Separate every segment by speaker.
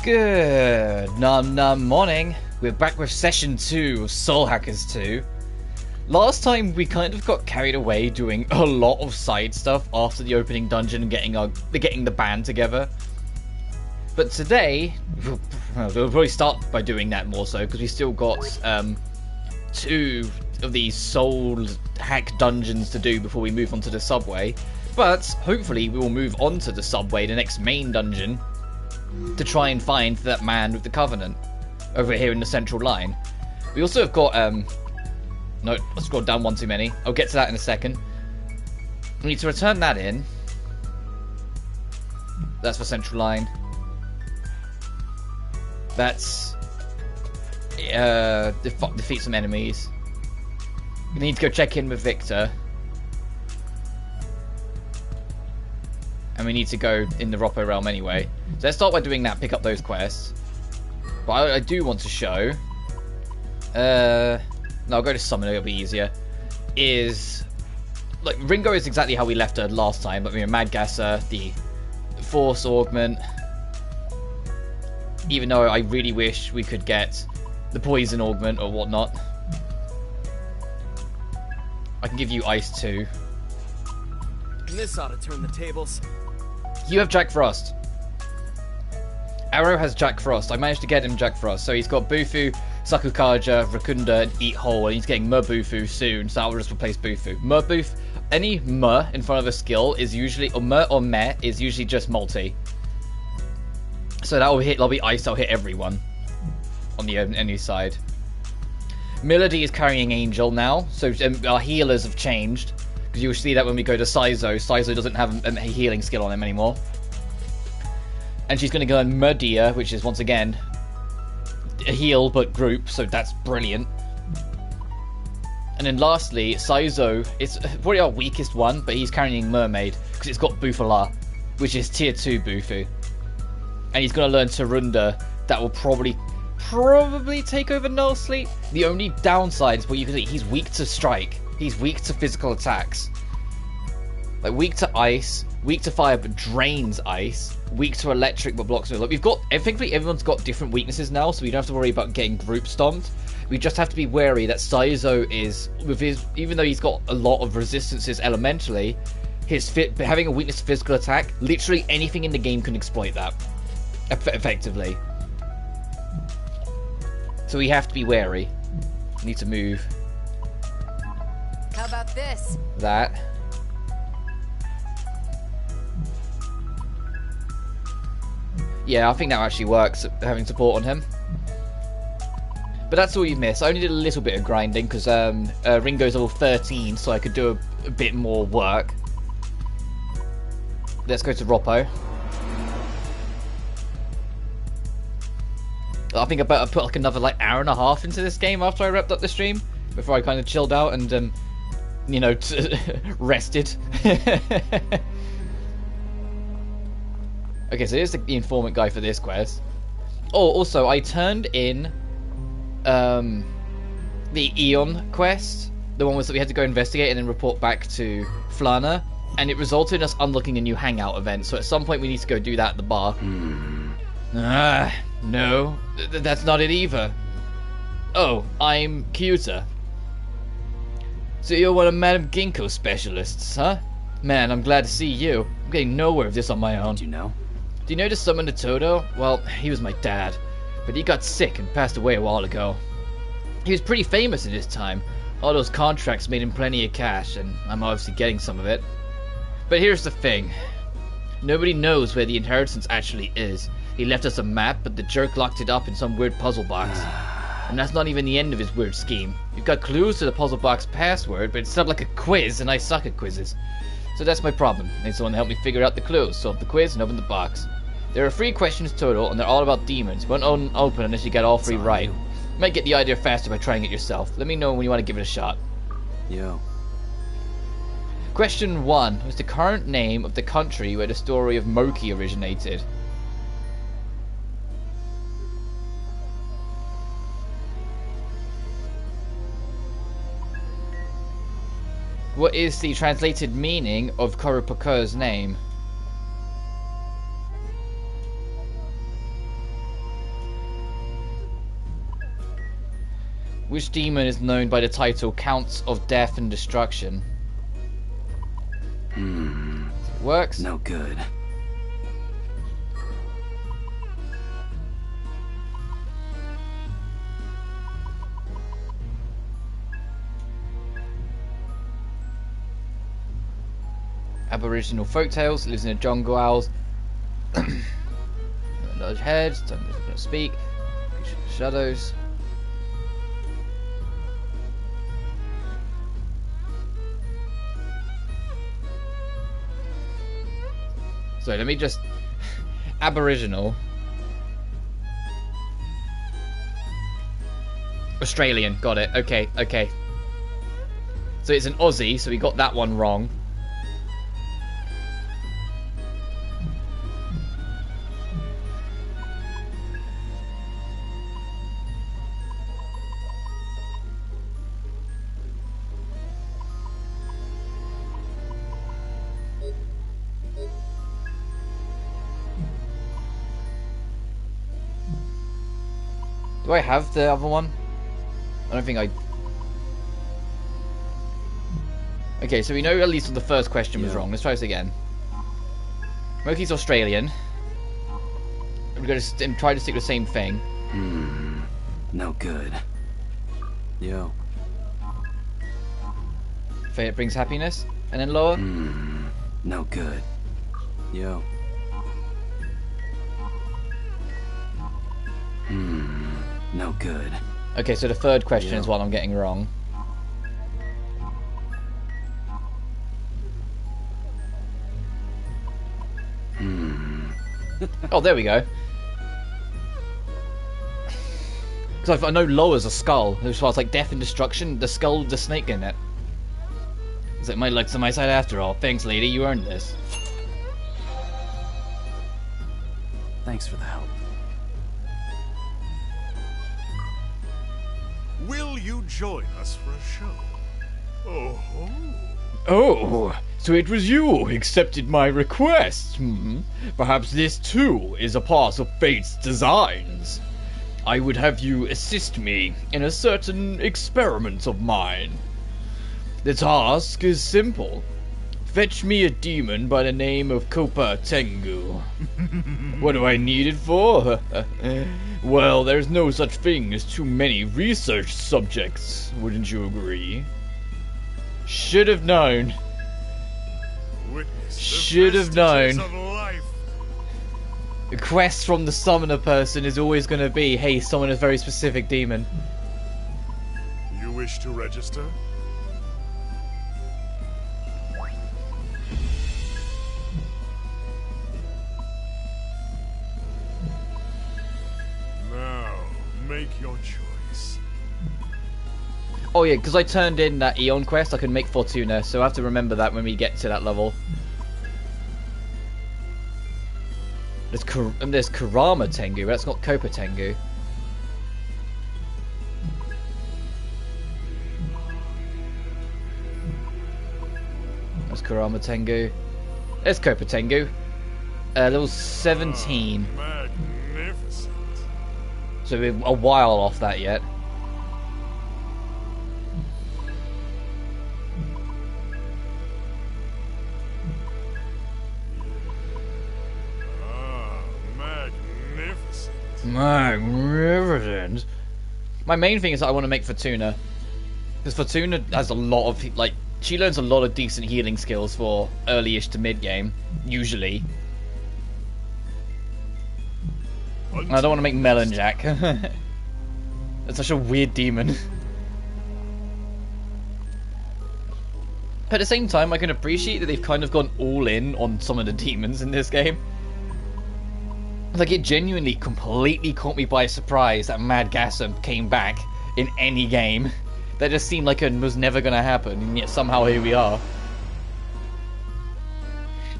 Speaker 1: Good morning. We're back with session 2 of Soul Hackers 2. Last time we kind of got carried away doing a lot of side stuff after the opening dungeon and getting the band together. But today, we'll probably start by doing that more so, because we still got 2 of these soul hack dungeons to do before we move on to the subway. But hopefully we will move on to the subway, the next main dungeon, to try and find that man with the Covenant over here in the central line. We also have got no, I scrolled down one too many. I'll get to that in a second. We need to return that in. That's for central line. That's defeat some enemies. We need to go check in with Victor. And we need to go in the Roppo realm anyway. So let's start by doing that, pick up those quests. But I do want to show... no, I'll go to Summon, it'll be easier. Like, Ringo is exactly how we left her last time. But we have Madgasser, the Force Augment. Even though I really wish we could get the Poison Augment or whatnot. I can give you Ice too.
Speaker 2: This ought to turn the tables.
Speaker 1: You have Jack Frost. Arrow has Jack Frost. I managed to get him Jack Frost. So he's got Bufu, Sakukaja, Rakunda, and Eat Whole, and he's getting Merbufu soon, so that will just replace Bufu. Merbuf, any Mer in front of a skill is usually, or Mer or Meh is usually just multi. So that will hit, that'll be Ice, that'll hit everyone on the enemy side. Melody is carrying Angel now, so our healers have changed. Because you'll see that when we go to Saizo. Saizo doesn't have a healing skill on him anymore. And she's going to go on Merdia, which is once again a heal but group, so that's brilliant. And then lastly, Saizo, it's probably our weakest one, but he's carrying Mermaid, because it's got Bufala, which is tier 2 Bufu. And he's going to learn Tarunda, that will probably take over Null Sleep. The only downside is what you can see, he's weak to strike. He's weak to physical attacks. Like, weak to ice, weak to fire but drains ice, weak to electric but blocks it. Like, thankfully everyone's got different weaknesses now, so we don't have to worry about getting group stomped. We just have to be wary that Saizo is, even though he's got a lot of resistances elementally, having a weakness to physical attack, literally anything in the game can exploit that. Effectively. So we have to be wary. We need to move.
Speaker 3: How about this?
Speaker 1: That. Yeah, I think that actually works, having support on him. But that's all you miss. I only did a little bit of grinding because Ringo's level 13, so I could do a bit more work. Let's go to Roppo. I think I better put like another hour and a half into this game after I wrapped up the stream, before I kind of chilled out and you know, rested. Okay, so here's the informant guy for this quest. Oh, also, I turned in the Eon quest, the one that we had to go investigate and then report back to Flana, and it resulted in us unlocking a new hangout event, so at some point we need to go do that at the bar. No, that's not it either. Oh, I'm Kyuta. So you're one of Madame Ginkgo's specialists, huh? Man, I'm glad to see you. I'm getting nowhere with this on my own.
Speaker 2: Do you know?
Speaker 1: Do you know to summon the Toto? Well, he was my dad, but he got sick and passed away a while ago. He was pretty famous in his time. All those contracts made him plenty of cash, and I'm obviously getting some of it. But here's the thing. Nobody knows where the inheritance actually is. He left us a map, but the jerk locked it up in some weird puzzle box. And that's not even the end of his weird scheme. We've got clues to the puzzle box password, but it's set up like a quiz, and I suck at quizzes. So that's my problem. I need someone to help me figure out the clues, solve the quiz, and open the box. There are 3 questions total, and they're all about demons. Won't open unless you get all 3 right. You might get the idea faster by trying it yourself. Let me know when you want to give it a shot.
Speaker 2: Yo.
Speaker 1: Question 1. What's the current name of the country where the story of Moki originated? What is the translated meaning of Kurupakur's name? Which demon is known by the title Counts of Death and Destruction? It works.
Speaker 2: No good.
Speaker 1: Aboriginal folktales, lives in the jungle owls. Large heads, don't speak. Shadows. So let me just... Aboriginal. Australian, got it. Okay, okay. So it's an Aussie, so we got that one wrong. Do I have the other one? I don't think I... Okay, so we know at least the first question was wrong. Let's try this again. Moki's Australian. We're going to try to stick with the same thing.
Speaker 2: No good. Yo.
Speaker 1: Fate brings happiness. And then lower.
Speaker 2: No good. Yo. No good.
Speaker 1: Okay, so the third question is what I'm getting wrong. Oh, there we go. Because I know lower's a skull. As far as like death and destruction, the skull with the snake in it. Is it my luck's on my side after all? Thanks, lady. You earned this.
Speaker 2: Thanks for the help.
Speaker 3: Will you join us for a show? Oh.
Speaker 1: Oh, so it was you who accepted my request. Perhaps this too is a part of fate's designs. I would have you assist me in a certain experiment of mine. The task is simple. Fetch me a demon by the name of Kopa Tengu. What do I need it for? Well, there's no such thing as too many research subjects, wouldn't you agree? Should have known. Should have known. The quest from the summoner person is always going to be, hey, summon a very specific demon.
Speaker 3: You wish to register? Now, make your choice.
Speaker 1: Oh yeah, because I turned in that Eon quest, I can make Fortuna, so I have to remember that when we get to that level. There's Kurama Tengu, but that's not Kopa Tengu. There's Kurama Tengu. There's Kopa Tengu. Level 17.
Speaker 3: Magnificent.
Speaker 1: So we're a while off that yet. Magnificent. My main thing is that I want to make Fortuna, because Fortuna has a lot of like she learns a lot of decent healing skills for early-ish to mid-game, usually. And I don't want to make Melon Jack. That's such a weird demon. At the same time, I can appreciate that they've kind of gone all in on some of the demons in this game. Like, it genuinely completely caught me by surprise that Mad Gassam came back in any game. That just seemed like it was never going to happen, and yet somehow here we are.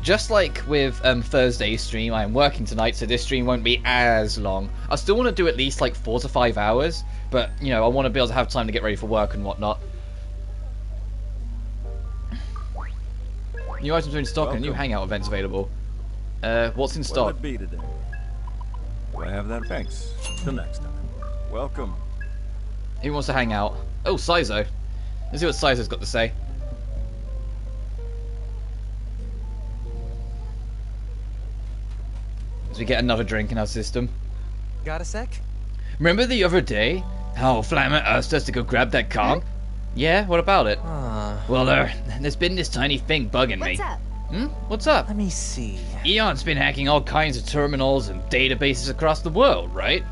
Speaker 1: Just like with Thursday's stream, I am working tonight, so this stream won't be as long. I still want to do at least like 4 to 5 hours, but, you know, I want to be able to have time to get ready for work and whatnot. New items are in stock and new hangout events available. What's in stock?
Speaker 4: What'll it be today? Do I have that? Thanks. Till next time. Welcome.
Speaker 1: Who wants to hang out? Oh, Saizo. Let's see what Saizo's got to say. As we get another drink in our system.
Speaker 4: Got a sec?
Speaker 1: Remember the other day how Flammer asked us to go grab that comp? Yeah, what about it? Well, there's been this tiny thing bugging me.
Speaker 5: What's up?
Speaker 1: What's up?
Speaker 4: Let me see.
Speaker 1: Eon's been hacking all kinds of terminals and databases across the world, right?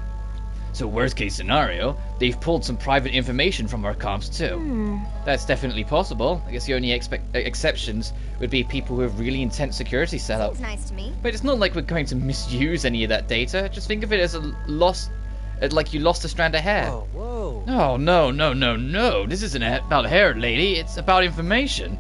Speaker 1: So worst case scenario, they've pulled some private information from our comps too. That's definitely possible. I guess the only exceptions would be people who have really intense security setup.
Speaker 5: Seems nice to me.
Speaker 1: But it's not like we're going to misuse any of that data. Just think of it as a lost, like you lost a strand of hair.
Speaker 4: Whoa.
Speaker 1: Oh, no. This isn't about hair, lady. It's about information.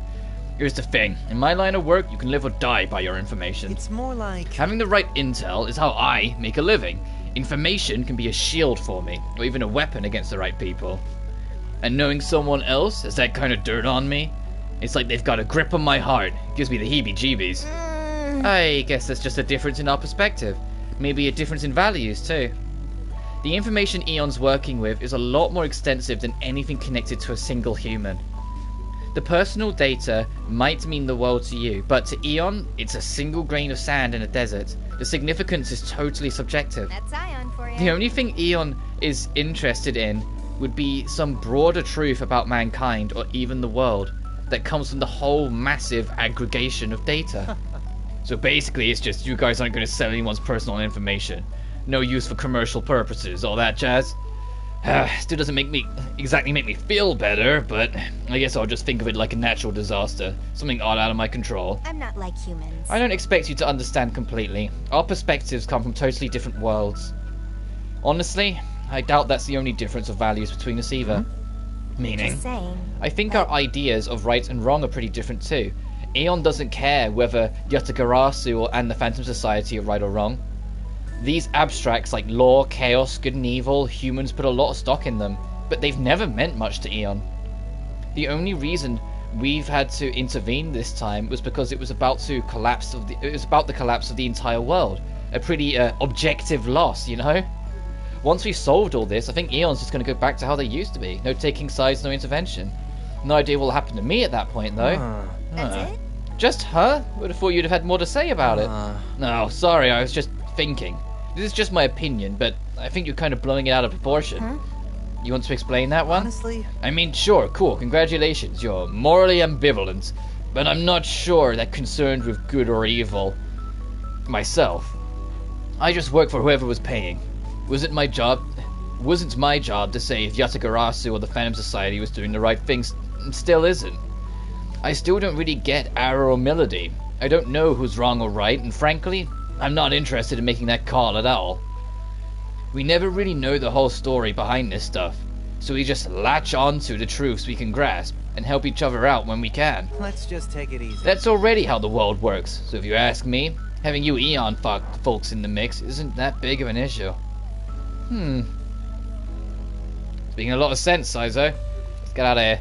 Speaker 1: Here's the thing. In my line of work, you can live or die by your information.
Speaker 4: It's more like...
Speaker 1: Having the right intel is how I make a living. Information can be a shield for me, or even a weapon against the right people. And knowing someone else has that kind of dirt on me, it's like they've got a grip on my heart. It gives me the heebie-jeebies. I guess that's just a difference in our perspective. Maybe a difference in values, too. The information Eon's working with is a lot more extensive than anything connected to a single human. The personal data might mean the world to you, but to Eon, it's a single grain of sand in a desert. The significance is totally subjective.
Speaker 5: That's Ion for you.
Speaker 1: The only thing Eon is interested in would be some broader truth about mankind or even the world that comes from the whole massive aggregation of data. So basically it's just you guys aren't going to sell anyone's personal information. No use for commercial purposes, all that jazz. Still doesn't exactly make me feel better, but I guess I'll just think of it like a natural disaster. Something odd out of my control.
Speaker 5: I'm not like humans.
Speaker 1: I don't expect you to understand completely. Our perspectives come from totally different worlds. Honestly, I doubt that's the only difference of values between us either. Meaning,
Speaker 5: Just saying.
Speaker 1: I think our ideas of right and wrong are pretty different too. Eon doesn't care whether Yatagarasu and the Phantom Society are right or wrong. These abstracts like law, chaos, good and evil, humans put a lot of stock in them, but they've never meant much to Eon. The only reason we've had to intervene this time was because it was about the collapse of the entire world. A pretty objective loss, you know? Once we've solved all this, I think Eon's just going to go back to how they used to be. No taking sides, no intervention. No idea what will happen to me at that point, though.
Speaker 5: That's it?
Speaker 1: Just her? Would have thought you'd have had more to say about it. No, sorry, I was just thinking. This is just my opinion, but I think you're kind of blowing it out of proportion. You want to explain that one?
Speaker 4: Honestly?
Speaker 1: I mean, sure, cool, congratulations, you're morally ambivalent, but I'm not sure that concerned with good or evil myself. I just work for whoever was paying. Wasn't my job to say if Yatagarasu or the Phantom Society was doing the right things, and still isn't. I still don't really get Arrow or Melody. I don't know who's wrong or right, and frankly, I'm not interested in making that call at all. We never really know the whole story behind this stuff, so we just latch on to the truths we can grasp and help each other out when we can.
Speaker 4: Let's just take it easy.
Speaker 1: That's already how the world works, so if you ask me, having you Eon folks in the mix isn't that big of an issue. It's making a lot of sense, Saizo. Let's get out of here.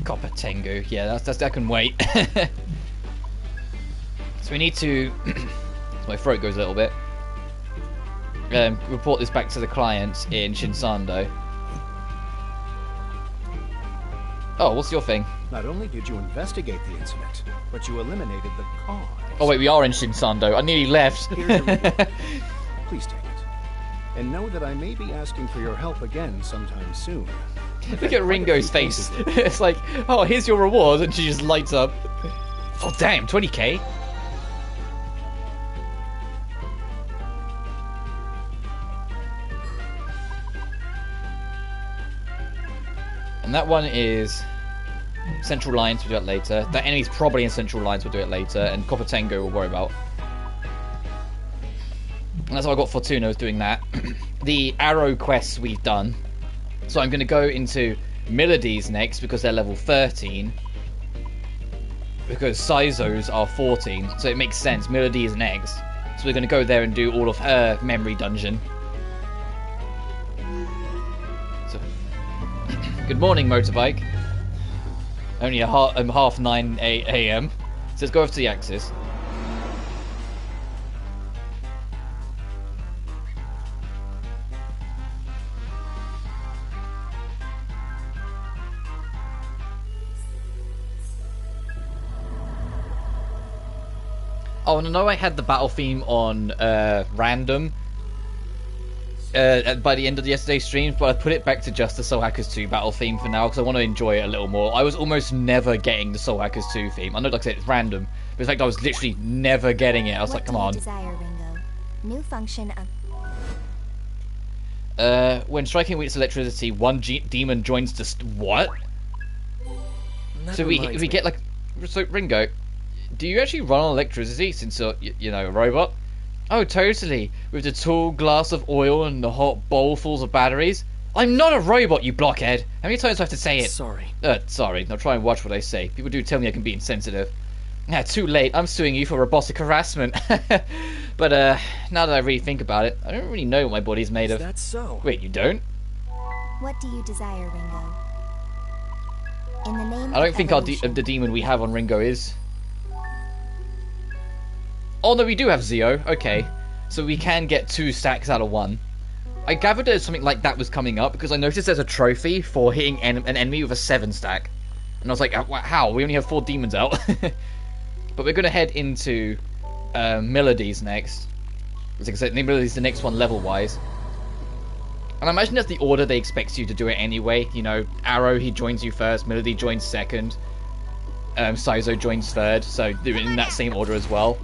Speaker 1: Copper Tengu. Yeah, that can wait. So we need to... my throat goes a little bit. Report this back to the clients in Shinsando. Oh, what's your thing?
Speaker 6: Not only did you investigate the incident, but you eliminated the cause.
Speaker 1: Oh wait, we are in Shinsando. I nearly left.
Speaker 6: Here's a report. Please take it. And know that I may be asking for your help again sometime soon.
Speaker 1: Look at Ringo's face. It's like, oh, here's your reward, and she just lights up. Oh damn, 20k. And that one is Central Lines, we'll do it later. That enemy's probably in Central Lines, we'll do it later. And Copper Tango we'll worry about. And that's how I got Fortuno's doing that. The Arrow quests we've done. So I'm going to go into Melodies next because they're level 13. Because Saizo's are 14. So it makes sense. Melody is next. So we're going to go there and do all of her memory dungeon. So, good morning, motorbike. Only half 9 a.m. It's let's go over to the axis. Oh, and I know I had the battle theme on random by the end of yesterday's stream, but I put it back to just the Soul Hackers 2 battle theme for now because I want to enjoy it a little more. I was almost never getting the Soul Hackers 2 theme. I know, like I said, it's random, but in fact, I was literally never getting it. I was like, come on.
Speaker 5: What do you desire, Ringo? New function of...
Speaker 1: When striking weakness electricity, one demon joins the... What? So we get like... So, Ringo, do you actually run on electricity since you're, you know, a robot? Oh, totally. With the tall glass of oil and the hot bowlfuls of batteries. I'm not a robot, you blockhead. How many times do I have to say it?
Speaker 2: Sorry.
Speaker 1: Sorry. Now try and watch what I say. People do tell me I can be insensitive. Too late. I'm suing you for robotic harassment. But, now that I really think about it, I don't really know what my body's made of.
Speaker 2: That's so.
Speaker 1: Wait, you don't?
Speaker 5: What do you desire, Ringo? In the name
Speaker 1: I don't
Speaker 5: of
Speaker 1: think
Speaker 5: evolution.
Speaker 1: the demon we have on Ringo is... Oh no, we do have Zeo. Okay, so we can get 2 stacks out of 1. I gathered that something like that was coming up because I noticed there's a trophy for hitting an enemy with a 7 stack, and I was like, how? We only have 4 demons out. But we're gonna head into Melodies next. As I said, Melodies the next one level wise, and I imagine that's the order they expect you to do it anyway. You know, Arrow, he joins you first, Melody joins second, Saizo joins third, so do it in that same order as well.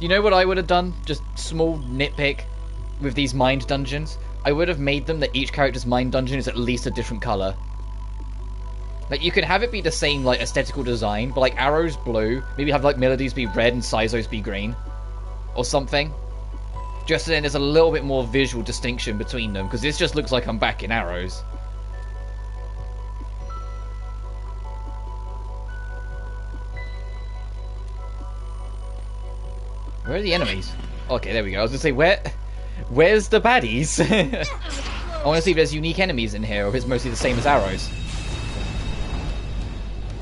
Speaker 1: You know what I would have done? Just small nitpick with these mind dungeons. I would have made them that each character's mind dungeon is at least a different color. Like, you could have it be the same, like, aesthetical design, but, like, Arrow's blue, maybe have, like, Melodies be red and Saizo's be green. Or something. Just so then there's a little bit more visual distinction between them, because this just looks like I'm back in Arrows. Where are the enemies? Okay, there we go. I was gonna say, where's the baddies? I want to see if there's unique enemies in here, or if it's mostly the same as Arrows.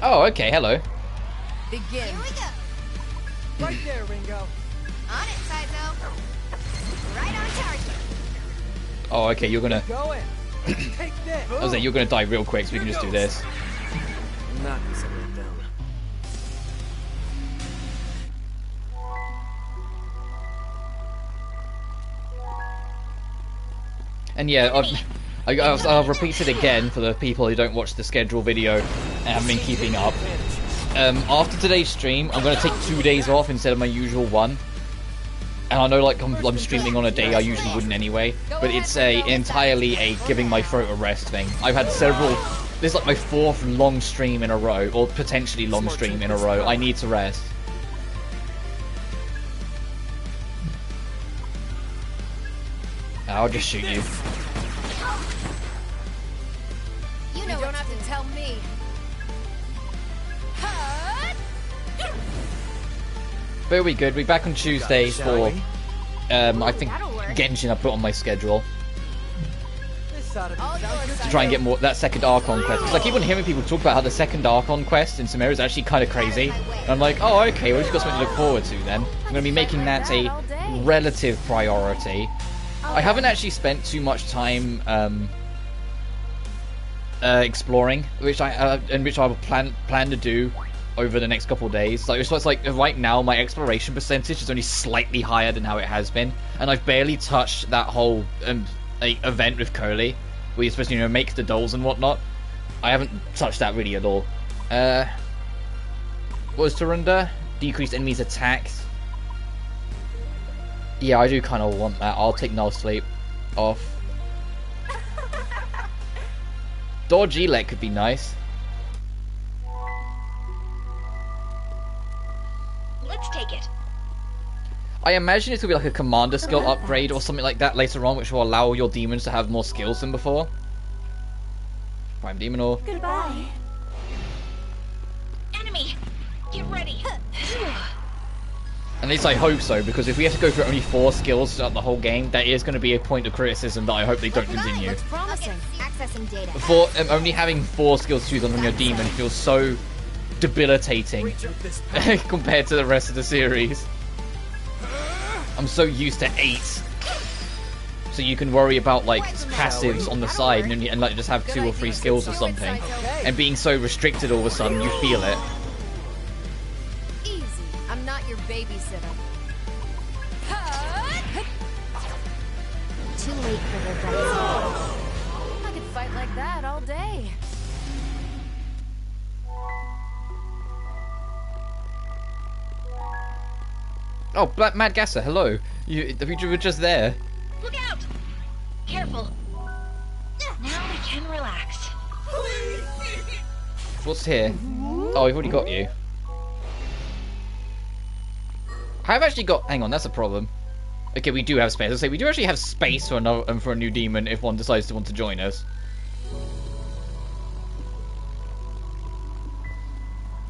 Speaker 1: Oh, okay, hello.
Speaker 7: Begin.
Speaker 5: Here we go.
Speaker 4: Right there, Ringo.
Speaker 5: On it, Saizo. Right on target.
Speaker 1: Oh, okay, you're gonna...
Speaker 4: Going. Take this.
Speaker 1: I was like, you're gonna die real quick, so we can just do this.
Speaker 2: Not easily down.
Speaker 1: And yeah, I'll repeat it again for the people who don't watch the schedule video and haven't been keeping up. After today's stream, I'm going to take 2 days off instead of my usual one. And I know, like, I'm streaming on a day I usually wouldn't anyway, but it's entirely a giving my throat a rest thing. I've had several... This is like my 4th long stream in a row, or potentially long stream in a row. I need to rest. I'll just shoot you.
Speaker 7: You don't have to tell me.
Speaker 1: But we good. We're back on Tuesday for, I think, Genshin I put on my schedule
Speaker 4: This ought to be
Speaker 7: All
Speaker 4: sound
Speaker 7: yours,
Speaker 1: to try and get more that second Archon quest. Because I keep on hearing people talk about how the second Archon quest in Sumeru is actually kind of crazy. And I'm like, oh, okay, well, we've got something to look forward to then. I'm going to be making that a relative priority. I haven't actually spent too much time exploring, which I will plan to do over the next couple of days. Like, it's like right now my exploration percentage is only slightly higher than how it has been, and I've barely touched that whole event with Coley, where you're supposed to, you know, make the dolls and whatnot. I haven't touched that really at all. What was Tarunda? Decreased enemies' attacks. Yeah, I do kind of want that. I'll take no sleep off. Dodge Elec could be nice.
Speaker 5: Let's take it.
Speaker 1: I imagine it's going to be like a commander skill upgrade or something like that later on, which will allow your demons to have more skills than before. Prime Demon or...
Speaker 5: Goodbye.
Speaker 7: Enemy! Get ready!
Speaker 1: At least I hope so, because if we have to go through only 4 skills throughout the whole game, that is going to be a point of criticism that I hope they don't continue.
Speaker 7: Looks promising.
Speaker 5: Accessing data.
Speaker 1: For only having 4 skills to choose on your demon feels so debilitating compared to the rest of the series. I'm so used to 8. So you can worry about like passives on the side and like just have 2 or 3 skills or something. And being so restricted all of a sudden, you feel it.
Speaker 7: Easy. I'm not your babysitter.
Speaker 5: Too late for regret.
Speaker 7: I could fight like that all day.
Speaker 1: Oh, Black Mad Gasser, hello. You were just there.
Speaker 8: Look out! Careful. Now we can relax.
Speaker 1: What's here? Oh, we've already got you. I've actually got. Hang on, that's a problem. Okay, we do have space. Let's say we do actually have space for another for a new demon if one decides to want to join us.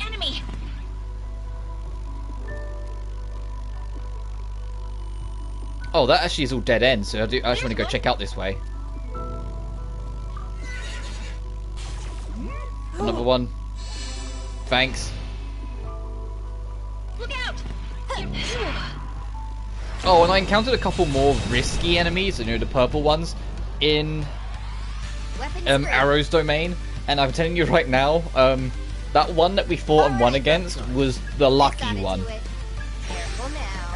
Speaker 8: Enemy.
Speaker 1: Oh, that actually is all dead end. So I actually want to go check out this way. Another one. Thanks.
Speaker 8: Look out!
Speaker 1: Oh, and I encountered a couple more risky enemies, you know, the purple ones, in Arrow's domain. And I'm telling you right now, that one that we fought and won against was the lucky one.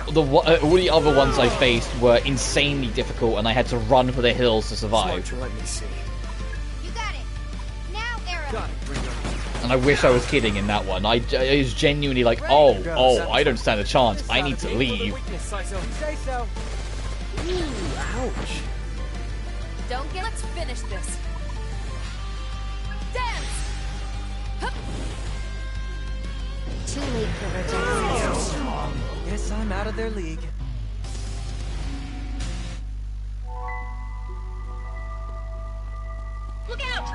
Speaker 1: All the other ones I faced were insanely difficult, and I had to run for the hills to survive.
Speaker 2: Let me see.
Speaker 5: You got it. Now, Arrow.
Speaker 2: Got it, Ringo.
Speaker 1: And I wish I was kidding in that one. I was genuinely like, oh, I don't stand a chance. I need to leave.
Speaker 2: Weakness, Saizo.
Speaker 4: Say so.
Speaker 2: Ouch.
Speaker 7: Don't get. Let's finish this. Dance. Hup.
Speaker 5: Too late for rejection.
Speaker 4: Guess I'm out of their league.
Speaker 8: Look out!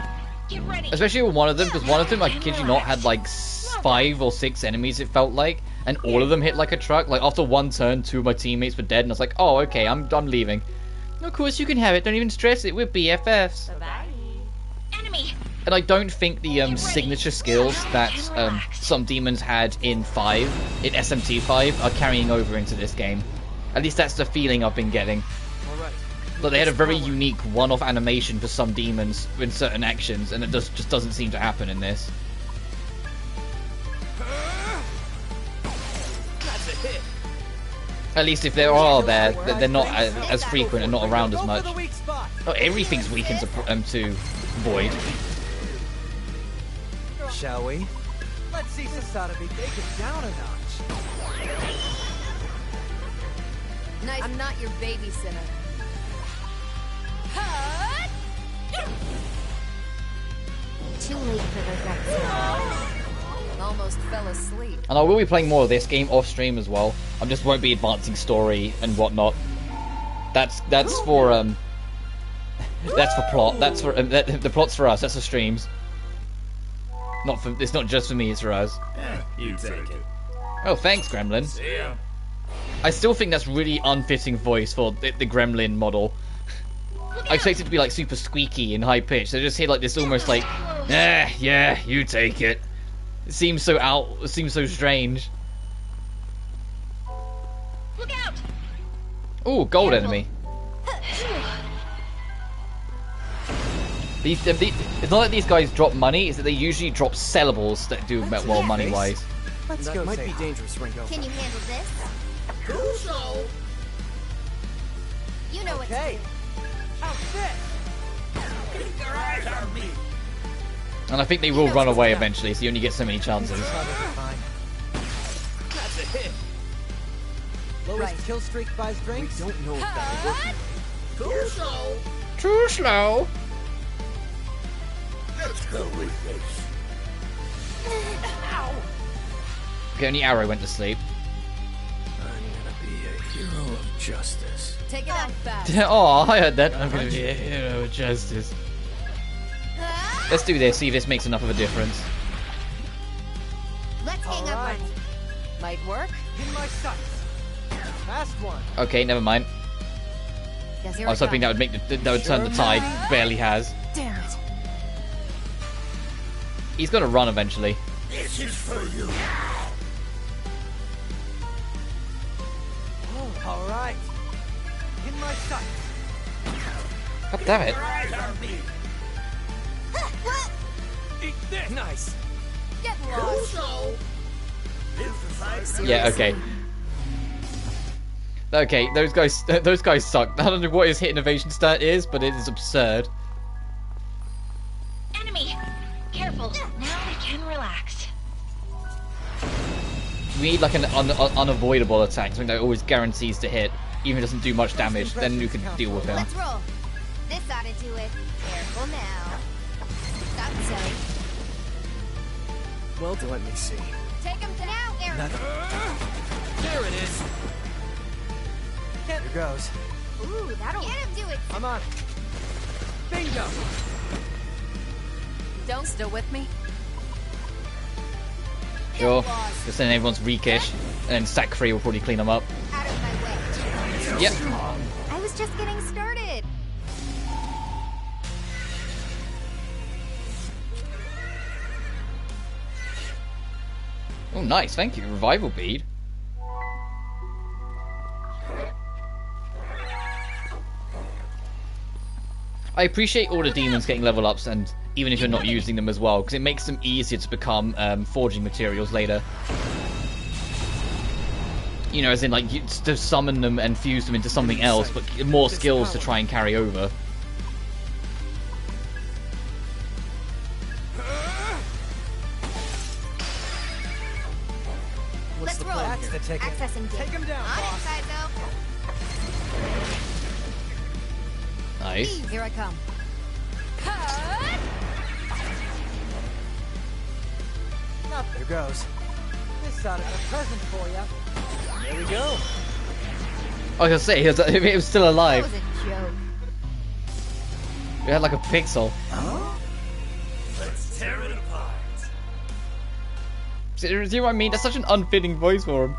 Speaker 8: Get ready.
Speaker 1: Especially with one of them, because one of them, I kid you not, had like 5 or 6 enemies, it felt like. And all of them hit like a truck. Like, after one turn, 2 of my teammates were dead, and I was like, oh, okay, I'm leaving. Of course you can have it, don't even stress it, we're BFFs.
Speaker 8: Bye. Enemy.
Speaker 1: And I don't think the signature skills that some demons had in SMT 5, are carrying over into this game. At least that's the feeling I've been getting.
Speaker 2: Alright.
Speaker 1: But they had a very unique one-off animation for some demons in certain actions, and it just doesn't seem to happen in this.
Speaker 2: That's a hit.
Speaker 1: At least if there are there, they're not as frequent and not around as
Speaker 4: Go
Speaker 1: much.
Speaker 4: for the weak spot.
Speaker 1: Oh, everything's weakened to Void.
Speaker 4: Shall we? Let's see. This ought to be take it down a notch.
Speaker 7: Nice. I'm not your babysitter. Hut.
Speaker 5: Too late for rejection.
Speaker 7: Almost fell asleep.
Speaker 1: And I will be playing more of this game off stream as well. I just won't be advancing story and whatnot. That's for that's for plot. That's for the plot's for us. That's for streams. It's not just for me. It's for us.
Speaker 3: You take it.
Speaker 1: Oh, thanks, Gremlin.
Speaker 3: Yeah.
Speaker 1: I still think that's really unfitting voice for the Gremlin model. I expect it to be like super squeaky and high pitched. So just hear like this almost like, yeah, you take it. It seems so it seems so strange.
Speaker 8: Look out!
Speaker 1: Ooh, gold enemy. It's not that these guys drop money, it's that they usually drop sellables that do well money-wise.
Speaker 4: Let's
Speaker 2: That
Speaker 4: go.
Speaker 2: might
Speaker 4: Say
Speaker 2: be
Speaker 4: hi.
Speaker 2: dangerous, Ringo.
Speaker 5: Can you handle this? You know what to
Speaker 4: Okay.
Speaker 5: do.
Speaker 4: How's this?
Speaker 1: And I think they will run away eventually, so you only get so many chances.
Speaker 4: Fine.
Speaker 2: That's a hit.
Speaker 4: Lowest
Speaker 7: Right.
Speaker 4: kill streak buys
Speaker 2: We
Speaker 4: drinks.
Speaker 2: don't know if that'll work.
Speaker 1: Too slow. Okay, only Arrow went to sleep.
Speaker 2: I'm gonna be a hero of justice.
Speaker 7: Take it out fast.
Speaker 1: Oh, I heard that. I'm gonna be a hero of justice. Let's do this, see if this makes enough of a difference.
Speaker 5: Let's hang up
Speaker 4: Alright.
Speaker 5: on
Speaker 7: Might work.
Speaker 4: In my sights. Fast one.
Speaker 1: Okay, never mind.
Speaker 7: Guess here
Speaker 1: I was
Speaker 7: it
Speaker 1: hoping that
Speaker 7: comes.
Speaker 1: would make that would turn the tide. Barely has.
Speaker 7: Damn it.
Speaker 1: He's gonna run eventually.
Speaker 4: All right. In my sight.
Speaker 1: God damn it.
Speaker 4: Nice.
Speaker 7: Get lost.
Speaker 1: Yeah, okay. Okay, those guys suck. I don't know what his hit innovation stat is, but it is absurd.
Speaker 8: Enemy! Careful. Now we can relax.
Speaker 1: We need like an unavoidable attack, something that always guarantees to hit, even if it doesn't do much damage, then you can deal with him.
Speaker 5: Let's roll. This ought to do it. Careful now. That's so.
Speaker 6: Well, let me see.
Speaker 5: Take him to now, Aaron.
Speaker 4: There it is. Here goes.
Speaker 5: Ooh, that'll get him to it.
Speaker 4: I'm on it. Bingo.
Speaker 7: Don't still with me?
Speaker 1: Sure. Just then everyone's weakish, and then Stack 3 will probably clean them up.
Speaker 5: Out of my way.
Speaker 1: Yep.
Speaker 5: I was just getting started.
Speaker 1: Oh, nice. Thank you. Revival bead. I appreciate all the demons getting level ups, and even if you're not using them as well, because it makes them easier to become forging materials later. You know, as in like to summon them and fuse them into something else, but more skills to try and carry over.
Speaker 5: Let's roll.
Speaker 4: That's the ticket.
Speaker 5: Accessing
Speaker 4: Take him down,
Speaker 5: On
Speaker 4: boss.
Speaker 5: inside though.
Speaker 1: Nice.
Speaker 7: Here I come.
Speaker 4: Up there goes. This ought to be a present for you. There we go.
Speaker 1: I was gonna say, it was still
Speaker 5: That
Speaker 1: alive.
Speaker 5: was a joke.
Speaker 1: It had like a pixel.
Speaker 3: Let's tear it apart.
Speaker 1: See what I mean? That's such an unfitting voice for him.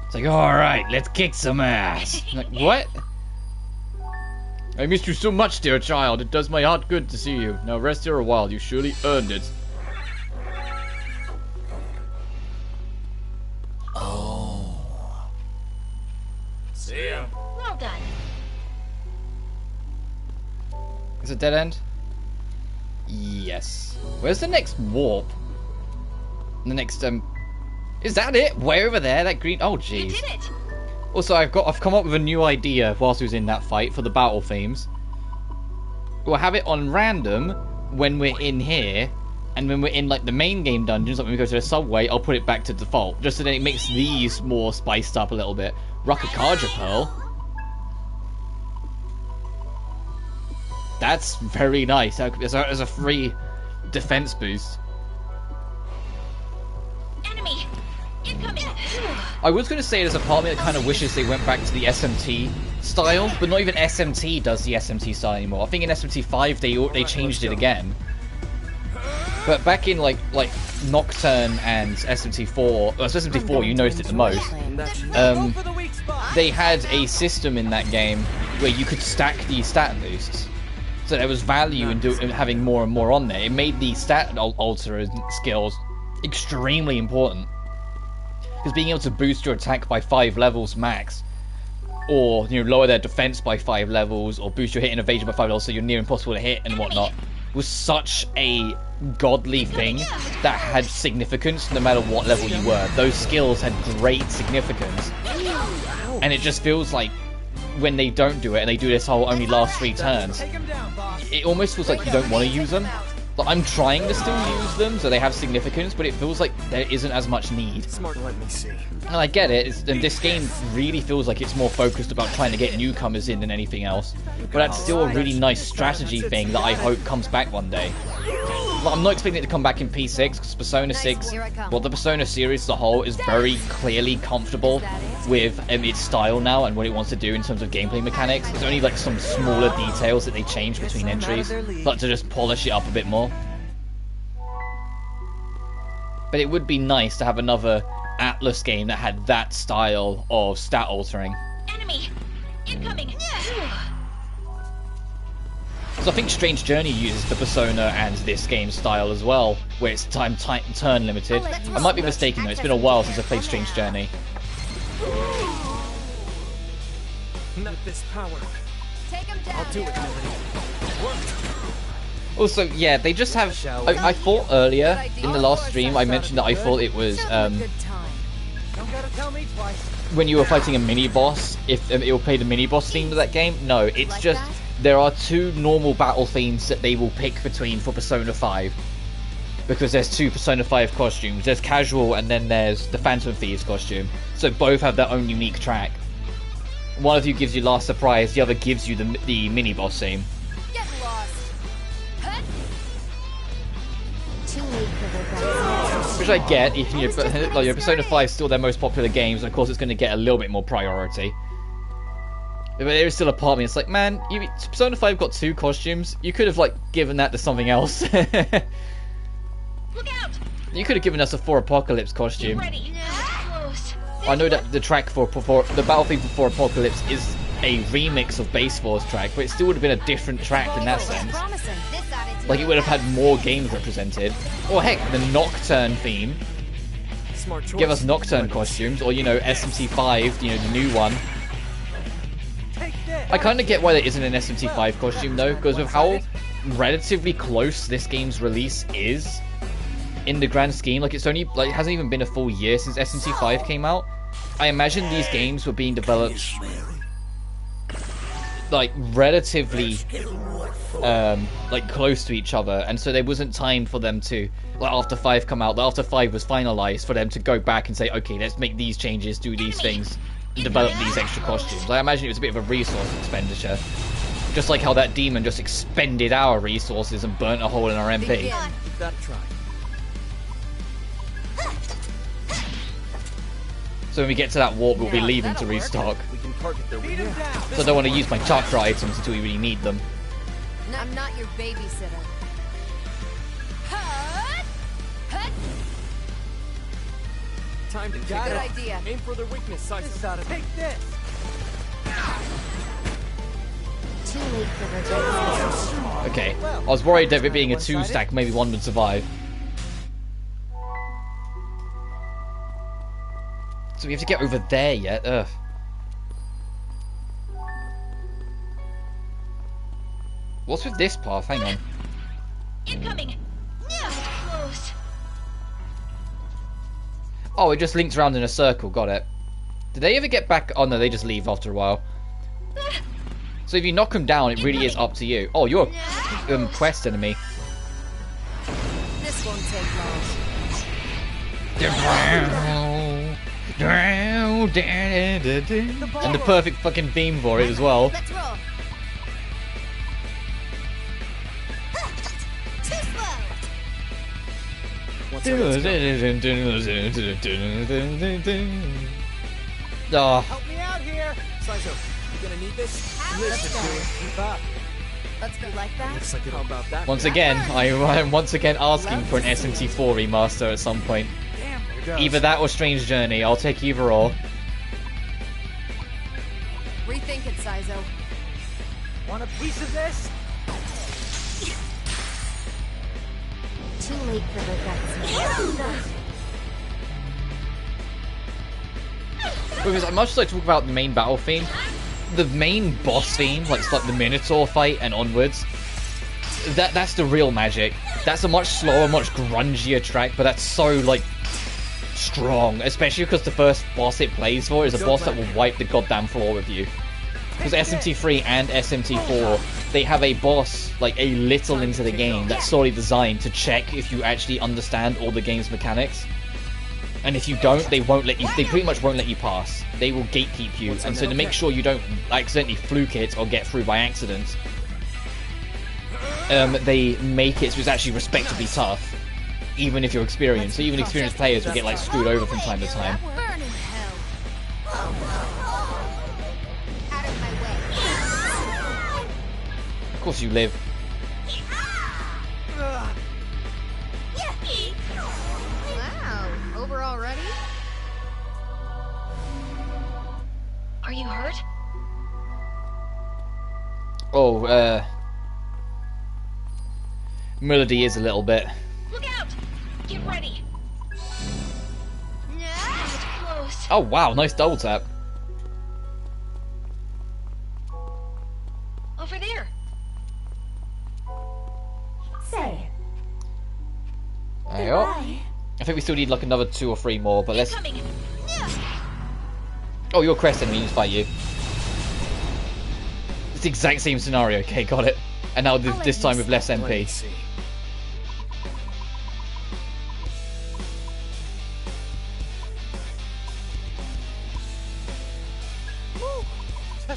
Speaker 1: It's like, alright, let's kick some ass. I'm like, what? I missed you so much, dear child. It does my heart good to see you. Now rest here a while. You surely earned it.
Speaker 3: See ya.
Speaker 8: Well done.
Speaker 1: Is it dead end? Yes. Where's the next warp? The next is that it? Way over there, that green. Oh
Speaker 8: You
Speaker 1: jeez.
Speaker 8: did it.
Speaker 1: Also, I've come up with a new idea whilst we was in that fight for the battle themes. We'll have it on random when we're in here, and when we're in like the main game dungeons, like when we go to the subway, I'll put it back to default, just so that it makes these more spiced up a little bit. Rakakaja Pearl. That's very nice. As a free defense boost.
Speaker 8: Enemy! Incoming!
Speaker 1: I was going to say there's a part of me that kind of wishes they went back to the SMT style, but not even SMT does the SMT style anymore. I think in SMT5 they changed it again. But back in like Nocturne and SMT4, well, SMT4 you noticed it the most.
Speaker 4: Go for the weak spot.
Speaker 1: They had a system in that game where you could stack these stat boosts. So there was value in having more and more on there. It made the stat alter skills extremely important. Because being able to boost your attack by 5 levels max, or lower their defense by 5 levels, or boost your hit and evasion by 5 levels so you're near impossible to hit and whatnot, was such a godly thing that had significance no matter what level you were. Those skills had great significance. And it just feels like when they don't do it, and they do this whole only last 3 turns,
Speaker 4: Take him down, boss.
Speaker 1: it almost feels like you don't want to use them. Like, I'm trying to still use them so they have significance, but it feels like there isn't as much need.
Speaker 6: Smart, let me see.
Speaker 1: And I get it, and this game really feels like it's more focused about trying to get newcomers in than anything else. But that's still a really nice strategy thing that I hope comes back one day. Well, I'm not expecting it to come back in P6, because Persona 6, well, the Persona series as a whole is very clearly comfortable with its style now and what it wants to do in terms of gameplay mechanics. There's only like some smaller details that they change between entries, but to just polish it up a bit more. But it would be nice to have another Atlas game that had that style of stat altering.
Speaker 8: Enemy! Incoming!
Speaker 1: So I think Strange Journey uses the Persona and this game style as well, where it's turn limited. I might be mistaken though, it's been a while since I played Strange Journey.
Speaker 2: Not this power.
Speaker 7: Take him down.
Speaker 2: I'll do it, Melody.
Speaker 1: Also, yeah, they just have... I thought earlier, in the last stream, I mentioned that I thought it was,
Speaker 4: Don't gotta tell me twice.
Speaker 1: when you were fighting a mini-boss, if it will play the mini-boss theme of that game. No, it's just... There are two normal battle themes that they will pick between for Persona 5. Because there's two Persona 5 costumes. There's casual and then there's the Phantom Thieves costume. So both have their own unique track. One of you gives you Last Surprise, the other gives you the mini-boss theme.
Speaker 7: Get lost. Huh?
Speaker 5: Too late for regrets.
Speaker 1: Which I get, if your Persona 5 is still their most popular games, and of course it's going to get a little bit more priority. But there is still a part of me, it's like, man, Persona 5 got two costumes, you could have, like, given that to something else.
Speaker 8: Look out!
Speaker 1: You could have given us a 4 Apocalypse costume.
Speaker 8: Ready. Close.
Speaker 1: I know that the track for the battle theme for 4 Apocalypse is a remix of Base Force track, but it still would have been a different track in that sense.
Speaker 7: Promising. This attitude.
Speaker 1: Like, it would have had more games represented. Or heck, the Nocturne theme.
Speaker 2: Smart choice.
Speaker 1: Give us Nocturne costumes, or, you know, SMT5, you know, the new one. I kind of get why there isn't an SMT5 costume though, because with how relatively close this game's release is in the grand scheme, like it's only, like, it hasn't even been a full year since SMT5 came out. I imagine these games were being developed like relatively like close to each other, and so there wasn't time for them to, like, after 5 come out, after 5 was finalized, for them to go back and say, okay, let's make these changes, do these things, develop these extra costumes. I imagine it was a bit of a resource expenditure. Just like how that demon just expended our resources and burnt a hole in our MP.
Speaker 2: Give that a try.
Speaker 1: So when we get to that warp, we'll be leaving to restock.
Speaker 2: We can target their
Speaker 4: Beat him down.
Speaker 1: So I don't want to use my chakra items until we really need them.
Speaker 7: No, I'm not your babysitter. Hut! Hut!
Speaker 2: time to
Speaker 4: Got
Speaker 2: kick
Speaker 4: it.
Speaker 2: off.
Speaker 7: Good idea.
Speaker 2: Aim for their weakness,
Speaker 4: This
Speaker 2: Saizo.
Speaker 4: ought to take this.
Speaker 5: Too late for regrets.
Speaker 1: Okay, I was worried that it being a 2-stack, maybe one would survive. So we have to get over there yet? Ugh. What's with this path? Hang on.
Speaker 8: Incoming! Just close.
Speaker 1: Oh, it just links around in a circle. Got it. Did they ever get back? Oh no, they just leave after a while. So if you knock them down, it really is up to you. Oh, you're a quest enemy.
Speaker 7: This won't take long.
Speaker 1: And the perfect fucking beam for it as well.
Speaker 7: Let's roll.
Speaker 5: Too slow.
Speaker 2: Once everyone's gone.
Speaker 1: Oh,
Speaker 4: Help me out here.
Speaker 2: Saizo, you gonna need this?
Speaker 4: Let's go. Keep up.
Speaker 7: Let's go like that.
Speaker 2: Looks like it. How about that?
Speaker 1: once again, I am once again asking for an SMT4 remaster at some point.
Speaker 4: Damn, there goes.
Speaker 1: Either that or Strange Journey. I'll take either or.
Speaker 7: Rethink it, Saizo.
Speaker 4: Want a piece of this?
Speaker 5: Too late for regrets.
Speaker 1: Because as much as I talk about the main battle theme, the main boss theme, like it's like the Minotaur fight and onwards, that's the real magic. That's a much slower, much grungier track, but that's so, like, strong. Especially because the first boss it plays for is a boss that will wipe the goddamn floor with you. Because SMT3 and SMT4, they have a boss, like, a little into the game that's solely designed to check if you actually understand all the game's mechanics. And if you don't, they won't let you, they pretty much won't let you pass. They will gatekeep you, and so to make sure you don't accidentally fluke it or get through by accident, they make it so it's actually respectably tough, even if you're experienced. So even experienced players will get, like, screwed over from time to time.
Speaker 7: Burn in hell.
Speaker 5: Out of my way.
Speaker 1: Of course you live.
Speaker 7: Wow, over already?
Speaker 1: Oh, Melody is a little bit.
Speaker 8: Look out! Get ready. That was close.
Speaker 1: Oh wow, nice double tap.
Speaker 8: Over there.
Speaker 5: Say,
Speaker 1: There you go. I think we still need like another 2 or 3 more, but let's.
Speaker 8: Coming.
Speaker 1: Oh, you're Crest enemy, just fight you. It's the exact same scenario. Okay, got it. And now this time with less MP.
Speaker 6: Let's see.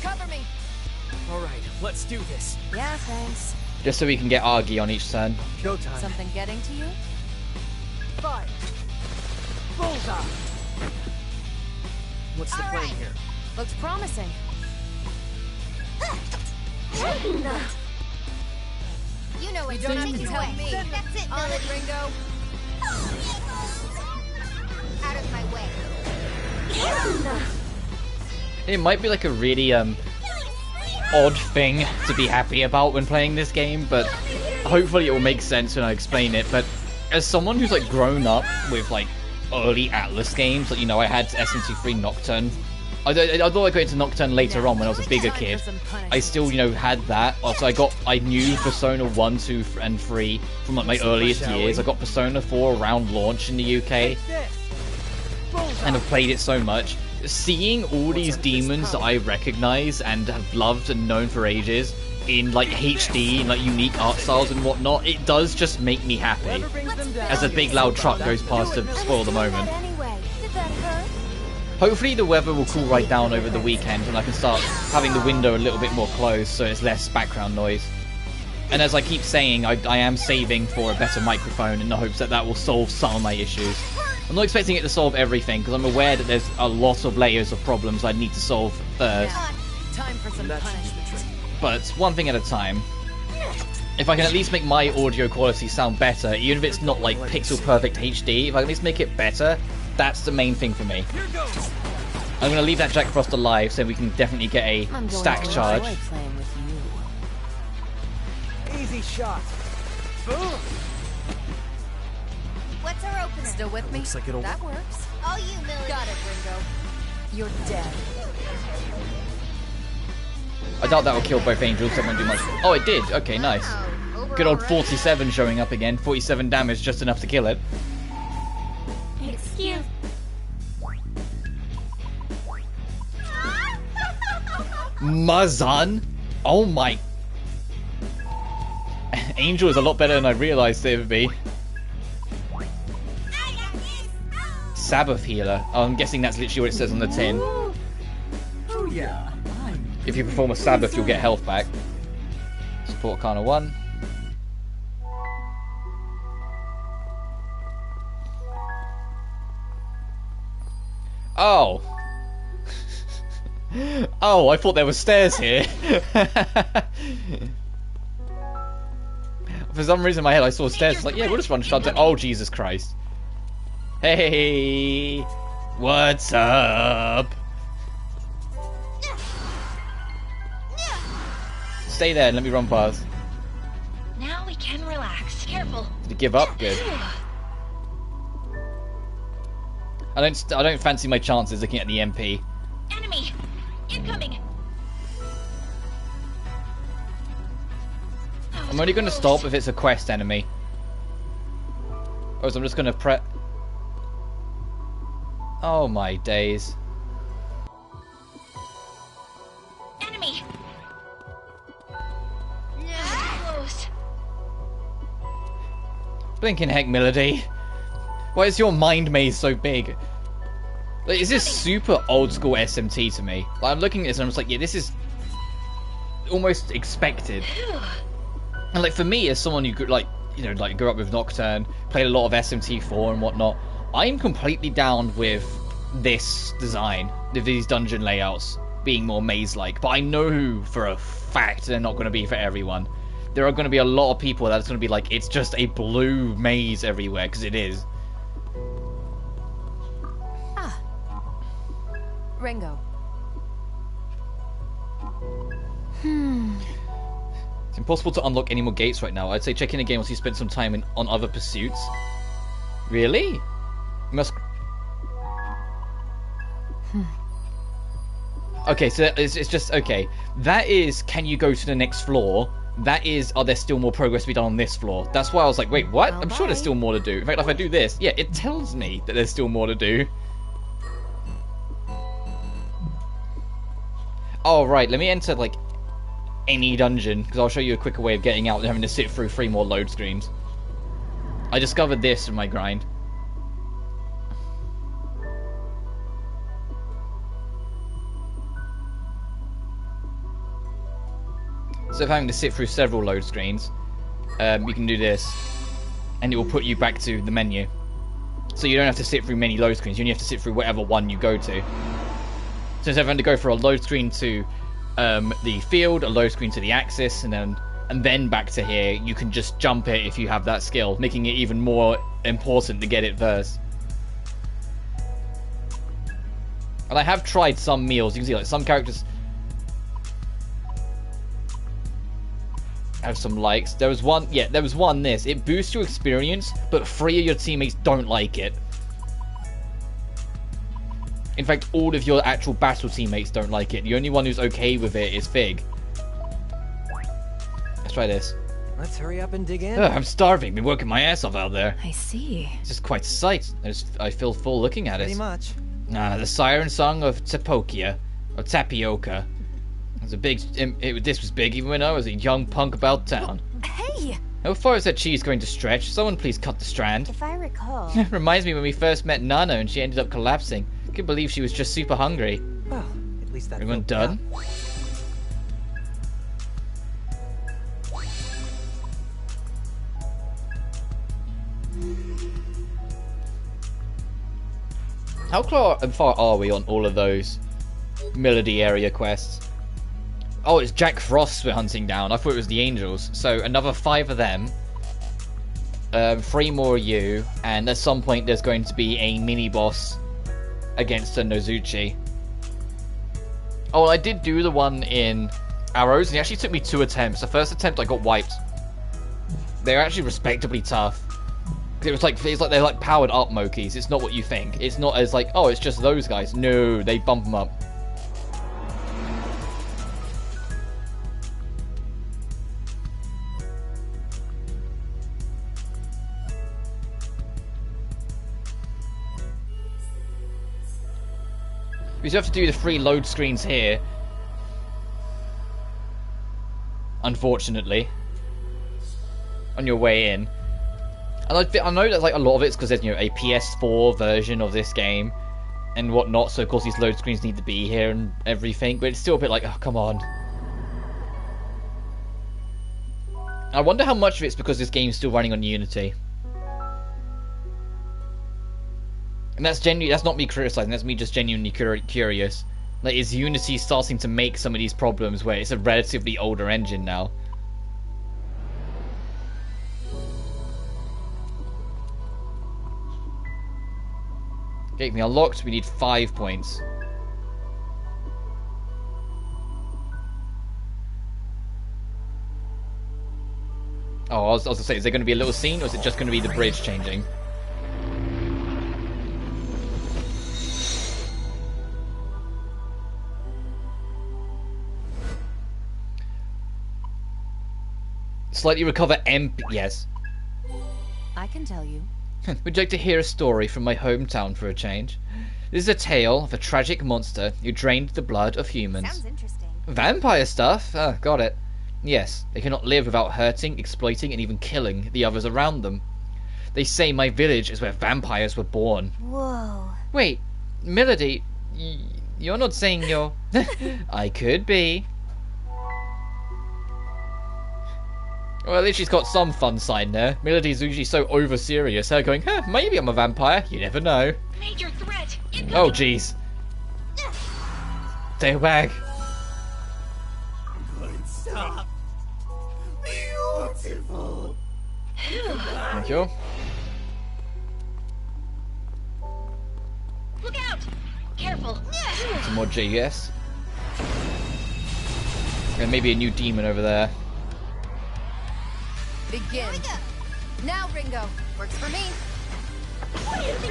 Speaker 7: Cover me.
Speaker 4: All right, let's do this.
Speaker 7: Yeah, thanks.
Speaker 1: Just so we can get Argy on each turn.
Speaker 4: Go time.
Speaker 7: Something getting to you?
Speaker 4: Fire. Bullseye.
Speaker 6: What's the plan here?
Speaker 7: Looks promising.
Speaker 5: you know
Speaker 7: You
Speaker 5: it's
Speaker 7: don't have to
Speaker 5: taken
Speaker 7: tell
Speaker 5: away.
Speaker 7: me.
Speaker 5: That's it,
Speaker 7: On it,
Speaker 5: Melody.
Speaker 7: Ringo.
Speaker 5: Out of my way.
Speaker 1: It might be like a really odd thing to be happy about when playing this game, but hopefully it will make sense when I explain it. But as someone who's like grown up with like early Atlas games, like, you know, I had SMT3 Nocturne. Although I got into Nocturne later on when I was a bigger kid, I still, you know, had that. Also, I knew Persona 1, 2, and 3 from like my earliest years. I got Persona 4 around launch in the UK,
Speaker 4: This. Bullseye.
Speaker 1: and I've played it so much. Seeing all these demons that I recognize and have loved and known for ages in like HD and like unique art styles and whatnot, it does just make me happy.
Speaker 4: Whoever brings them down.
Speaker 1: As a big loud truck goes past to spoil the moment.
Speaker 5: Anyway, did that hurt?
Speaker 1: Hopefully the weather will cool right down over the weekend and I can start having the window a little bit more closed so it's less background noise. And as I keep saying, I am saving for a better microphone in the hopes that that will solve some of my issues. I'm not expecting it to solve everything because I'm aware that there's a lot of layers of problems I need to solve first.
Speaker 7: Yeah. Time for some
Speaker 6: That should be the
Speaker 7: punishment.
Speaker 6: trick.
Speaker 1: But one thing at a time. If I can at least make my audio quality sound better, even if it's not like pixel perfect HD, if I can at least make it better, that's the main thing for me.
Speaker 4: Here goes.
Speaker 1: I'm going to leave that Jack Frost alive so we can definitely get a
Speaker 7: I'm going
Speaker 1: stack
Speaker 7: to
Speaker 1: charge.
Speaker 7: enjoy playing with you.
Speaker 4: Easy shot. Boom.
Speaker 5: What's our opener?
Speaker 7: Still with me?
Speaker 6: Looks like it'll
Speaker 7: That works.
Speaker 5: All you, Melody.
Speaker 7: Got it, Ringo. You're dead.
Speaker 1: I doubt that will kill both angels, that won't do much. Oh, it did. Okay, nice.
Speaker 5: Wow,
Speaker 1: Good old
Speaker 5: overall,
Speaker 1: 47 showing up again. 47 damage, just enough to kill it.
Speaker 5: right? Excuse.
Speaker 1: Mazan? Oh my... Angel is a lot better than I realised it would be. Sabbath healer. Oh, I'm guessing that's literally what it says on the tin.
Speaker 4: Oh yeah.
Speaker 1: If you perform a Sabbath, you'll get health back. Support Arcana 1. Oh. Oh, I thought there were stairs here. For some reason in my head I saw stairs. Like, yeah, we'll just run straight down. Oh, Jesus Christ. Hey, what's up? Stay there and let me run past.
Speaker 8: Now we can relax. Careful.
Speaker 1: Did he give up? Good. I don't fancy my chances looking at the MP.
Speaker 8: Enemy. Incoming.
Speaker 1: I'm only going to stop if it's a quest enemy. Or else I'm just going to prep. Oh my days.
Speaker 8: Enemy. Close.
Speaker 1: Blinking heck, Melody. Why is your mind maze so big? Like, is this super old school SMT to me? Like, I'm looking at this and I'm just like, yeah, this is almost expected. And like, for me, as someone who grew, like, you know, like grew up with Nocturne, played a lot of SMT4 and whatnot, I'm completely down with this design, with these dungeon layouts being more maze-like. But I know for a fact they're not going to be for everyone. There are going to be a lot of people that's going to be like, it's just a blue maze everywhere, because it is.
Speaker 7: Ringo.
Speaker 1: It's impossible to unlock any more gates right now. I'd say check in again once you spent some time on other pursuits. Really? You must... Okay, so it's just... Okay. That is, can you go to the next floor? That is, are there still more progress to be done on this floor? That's why I was like, wait, what? I'm sure there's still more to do. In fact, if I do this, yeah, it tells me that there's still more to do. Oh, right, let me enter, like, any dungeon, because I'll show you a quicker way of getting out than having to sit through 3 more load screens. I discovered this in my grind. So if having to sit through several load screens, you can do this, and it will put you back to the menu. So you don't have to sit through many load screens, you only have to sit through whatever one you go to. So instead of having to go for a load screen to the field, a load screen to the axis, and then back to here, you can just jump it if you have that skill, making it even more important to get it first. And I have tried some meals. You can see like some characters have some likes. There was one, yeah, there was one this. It boosts your experience, but 3 of your teammates don't like it. In fact, all of your actual battle teammates don't like it. The only one who's okay with it is Fig. Let's try this.
Speaker 4: Let's hurry up and dig in.
Speaker 1: Ugh, I'm starving. Been working my ass off out there.
Speaker 7: I see.
Speaker 1: It's just quite a sight. I feel full looking at it.
Speaker 4: Pretty much.
Speaker 1: The siren song of Tapioca. It was a big. This was big even when I was a young punk about town.
Speaker 7: Hey!
Speaker 1: How far is that cheese going to stretch? Someone please cut the strand.
Speaker 5: If I recall...
Speaker 1: Reminds me when we first met Nana and she ended up collapsing. Couldn't believe she was just super hungry.
Speaker 4: Well, at least that.
Speaker 1: Everyone done? How far are we on all of those Melody area quests? Oh, it's Jack Frost we're hunting down. I thought it was the Angels. So another 5 of them. 3 more of you. And at some point there's going to be a mini-boss against a Nozuchi. Oh, I did do the one in Arrows, and it actually took me 2 attempts. The first attempt I got wiped. They're actually respectably tough. It's like they're like powered up Mokis. It's not what you think. It's not as like, oh, it's just those guys. No, they bump them up. We still have to do the 3 load screens here. Unfortunately. On your way in. And I know that like a lot of it's because there's, you know, a PS4 version of this game and whatnot, so of course these load screens need to be here and everything, but it's still a bit like, oh, come on. I wonder how much of it's because this game's still running on Unity. And that's not me criticizing, that's me just genuinely curious. Like, is Unity starting to make some of these problems where it's a relatively older engine now? Gate me unlocked, we need 5 points. Oh, I was gonna say, is there going to be a little scene, or is it just going to be the bridge changing? Slightly recover MP. Yes.
Speaker 7: I can tell you.
Speaker 1: Would you like to hear a story from my hometown for a change? This is a tale of a tragic monster who drained the blood of humans.
Speaker 5: Sounds interesting.
Speaker 1: Vampire stuff? Ah, got it. Yes, they cannot live without hurting, exploiting, and even killing the others around them. They say my village is where vampires were born.
Speaker 5: Whoa.
Speaker 1: Wait, Melody, you're not saying you're... I could be. Well, at least she's got some fun side there. Melody's usually so over serious. Her going, huh, maybe I'm a vampire. You never know.
Speaker 8: Major threat.
Speaker 1: Oh, jeez. Stay back.
Speaker 4: Stop. Beautiful.
Speaker 1: Thank you.
Speaker 8: Look out! Careful.
Speaker 1: Some more JS. And maybe a new demon over there.
Speaker 7: Begin. Now, Ringo. Works for me.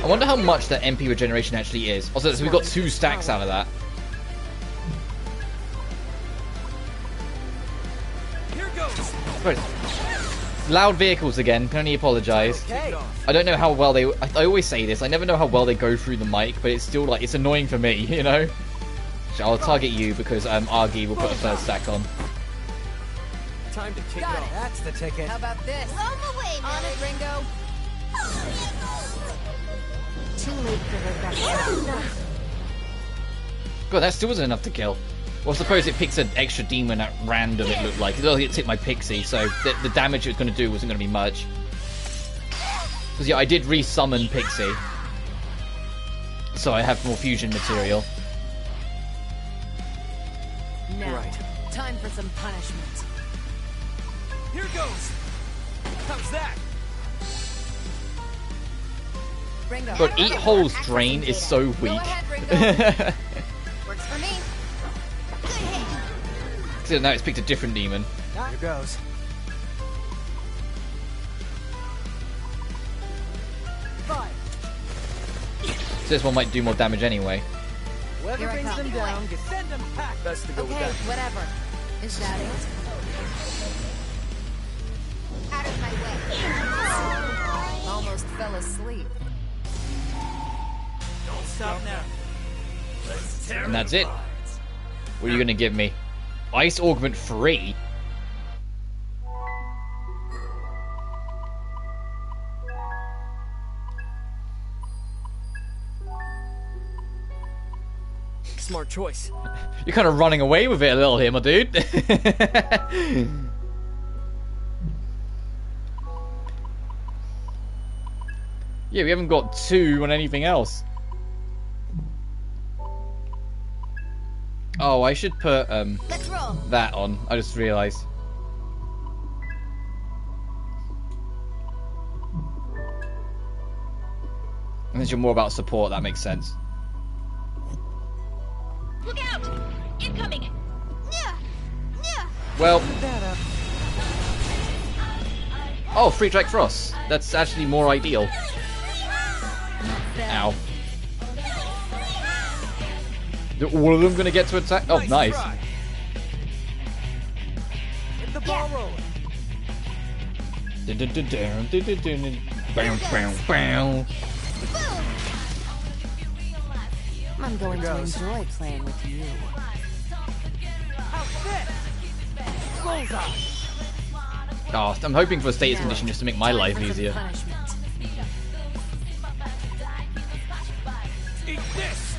Speaker 1: I wonder how much that MP regeneration actually is. Also, so we got 2 stacks out of that.
Speaker 2: Here goes.
Speaker 1: Right. Loud vehicles again. Can only apologise.
Speaker 4: Okay.
Speaker 1: I don't know how well they. I always say this. I never know how well they go through the mic, but it's still like it's annoying for me. You know. So I'll target you because Argy will put a 3rd stack on.
Speaker 2: Time to kick
Speaker 7: Got
Speaker 2: it
Speaker 7: it.
Speaker 2: off.
Speaker 4: That's the ticket.
Speaker 7: How about this?
Speaker 5: Roam away,
Speaker 7: On it, Ringo.
Speaker 5: Too late for regret.
Speaker 1: God, that still wasn't enough to kill. Well, suppose it picks an extra demon at random, it looked like. It only hit my pixie, so the damage it was going to do wasn't going to be much. Because, yeah, I did re-summon Pixie. So I have more fusion material.
Speaker 7: Now,
Speaker 2: Right.
Speaker 7: time for some punishment.
Speaker 2: Here goes. How's that?
Speaker 7: Ringo.
Speaker 1: But Eat Hole's Drain is so weak.
Speaker 7: Go ahead, Ringo. Works for me.
Speaker 1: So now it's picked a different demon.
Speaker 4: Here goes. Fire.
Speaker 1: So this one might do more damage anyway.
Speaker 4: Whoever
Speaker 7: Here I
Speaker 4: brings
Speaker 7: come.
Speaker 4: them down, get send them back.
Speaker 2: Best to go with
Speaker 7: Okay,
Speaker 2: that.
Speaker 7: whatever. Is that it?
Speaker 5: Out of my way.
Speaker 7: Almost fell asleep.
Speaker 2: Don't stop now. Let's tear
Speaker 1: And that's it. What are you going to give me? Ice Augment 3?
Speaker 2: Smart choice.
Speaker 1: You're kind of running away with it a little here, my dude. Yeah, we haven't got 2 on anything else. Oh, I should put
Speaker 5: Let's roll.
Speaker 1: that on. I just realised. Unless you're more about support, that makes sense.
Speaker 8: Look out! Incoming!
Speaker 1: Well,
Speaker 4: That up.
Speaker 1: oh, free Jack Frost. That's actually more ideal. Ow. Are all of them going to get to attack? Oh, nice.
Speaker 2: try.
Speaker 4: Get the ball rolling.
Speaker 1: Dun, dun, dun, dun, dun, dun, dun, dun. Bow, bow, bow.
Speaker 7: I'm going to
Speaker 4: goes.
Speaker 7: enjoy playing with you.
Speaker 4: How's this? Bullseye.
Speaker 1: Oh, I'm hoping for a status condition just to make my
Speaker 7: Time
Speaker 1: life
Speaker 7: for some
Speaker 1: easier.
Speaker 7: punishment.
Speaker 2: Eat this.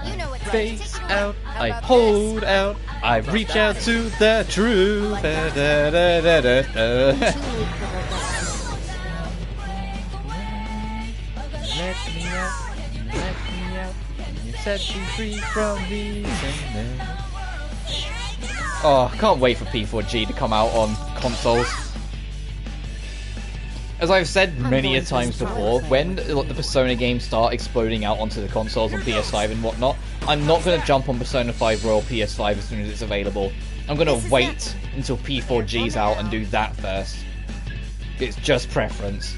Speaker 5: You know what's
Speaker 1: Face
Speaker 5: right.
Speaker 1: out,
Speaker 7: How
Speaker 1: I
Speaker 7: about
Speaker 1: hold out, I reach out to the truth. Da, da, da, da, da,
Speaker 5: Too
Speaker 1: da.
Speaker 5: late for regret.
Speaker 1: Let me out, let me out. You set me free from these and then. Oh, I can't wait for P4G to come out on consoles. As I've said many a times before, when the Persona games start exploding out onto the consoles on PS5 and whatnot, I'm not going to jump on Persona 5 Royal PS5 as soon as it's available. I'm going to wait until P4G's out and do that first. It's just preference.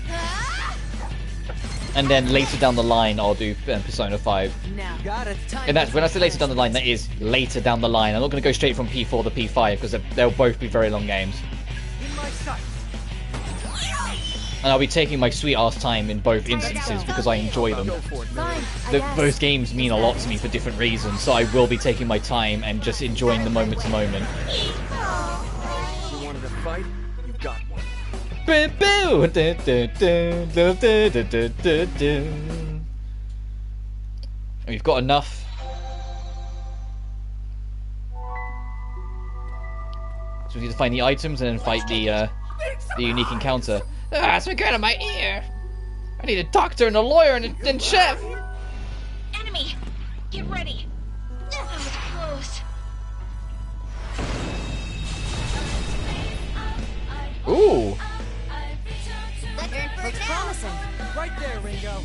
Speaker 1: And then later down the line, I'll do Persona 5.
Speaker 7: Now,
Speaker 4: Got it.
Speaker 7: time
Speaker 1: And that's
Speaker 7: for
Speaker 1: when I
Speaker 7: some
Speaker 1: say later down the line, that is later down the line. I'm not going to go straight from P4 to P5 because they'll both be very long games.
Speaker 4: In my sight.
Speaker 1: And I'll be taking my sweet ass time in both instances because I enjoy them.
Speaker 2: Go for it.
Speaker 7: Fine, I guess.
Speaker 1: Both games mean a lot to me for different reasons, so I will be taking my time and just enjoying the moment to moment.
Speaker 2: You wanted a fight? You got one.
Speaker 1: Boo, boo. Du, du, du, du, du, du, du, du, du. And we've got enough. So we need to find the items and then fight the unique encounter. Ah, it's getting in my ear. I need a doctor and a lawyer and a chef.
Speaker 8: Enemy! Get ready! That was close.
Speaker 1: Ooh.
Speaker 7: Looks promising.
Speaker 4: Right there, Ringo.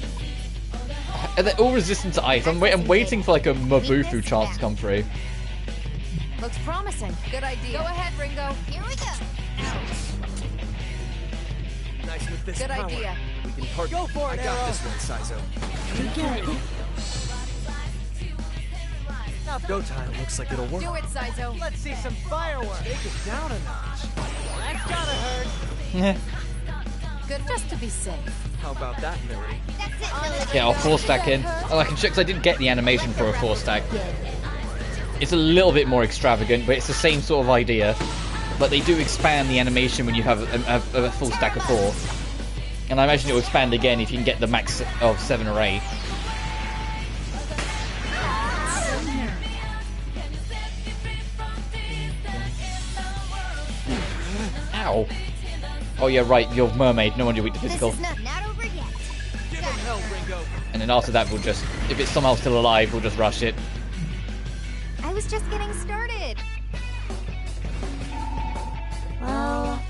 Speaker 1: And they're all resistant to ice. I'm waiting for like a Mabufu chance to come through.
Speaker 7: Looks promising. Good idea. Go ahead, Ringo.
Speaker 8: Here we go.
Speaker 2: Nice with this
Speaker 7: Good
Speaker 2: power.
Speaker 7: idea.
Speaker 2: We can partner.
Speaker 4: Go for it,
Speaker 2: I got
Speaker 4: Arrow.
Speaker 2: this one, Saizo.
Speaker 4: Now
Speaker 2: Go time. Looks like it'll work.
Speaker 7: Do it, Saizo.
Speaker 4: let's see some fireworks. Take it down a notch. That's gotta hurt.
Speaker 7: Good, just to be safe.
Speaker 2: How about that, Millie?
Speaker 8: That's it, Millie.
Speaker 1: Get our 4-stack in. Oh, I can check because I didn't get the animation for a 4-stack. It's a little bit more extravagant, but it's the same sort of idea. But they do expand the animation when you have a full stack of 4. And I imagine it will expand again if you can get the max of 7 or 8. Ow. Oh yeah, right, you're mermaid, no wonder you're weak to physical.
Speaker 8: This is not over yet.
Speaker 2: Give him hell, Ringo.
Speaker 1: And then after that we'll just, if it's somehow still alive, we'll just rush it.
Speaker 5: I was just getting started. Well...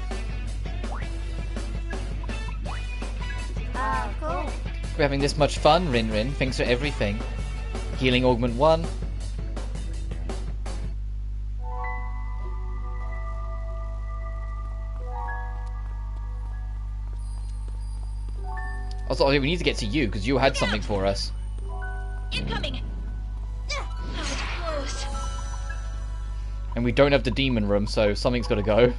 Speaker 5: cool.
Speaker 1: We're having this much fun, Rin Rin. Thanks for everything. Healing augment 1. Also, we need to get to you because you had something for us.
Speaker 8: Incoming. That was close.
Speaker 1: And we don't have the demon room, so something's got to go.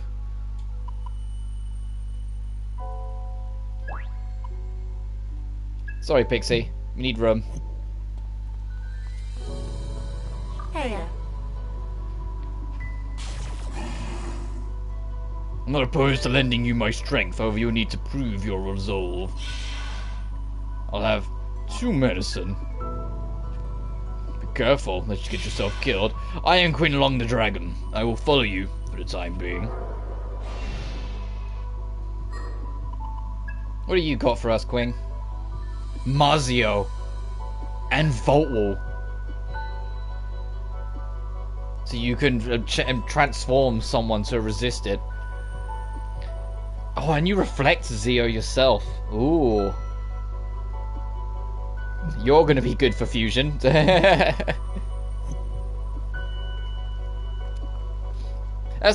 Speaker 1: Sorry, Pixie. We need room.
Speaker 5: Hey.
Speaker 1: I'm not opposed to lending you my strength, however you'll need to prove your resolve. I'll have 2 medicine. Be careful, lest you get yourself killed. I am Queen Long the Dragon. I will follow you for the time being. What do you got for us, Queen? Mazio and Vault Wall. So you can transform someone to resist it. Oh, and you reflect Zeo yourself. Ooh. You're gonna be good for fusion. That's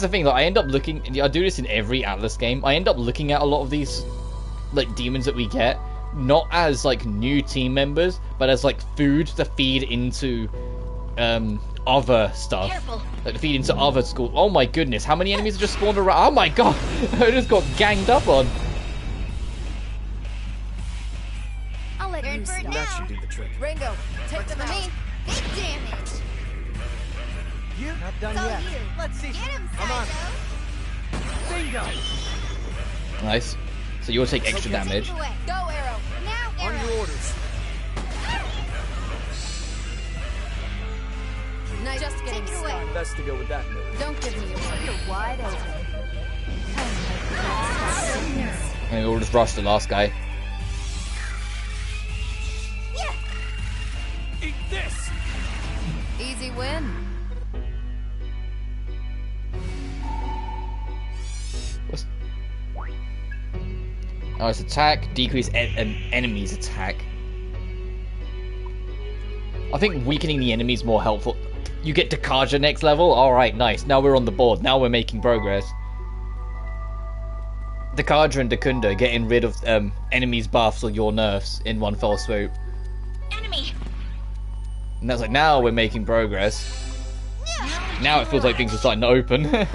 Speaker 1: the thing, like, I end up looking, I do this in every Atlas game, I end up looking at a lot of these, like, demons that we get, not as, like, new team members, but as, like, food to feed into, other stuff.
Speaker 8: Careful.
Speaker 1: Like, to feed into other schools. Oh my goodness, how many enemies have just spawned around? Oh my god! I just got ganged up on.
Speaker 7: I'll let
Speaker 8: You're
Speaker 7: you
Speaker 8: in for it
Speaker 7: start.
Speaker 2: That
Speaker 8: now.
Speaker 2: should do the trick.
Speaker 7: Ringo, take them
Speaker 8: For me,
Speaker 7: out.
Speaker 8: big damage.
Speaker 4: You not done
Speaker 8: So
Speaker 4: yet.
Speaker 8: you.
Speaker 4: Let's see.
Speaker 8: Get him,
Speaker 4: Come on.
Speaker 8: Saizo.
Speaker 4: Bingo.
Speaker 1: Nice. So you'll take extra
Speaker 8: Take
Speaker 1: damage.
Speaker 8: it away.
Speaker 7: Go, Arrow.
Speaker 8: Now,
Speaker 2: On
Speaker 8: Arrow.
Speaker 2: your orders.
Speaker 7: Nice. Just getting
Speaker 8: Take it away.
Speaker 7: started.
Speaker 2: Best to go with that, Millie.
Speaker 7: Don't give me your word.
Speaker 5: You're wide open.
Speaker 1: And we'll just rush the last guy.
Speaker 2: Eat this!
Speaker 7: Easy win.
Speaker 1: What's... Oh, it's attack, decrease an enemy's attack. I think weakening the enemy is more helpful. You get Dakaja next level? Alright, nice. Now we're on the board. Now we're making progress. Dakaja and Dakunda getting rid of enemies' buffs or your nerfs in one fell swoop.
Speaker 8: Enemy.
Speaker 1: And that's like, now we're making progress. Now it feels like things are starting to open.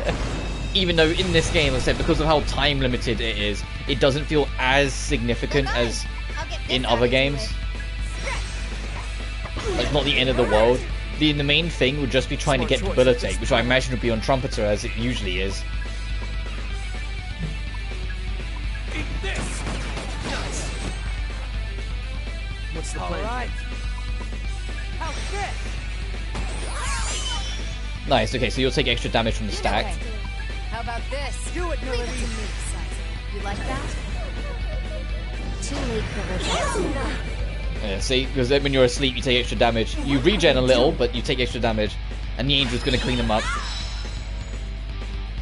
Speaker 1: Even though in this game, as I said, because of how time limited it is, it doesn't feel as significant as
Speaker 8: I'll get this
Speaker 1: in
Speaker 8: out
Speaker 1: other
Speaker 8: of
Speaker 1: games.
Speaker 8: you.
Speaker 1: Like, it's not the end of the world. The main thing would just be trying to get debilitate, which I imagine would be on Trumpeter as it usually is.
Speaker 2: Eat this! Nice. What's the
Speaker 4: All
Speaker 2: plan?
Speaker 4: right. How's this?
Speaker 1: Nice, okay, so you'll take extra damage from the stack.
Speaker 7: Okay. How about this?
Speaker 4: Do it,
Speaker 7: Leave it
Speaker 4: Millie.
Speaker 7: to me, Saizo. You like that?
Speaker 5: Too late for revenge.
Speaker 1: Yeah, see, because then when you're asleep you take extra damage. You regen a little, but you take extra damage. And the angel's gonna clean them up.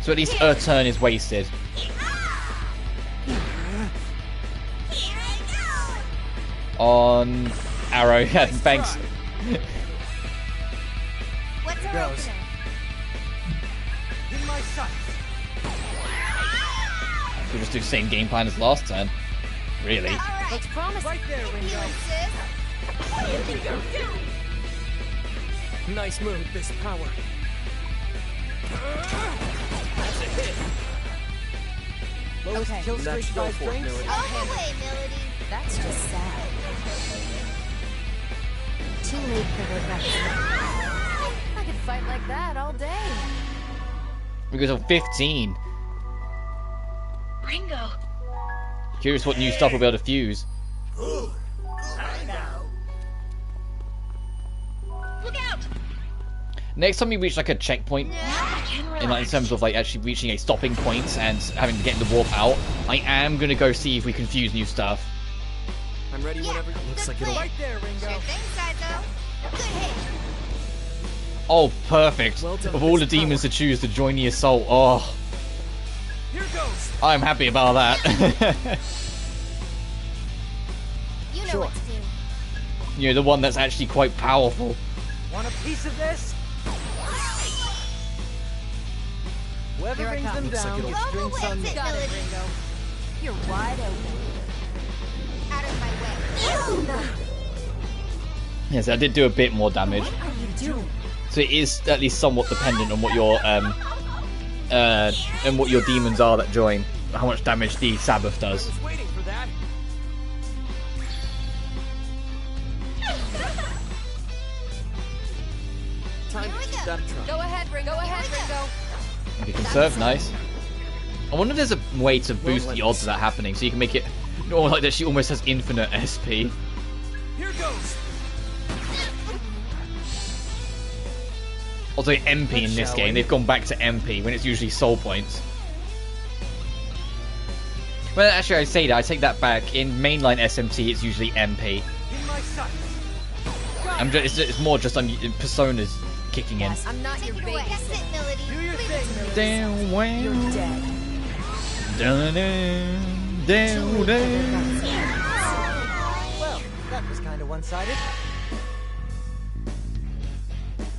Speaker 1: So at least a turn is wasted. On Arrow, yeah, thanks.
Speaker 8: What's our
Speaker 4: Goes.
Speaker 8: opener?
Speaker 4: my sights.
Speaker 1: We'll just do the same game plan as last turn. Really?
Speaker 8: All right.
Speaker 7: Looks promising.
Speaker 4: Right there,
Speaker 8: You
Speaker 4: Ringo.
Speaker 8: insist?
Speaker 2: Nice move, this power. That's a hit.
Speaker 4: Lowest
Speaker 7: Okay.
Speaker 4: kill streak
Speaker 2: Let's go
Speaker 4: by
Speaker 2: for it,
Speaker 4: drinks.
Speaker 2: Millie.
Speaker 8: On the way, Melody.
Speaker 7: That's just sad. Too late for regression. I could fight like that all day.
Speaker 1: We go to 15.
Speaker 8: Ringo.
Speaker 1: Curious what new stuff we'll be able to fuse.
Speaker 8: Look out!
Speaker 1: Next time we reach like a checkpoint,
Speaker 8: Now we can relax.
Speaker 1: in terms of like actually reaching a stopping point and having to get the warp out, I am gonna go see if we can fuse new stuff.
Speaker 2: I'm ready whenever.
Speaker 8: Looks
Speaker 2: like
Speaker 4: Right there, Ringo.
Speaker 8: Sure thing, Saizo. Good hit.
Speaker 1: Oh, perfect!
Speaker 2: Well done,
Speaker 1: Of all the
Speaker 2: Miss Power.
Speaker 1: demons to choose to join the assault, oh,
Speaker 4: Here goes.
Speaker 1: I'm happy about that.
Speaker 8: You know
Speaker 4: Sure.
Speaker 8: what to do.
Speaker 1: You know, the one that's actually quite powerful.
Speaker 4: Want a piece of this? Whoever
Speaker 7: Here I
Speaker 4: brings
Speaker 7: come.
Speaker 4: them down
Speaker 2: like
Speaker 4: gets
Speaker 8: it'll-
Speaker 4: drinks on me.
Speaker 8: Got it,
Speaker 7: Ringo. You're wide open.
Speaker 8: Out of my way.
Speaker 1: Yes, I did do a bit more damage.
Speaker 7: What are you doing?
Speaker 1: So it is at least somewhat dependent on what your and what your demons are that join. How much damage the Sabbath does.
Speaker 2: I was waiting for that. Time
Speaker 8: Here we
Speaker 2: to give
Speaker 8: go.
Speaker 2: that a try.
Speaker 7: Go ahead, Ringo. Go ahead, Ringo.
Speaker 1: You can conserve, nice. I wonder if there's a way to boost the odds of that happening, so you can make it more like that. She almost has infinite SP.
Speaker 4: Here goes.
Speaker 1: Although MP in this
Speaker 4: Shall
Speaker 1: game,
Speaker 4: we?
Speaker 1: they've gone back to MP when it's usually soul points. Well, actually, I say that. I take that back. In mainline SMT, it's usually MP.
Speaker 4: In my sights.
Speaker 1: It's more just personas kicking in.
Speaker 7: Yes, I'm not your
Speaker 8: Take it away. That's
Speaker 7: babysitter.
Speaker 8: it, Melody.
Speaker 4: Do your
Speaker 8: Leave it
Speaker 4: thing,
Speaker 8: to me.
Speaker 4: Millie.
Speaker 1: Down, wow.
Speaker 7: You're dead.
Speaker 1: Dun, dun,
Speaker 7: Too late for
Speaker 1: dun.
Speaker 7: regression.
Speaker 4: Well, that was kind of one-sided.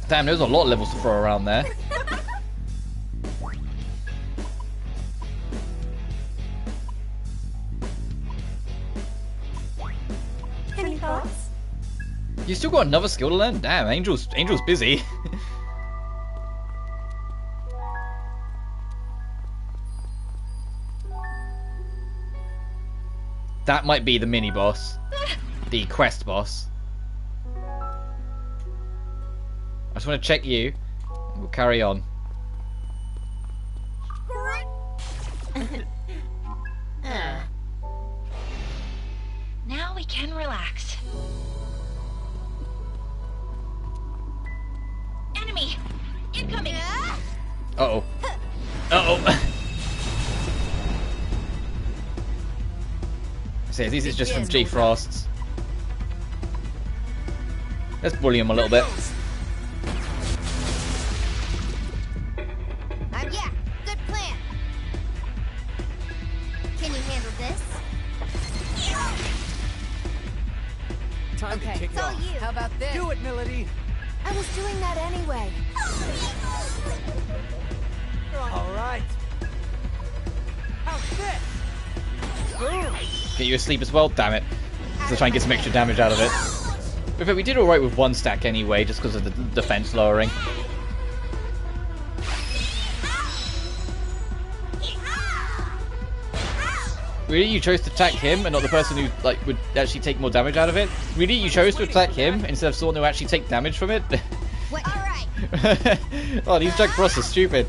Speaker 1: Damn, there's a lot of levels to throw around there.
Speaker 5: Any thoughts?
Speaker 1: You still got another skill to learn? Damn, Angel's busy. That might be the mini boss. The quest boss. I just want to check you. We'll carry on.
Speaker 8: Now we can relax. Enemy! Incoming!
Speaker 1: Uh-oh. Uh-oh. So this is just from G Frost's. Let's bully him a little bit.
Speaker 8: Yeah, good plan. Can you handle this?
Speaker 2: Time
Speaker 7: Okay.
Speaker 2: to kick
Speaker 8: It's
Speaker 2: it
Speaker 8: all
Speaker 2: off.
Speaker 8: you.
Speaker 7: How about this?
Speaker 4: Do it, Melody.
Speaker 7: I was doing that anyway.
Speaker 4: All right. How's this? Boom.
Speaker 1: Get you asleep as well? Damn it. So try and get some extra damage out of it. But we did alright with one stack anyway, just because of the defense lowering. Really, you chose to attack him and not the person who like would actually take more damage out of it? Really, you chose to attack him instead of someone who actually take damage from it?
Speaker 8: What? All right.
Speaker 1: Oh, these Jack Frost are stupid.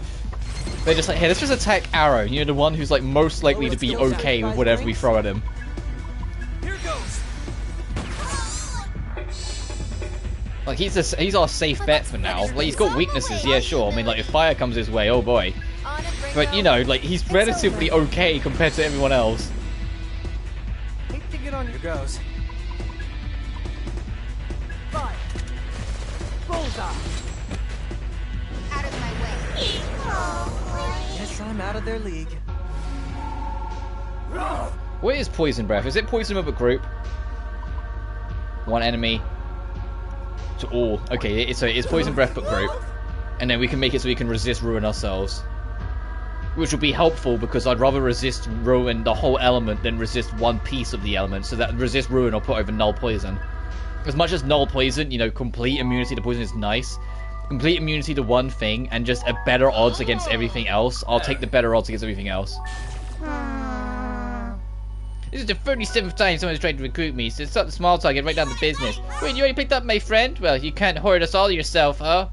Speaker 1: They're just like, hey, let's just attack Arrow. You know, the one who's like most likely to be okay with whatever we throw at him.
Speaker 4: Here goes.
Speaker 1: Like he's our safe bet for now. Like he's got weaknesses, yeah, sure. I mean, like if fire comes his way, oh boy.
Speaker 7: On it, Ringo.
Speaker 1: But you know, like he's relatively okay compared to everyone else.
Speaker 4: Hate to get on your goes. Fire. Bullseye.
Speaker 8: Out of my way.
Speaker 4: Guess I'm out of their league.
Speaker 1: What is Poison Breath? Is it poison of a group? One enemy to all. Okay, so it's Poison Breath but group. And then we can make it so we can resist ruin ourselves. which would be helpful because I'd rather resist ruin the whole element than resist one piece of the element. So that resist ruin I'll put over null poison. As much as null poison, you know, complete immunity to poison is nice. Complete immunity to one thing and just a better odds against everything else. I'll take the better odds against everything else. This is the 37th time someone's tried to recruit me, so it's not the small talk, get right down to business. Wait, you already picked up my friend? Well, you can't hoard us all yourself, huh?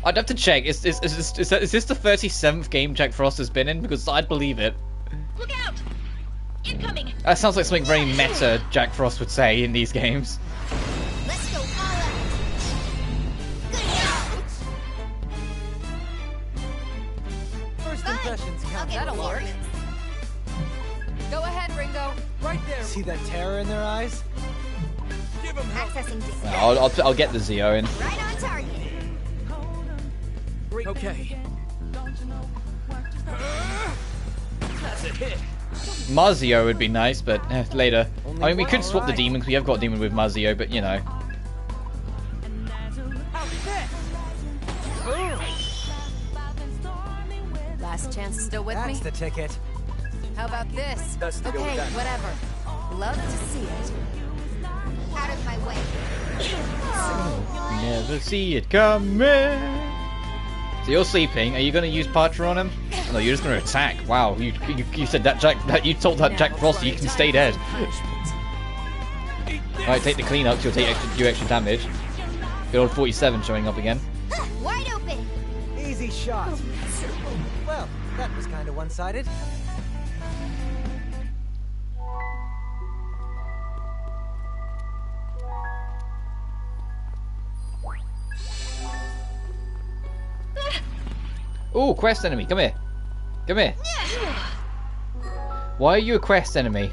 Speaker 1: I'd have to check. Is this the 37th game Jack Frost has been in? Because I'd believe it.
Speaker 8: Look out! Incoming!
Speaker 1: That sounds like something very meta Jack Frost would say in these games.
Speaker 5: Let's go all out. Good job.
Speaker 4: First impressions count.
Speaker 7: That'll work. Go ahead, Ringo.
Speaker 4: Right there. See that terror in their eyes?
Speaker 3: Give him help.
Speaker 5: Accessing distance.
Speaker 1: I'll get the Zeo in.
Speaker 5: Right on target.
Speaker 2: Okay. That's a hit.
Speaker 1: Mazio would be nice, but later. I mean, we could swap the demon because we have got a demon with Mazio, but you know.
Speaker 7: Last chance still with
Speaker 4: That's
Speaker 7: me?
Speaker 4: the ticket.
Speaker 7: How about this?
Speaker 2: That's the
Speaker 7: Okay,
Speaker 2: guy.
Speaker 7: whatever. Love to see it.
Speaker 5: Out of my way.
Speaker 1: Never see it coming. So you're sleeping. Are you going to use Parcher on him? No, you're just going to attack. Wow, you said that Jack. You told that Jack Frost you can stay dead. Alright, take the clean up. So you'll do extra damage. Good old 47 showing up again.
Speaker 5: Wide open.
Speaker 4: Easy shot. Well, that was kind of one-sided.
Speaker 1: Ooh, quest enemy. Come here. Come here. Why are you a quest enemy?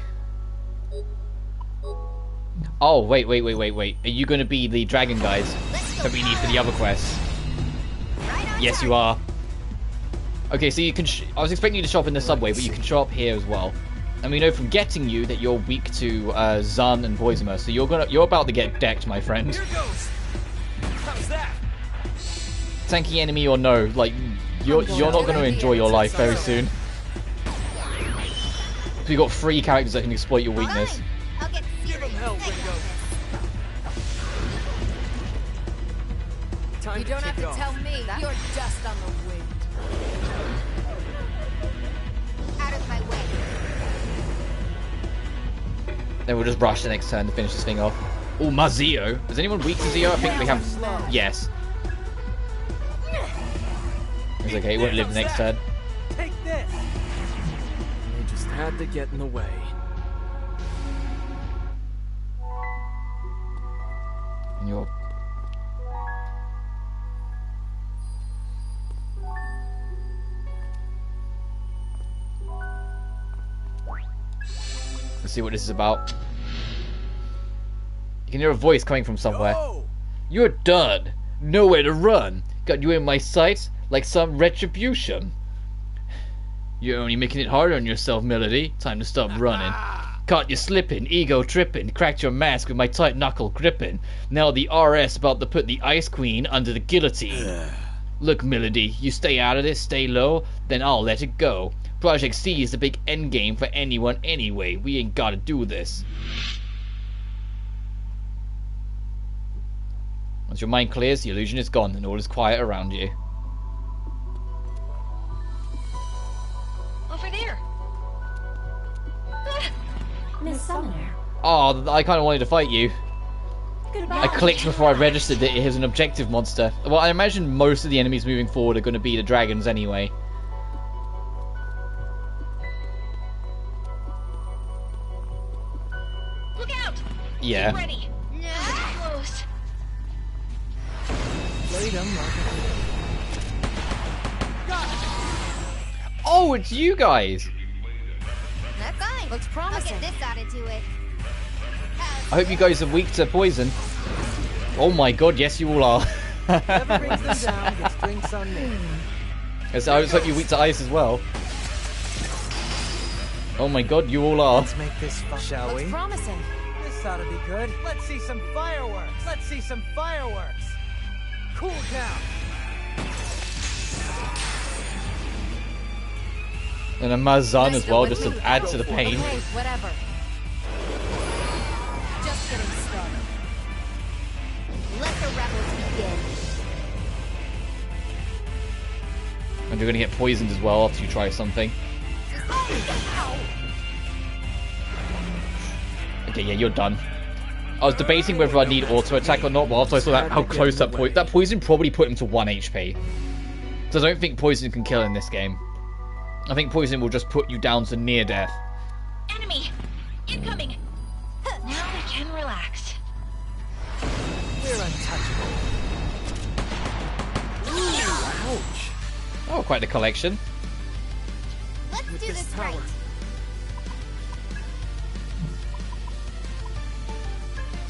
Speaker 1: Oh, wait. Are you going to be the dragon guys that we need for the other quests? Yes, you are. Okay, so you can... I was expecting you to show up in the subway, but you can show up here as well. And we know from getting you that you're weak to Zun and Poisomer, so you're about to get decked, my friend.
Speaker 2: Here goes. How's that?
Speaker 1: Tanky enemy or no, like... You're not going to enjoy your life very soon. So you've got 3 characters that can exploit your weakness.
Speaker 5: I'll get
Speaker 2: Give him hell, Ringo. Time
Speaker 7: You don't
Speaker 2: to
Speaker 7: have
Speaker 2: kick
Speaker 7: to
Speaker 2: it
Speaker 7: tell
Speaker 2: off.
Speaker 7: me. You're just on the wind.
Speaker 5: out of my way.
Speaker 1: Then we'll just rush the next turn to finish this thing off. Oh, Mazio. Is anyone weak to Zio? I think we have... Yes. It's okay, he won't live the next turn.
Speaker 4: Take this.
Speaker 2: They just had to get in the way.
Speaker 1: And you're... Let's see what this is about. You can hear a voice coming from somewhere.
Speaker 2: Go!
Speaker 1: You're done. Nowhere to run. Got you in my sights like some retribution. You're only making it harder on yourself, Melody. Time to stop running. Caught you slipping, ego tripping, cracked your mask with my tight knuckle gripping. Now the RS about to put the Ice Queen under the guillotine. Look, Melody, you stay out of this, stay low, then I'll let it go. Project C is the big endgame for anyone anyway. We ain't gotta do this. Once your mind clears, the illusion is gone and all is quiet around you.
Speaker 8: Over there.
Speaker 5: Miss Summoner.
Speaker 1: Oh, I kind of wanted to fight you.
Speaker 5: Goodbye.
Speaker 1: I clicked before I registered that it is an objective monster. Well, I imagine most of the enemies moving forward are going to be the dragons anyway.
Speaker 8: Look out!
Speaker 1: Yeah.
Speaker 8: Get ready. Close.
Speaker 4: Played 'em
Speaker 1: Oh, it's you guys!
Speaker 5: That's fine.
Speaker 7: Looks
Speaker 5: I'll
Speaker 7: promising.
Speaker 5: get this added to it.
Speaker 1: I hope you guys are weak to poison. Oh my god, yes you all are.
Speaker 4: Whoever brings them down gets drinks on me.
Speaker 1: Yes, I just hope you're weak to ice as well. Oh my god, you all are.
Speaker 4: Let's make this fun, shall
Speaker 7: Looks
Speaker 4: we?
Speaker 7: promising.
Speaker 4: This ought to be good. Let's see some fireworks. Let's see some fireworks. Cool down.
Speaker 1: And a Mazan as well, just to add to the pain.
Speaker 7: Okay, whatever. Just getting started.
Speaker 5: Let the rebels begin.
Speaker 1: And you're gonna get poisoned as well after you try something. Okay, yeah, you're done. I was debating whether I need auto attack or not, but after I saw how close that poison probably put him to 1 HP. So I don't think poison can kill in this game. I think poison will just put you down to near death.
Speaker 8: Enemy! Incoming! Now we can relax.
Speaker 4: We're untouchable. Ooh, ouch.
Speaker 1: Oh, quite the collection.
Speaker 5: Let's do
Speaker 4: this
Speaker 5: this
Speaker 4: power.
Speaker 5: right.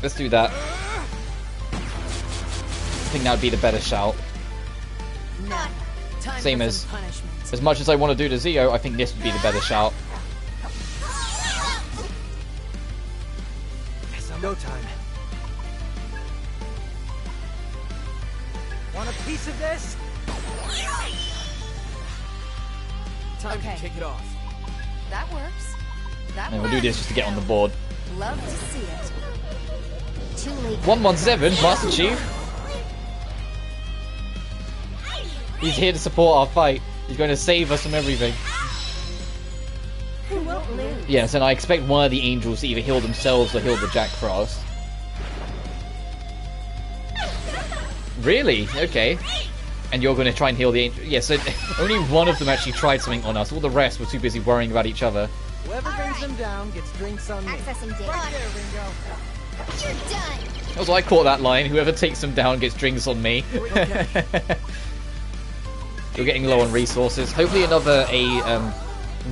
Speaker 1: Let's do that. I think that would be the better shout.
Speaker 7: Now, time
Speaker 1: Same
Speaker 7: for
Speaker 1: as-
Speaker 7: some punishment.
Speaker 1: As much as I want to do to Zio, I think this would be the better shout.
Speaker 4: No time. Want a piece of this? Time
Speaker 7: Okay.
Speaker 4: to kick it off.
Speaker 7: That works. That
Speaker 1: And
Speaker 7: works.
Speaker 1: we'll do this just to get on the board.
Speaker 7: Love to see it.
Speaker 5: Too late.
Speaker 1: 117, Master Chief. He's here to support our fight. He's going to save us from everything.
Speaker 7: Who won't lose?
Speaker 1: Yes, and I expect one of the angels to either heal themselves or heal the Jack Frost. Really? Okay. And you're going to try and heal the angel. Yeah, so only one of them actually tried something on us. All the rest were too busy worrying about each other.
Speaker 4: Whoever brings them down gets drinks on me.
Speaker 5: Accessing data.
Speaker 4: Right there, Ringo.
Speaker 5: You're done.
Speaker 1: Also, I caught that line. Whoever takes them down gets drinks on me.
Speaker 4: Okay.
Speaker 1: You're getting low on resources. Hopefully another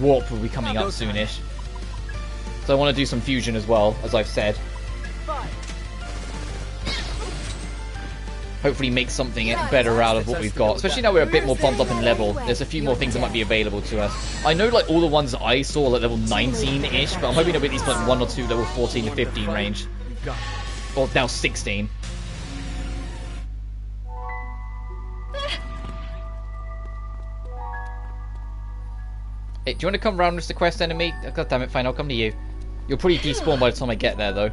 Speaker 1: warp will be coming up soonish. So I want to do some fusion as well, as I've said.
Speaker 4: Fine.
Speaker 1: Hopefully make something better out of what we've got. Especially now we're a bit more bumped up in level. There's a few more things that might be available to us. I know like all the ones that I saw at level 19-ish, but I'm hoping there'll be at least like 1 or 2 level 14 to 15 range.
Speaker 4: We've got it.
Speaker 1: Or now 16. Hey, do you want to come round with the quest enemy? God damn it, fine, I'll come to you. You'll probably despawn by the time I get there, though.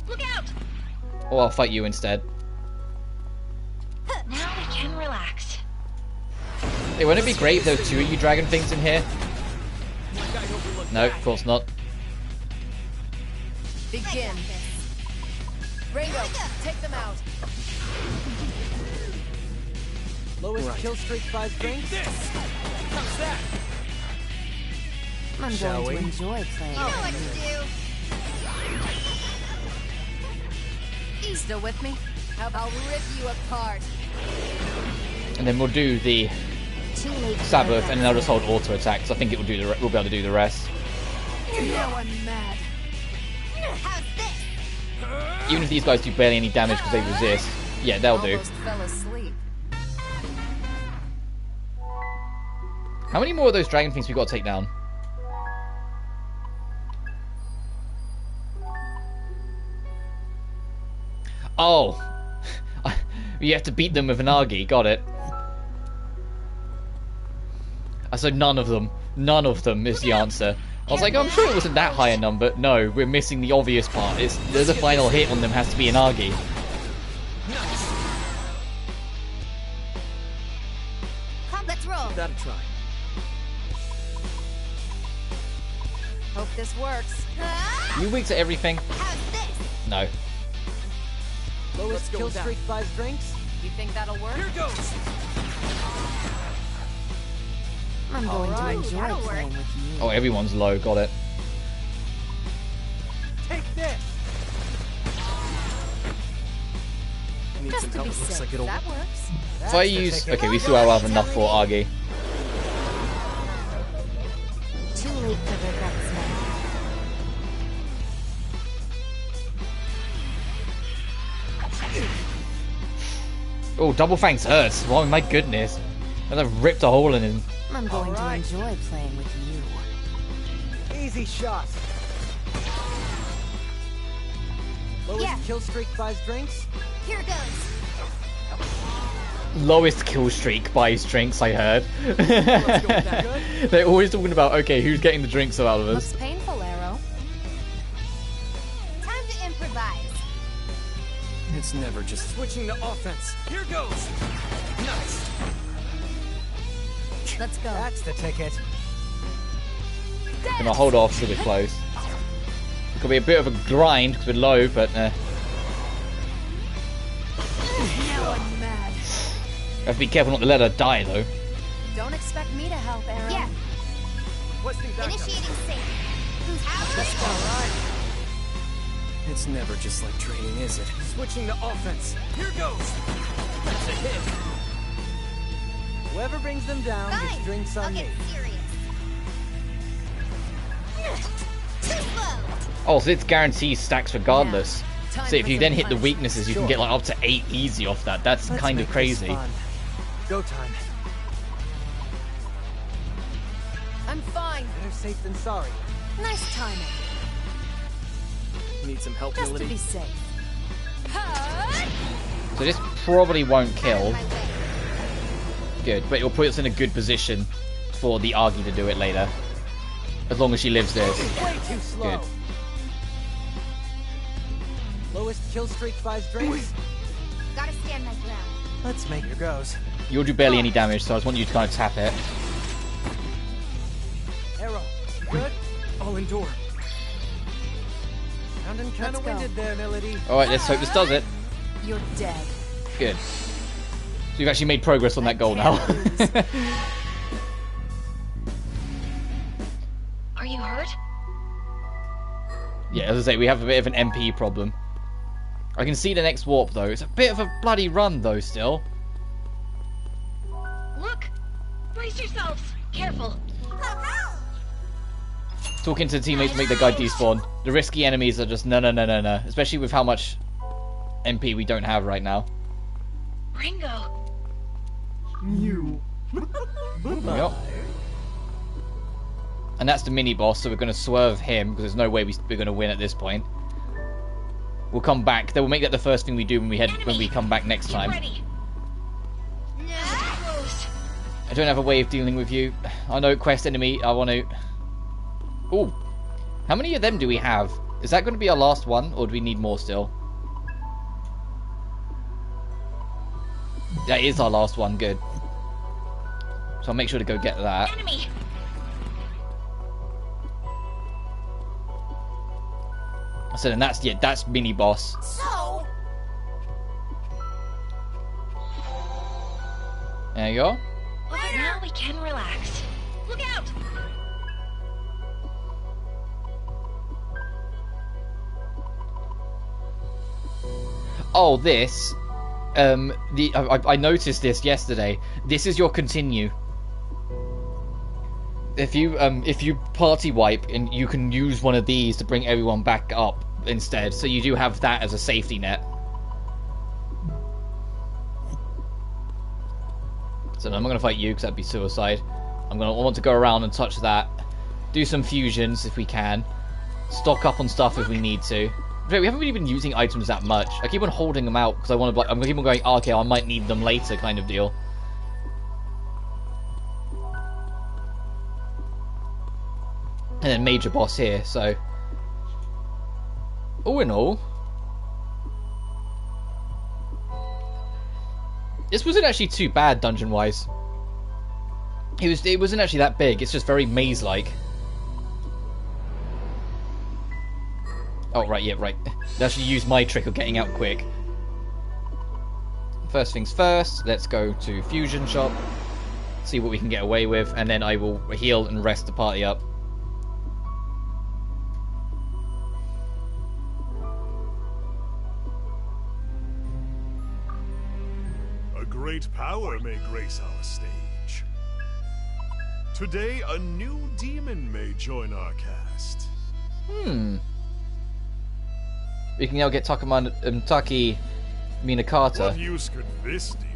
Speaker 8: Look out!
Speaker 1: Or I'll fight you instead.
Speaker 8: Now we can relax.
Speaker 1: Hey, wouldn't it be great if there were 2 of you dragon things in here? No, of course not.
Speaker 7: Begin. Ringo, take them out.
Speaker 4: Lowest kill streak buys drinks. How's that?
Speaker 7: I'm
Speaker 4: Shall
Speaker 7: going
Speaker 4: we?
Speaker 7: to enjoy playing.
Speaker 5: You know what to do.
Speaker 7: Still with me? I'll rip you apart.
Speaker 1: And then we'll do the
Speaker 5: Too late.
Speaker 1: Sabbath, and then I'll just hold auto attack, because I think it will do the we'll be able to do the rest.
Speaker 7: Now I'm mad.
Speaker 5: How's this?
Speaker 1: Even if these guys do barely any damage because they resist. Yeah, they'll do.
Speaker 7: Almost fell asleep.
Speaker 1: How many more of those dragon things we got to take down? Oh! You have to beat them with an Argy, got it. So none of them. None of them is the answer. I was like, oh, I'm sure it wasn't that high a number. No, we're missing the obvious part. There's a final hit on them has to be an Argy.
Speaker 5: Let's roll.
Speaker 4: Gotta try.
Speaker 7: Hope this works.
Speaker 1: You weak to everything?
Speaker 5: How's this?
Speaker 1: No.
Speaker 4: Lowest kill streak buys drinks.
Speaker 7: You think that'll work?
Speaker 4: Here goes.
Speaker 7: I'm going to enjoy
Speaker 5: that'll
Speaker 7: playing
Speaker 5: work.
Speaker 7: with you.
Speaker 1: Oh, everyone's low. Got it.
Speaker 4: Take this. Need
Speaker 7: Just
Speaker 4: some
Speaker 7: to
Speaker 4: help.
Speaker 7: be
Speaker 4: Looks
Speaker 7: safe.
Speaker 4: like it'll.
Speaker 7: That works.
Speaker 1: If I use... Okay, we still have enough for Argy.
Speaker 5: Too late for regrets now.
Speaker 1: Oh, Double Fangs hurts. Oh, my goodness. And I've ripped a hole in him.
Speaker 7: I'm going to
Speaker 4: Alright.
Speaker 7: enjoy playing with you.
Speaker 4: Easy shot. Lowest
Speaker 5: Yeah.
Speaker 4: kill streak buys drinks.
Speaker 5: Here goes.
Speaker 1: lowest kill streak buys drinks, I heard. They're always talking about, okay, who's getting the drinks out of us?
Speaker 7: Looks painful, Arrow.
Speaker 5: Time to improvise.
Speaker 2: It's never just switching to offense. Here goes. Nice.
Speaker 7: Let's go.
Speaker 4: That's the ticket.
Speaker 1: Gonna hold off till we're close. It could be a bit of a grind because we're low, but
Speaker 7: Now I'm mad.
Speaker 1: have to be careful not to let her die, though.
Speaker 7: Don't expect me to help, Arrow.
Speaker 5: Yeah,
Speaker 2: Westing back up.
Speaker 5: initiating sync. Power.
Speaker 2: It's never just like training, is it? Switching to offense. Here goes. That's a hit.
Speaker 4: Whoever brings them down gets
Speaker 5: Fine.
Speaker 4: drinks
Speaker 5: I'll
Speaker 4: on me.
Speaker 5: get serious. Too slow.
Speaker 1: Oh, so it's guaranteed stacks regardless.
Speaker 7: Time
Speaker 1: So if
Speaker 7: for
Speaker 1: you
Speaker 7: some
Speaker 1: then hit the
Speaker 7: punishment.
Speaker 1: weaknesses, you can get like up to 8 easy off that. That's
Speaker 4: Let's
Speaker 1: kind of
Speaker 4: make this
Speaker 1: crazy.
Speaker 4: fun. Go time.
Speaker 7: I'm fine.
Speaker 4: Better safe than sorry.
Speaker 7: Nice timing.
Speaker 2: Need some help,
Speaker 7: Just to
Speaker 2: Melody?
Speaker 7: be safe. Hut!
Speaker 1: So this probably won't kill.
Speaker 5: My way.
Speaker 1: Good, but it'll put us in a good position for the Argy to do it later. As long as she lives this.
Speaker 4: Way too slow.
Speaker 1: Good.
Speaker 4: Lowest kill streak buys drinks.
Speaker 5: Gotta stand my ground.
Speaker 4: Let's make it goes.
Speaker 1: You'll do barely any damage, so I just want you to kind of tap it.
Speaker 4: Arrow, you good?
Speaker 2: I'll endure.
Speaker 4: Sounding kind
Speaker 7: Let's
Speaker 4: of
Speaker 7: go.
Speaker 4: winded there, Melody.
Speaker 1: Alright, let's hope this does it.
Speaker 7: You're dead.
Speaker 1: Good. So we've actually made progress on that goal now.
Speaker 8: Are you hurt?
Speaker 1: Yeah, as I say, we have a bit of an MP problem. I can see the next warp, though. It's a bit of a bloody run, though, still.
Speaker 8: Look! Brace yourselves! Careful!
Speaker 1: Talking to the teammates to make the guy despawn. The risky enemies are just no. Especially with how much MP we don't have right now.
Speaker 8: Ringo!
Speaker 1: Yep. And that's the mini boss, so we're going to swerve him because there's no way we're going to win at this point. We'll come back. Then we'll make that the first thing we do when we come back next
Speaker 8: Get
Speaker 1: time.
Speaker 8: ready! Close!
Speaker 1: I don't have a way of dealing with you. I know quest enemy. I want to. Ooh, how many of them do we have? Is that going to be our last one, or do we need more still? That is our last one. Good. So I'll make sure to go get that.
Speaker 8: Enemy!
Speaker 1: So then that's mini boss.
Speaker 5: So,
Speaker 1: There you go.
Speaker 8: Now we can relax. Look out!
Speaker 1: Oh, this. I noticed this yesterday. This is your continue. If you party wipe, and you can use one of these to bring everyone back up instead, so you do have that as a safety net. So I'm not gonna fight you because that'd be suicide. I want to go around and touch that, do some fusions if we can, stock up on stuff if we need to. We haven't really been using items that much. I keep on holding them out because I'm gonna keep on going. Oh, okay, I might need them later, kind of deal. And then major boss here. So, all in all, this wasn't actually too bad dungeon wise. It wasn't actually that big. It's just very maze-like. Oh, right, yeah, right. They actually use my trick of getting out quick. First things first, let's go to Fusion Shop, see what we can get away with, and then I will heal and rest the party up.
Speaker 3: A great power may grace our stage. Today, a new demon may join our cast.
Speaker 1: We can now get Taki Minakata.
Speaker 3: What use could this demon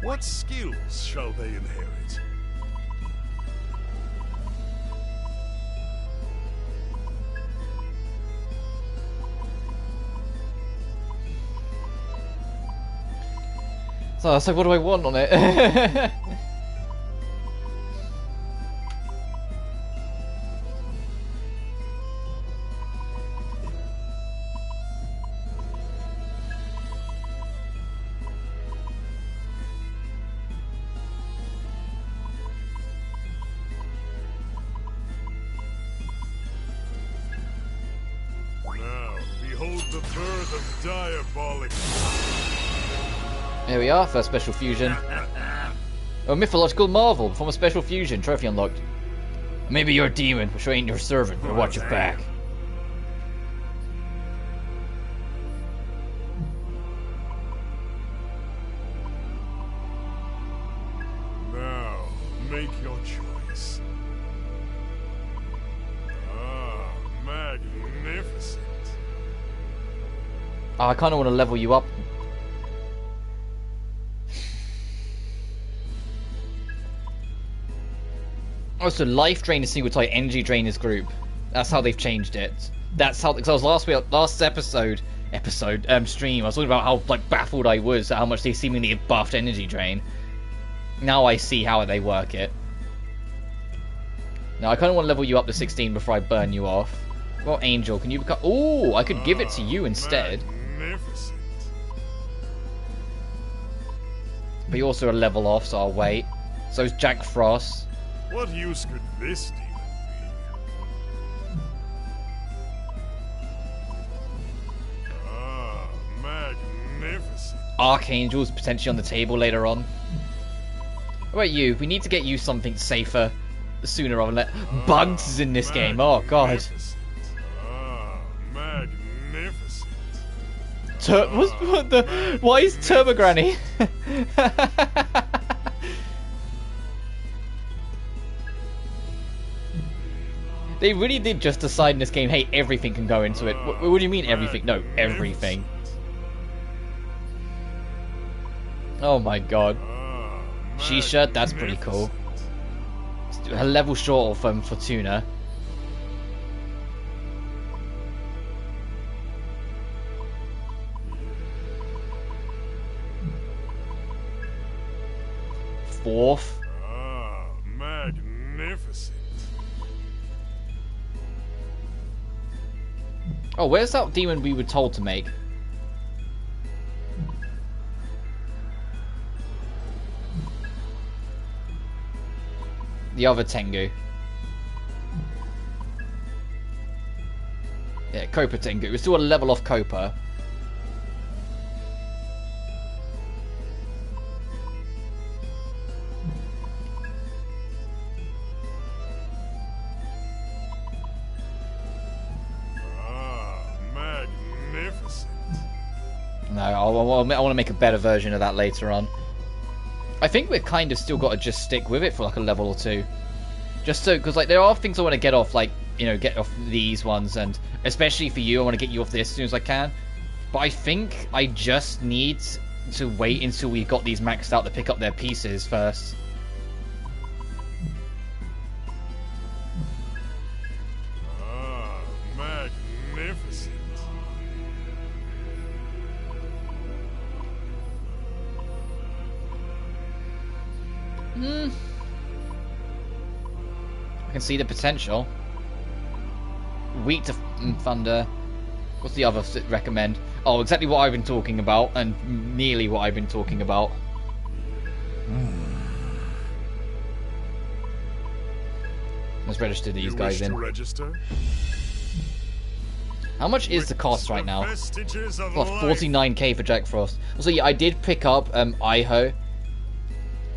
Speaker 3: be? What skills shall they inherit?
Speaker 1: So I was like, what do I want on it?
Speaker 3: Now, behold the birth of diabolic.
Speaker 1: Here we are, first special fusion. A mythological marvel, from a special fusion, trophy unlocked. Maybe you're a demon, which ain't your servant, but watch your back.
Speaker 3: Now, make your choice. Ah, magnificent.
Speaker 1: Oh, I kind of want to level you up. Oh, so life drain is single type, energy drain is group. That's how they've changed it. That's how, because I was last episode stream, I was talking about how like baffled I was at how much they seemingly buffed energy drain. Now I see how they work it. Now I kind of want to level you up to 16 before I burn you off. Well, Angel, can you become? Oh, I could give it to you instead.
Speaker 3: Magnificent.
Speaker 1: But you also a level off, so I'll wait. So is Jack Frost.
Speaker 3: What use could this demon be? Ah, magnificent.
Speaker 1: Archangel's potentially on the table later on. What about you? We need to get you something safer sooner rather than Bugs is in this game. Oh god.
Speaker 3: Ah, magnificent.
Speaker 1: What the? Why is Turbo Granny? They really did just decide in this game, hey, everything can go into it. What do you mean everything? No, everything. Oh my god. Shisha, that's pretty cool. A level short of Fortuna. Fourth.
Speaker 3: Ah, magnificent.
Speaker 1: Oh, where's that demon we were told to make? The other Tengu. Yeah, Copa Tengu. We're still a level off Copa. No, I want to make a better version of that later on. I think we've kind of still got to just stick with it for like a level or two. Just so, because like there are things I want to get off, like, you know, get off these ones, and especially for you, I want to get you off this as soon as I can. But I think I just need to wait until we've got these maxed out to pick up their pieces first.
Speaker 3: Ah, magnificent.
Speaker 1: I can see the potential. Weak to Thunder. What's the other recommend? Oh, exactly what I've been talking about, and nearly what I've been talking about. Let's register these guys in.
Speaker 3: Register?
Speaker 1: How much is the cost right now? What, 49k for Jack Frost. Also, yeah, I did pick up Iho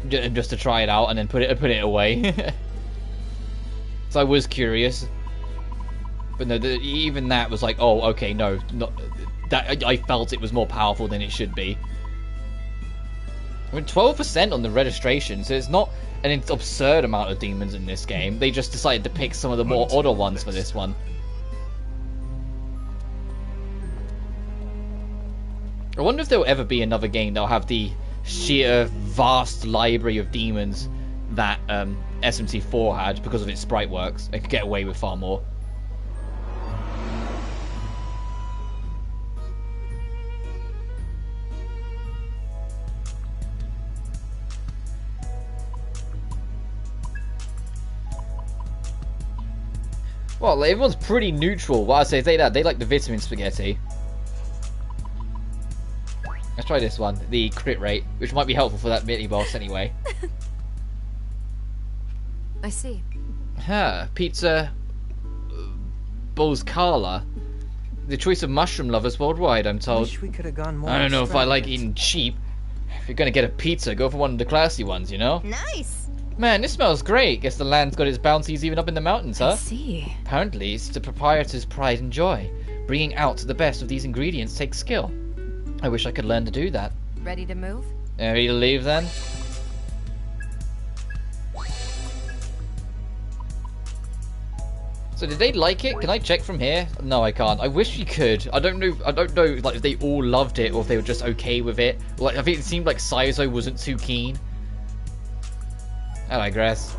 Speaker 1: just to try it out and then put it away. So I was curious, but no, even that was like, oh, okay, no, not that. I felt it was more powerful than it should be. I mean, 12% on the registration, so it's not an absurd amount of demons in this game. They just decided to pick some of the more odder ones for this one. I wonder if there will ever be another game that'll have the sheer vast library of demons that SMT4 had because of its sprite works. It could get away with far more. Well, everyone's pretty neutral. Well, I say that they like the vitamin spaghetti. Let's try this one, the crit rate, which might be helpful for that mini boss anyway.
Speaker 7: I see.
Speaker 1: Huh, pizza Bolskala. The choice of mushroom lovers worldwide, I'm told.
Speaker 4: Wish we could have gone more.
Speaker 1: I don't know if I like
Speaker 4: extravagant.
Speaker 1: eating cheap. If you're gonna get a pizza, go for one of the classy ones, you know?
Speaker 5: Nice.
Speaker 1: Man, this smells great. Guess the land's got its bounties even up in the mountains, huh?
Speaker 7: I see.
Speaker 1: Apparently, it's the proprietor's pride and joy. Bringing out the best of these ingredients takes skill. I wish I could learn to do that.
Speaker 7: Ready to move?
Speaker 1: Ready to leave then? So did they like it? Can I check from here? No, I can't. I wish you could. I don't know like if they all loved it or if they were just okay with it. Like I think it seemed like Saizo wasn't too keen. I digress.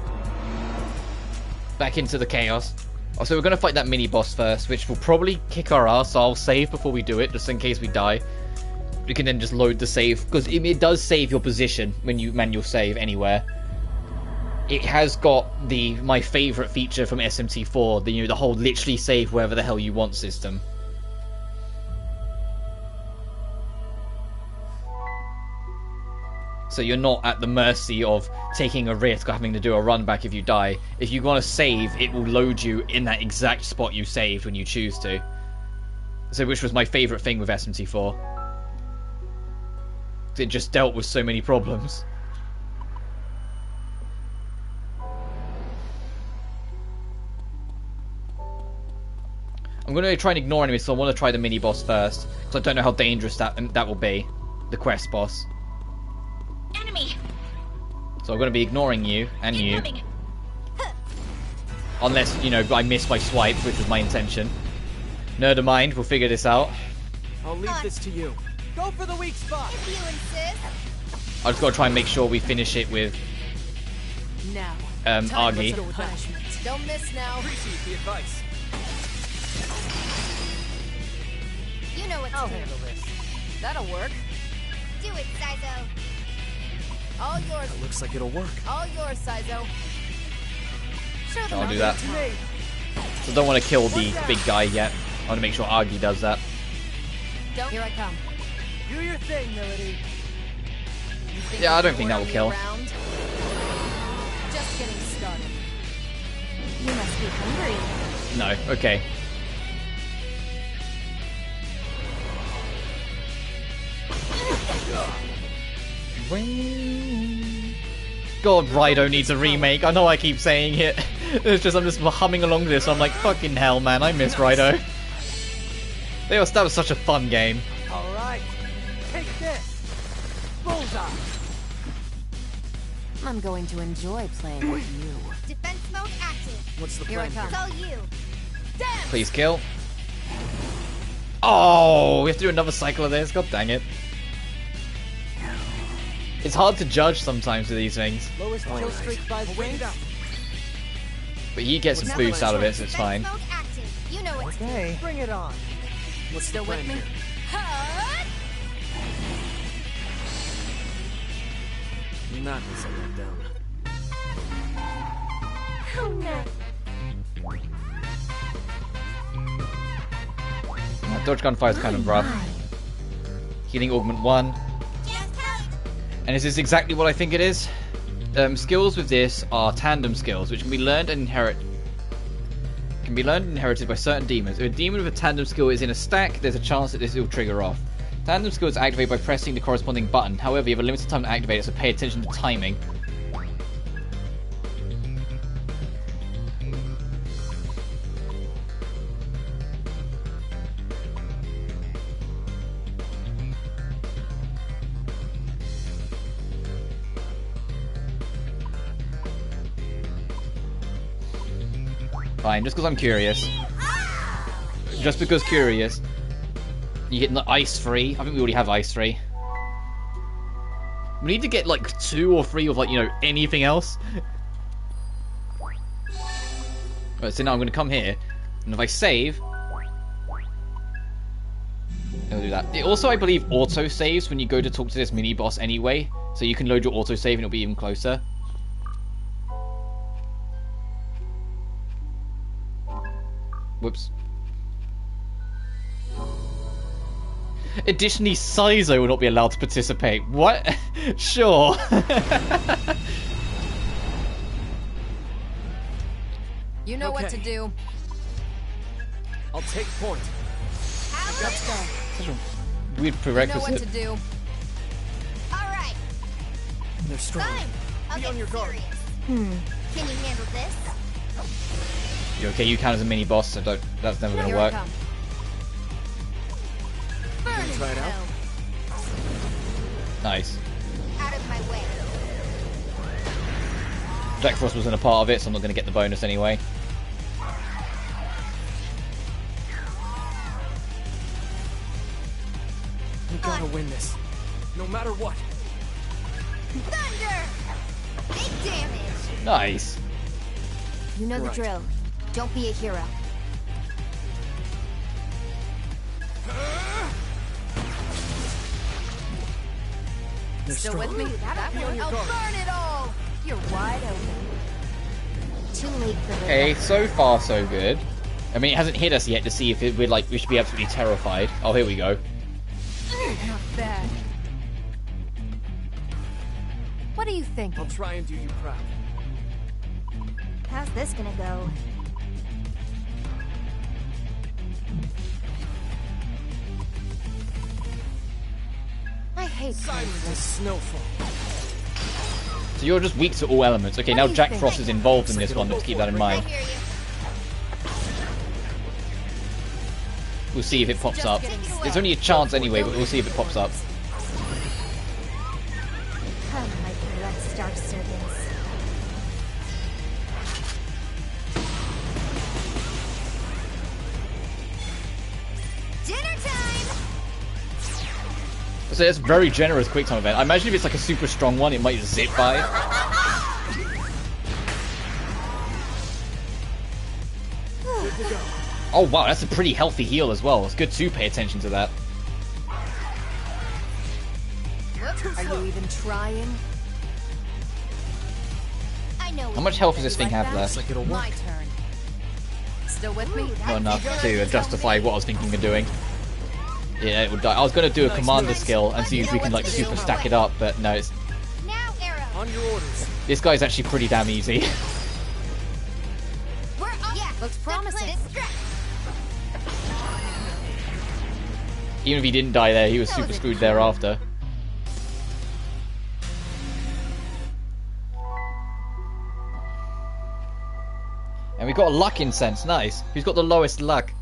Speaker 1: Back into the chaos. Oh, so we're gonna fight that mini boss first, which will probably kick our ass. So I'll save before we do it, just in case we die. We can then just load the save because it does save your position when you manual save anywhere. It has got my favorite feature from SMT4, the whole literally save wherever the hell you want system. So you're not at the mercy of taking a risk or having to do a run back if you die. If you want to save, it will load you in that exact spot you saved when you choose to. So which was my favorite thing with SMT4. It just dealt with so many problems. I'm going to try and ignore enemies, so I want to try the mini boss first, because I don't know how dangerous that will be, the quest boss.
Speaker 8: Enemy.
Speaker 1: So I'm going to be ignoring you and you,
Speaker 8: Incoming.
Speaker 1: unless I miss my swipe, which was my intention. Never mind, we'll figure this out.
Speaker 2: I'll leave this to you.
Speaker 4: Go for the weak spot.
Speaker 5: If you insist.
Speaker 1: I just got to try and make sure we finish it with
Speaker 7: Now.
Speaker 1: Argy.
Speaker 7: For punishment. Don't miss now.
Speaker 2: Appreciate the advice.
Speaker 5: You know what
Speaker 4: I'll
Speaker 5: to do.
Speaker 4: handle this.
Speaker 7: That'll work.
Speaker 5: Do it, Saizo.
Speaker 7: All yours.
Speaker 2: That looks like it'll work.
Speaker 7: All yours, Saizo.
Speaker 5: Show them
Speaker 1: I'll do that.
Speaker 4: To me.
Speaker 1: So I don't want to kill the big guy yet. I want to make sure Argy does that.
Speaker 7: Don't. Here I come.
Speaker 4: Do your thing, Milady.
Speaker 7: You think
Speaker 1: Yeah, I
Speaker 7: you
Speaker 1: don't
Speaker 7: can
Speaker 1: think that will
Speaker 7: order
Speaker 1: kill.
Speaker 7: me around? Just getting started.
Speaker 5: You must be hungry.
Speaker 1: No, okay. God, Raido needs a remake. I know I keep saying it. It's just I'm just humming along to this. I'm like, fucking hell, man. I miss Raido. That was such a fun game.
Speaker 4: All right. Take this. Bullseye.
Speaker 7: I'm going to enjoy playing with you.
Speaker 5: Defense mode active.
Speaker 2: What's the
Speaker 7: Here I
Speaker 2: plan?
Speaker 7: come.
Speaker 5: It's all you. Damn.
Speaker 1: Please kill. Oh, we have to do another cycle of this. God dang it. It's hard to judge sometimes with these things.
Speaker 4: Lowest kill streak by the
Speaker 2: Wait it out.
Speaker 1: But you get some
Speaker 5: Now
Speaker 1: boost out of it, so it's
Speaker 5: defense
Speaker 1: fine.
Speaker 5: mode active. You know what to do.
Speaker 4: Okay, bring it on.
Speaker 2: What's
Speaker 7: Still
Speaker 2: the
Speaker 7: with
Speaker 2: plan
Speaker 7: me?
Speaker 2: here?
Speaker 5: Hut!
Speaker 2: Not to set that down.
Speaker 5: Oh no.
Speaker 1: Dodge gunfire is kind of rough. Healing augment 1.
Speaker 5: Just help.
Speaker 1: And is this exactly what I think it is? Skills with this are tandem skills, which can be learned and inherited by certain demons. If a demon with a tandem skill is in a stack, there's a chance that this will trigger off. Tandem skill is activated by pressing the corresponding button. However, you have a limited time to activate it, so pay attention to timing. Fine, just because I'm curious. Just because curious. You get the ice free. I think we already have ice free. We need to get like 2 or 3 of like, you know, anything else. Right, so now I'm going to come here, and if I save, I'll do that. It also, I believe, auto saves when you go to talk to this mini boss anyway, so you can load your auto save and it'll be even closer. Whoops. Additionally, Saizo will not be allowed to participate. What? Sure.
Speaker 7: You know what to do.
Speaker 2: I'll take point.
Speaker 7: Let's go.
Speaker 1: Such a weird
Speaker 7: You know
Speaker 1: prerequisite.
Speaker 7: what to do.
Speaker 8: Alright,
Speaker 2: They're strong.
Speaker 8: fine. I'll
Speaker 2: Be
Speaker 8: get
Speaker 2: on your guard.
Speaker 8: serious. Can you handle this?
Speaker 1: Okay, you count as a mini boss, so that's never going to
Speaker 7: Here
Speaker 1: work.
Speaker 7: I come.
Speaker 8: Burn in
Speaker 2: try it out?
Speaker 8: hell.
Speaker 1: Nice.
Speaker 8: Out of my way.
Speaker 1: Jack Frost wasn't a part of it, so I'm not going to get the bonus anyway.
Speaker 2: We gotta win this. No matter what.
Speaker 8: Thunder! Big damage!
Speaker 1: Nice.
Speaker 5: You know the
Speaker 2: Right.
Speaker 5: drill. Don't be a hero.
Speaker 2: They're
Speaker 7: Still
Speaker 2: strong.
Speaker 7: with me? That
Speaker 2: Be on
Speaker 7: one.
Speaker 2: your
Speaker 7: I'll
Speaker 2: guard.
Speaker 7: burn it all. You're wide open.
Speaker 5: Too late for the
Speaker 1: Okay, so far so good. I mean, it hasn't hit us yet to see if we're like, we should be absolutely terrified. Oh, here we go.
Speaker 7: Not bad. What do you think?
Speaker 2: I'll try and do you proud.
Speaker 5: How's this gonna go?
Speaker 7: I hate
Speaker 2: Silent as snowfall.
Speaker 1: So you're just weak to all elements. Okay,
Speaker 7: What
Speaker 1: now
Speaker 7: do you
Speaker 1: Jack
Speaker 7: think?
Speaker 1: Frost is involved in this one, let's keep that in
Speaker 8: I
Speaker 1: mind.
Speaker 8: hear you.
Speaker 1: We'll see if it pops
Speaker 7: Just
Speaker 1: up.
Speaker 7: getting
Speaker 1: There's only a chance anyway, but we'll see if it pops up.
Speaker 5: Come, my blood stark servants.
Speaker 8: Dinner time!
Speaker 1: So it's a very generous quick time event. I imagine if it's like a super strong one, it might just zip by. Oh wow, that's a pretty healthy heal as well. It's good to pay attention to that.
Speaker 7: Are you even trying?
Speaker 8: I know.
Speaker 1: How much health does this thing have
Speaker 7: that?
Speaker 1: left?
Speaker 2: Like it'll
Speaker 7: My
Speaker 2: work.
Speaker 7: turn. Still with me?
Speaker 1: Not enough to justify what I was thinking of doing. Yeah, it would die. I was going to do a commander skill and see if we can like super stack it up, but no, it's,
Speaker 8: Now, Arrow.
Speaker 2: On your orders.
Speaker 1: this guy's actually pretty damn easy.
Speaker 8: We're off. Yeah,
Speaker 7: Looks promising.
Speaker 1: Even if he didn't die there, he was super screwed thereafter. And we got a luck incense, nice. Who's got the lowest luck?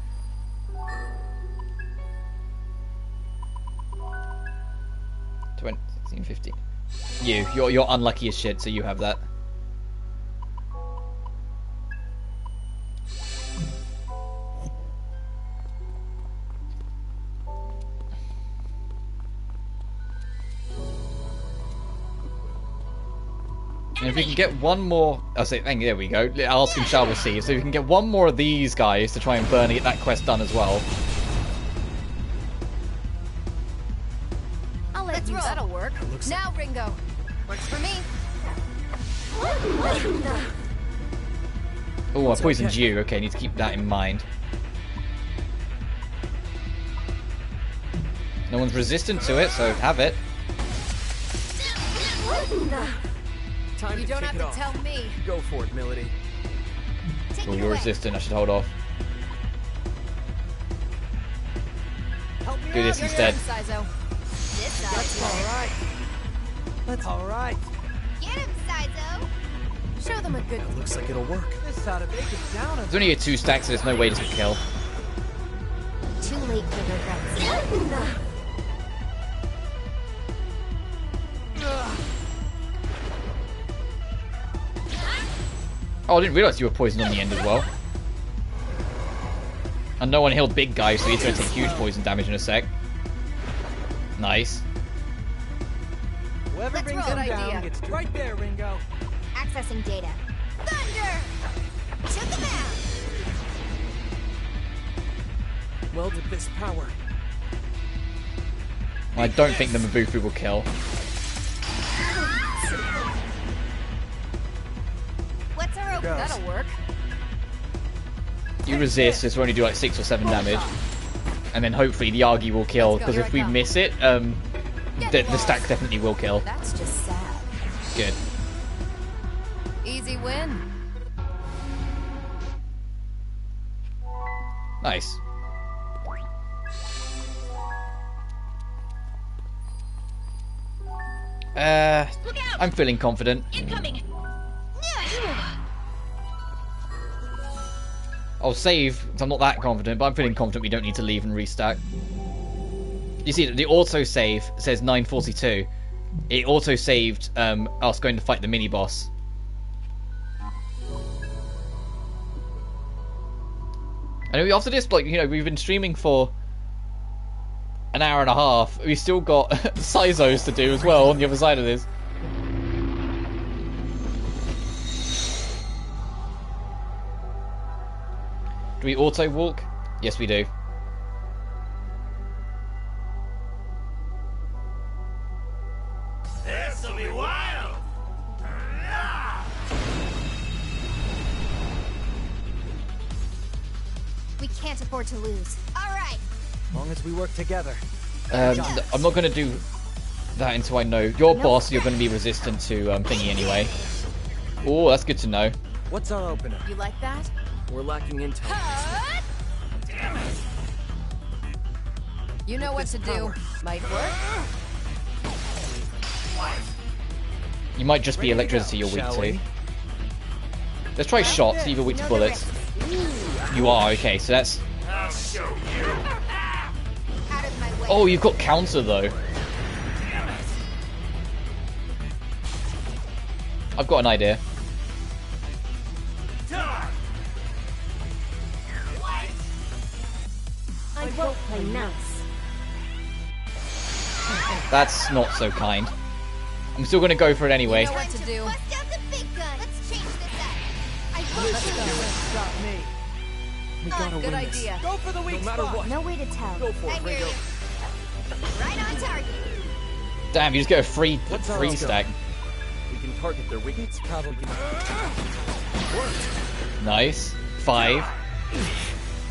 Speaker 1: 20, 16, 15. You're unlucky as shit, so you have that. And if we can get one more, I'll say, there we go. Ask and shall receive. So if we can get one more of these guys to try and burn and get that quest done as well.
Speaker 7: I'll let
Speaker 8: Let's
Speaker 7: you.
Speaker 8: roll.
Speaker 7: That'll work.
Speaker 2: looks
Speaker 7: Now, Ringo.
Speaker 8: Works for me.
Speaker 1: Oh, I poisoned you. Okay, need to keep that in mind. No one's resistant to it, so have it.
Speaker 2: Time
Speaker 7: You
Speaker 2: to
Speaker 7: don't
Speaker 2: kick
Speaker 7: have
Speaker 2: it
Speaker 7: to
Speaker 2: off.
Speaker 7: tell me.
Speaker 2: Go for it, Milady.
Speaker 8: Take
Speaker 1: Oh,
Speaker 8: it
Speaker 1: you're
Speaker 8: away.
Speaker 1: resistant. I should hold off.
Speaker 4: Help me
Speaker 1: Do
Speaker 4: out
Speaker 1: this
Speaker 4: here.
Speaker 1: instead.
Speaker 7: Saizo.
Speaker 8: This side.
Speaker 4: That's all right.
Speaker 8: Get him, Saizo.
Speaker 7: Show them a good.
Speaker 2: Looks like it'll work.
Speaker 4: This ought to make it down a
Speaker 1: There's only a 2 stack, so there's no way to kill.
Speaker 5: Too late for regrets.
Speaker 1: Oh, I didn't realise you were poisoned on the end as well. And no one healed big guy, so he's going to take huge poison damage in a sec. Nice.
Speaker 4: Whoever
Speaker 7: Let's
Speaker 4: brings
Speaker 7: roll.
Speaker 4: him
Speaker 7: Good
Speaker 4: down
Speaker 7: idea.
Speaker 4: gets right there, Ringo.
Speaker 5: Accessing data.
Speaker 7: Thunder! To the mound!
Speaker 2: Welded this power.
Speaker 1: I don't think the Mabufu will kill.
Speaker 7: What's our open?
Speaker 4: Goes.
Speaker 7: That'll work.
Speaker 1: You resist, this will only do like 6 or 7 damage. And then hopefully the Argy will kill, because if we miss it, the stack definitely will kill.
Speaker 7: That's just sad.
Speaker 1: Good.
Speaker 7: Easy win.
Speaker 1: Nice.
Speaker 8: Look out!
Speaker 1: I'm feeling confident.
Speaker 8: Incoming!
Speaker 1: I'll save, 'cause I'm not that confident, but I'm feeling confident we don't need to leave and restack. You see, the auto-save says 9:42. It auto-saved us going to fight the mini-boss. And after this, like, you know, we've been streaming for an hour and a half. We've still got Sizos to do as well on the other side of this. Do we auto-walk? Yes, we do.
Speaker 3: This'll be wild!
Speaker 5: We can't afford to lose.
Speaker 7: All right.
Speaker 4: As long as we work together.
Speaker 1: I'm not going to do that until I know. Your boss, you're going to be resistant to thingy anyway. Oh, that's good to know.
Speaker 4: What's our opener?
Speaker 7: You like that?
Speaker 2: We're lacking intel.
Speaker 7: Cut!
Speaker 2: Damn it!
Speaker 7: You know what to do. Might work.
Speaker 1: You might just be electricity you're weak
Speaker 4: Shall
Speaker 1: to.
Speaker 4: we?
Speaker 1: Let's try shots, see if you're weak to bullets. You are, okay, so that's...
Speaker 3: I'll show you!
Speaker 7: Out of my way.
Speaker 1: Oh, you've got counter though. I've got an idea.
Speaker 5: I won't play nice.
Speaker 1: That's not so kind. I'm still going to go for it anyway.
Speaker 7: You know what to do.
Speaker 5: Bust out the big gun. Let's change this up. I
Speaker 7: Let's
Speaker 5: won't
Speaker 7: go.
Speaker 4: Stop me.
Speaker 2: We gotta
Speaker 7: Good
Speaker 2: win this.
Speaker 7: idea.
Speaker 4: Go for the weak
Speaker 2: No matter
Speaker 4: spot.
Speaker 2: what.
Speaker 5: No way to tell.
Speaker 2: Go for
Speaker 7: I
Speaker 2: it,
Speaker 7: hear
Speaker 2: Ringo.
Speaker 7: you. Right on target.
Speaker 1: Damn, you just get a free
Speaker 4: What's our
Speaker 1: free
Speaker 4: go?
Speaker 1: stack.
Speaker 2: We can target their weakness.
Speaker 4: Probably
Speaker 1: Nice. 5.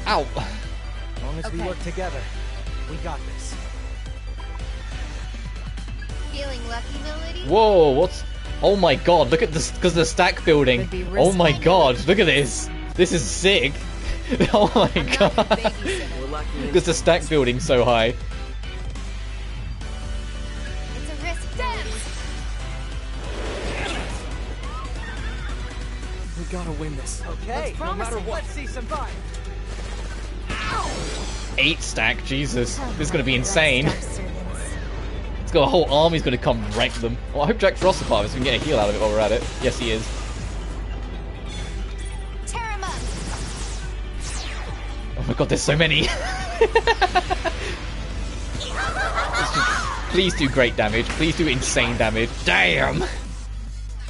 Speaker 1: Ow.
Speaker 4: As long as we
Speaker 7: Okay.
Speaker 4: work together, we got this.
Speaker 7: Feeling lucky, Melody?
Speaker 1: Whoa, what's... Oh my god, look at this, because the stack building.
Speaker 7: Could be
Speaker 1: Oh my
Speaker 7: risky.
Speaker 1: god, look at this. This is sick. Oh my
Speaker 7: I'm not
Speaker 1: god.
Speaker 7: babysitter.
Speaker 2: We're lacking
Speaker 1: Because the stack building's so high.
Speaker 5: It's a risk.
Speaker 2: We gotta win this.
Speaker 4: Okay, no matter
Speaker 2: matter what.
Speaker 4: Let's see some fire.
Speaker 1: 8 stack, Jesus. This is going to be insane.
Speaker 5: Stack servants.
Speaker 1: It's got a whole army's going to come rank them. Well, I hope Jack Frost is part of this. We can get a heal out of it while we're at it. Yes, he is.
Speaker 5: Tear him up.
Speaker 1: Oh my god, there's so many. Please do great damage. Please do insane damage. Damn!
Speaker 7: All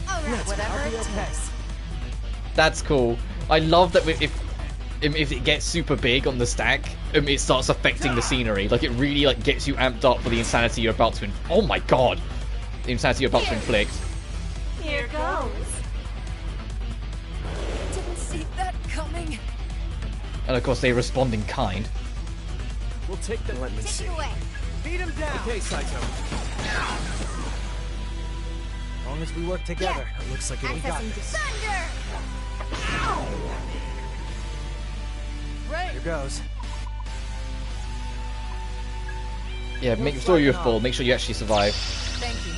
Speaker 7: right, whatever
Speaker 4: I'll be
Speaker 7: it
Speaker 4: okay.
Speaker 7: takes.
Speaker 1: That's cool. I love that if it gets super big on the stack, it starts affecting the scenery. Like, it really like gets you amped up for the insanity you're about to oh my god! The insanity you're about to inflict.
Speaker 5: Here goes.
Speaker 7: Didn't see that coming.
Speaker 1: And of course they respond in kind.
Speaker 2: We'll take them. Let me
Speaker 5: Take
Speaker 2: see.
Speaker 5: it away.
Speaker 4: Beat him down.
Speaker 2: Okay, Saito.
Speaker 4: As long as we work together, it looks like we got
Speaker 5: Accessing
Speaker 4: this.
Speaker 5: thunder.
Speaker 4: Here goes.
Speaker 1: Yeah, make sure you're full. Make sure you actually survive.
Speaker 7: Thank you.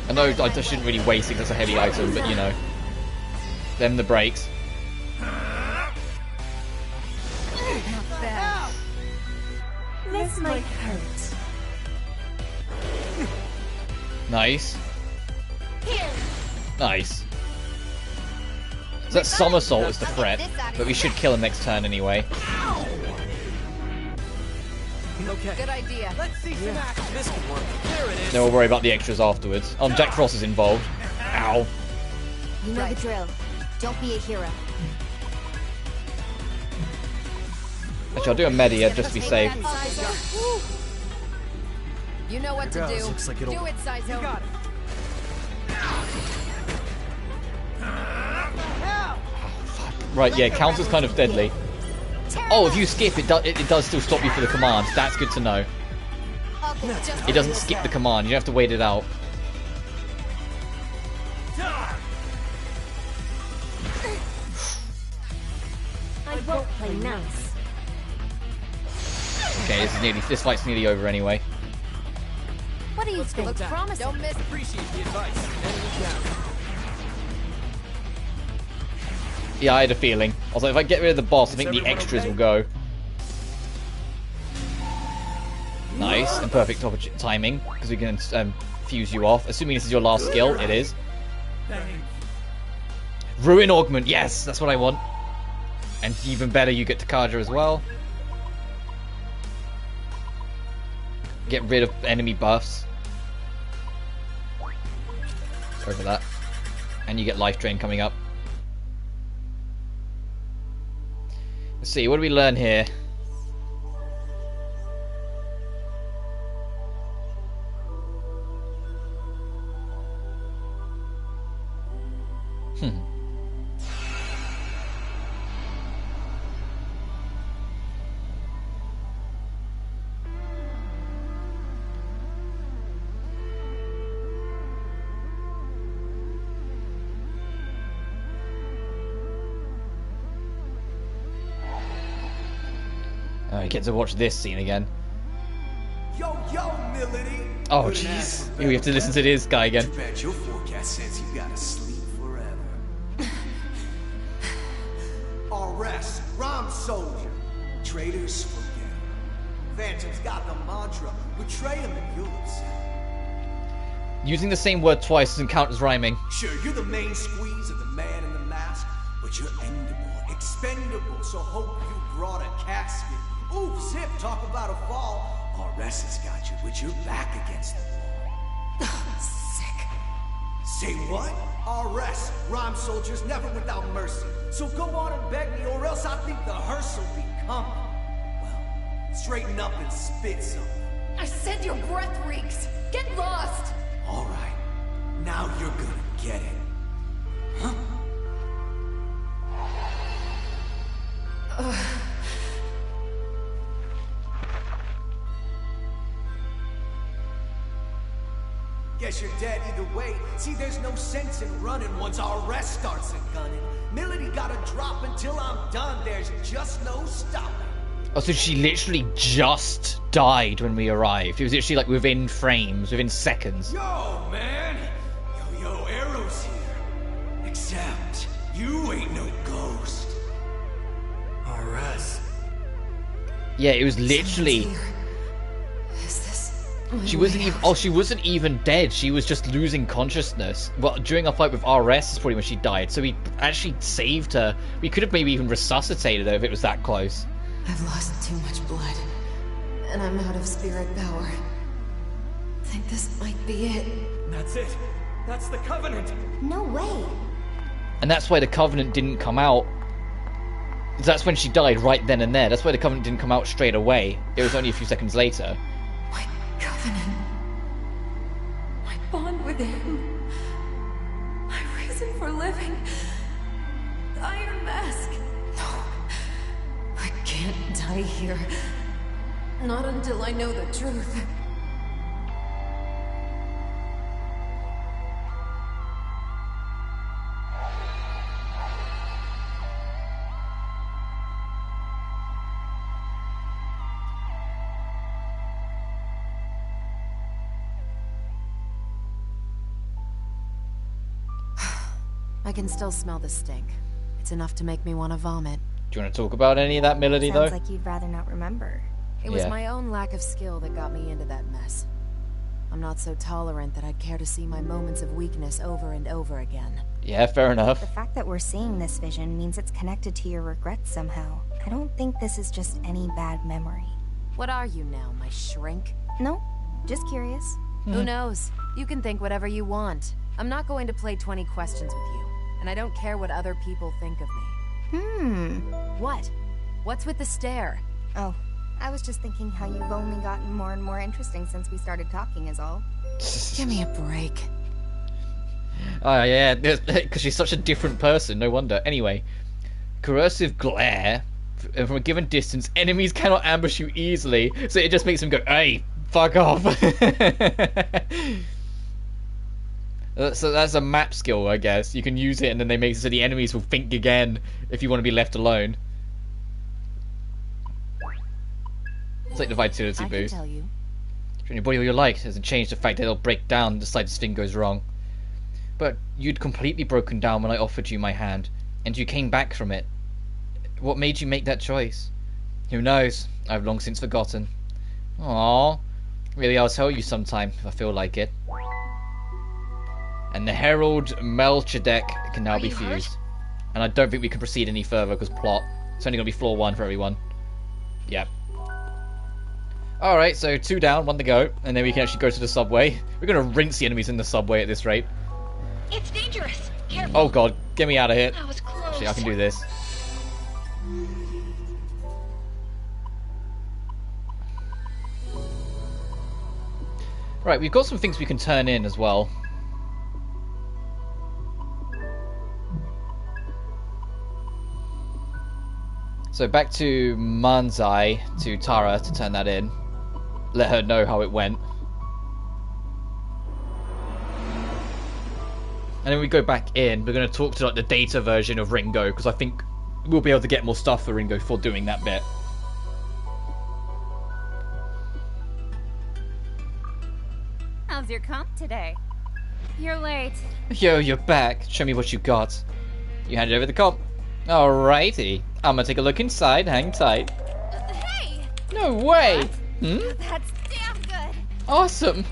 Speaker 1: I know I just shouldn't really waste it 'cause that's a heavy item, but you know. Them the brakes.
Speaker 7: Not bad.
Speaker 5: This might hurt.
Speaker 1: Nice.
Speaker 5: Here.
Speaker 1: Nice. So that somersault is the threat, but we should kill him next turn anyway.
Speaker 2: Okay, Okay.
Speaker 7: Good idea.
Speaker 4: Let's see some action.
Speaker 2: This could work. There it is.
Speaker 1: Then we'll worry about the extras afterwards. Jack Frost is involved. Ow.
Speaker 5: You know the drill. Don't be a hero.
Speaker 1: Actually, I'll do a media just to be safe.
Speaker 7: You know what to do.
Speaker 2: Looks like it'll...
Speaker 7: Do it, Saizo.
Speaker 4: You got it.
Speaker 1: Right, yeah, counter's kind of deadly. Oh, if you skip, it does still stop you for the command. That's good to know. It doesn't skip the command. You have to wait it out.
Speaker 5: I won't play nice.
Speaker 1: Okay, this fight's nearly over anyway.
Speaker 5: What do you think?
Speaker 7: Looks promising. Don't miss.
Speaker 2: Appreciate the advice. Enemy down.
Speaker 1: Yeah, I had a feeling. I was like, if I get rid of the boss, I think the extras will go. Nice, and perfect timing, because we can fuse you off. Assuming this is your last skill, it is. Ruin Augment, yes, that's what I want. And even better, you get Takaja as well. Get rid of enemy buffs. Sorry for that. And you get Life Drain coming up. Let's see, what do we learn here? You get to watch this scene again.
Speaker 9: Yo, Milady.
Speaker 1: Oh, jeez. We have to listen to this guy again.
Speaker 9: Too bad your forecast says you gotta sleep forever. Arrest, Rom Soldier. Traitors, forget. Phantom's got the mantra. Betray him and you'll upset.
Speaker 1: Using the same word twice doesn't count as rhyming.
Speaker 9: Sure, you're the main squeeze of the man in the mask, but you're endable, expendable, so hope you brought a casket. Ooh, Zip, talk about a fall. RS has got you with your back against the wall.
Speaker 7: Sick.
Speaker 9: Say what? RS, Rhyme Soldiers, never without mercy. So go on and beg me, or else I think the hearse will be coming. Well, straighten up and spit something.
Speaker 7: I said your breath reeks. Get lost.
Speaker 9: All right, now you're gonna get it. Huh? Guess you're dead either way. See, there's no sense in running once our rest starts a gunning. Milady gotta drop until I'm done. There's just no stopping.
Speaker 1: Oh, so she literally just died when we arrived. It was literally like within frames, within seconds.
Speaker 9: Yo, man! Yo, Arrow's here. Except, you ain't no ghost.
Speaker 2: RS.
Speaker 1: Yeah, it was literally... She wasn't even. Oh, she wasn't even dead. She was just losing consciousness. Well, during our fight with RS is probably when she died. So we actually saved her. We could have maybe even resuscitated her if it was that close.
Speaker 10: I've lost too much blood, and I'm out of spirit power. I think this might be it.
Speaker 2: That's it. That's the Covenant.
Speaker 5: No way.
Speaker 1: And that's why the Covenant didn't come out. That's when she died, right then and there. That's why the Covenant didn't come out straight away. It was only a few seconds later.
Speaker 10: My Covenant. My bond with him. My reason for living. The Iron Mask. No. I can't die here. Not until I know the truth. I can still smell the stink. It's enough to make me want to vomit.
Speaker 1: Do you want to talk about any of that, Melody, though?
Speaker 5: Sounds like you'd rather not remember.
Speaker 10: It was my own lack of skill that got me into that mess. I'm not so tolerant that I'd care to see my moments of weakness over and over again.
Speaker 1: Yeah, fair enough.
Speaker 5: The fact that we're seeing this vision means it's connected to your regrets somehow. I don't think this is just any bad memory.
Speaker 7: What are you now, my shrink?
Speaker 5: No, just curious.
Speaker 7: Who knows? You can think whatever you want. I'm not going to play 20 questions with you, and I don't care what other people think of me. What? What's with the stare?
Speaker 5: Oh, I was just thinking how you've only gotten more and more interesting since we started talking is all.
Speaker 7: Give me a break.
Speaker 1: Oh yeah, because she's such a different person, no wonder. Anyway, corrosive glare. From a given distance, enemies cannot ambush you easily, so it just makes them go, hey, fuck off. So that's a map skill, I guess. You can use it and then they make it so the enemies will think again if you want to be left alone. It's like the vitality boost.
Speaker 7: I can tell you.
Speaker 1: Train your body all you like doesn't change the fact that it'll break down and decide this thing goes wrong. But you'd completely broken down when I offered you my hand, and you came back from it. What made you make that choice? Who knows? I've long since forgotten. Aww. Really, I'll tell you sometime if I feel like it. And the Herald Melchizedek can now be fused. And I don't think we can proceed any further because plot. It's only going to be floor 1 for everyone. Yep. Alright, so 2 down, 1 to go. And then we can actually go to the subway. We're going to rinse the enemies in the subway at this rate.
Speaker 8: It's dangerous. Careful.
Speaker 1: Oh god, get me out of here.
Speaker 8: That was close.
Speaker 1: Actually, I can do this. Right, we've got some things we can turn in as well. So back to Manzai, to Tara, to turn that in. Let her know how it went. And then we go back in. We're going to talk to like the data version of Ringo, because I think we'll be able to get more stuff for Ringo for doing that bit.
Speaker 11: How's your comp today? You're late.
Speaker 1: Yo, you're back. Show me what you got. You handed over the comp. Alrighty. I'm gonna take a look inside. Hang tight.
Speaker 11: Hey!
Speaker 1: No way!
Speaker 11: That's damn good!
Speaker 1: Awesome!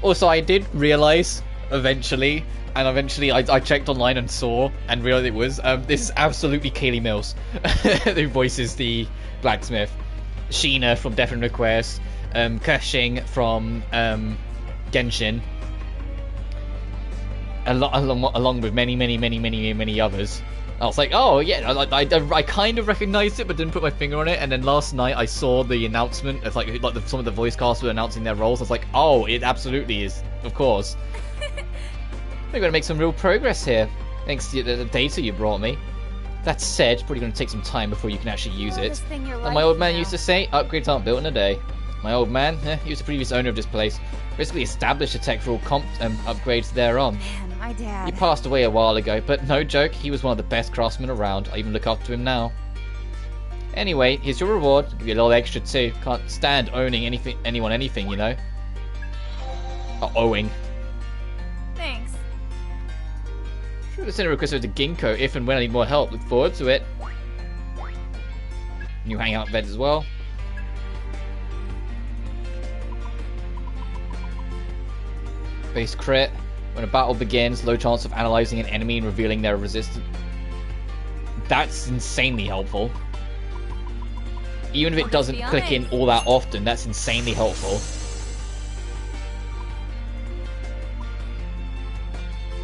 Speaker 1: Also, I did realise, eventually, I checked online and saw, and realised it was, this is absolutely Kaylee Mills, who voices the blacksmith. Sheena from Death and Request, Kersing from Genshin, along with many others. I was like, oh yeah, I kind of recognised it, but didn't put my finger on it. And then last night I saw the announcement. It's like some of the voice cast were announcing their roles. I was like, oh, it absolutely is, of course. We're gonna make some real progress here, thanks to the data you brought me. That said, probably gonna take some time before you can actually use it. Like my old man used to say, upgrades aren't built in a day. My old man, he was the previous owner of this place. Basically established the tech for all comp upgrades thereon.
Speaker 11: Man, my dad.
Speaker 1: He passed away a while ago, but no joke, he was one of the best craftsmen around. I even look up to him now. Anyway, here's your reward. I'll give you a little extra too. Can't stand owning anyone anything, you know. Or owing.
Speaker 11: Thanks.
Speaker 1: Sure to send a request over to Ginkgo if and when I need more help. Look forward to it. New hangout event as well. Base crit. When a battle begins, low chance of analyzing an enemy and revealing their resistance. That's insanely helpful. Even if it doesn't click in all that often, that's insanely helpful.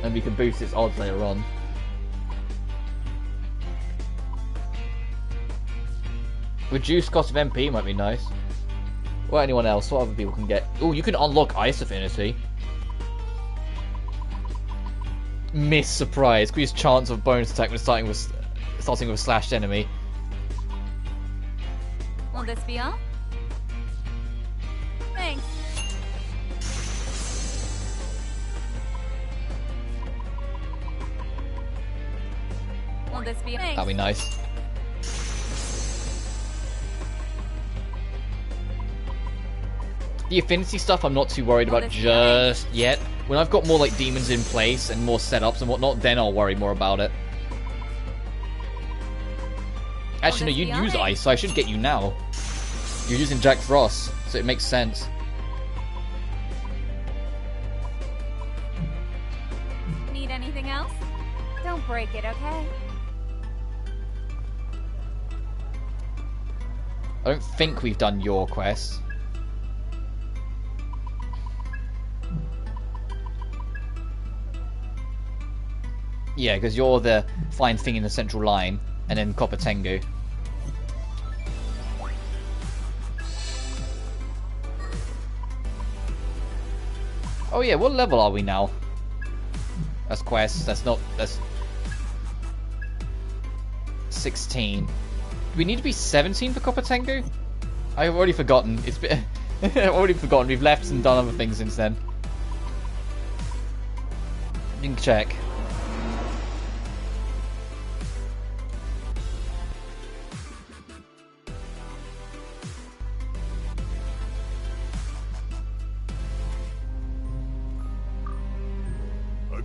Speaker 1: And we can boost its odds later on. Reduced cost of MP might be nice. Or anyone else, what other people can get. Oh, you can unlock Ice Affinity. Miss surprise. Increase chance of bonus attack when starting with a slashed enemy.
Speaker 11: Will this be all? Thanks. Will this be? Thanks.
Speaker 1: That'd be nice. The affinity stuff I'm not too worried about just yet. When I've got more like demons in place and more setups and whatnot, then I'll worry more about it. Actually, no, you'd use ice, so I should get you now. You're using Jack Frost, so it makes sense.
Speaker 11: Need anything else? Don't break it, okay?
Speaker 1: I don't think we've done your quest. Yeah, because you're the fine thing in the central line, and then Copper Tengu. Oh yeah, what level are we now? That's quest. That's 16. Do we need to be 17 for Copper Tengu? I've already forgotten. It's been I've already forgotten. We've left and done other things since then. You can check.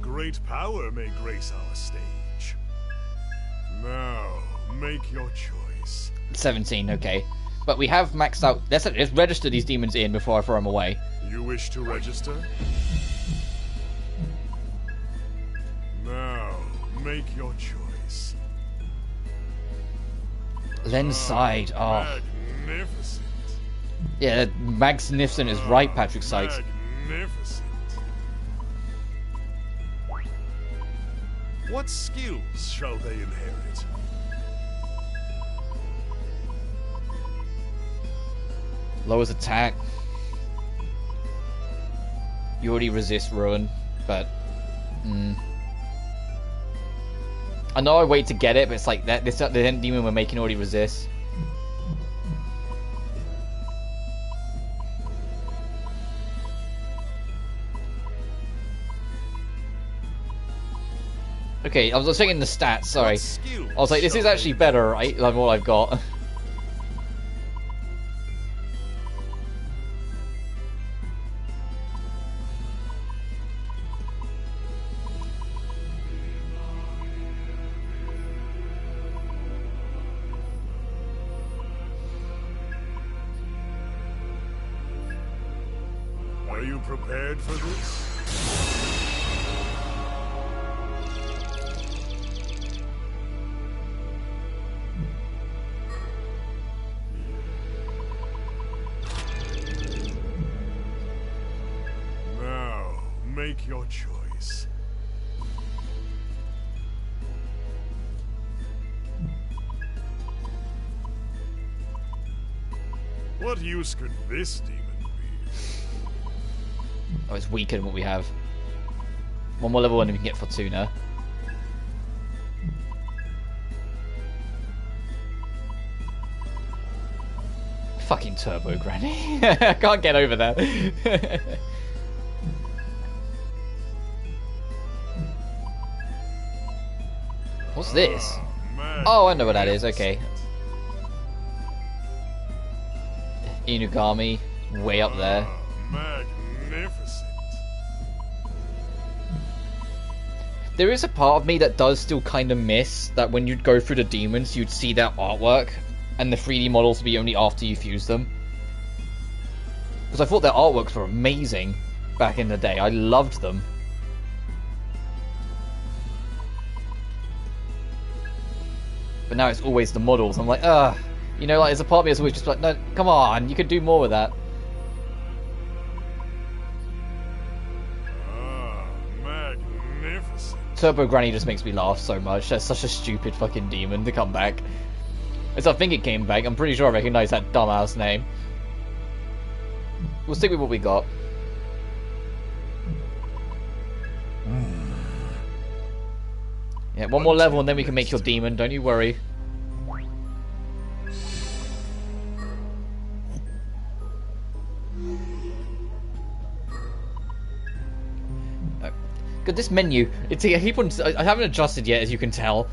Speaker 3: Great power may grace our stage. Now, make your choice.
Speaker 1: 17, okay. But we have maxed out. Let's register these demons in before I throw them away.
Speaker 3: You wish to register? Now, make your choice.
Speaker 1: Lens side. Oh.
Speaker 3: Magnificent.
Speaker 1: Yeah, magnificent is right, Patrick Sykes.
Speaker 3: Magnificent. What skills shall they inherit?
Speaker 1: Lowers attack. You already resist ruin, but I know I wait to get it, but it's like that. This the end demon we're making already resists. Okay, I was checking the stats, sorry. I was like, this is actually better, right, than what I've got.
Speaker 3: Are you prepared for this? Make your choice. What use could this demon be?
Speaker 1: Oh, it's weaker than what we have. One more level 1 and we can get Fortuna. Fucking Turbo Granny. I can't get over that. What's this? Oh, I know what that is. Okay. Inugami, way up there.
Speaker 3: Magnificent.
Speaker 1: There is a part of me that does still kind of miss that when you'd go through the demons, you'd see their artwork, and the 3D models would be only after you fuse them. Because I thought their artworks were amazing back in the day. I loved them. But now it's always the models. I'm like, ugh. You know, like, there's a part of me that's always just like, no, come on, you could do more with that.
Speaker 3: Magnificent.
Speaker 1: Turbo Granny just makes me laugh so much. That's such a stupid fucking demon to come back. As I think it came back, I'm pretty sure I recognise that dumbass name. We'll stick with what we got. Yeah, one more level and then we can make your demon, don't you worry. God, this menu, I haven't adjusted yet, as you can tell.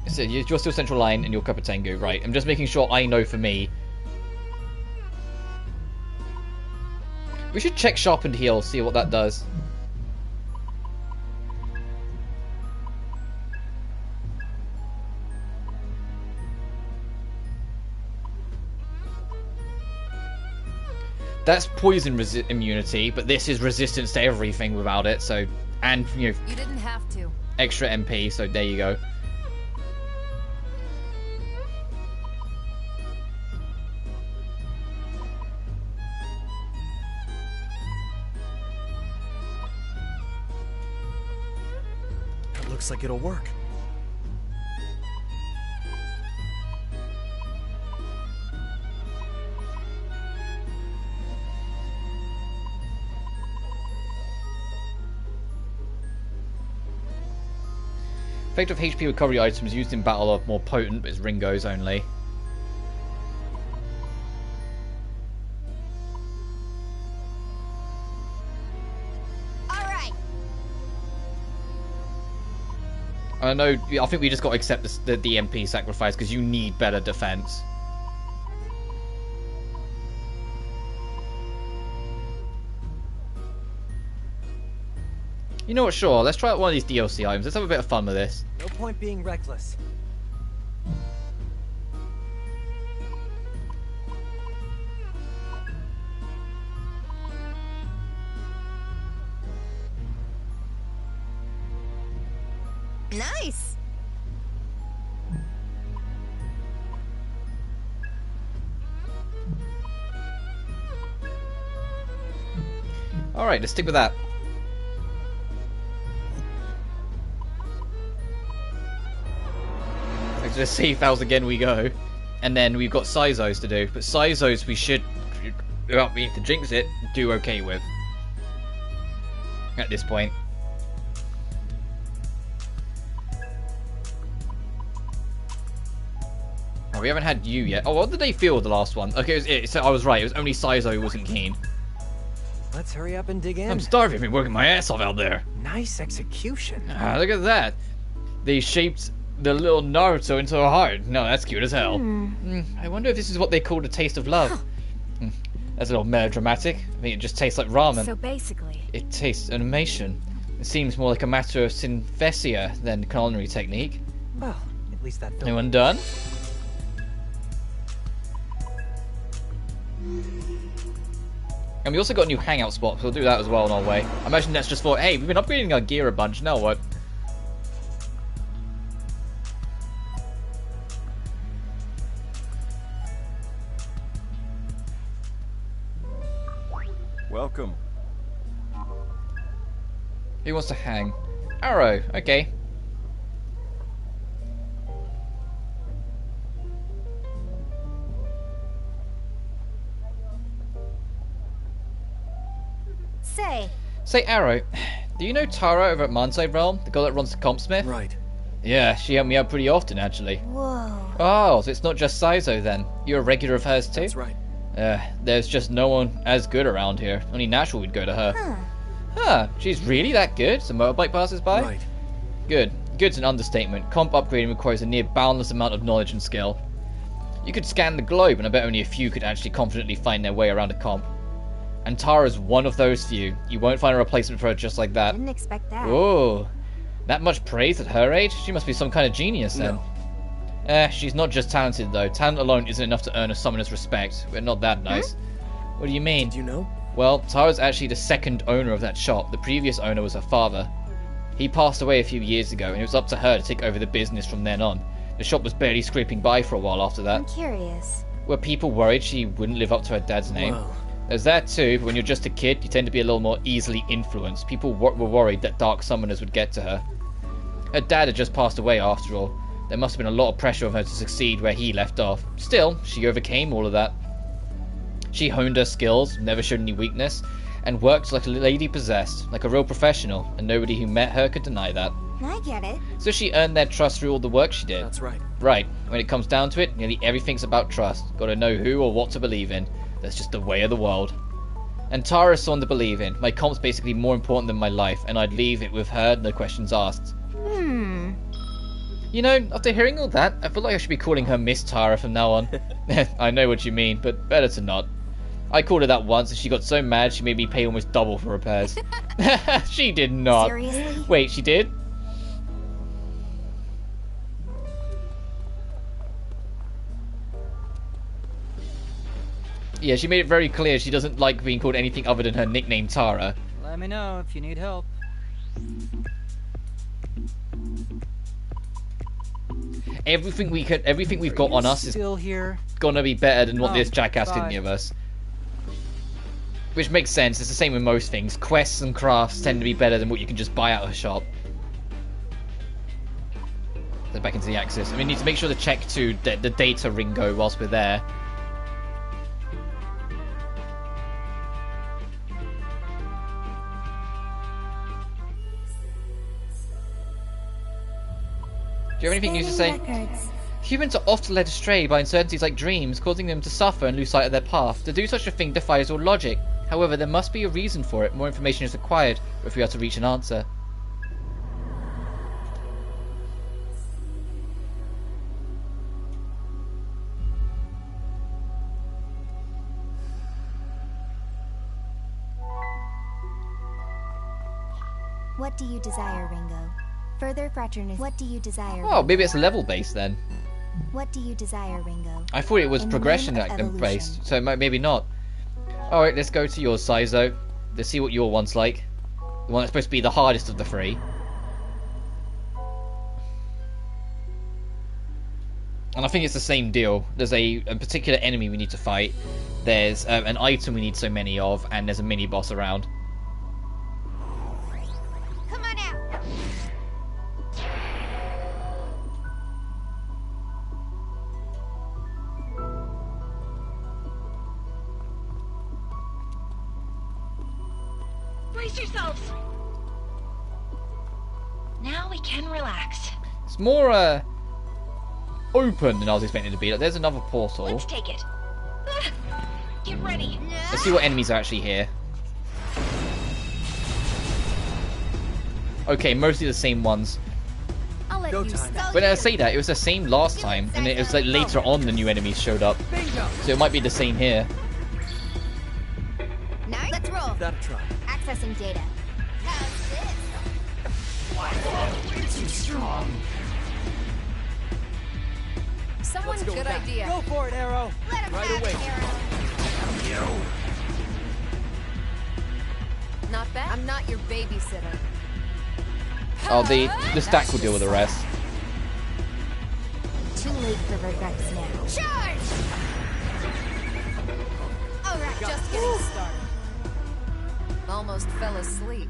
Speaker 1: So you're still central line and you're Copper Tengu, right? I'm just making sure I know for me. We should check sharpened heal, see what that does. That's poison immunity, but this is resistance to everything without it, so... And, you know...
Speaker 7: You didn't have to.
Speaker 1: Extra MP, so there you go.
Speaker 2: Looks like it'll work.
Speaker 1: Effective HP recovery items used in battle are more potent, but it's Ringo's only.
Speaker 5: Alright.
Speaker 1: I know, I think we just got to accept this, the MP sacrifice, because you need better defense. You know what, sure, let's try out one of these DLC items. Let's have a bit of fun with this.
Speaker 4: No point being reckless.
Speaker 5: Nice.
Speaker 1: Alright, let's stick with that. To the safe house again we go. And then we've got Sizos to do. But Sizos we should, well, we need to jinx it, do okay with. At this point. Oh, we haven't had you yet. Oh, what did they feel with the last one? Okay, so I was right. It was only Sizo who wasn't keen.
Speaker 4: Let's hurry up and dig in.
Speaker 1: I'm starving. I've been working my ass off out there.
Speaker 4: Nice execution.
Speaker 1: Ah, look at that. They shaped the little Naruto into a heart. No, that's cute as hell. I wonder if this is what they call a taste of love. That's a little melodramatic. I think it just tastes like ramen.
Speaker 7: So basically,
Speaker 1: it tastes animation. It seems more like a matter of synthesia than culinary technique.
Speaker 4: Well, at least that.
Speaker 1: Anyone done? And we also got a new hangout spot, so we'll do that as well on our way. I imagine that's just for, hey, we've been upgrading our gear a bunch, now what?
Speaker 2: Welcome.
Speaker 1: Who wants to hang? Arrow, okay. Say, Arrow, do you know Tara over at Mansai Realm? The girl that runs the Compsmith?
Speaker 2: Right.
Speaker 1: Yeah, she helped me out pretty often, actually.
Speaker 5: Whoa.
Speaker 1: Oh, so it's not just Sizo, then. You're a regular of hers, too?
Speaker 2: That's right.
Speaker 1: There's just no one as good around here. Only natural we'd go to her. Huh, she's really that good? Some motorbike passes by?
Speaker 2: Right.
Speaker 1: Good. Good's an understatement. Comp upgrading requires a near boundless amount of knowledge and skill. You could scan the globe, and I bet only a few could actually confidently find their way around a comp. And Tara's one of those few. You won't find a replacement for her just like that.
Speaker 5: Didn't expect that.
Speaker 1: Whoa. That much praise at her age? She must be some kind of genius then.
Speaker 2: No.
Speaker 1: She's not just talented though. Talent alone isn't enough to earn a summoner's respect. We're not that nice. What do you mean?
Speaker 2: Did you know?
Speaker 1: Well, Tara's actually the second owner of that shop. The previous owner was her father. He passed away a few years ago, and it was up to her to take over the business from then on. The shop was barely scraping by for a while after that.
Speaker 5: I'm curious.
Speaker 1: Were people worried she wouldn't live up to her dad's name?
Speaker 2: Wow.
Speaker 1: There's that too, but when you're just a kid, you tend to be a little more easily influenced. People were worried that dark summoners would get to her. Her dad had just passed away after all. There must have been a lot of pressure on her to succeed where he left off. Still, she overcame all of that. She honed her skills, never showed any weakness, and worked like a lady possessed, like a real professional, and nobody who met her could deny that.
Speaker 5: I get it.
Speaker 1: So she earned their trust through all the work she did.
Speaker 2: That's right.
Speaker 1: Right. When it comes down to it, nearly everything's about trust. Gotta know who or what to believe in. That's just the way of the world. And Tara's someone to believe in. My comp's basically more important than my life, and I'd leave it with her, no questions asked. You know, after hearing all that, I feel like I should be calling her Miss Tara from now on. I know what you mean, but better to not. I called her that once, and she got so mad she made me pay almost double for repairs. She did not.
Speaker 5: Seriously?
Speaker 1: Wait, she did? Yeah, she made it very clear she doesn't like being called anything other than her nickname Tara.
Speaker 4: Let me know if you need help.
Speaker 1: Everything we've got on us is
Speaker 4: still here?
Speaker 1: Gonna be better than what this jackass can
Speaker 4: fine.
Speaker 1: give us. Which makes sense. It's the same with most things. Quests and crafts tend to be better than what you can just buy out of a shop. back into the Axis. And we need to make sure to check to the data Ringo whilst we're there. Do you have anything new to say?
Speaker 5: Records.
Speaker 1: Humans are often led astray by uncertainties like dreams, causing them to suffer and lose sight of their path. To do such a thing defies all logic. However, there must be a reason for it. More information is required if we are to reach an answer.
Speaker 5: What do you desire, Ringo? Further fraternity. What do you desire?
Speaker 1: Oh, maybe it's level based then.
Speaker 5: What do you desire, Ringo?
Speaker 1: I thought it was progression based, so maybe not. Alright, let's go to yours, Saizo. Let's see what your one's like. The one that's supposed to be the hardest of the three. And I think it's the same deal. There's a particular enemy we need to fight. There's an item we need so many of, and there's a mini boss around.
Speaker 5: Come on out.
Speaker 8: Brace yourselves. Now we can relax.
Speaker 1: It's more open than I was expecting it to be. Like, there's another portal.
Speaker 8: Let's take it. Get ready.
Speaker 1: Let's see what enemies are actually here. Okay, mostly the same ones.
Speaker 7: I'll let you
Speaker 1: But I say that, it was the same last time, and it was like later on the new enemies showed up. So it might be the same here.
Speaker 5: Nice. Let's roll.
Speaker 2: Gotta try.
Speaker 5: Accessing data. How's this?
Speaker 9: Too strong.
Speaker 7: Someone
Speaker 2: Let's go
Speaker 7: good
Speaker 2: back.
Speaker 7: idea.
Speaker 2: Go for it, Arrow.
Speaker 5: Let him
Speaker 2: Right
Speaker 5: have
Speaker 2: away.
Speaker 5: it, Arrow.
Speaker 7: Not bad. I'm not your babysitter.
Speaker 1: Oh, the stack will deal with the rest.
Speaker 5: Too late for regrets now. Charge!
Speaker 7: Alright, just getting started. Almost fell asleep.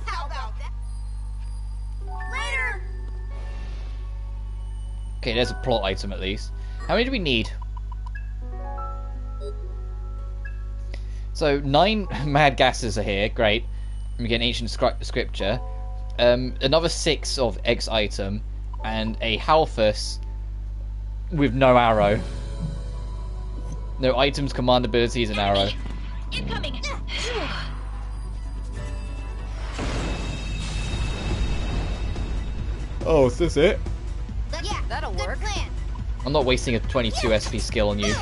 Speaker 5: How about that? Later!
Speaker 1: Okay, there's a plot item at least. How many do we need? So 9 mad gases are here, great. We get an ancient scripture. Another 6 of X item, and a Halfus with no arrow. No items, command abilities, and arrow.
Speaker 8: Incoming.
Speaker 1: Oh, is this it?
Speaker 5: Yeah,
Speaker 7: That'll
Speaker 5: good
Speaker 7: work.
Speaker 5: plan.
Speaker 1: I'm not wasting a 22 SP skill on you.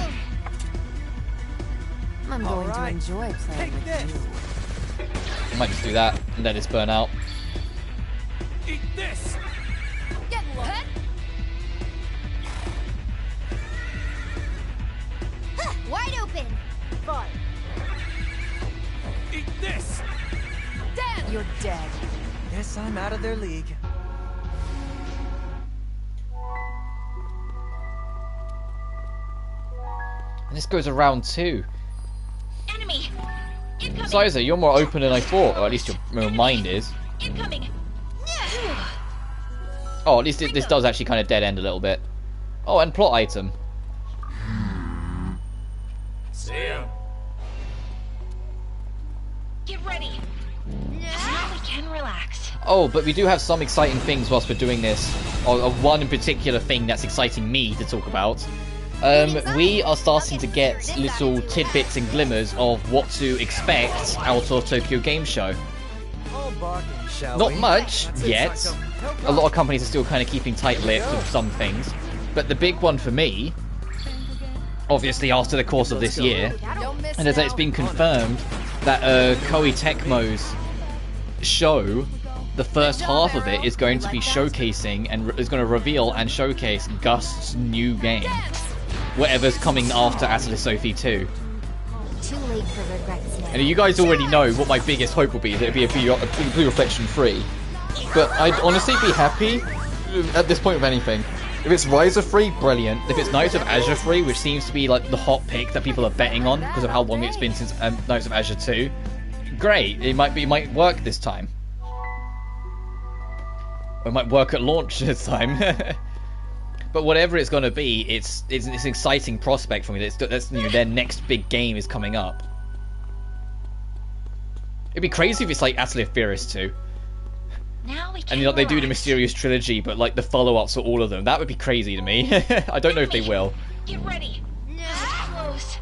Speaker 7: I'm going to
Speaker 2: Alright.
Speaker 7: enjoy playing
Speaker 2: Take
Speaker 7: with
Speaker 2: this.
Speaker 7: you.
Speaker 1: I might just do that and let this burn out.
Speaker 2: Eat this.
Speaker 7: Get low.
Speaker 5: Huh, wide open.
Speaker 2: Fine. Eat this.
Speaker 7: Damn, you're dead.
Speaker 2: Guess I'm out of their league.
Speaker 1: And this goes around too.
Speaker 8: Enemy. Incoming.
Speaker 1: Sizer, you're more open than I thought, or at least your mind is.
Speaker 8: Incoming.
Speaker 1: Oh, at least this does actually kind of dead end a little bit. Oh, and plot item.
Speaker 9: See ya.
Speaker 8: Get ready. Now we can relax.
Speaker 1: Oh, but we do have some exciting things whilst we're doing this. Or one in particular thing that's exciting me to talk about. We are starting to get little tidbits and glimmers of what to expect out of Tokyo Game Show.
Speaker 2: All barking, shall
Speaker 1: Not
Speaker 2: we?
Speaker 1: much
Speaker 2: That seems
Speaker 1: yet.
Speaker 2: like
Speaker 1: A lot of companies are still kind of keeping tight-lipped with some things. But the big one for me, obviously after the course of this year,
Speaker 7: Don't miss
Speaker 1: and as it's been confirmed that Koei Tecmo's show, the first half of it is going to be showcasing and is going to reveal and showcase Gust's new game. Whatever's coming after Atlas Sophie 2.
Speaker 5: Too late for regrets now.
Speaker 1: And you guys already know what my biggest hope will be, that it'd be a Blue Reflection 3. But I'd honestly be happy at this point with anything. If it's Ryza free, brilliant. If it's Knights of Azure free, which seems to be like the hot pick that people are betting on because of how long it's been since Knights of Azure 2, great. It might work this time. Or it might work at launch this time. But whatever it's going to be, it's an exciting prospect for me. That's you know, their next big game is coming up. It'd be crazy if it's like Atelier Beerus 2.
Speaker 8: Now we can
Speaker 1: And you know, they do the Mysterious Trilogy, but like the follow-ups for all of them. That would be crazy to me. I don't know if they will.
Speaker 8: Get ready. Close.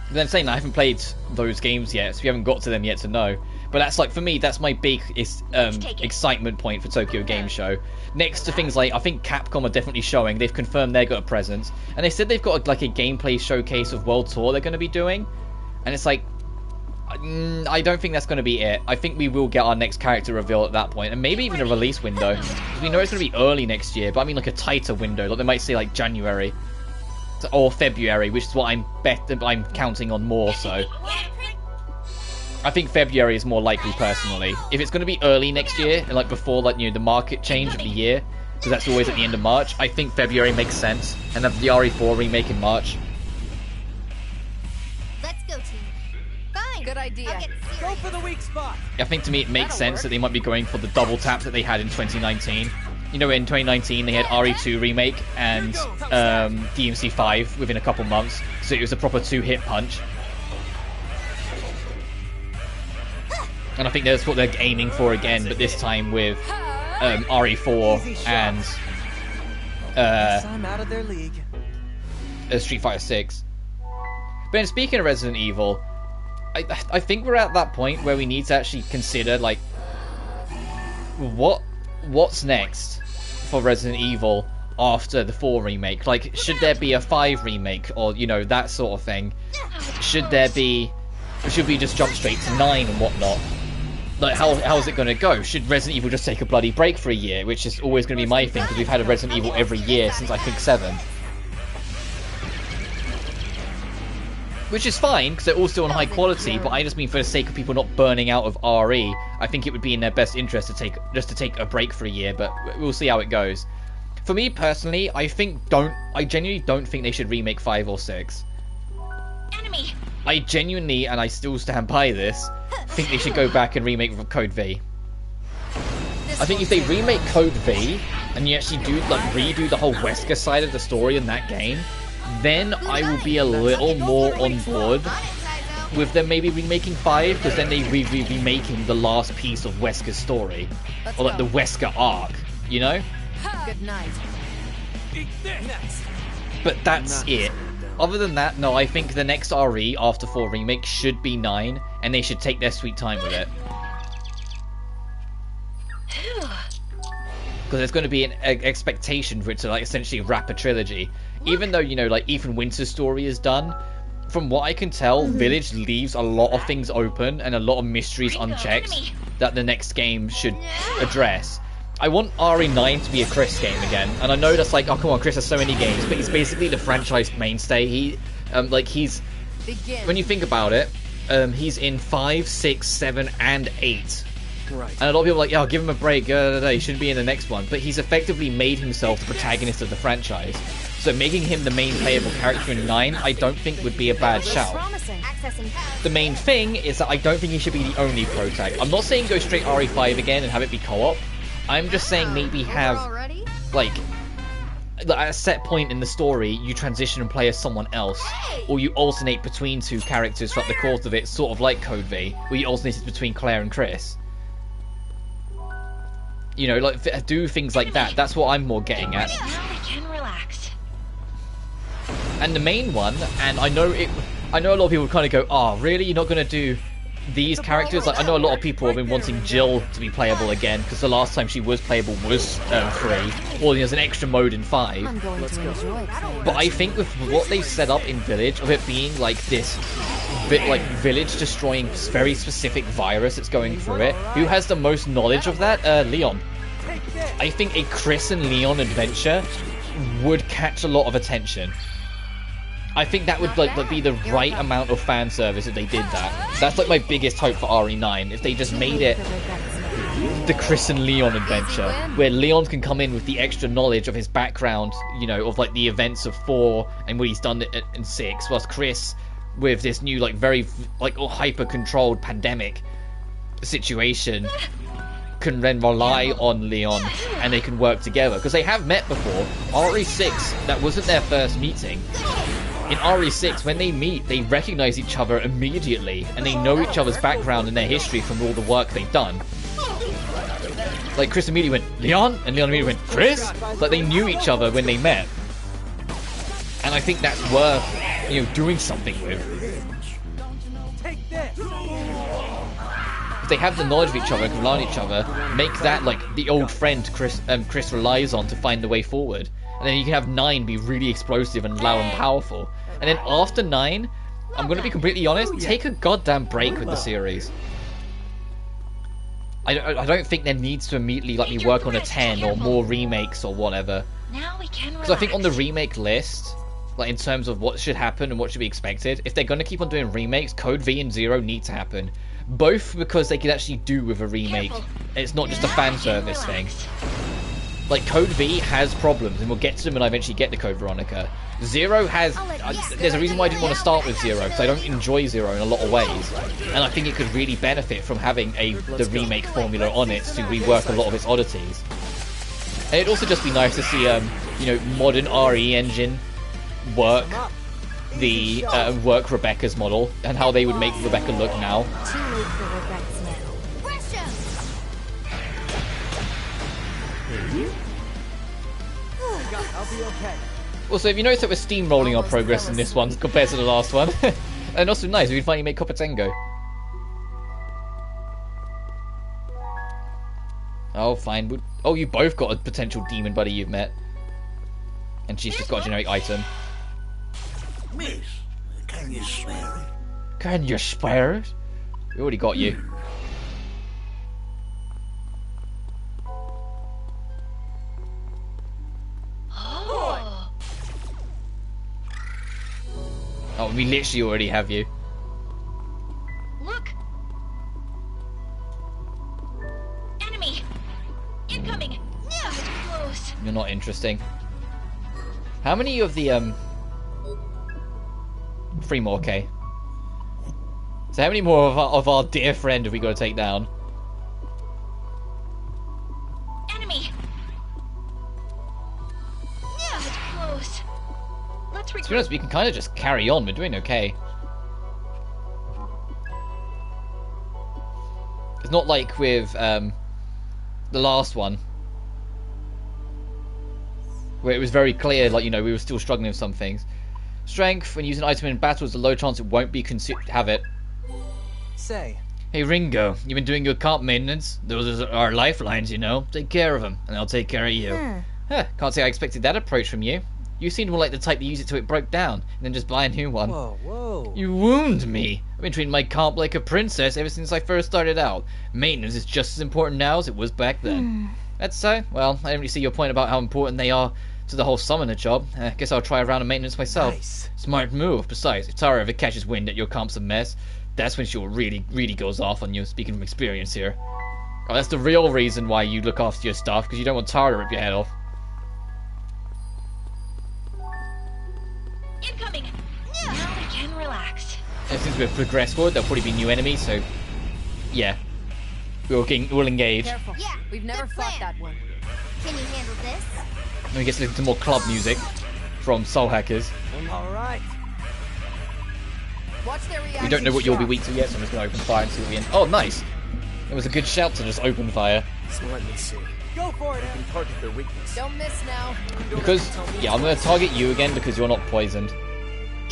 Speaker 1: But then saying that, I haven't played those games yet, so we haven't got to them yet to know. But that's like, for me, that's my big excitement point for Tokyo Game Show. Next to things like, I think Capcom are definitely showing. They've confirmed they've got a presence. And they said they've got like a gameplay showcase of World Tour they're going to be doing. And it's like, I don't think that's going to be it. I think we will get our next character reveal at that point, and maybe even a release window. We know it's going to be early next year, but I mean like a tighter window. Like they might say like January or February, which is what I'm counting on more. So I think February is more likely personally. If it's going to be early next year, and like before like the market change of the year, because that's always at the end of March, I think February makes sense, and have the RE4 remake in March.
Speaker 5: Let's go, team. Fine.
Speaker 7: Good idea.
Speaker 4: Go for the weak spot.
Speaker 1: I think to me it makes sense that they might be going for the double tap that they had in 2019. You know, in 2019 they had RE2 remake and DMC5 within a couple months, so it was a proper two-hit punch. And I think that's what they're aiming for again, but this time with RE4 and
Speaker 4: I'm out of their league.
Speaker 1: Street Fighter 6. But then speaking of Resident Evil, I think we're at that point where we need to actually consider like what's next for Resident Evil after the 4 remake. Like, should there be a 5 remake, or you know, that sort of thing? Should we just jump straight to 9 and whatnot? Like, how is it going to go? Should Resident Evil just take a bloody break for a year, which is always going to be my thing, because we've had a Resident Evil every year since I think 7. Which is fine, because they're all still on high quality, but I just mean for the sake of people not burning out of RE, I think it would be in their best interest to take a break for a year, but we'll see how it goes. For me personally, I genuinely don't think they should remake 5 or 6.
Speaker 8: Enemy.
Speaker 1: I genuinely, and I still stand by this, think they should go back and remake Code V. I think if they remake Code V, and you actually redo the whole Wesker side of the story in that game, then I will be a little more on board with them maybe remaking 5, because then they be remaking the last piece of Wesker's story. Or like the Wesker arc, you know?
Speaker 7: Good night.
Speaker 1: But that's it. Other than that, no, I think the next RE after 4 remake should be 9, and they should take their sweet time with it. Because there's going to be an expectation for it to like essentially wrap a trilogy. Even though, you know, like Ethan Winter's story is done, from what I can tell, Village leaves a lot of things open and a lot of mysteries unchecked that the next game should address. I want RE9 to be a Chris game again, and I know that's like, oh come on, Chris has so many games, but he's basically the franchise mainstay. When you think about it, he's in 5, 6, 7, and 8.
Speaker 2: Right.
Speaker 1: And a lot of people are like, yeah, give him a break, he shouldn't be in the next one. But he's effectively made himself the protagonist of the franchise. So making him the main playable character in 9, I don't think would be a bad shout. The main thing is that I don't think he should be the only protag. I'm not saying go straight RE5 again and have it be co-op. I'm just saying maybe have, like, at a set point in the story, you transition and play as someone else. Or you alternate between 2 characters throughout the course of it, sort of like Code V, where you alternated between Claire and Chris. You know, like, do things like that. That's what I'm more getting at.
Speaker 8: Now we can relax.
Speaker 1: And the main one, and I know a lot of people kind of go, oh, really? You're not going to do these characters? Like, I know a lot of people have been wanting Jill to be playable again, because the last time she was playable was 3, or there's an extra mode in 5.
Speaker 7: I'm going to enjoy playing.
Speaker 1: But I think with what they've set up in Village, of it being like this, Village destroying very specific virus that's going through it, who has the most knowledge of that? Leon. I think a Chris and Leon adventure would catch a lot of attention. I think that would like be the right amount of fan service if they did that. That's like my biggest hope for RE9, if they just made it the Chris and Leon adventure, where Leon can come in with the extra knowledge of his background, you know, of like the events of 4 and what he's done in 6, whilst Chris, with this new like very like hyper controlled pandemic situation, can then rely on Leon and they can work together because they have met before. RE6, that wasn't their first meeting. In RE6, when they meet, they recognize each other immediately and they know each other's background and their history from all the work they've done. Like Chris immediately went Leon and Leon immediately went Chris. Like they knew each other when they met, and I think that's worth, you know, doing something with. If they have the knowledge of each other and can rely on each other, make that like the old friend Chris relies on to find the way forward. And then you can have 9 be really explosive and loud and powerful. And then after 9, I'm going to be completely honest, take a goddamn break with the series. I don't think there needs to immediately like me work on a 10 or more remakes or whatever. Because I think on the remake list, like in terms of what should happen and what should be expected, if they're going to keep on doing remakes, Code V and 0 need to happen. Both because they could actually do with a remake. It's not just a fan service thing. Like, Code V has problems, and we'll get to them when I eventually get to Code Veronica. 0 has... there's a reason why I didn't want to start with 0, because I don't enjoy 0 in a lot of ways. And I think it could really benefit from having the remake formula on it to rework a lot of its oddities. And it'd also just be nice to see, you know, modern RE engine work Rebecca's model, and how they would make Rebecca look now.
Speaker 5: Too late for regrets now.
Speaker 4: I'll be okay.
Speaker 1: Also, if you notice that we're steamrolling our progress in this one compared to the last one, and also nice, we can finally make Kopatengo. Oh, fine. Oh, you both got a potential demon buddy you've met. And she's just got a generic item.
Speaker 12: Miss, can you spare it?
Speaker 1: Can you spare it? We already got you. Oh, we literally already have you.
Speaker 8: Look! Enemy! Incoming! Yeah, it's close.
Speaker 1: You're not interesting. How many of the, 3 more, okay. So how many more of our dear friend have we got to take down?
Speaker 8: Enemy! Yeah, it's close. Let's
Speaker 1: To be honest, we can kind of just carry on. We're doing okay. It's not like with the last one, where it was very clear, like, you know, we were still struggling with some things. Strength, when using an item in battle, is a low chance it won't be considered. Have it.
Speaker 4: Say.
Speaker 1: Hey Ringo, you been doing your comp maintenance? Those are our lifelines, you know. Take care of them, and I'll take care of you. Huh, can't say I expected that approach from you. You seemed more like the type to use it till it broke down, and then just buy a new one.
Speaker 4: Whoa, whoa.
Speaker 1: You wound me. I've been treating my comp like a princess ever since I first started out. Maintenance is just as important now as it was back then. That's so? Well, I don't really see your point about how important they are to the whole summoner job. Guess I'll try a round of maintenance myself.
Speaker 4: Nice.
Speaker 1: Smart move. Besides, if Tara ever catches wind that your comp's a mess, that's when she'll really goes off on you, speaking from experience here. Oh, that's the real reason why you look after your stuff, because you don't want Tara to rip your head off.
Speaker 8: Incoming! Now we can relax.
Speaker 1: And since we've progressed forward, there'll probably be new enemies, so... yeah. We'll engage.
Speaker 7: Careful. Yeah, we've never fought that one.
Speaker 5: Can you handle this?
Speaker 1: Then we get to listen to more club music from Soul Hackers.
Speaker 4: Alright.
Speaker 7: Watch their reaction.
Speaker 1: We don't know what you'll be weak to yet, so I'm just going to open fire until the end. Oh, nice! It was a good shout to just open fire.
Speaker 2: So let me see.
Speaker 4: Go for it,
Speaker 2: You can target their weakness.
Speaker 7: Don't miss now.
Speaker 1: Because, yeah, I'm going to target you again because you're not poisoned.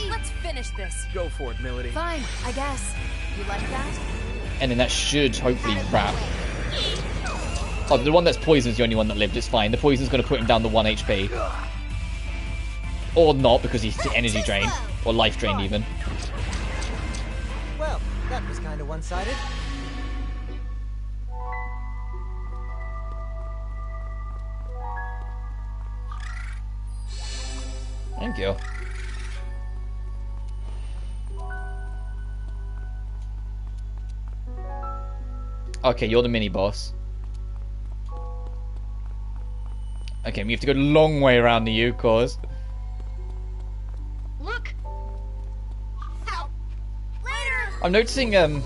Speaker 7: Let's finish this.
Speaker 2: Go for it, Melody.
Speaker 7: Fine, I guess. You like that?
Speaker 1: And then that should hopefully wrap. Oh, the one that's poisoned is the only one that lived. It's fine. The poison's going to put him down to 1 HP. Or not, because he's energy drained. Or life drained, even.
Speaker 4: Well, that was kind of one-sided.
Speaker 1: Thank you. Okay, you're the mini-boss. Okay, we have to go a long way around the Yukos.
Speaker 8: Look.
Speaker 1: I'm noticing a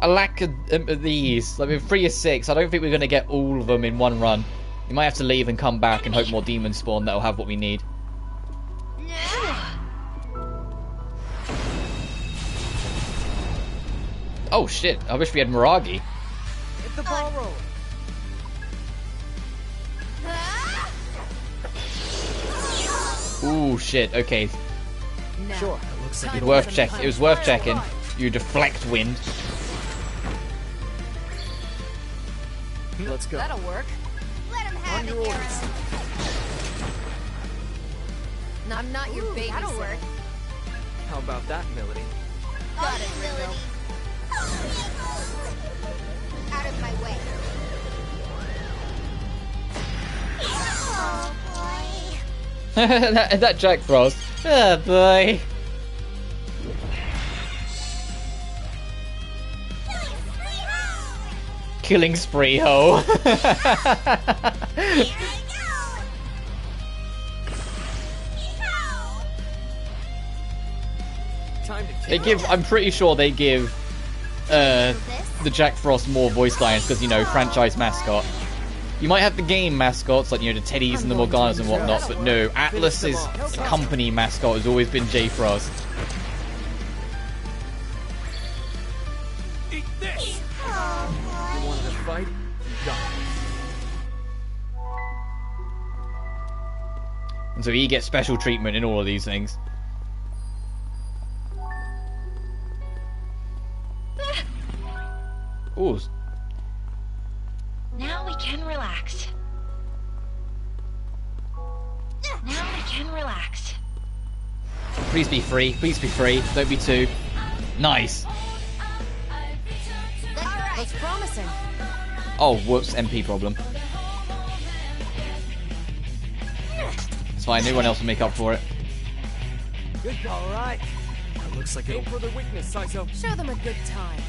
Speaker 1: lack of these. Like, with 3 or 6, I don't think we're going to get all of them in one run. We might have to leave and come back and hope more demons spawn that'll have what we need. Oh shit, I wish we had Miragi.
Speaker 4: Get the ball rolling.
Speaker 1: Ooh shit, okay.
Speaker 4: Sure.
Speaker 2: Looks like
Speaker 1: It was worth checking. You deflect wind.
Speaker 2: Let's go.
Speaker 7: That'll work.
Speaker 5: Let him have it, Arrow.
Speaker 7: No, I'm not your baby.
Speaker 5: That'll work.
Speaker 2: How about that, Melody?
Speaker 5: Got it, Melody. Out of my way. Oh, boy.
Speaker 1: that Jack Frost. Oh boy. Killing spree ho.
Speaker 2: Time to
Speaker 1: They give. I'm pretty sure they give the Jack Frost more voice lines because, you know, franchise mascot. You might have the game mascots like, you know, the Teddies and the Morganas and whatnot, but no, Atlas's company mascot has always been J Frost.
Speaker 2: eat this. You wanted to fight? You got it.
Speaker 1: And so he gets special treatment in all of these things. Ooh.
Speaker 8: Now we can relax. Now we can relax.
Speaker 1: Please be free. Please be free. Don't be too. Nice.
Speaker 7: Looks promising.
Speaker 1: Oh, whoops. MP problem. It's fine. No one else will make up for it.
Speaker 4: Good call, right?
Speaker 2: Looks like it'll further weakness, Saizo.
Speaker 7: Show them a good time.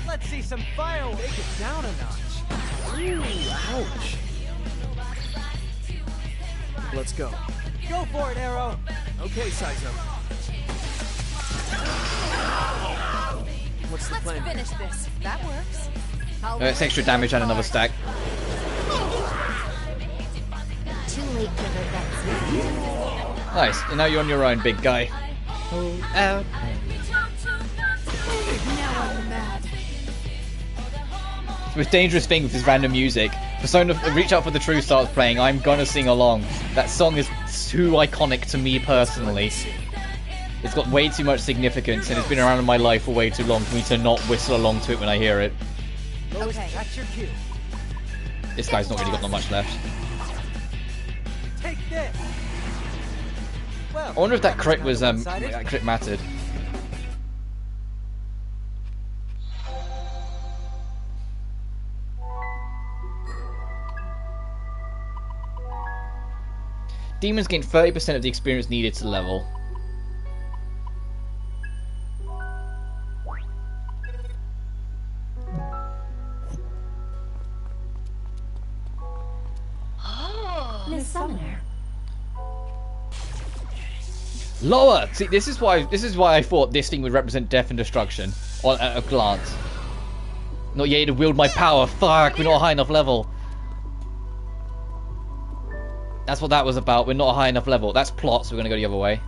Speaker 4: Let's see some fireworks. Take it down a notch.
Speaker 2: Ooh, ouch. Let's go.
Speaker 4: Go for it, Arrow.
Speaker 2: Okay, Saizo. What's the
Speaker 7: Let's
Speaker 2: plan?
Speaker 7: finish this. That works.
Speaker 1: It's extra damage and another stack.
Speaker 5: Too late for the bets.
Speaker 1: Nice. And now you're on your own, big guy. Hold out.
Speaker 7: Now I'm mad.
Speaker 1: The most dangerous thing with this random music. Persona Reach Out for the Truth starts playing, I'm gonna sing along. That song is too iconic to me personally. It's got way too much significance and it's been around in my life for way too long for me to not whistle along to it when I hear it.
Speaker 4: Okay, that's your cue.
Speaker 1: This guy's not really got that much left.
Speaker 4: Take this. Well,
Speaker 1: I wonder if that crit
Speaker 4: kind
Speaker 1: was
Speaker 4: of one-sided.
Speaker 1: that crit mattered. Demons gain 30% of the experience needed to level.
Speaker 8: Oh.
Speaker 10: Miss Summoner.
Speaker 1: Lower. See, this is why I thought this thing would represent death and destruction at a glance. Not yet to wield my power. Fuck, we're not a high enough level. That's what that was about. We're not a high enough level. That's plot, so we're gonna go the other way.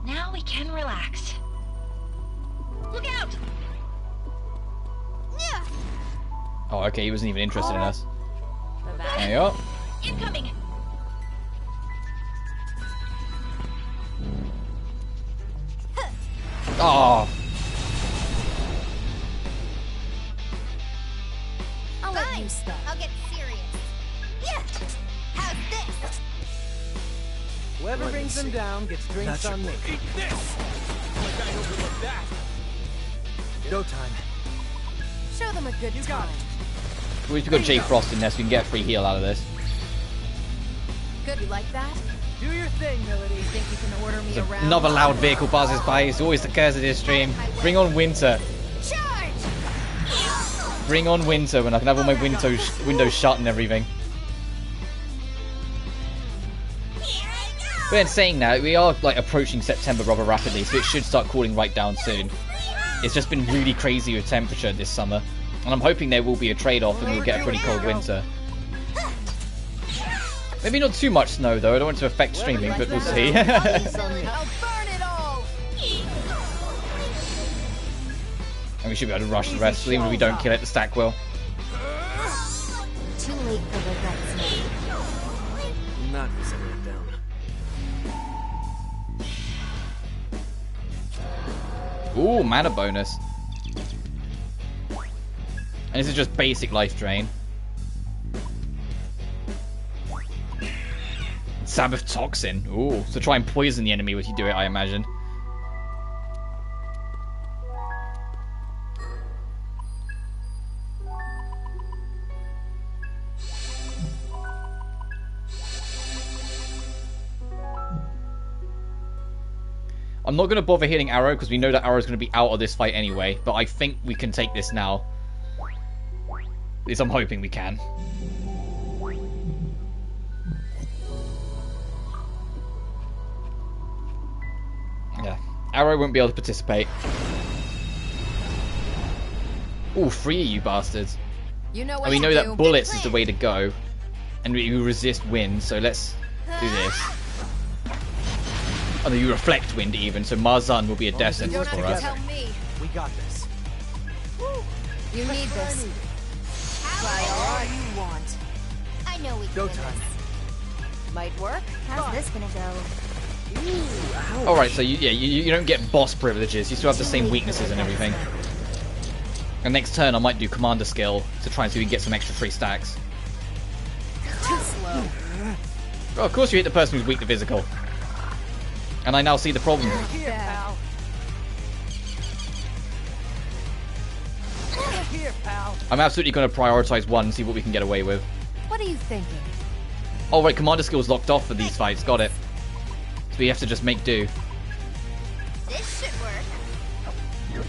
Speaker 8: Now we can relax. Look out!
Speaker 1: Oh, okay, he wasn't even interested in us. There you go.
Speaker 8: Incoming!
Speaker 1: Oh,
Speaker 7: I'll let you stop.
Speaker 5: I'll get serious. Yeah. How's this?
Speaker 4: Whoever brings them down gets drinks on me.
Speaker 2: Eat this! Like I overlooked that.
Speaker 4: Go time.
Speaker 7: Show them a good time.
Speaker 1: we've got J Frost in there, so we can get a free heal out of this.
Speaker 7: Good, you like that?
Speaker 4: Do your thing, Melody.
Speaker 7: Think you can order me around?
Speaker 1: Another loud vehicle passes by. It's always the curse of this stream. Bring on winter. Bring on winter when I can have all my windows shut and everything. But in saying that, we are like approaching September rather rapidly, so it should start cooling right down soon. It's just been really crazy with temperature this summer, and I'm hoping there will be a trade-off and we'll get a pretty cold winter. Maybe not too much snow though, I don't want it to affect streaming, but we'll see. And we should be able to rush the rest, even if we don't kill it, the stack will.
Speaker 5: Too late for regrets now.
Speaker 2: Not settle it down.
Speaker 1: Ooh, mana bonus. And this is just basic life drain. Sabbath Toxin. Ooh, so try and poison the enemy as you do it, I imagine. I'm not going to bother hitting Arrow because we know that Arrow is going to be out of this fight anyway, but I think we can take this now. At least I'm hoping we can. Yeah, Arrow won't be able to participate. Ooh, 3 of you bastards.
Speaker 7: You know what
Speaker 1: and we know
Speaker 7: do.
Speaker 1: that bullets is the way to go, and we resist wind, so let's do this. Oh no, you reflect wind even, so Marzan will be a death sentence for us.
Speaker 7: Tell me.
Speaker 4: We got this.
Speaker 7: You need this. Try all you want.
Speaker 5: I know we can
Speaker 4: Go
Speaker 5: do
Speaker 4: time.
Speaker 5: this.
Speaker 7: Might work.
Speaker 5: How's this gonna go?
Speaker 1: Alright, so you don't get boss privileges, you still have the same weaknesses and everything. And next turn I might do commander skill to try and see if we can get some extra free stacks.
Speaker 7: Too slow.
Speaker 1: Oh, of course you hit the person who's weak to physical. And I now see the problem.
Speaker 4: Here, pal. Here, pal.
Speaker 1: I'm absolutely going to prioritize one and see what we can get away with.
Speaker 7: What are you thinking?
Speaker 1: Oh right, commander skill's locked off for these fights, got it. So we have to just make do.
Speaker 5: This should work.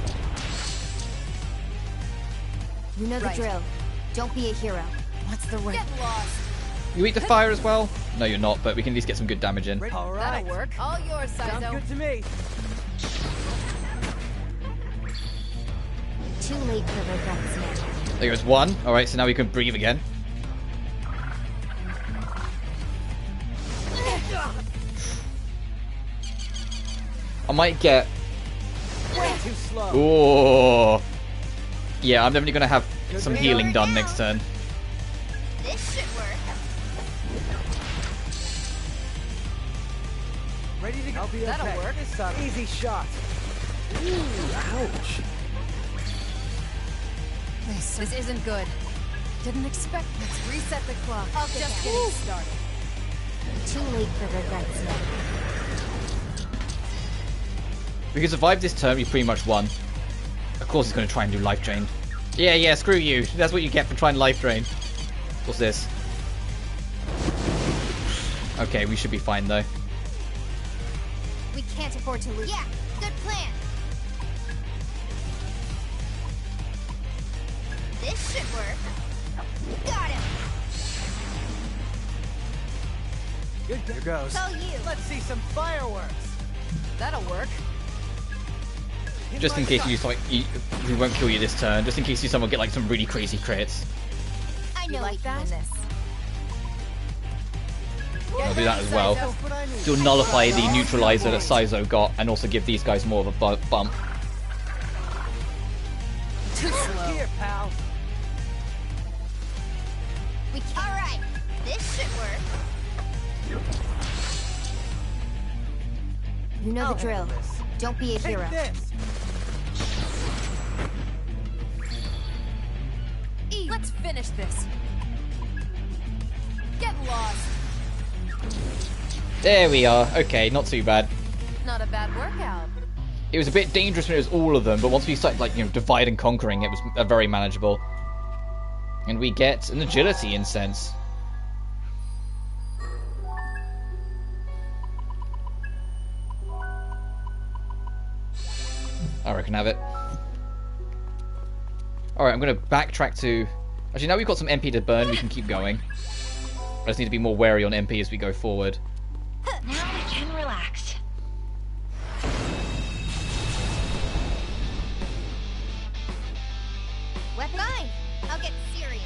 Speaker 5: You know the
Speaker 7: Right.
Speaker 5: drill. Don't be a hero.
Speaker 7: What's the rate? Get lost.
Speaker 1: You eat the fire as well? No, you're not, but we can at least get some good damage in.
Speaker 4: All right.
Speaker 7: That'll work. All yours,
Speaker 4: Sounds
Speaker 7: Sizo.
Speaker 4: good to me.
Speaker 5: Too late for regrets now.
Speaker 1: There goes one. Alright, so now we can breathe again. I might get...
Speaker 4: Way too slow.
Speaker 1: Ooh. Yeah, I'm definitely going to have some healing done next turn.
Speaker 5: This should work.
Speaker 4: Ready to go. I'll be
Speaker 7: That'll
Speaker 4: okay.
Speaker 7: work.
Speaker 4: This sucks. Easy shot.
Speaker 6: Ouch.
Speaker 7: This isn't good. Didn't expect. Let's reset the clock.
Speaker 5: I'll get
Speaker 7: Just
Speaker 5: down.
Speaker 7: getting started.
Speaker 5: Too late for regrets now.
Speaker 1: If we can survive this turn, we pretty much won. Of course he's going to try and do life drain. Yeah, screw you. That's what you get for trying life drain. What's this? Okay, we should be fine though.
Speaker 5: We can't afford to lose. Yeah, good plan. This should work. Got him.
Speaker 4: Good. Here goes.
Speaker 5: So you.
Speaker 4: Let's see some fireworks.
Speaker 7: That'll work.
Speaker 1: Just in case you like, we won't kill you this turn. Just in case you someone get like some really crazy crits.
Speaker 5: I know
Speaker 7: like
Speaker 5: we can win
Speaker 7: that?
Speaker 5: this.
Speaker 1: I'll do that as well.
Speaker 4: That's what I need.
Speaker 1: To nullify the neutralizer that Sizo got, and also give these guys more of a bump.
Speaker 7: Too slow.
Speaker 4: Here, pal.
Speaker 5: We can. All right. This should work. You know
Speaker 4: I'll
Speaker 5: the drill.
Speaker 4: handle this.
Speaker 5: Don't be a
Speaker 4: Take
Speaker 5: hero.
Speaker 4: this.
Speaker 7: Let's finish this. Get lost.
Speaker 1: There we are. Okay, not too bad.
Speaker 7: Not a bad workout.
Speaker 1: It was a bit dangerous when it was all of them, but once we started like divide and conquering, it was very manageable. And we get an agility incense. I reckon have it. Alright, I'm going to backtrack to... Actually, now we've got some MP to burn, we can keep going. I just need to be more wary on MP as we go forward.
Speaker 8: Now we can relax.
Speaker 5: Fine, I'll get serious.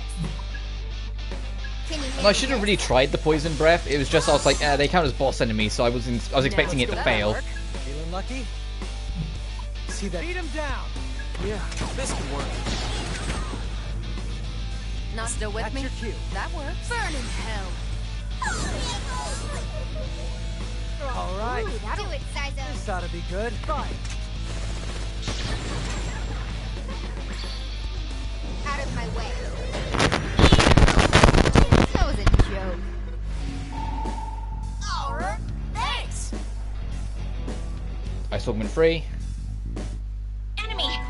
Speaker 5: Can you
Speaker 1: And I should have really tried the poison breath. It was just I was like, they count as boss enemies, so I was expecting it to fail.
Speaker 4: Feeling lucky? See that? Beat him down.
Speaker 2: Yeah, this can work.
Speaker 7: Not still with
Speaker 4: That's
Speaker 7: me?
Speaker 4: your cue.
Speaker 7: That works. Burn in hell.
Speaker 4: All right.
Speaker 5: Do it, Sizo.
Speaker 4: This ought to be good. Fight.
Speaker 5: Out of my way. That was a joke.
Speaker 8: Thanks!
Speaker 1: Ice Augment free.
Speaker 8: Enemy!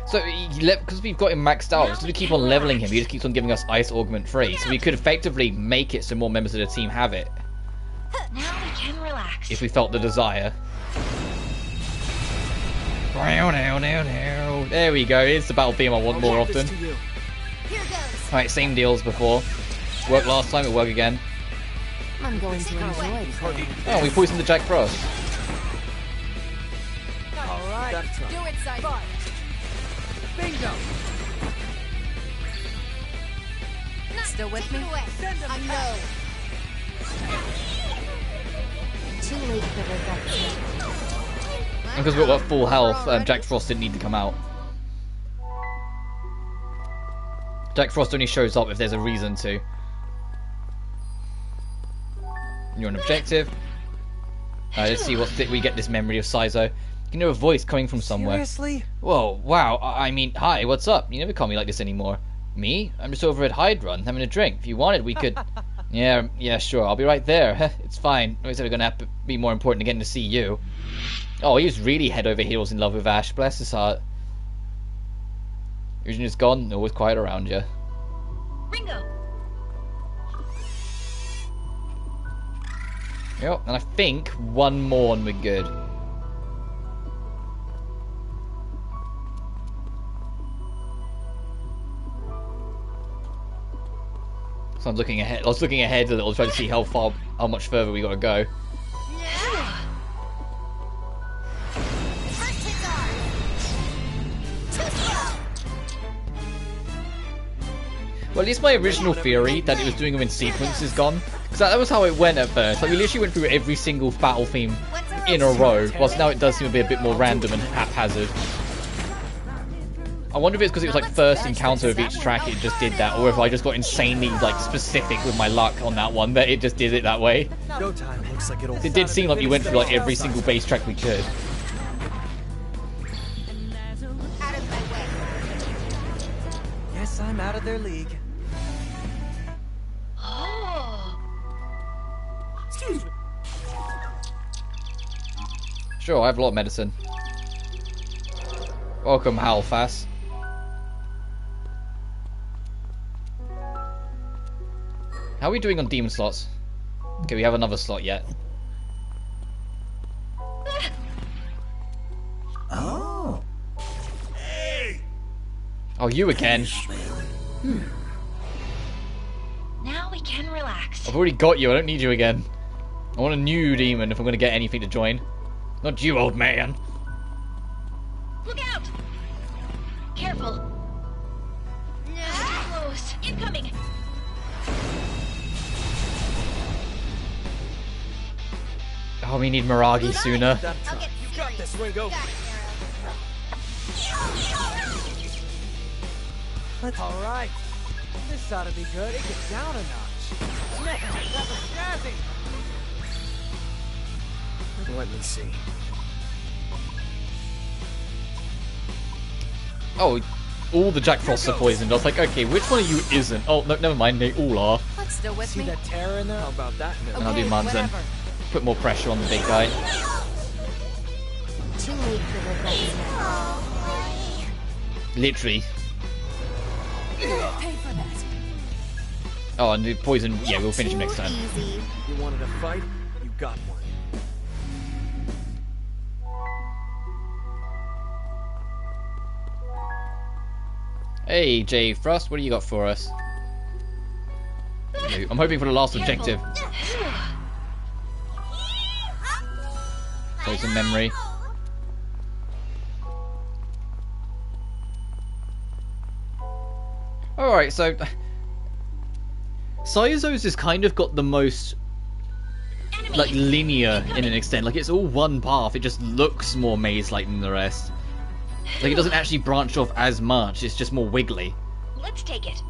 Speaker 1: So, because we've got him maxed out, so we keep on leveling him, he just keeps on giving us Ice Augment free. So we could effectively make it so more members of the team have it.
Speaker 8: Now we can relax.
Speaker 1: If we felt the desire. There we go, it's the battle theme I want more often.
Speaker 5: Here goes.
Speaker 1: Alright, same deal as before. Worked last time, it'll work again.
Speaker 7: I'm going to enjoy playing.
Speaker 1: Oh, we poisoned the Jack Frost.
Speaker 4: All right.
Speaker 2: Gotta try.
Speaker 7: Do it, Sizo.
Speaker 4: Bingo.
Speaker 7: Still with
Speaker 5: Take
Speaker 7: me?
Speaker 5: it away. I know. Too late for redemption.
Speaker 1: And because we've got full health, Jack Frost didn't need to come out. Jack Frost only shows up if there's a reason to. You're an objective. Let's see what we get this memory of Sizo. You can hear a voice coming from somewhere.
Speaker 4: Seriously?
Speaker 1: Whoa, wow, I mean, hi, what's up? You never call me like this anymore. Me? I'm just over at Hyde Run, having a drink. If you wanted, we could... Yeah, sure, I'll be right there. It's fine. It's ever gonna have to be more important than getting to see you. Oh, he was really head over heels in love with Ash. Bless his heart. Eugen is gone, always quiet around you.
Speaker 8: Ringo!
Speaker 1: Yep, and I think one more and we're good. So I'm looking ahead. I was looking ahead a little, trying to see how much further we gotta go.
Speaker 5: First hits are too slow.
Speaker 1: Well, at least my original theory that it was doing them in sequence is gone. Because that was how it went at first. Like, we literally went through every single battle theme in a row, whilst now it does seem to be a bit more random and haphazard. I wonder if it's because it was like first encounter of each track it just did that, or if I just got insanely like specific with my luck on that one that it just did it that way.
Speaker 2: Go time looks like it'll.
Speaker 1: It did seem like we went through like every single bass track we could.
Speaker 5: Out of my way.
Speaker 4: Yes, I'm out of their league.
Speaker 8: Oh!
Speaker 12: Excuse me.
Speaker 1: Sure, I have a lot of medicine. Welcome, Halfas. How are we doing on demon slots? Okay, we have another slot yet.
Speaker 12: Oh. Hey.
Speaker 1: Oh, you again.
Speaker 8: Now we can relax.
Speaker 1: I've already got you, I don't need you again. I want a new demon if I'm going to get anything to join. Not you, old man.
Speaker 8: Look out! Careful. No. Close. Incoming.
Speaker 1: Oh, we need Miragi sooner.
Speaker 5: I'll get
Speaker 2: You got this, Ringo.
Speaker 5: Got it,
Speaker 4: All right. This ought to be good. Take it down a notch. Man, that was jazzy.
Speaker 2: Let me see.
Speaker 1: Oh, all the Jack Frosts are poisoned. I was like, okay, which one of you isn't? Oh, no, never mind, they all are.
Speaker 7: What's still with
Speaker 4: See
Speaker 7: me?
Speaker 4: that terror in there?
Speaker 2: How about that?
Speaker 1: And I'll do Mons then.
Speaker 4: whatever.
Speaker 1: Put more pressure on the big guy.
Speaker 5: Too late for redemption.
Speaker 1: Literally.
Speaker 7: Pay for that.
Speaker 1: Oh, and the poison, yeah, we'll finish him next time.
Speaker 5: Easy.
Speaker 2: You wanted a fight? You got one.
Speaker 1: Hey, Jay Frost, what do you got for us? I'm hoping for the last objective. So some memory. Alright, so Saizo's has kind of got the most like linear in an extent. Like it's all one path, it just looks more maze-like than the rest. Like it doesn't actually branch off as much, it's just more wiggly.
Speaker 8: Let's take it.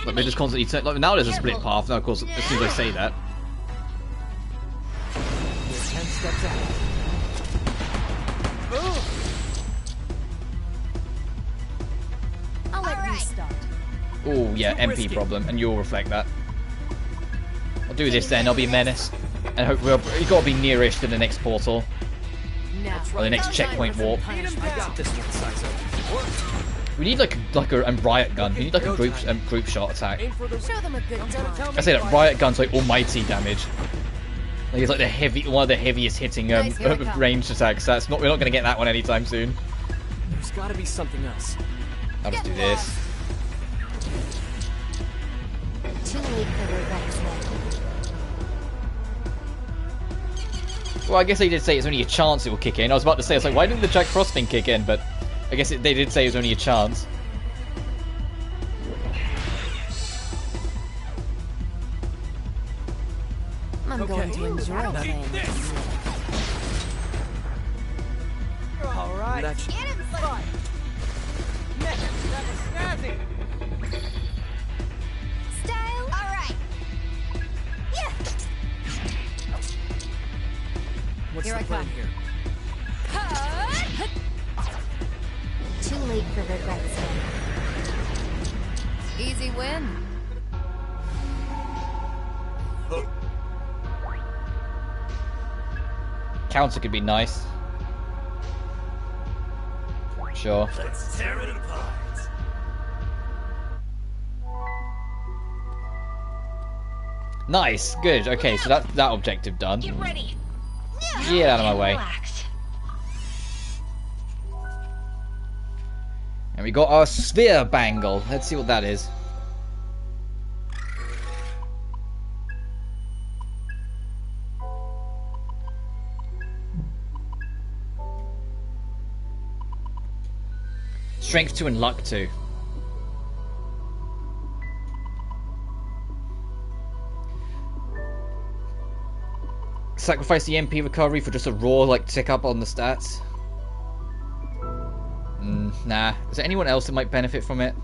Speaker 1: Like they just constantly turn, like now there's a split path, now of course as soon as I say that.
Speaker 4: You're 10 steps ahead.
Speaker 7: I'll let you start.
Speaker 1: Oh yeah, MP problem, and you'll reflect that. I'll do this then, I'll be a menace. And hope you gotta be nearish to the next portal. Or the next checkpoint warp.
Speaker 2: I got this one, Saizo.
Speaker 1: We need like a riot gun. We need like a group shot attack.
Speaker 7: Show them a good time.
Speaker 1: I say that riot gun's like almighty damage. Like it's like one of the heaviest hitting ranged attacks. We're not gonna get that one anytime soon.
Speaker 2: There's gotta be something else.
Speaker 1: I'll just do this.
Speaker 5: Too late for regrets now.
Speaker 1: Well, I guess they did say it's only a chance it will kick in. I was about to say, I was like, why didn't the Jack Frost thing kick in? But I guess they did say it was only a chance.
Speaker 7: I'm going to enjoy playing.
Speaker 4: All right.
Speaker 2: Get
Speaker 4: him, fun. Next, that was snazzy.
Speaker 5: Style. All right. Yeah.
Speaker 2: What's
Speaker 7: Here
Speaker 2: the
Speaker 7: I
Speaker 2: plan
Speaker 7: come.
Speaker 2: here?
Speaker 5: Too late for regrets now.
Speaker 7: Easy win.
Speaker 1: Counter could be nice. Sure.
Speaker 12: Let's tear it apart.
Speaker 1: Nice, good. Okay, so that objective done.
Speaker 8: Get ready.
Speaker 1: Get out of my way.
Speaker 8: Relax.
Speaker 1: And we got our sphere bangle. Let's see what that is. Strength 2 and luck 2. Sacrifice the MP recovery for just a raw like tick up on the stats. Nah. Is there anyone else that might benefit from it?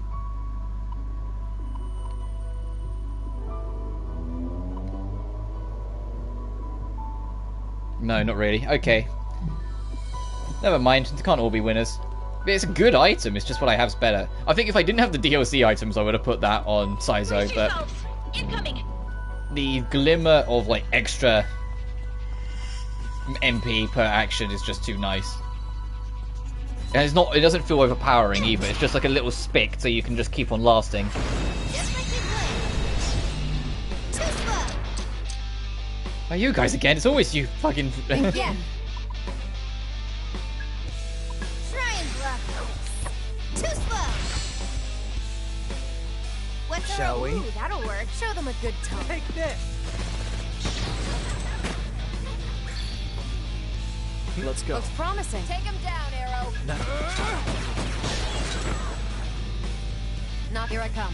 Speaker 1: No, not really. Okay. Never mind. They can't all be winners. But it's a good item. It's just what I have's better. I think if I didn't have the DLC items, I would have put that on Saizo. But
Speaker 8: Incoming.
Speaker 1: the glimmer of like extra MP per action is just too nice. And it's not. It doesn't feel overpowering either. It's just like a little spick, so you can just keep on lasting. Oh, you guys again? It's always you fucking.
Speaker 5: Yeah. Try and block. Too slow. What's
Speaker 4: Shall we?
Speaker 5: Ooh, that'll work.
Speaker 7: Show them a good time.
Speaker 4: Take this.
Speaker 2: Let's go.
Speaker 7: Looks promising. Take him down, Arrow. Not here I come.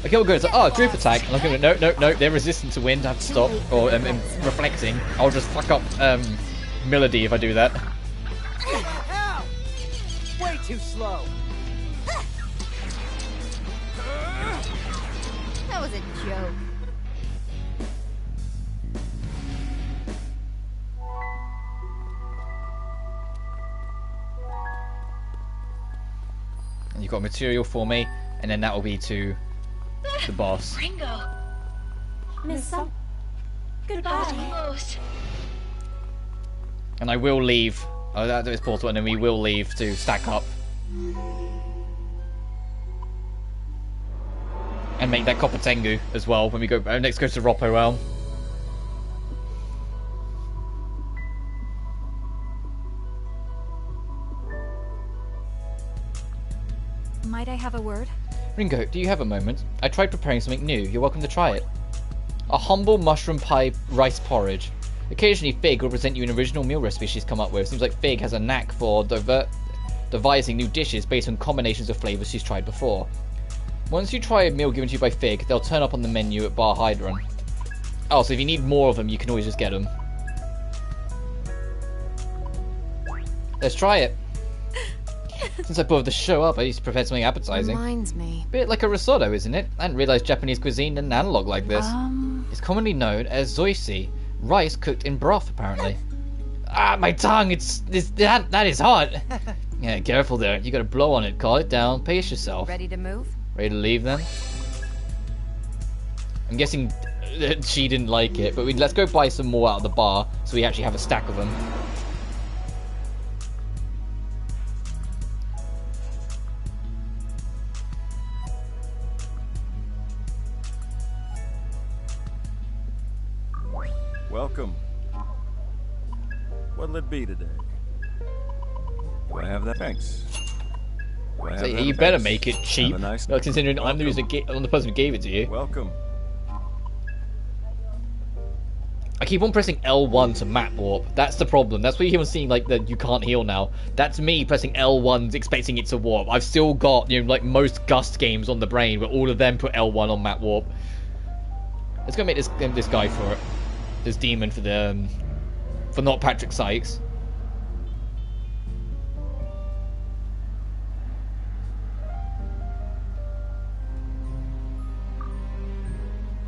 Speaker 1: Okay, we'll go. So, group attack. And I'm going no. They're resistant to wind. I have to stop. Or reflecting. I'll just fuck up Melody if I do that.
Speaker 4: Ow! Way too slow.
Speaker 5: That was a joke.
Speaker 1: And you've got material for me, and then that will be to the boss.
Speaker 8: Ringo.
Speaker 10: Miss some. Goodbye.
Speaker 8: Close.
Speaker 1: And I will leave. Oh, that is portal, and then we will leave to stack up. And make that Copper Tengu as well when we go next. Go to Roppo Realm.
Speaker 11: Might I have a word?
Speaker 1: Ringo, do you have a moment? I tried preparing something new. You're welcome to try it. A humble mushroom pie rice porridge. Occasionally Fig will present you an original meal recipe she's come up with. Seems like Fig has a knack for devising new dishes based on combinations of flavours she's tried before. Once you try a meal given to you by Fig, they'll turn up on the menu at Bar Hydron. Oh, so if you need more of them, you can always just get them. Let's try it. Since I bothered to show up, I used to prepare something appetizing.
Speaker 7: Reminds me.
Speaker 1: Bit like a risotto, isn't it? I hadn't realised Japanese cuisine had an analogue like this. It's commonly known as zoishi, rice cooked in broth, apparently. Ah, my tongue! That is hot. Yeah, careful there. You gotta blow on it. Calm it down. Pace yourself.
Speaker 7: Ready to move?
Speaker 1: Ready to leave then? I'm guessing that she didn't like it, but let's go buy some more out of the bar so we actually have a stack of them.
Speaker 13: Welcome. What'll it be today? Do I have that? Thanks.
Speaker 1: So you better make it cheap, considering I'm the person who gave it to you.
Speaker 13: Welcome.
Speaker 1: I keep on pressing L1 to map warp. That's the problem. That's why you keep on seeing like that you can't heal now. That's me pressing L1 expecting it to warp. I've still got, you know, like most Gust games on the brain where all of them put L1 on map warp. Let's go make this guy for it. This demon for the for not Patrick Sykes.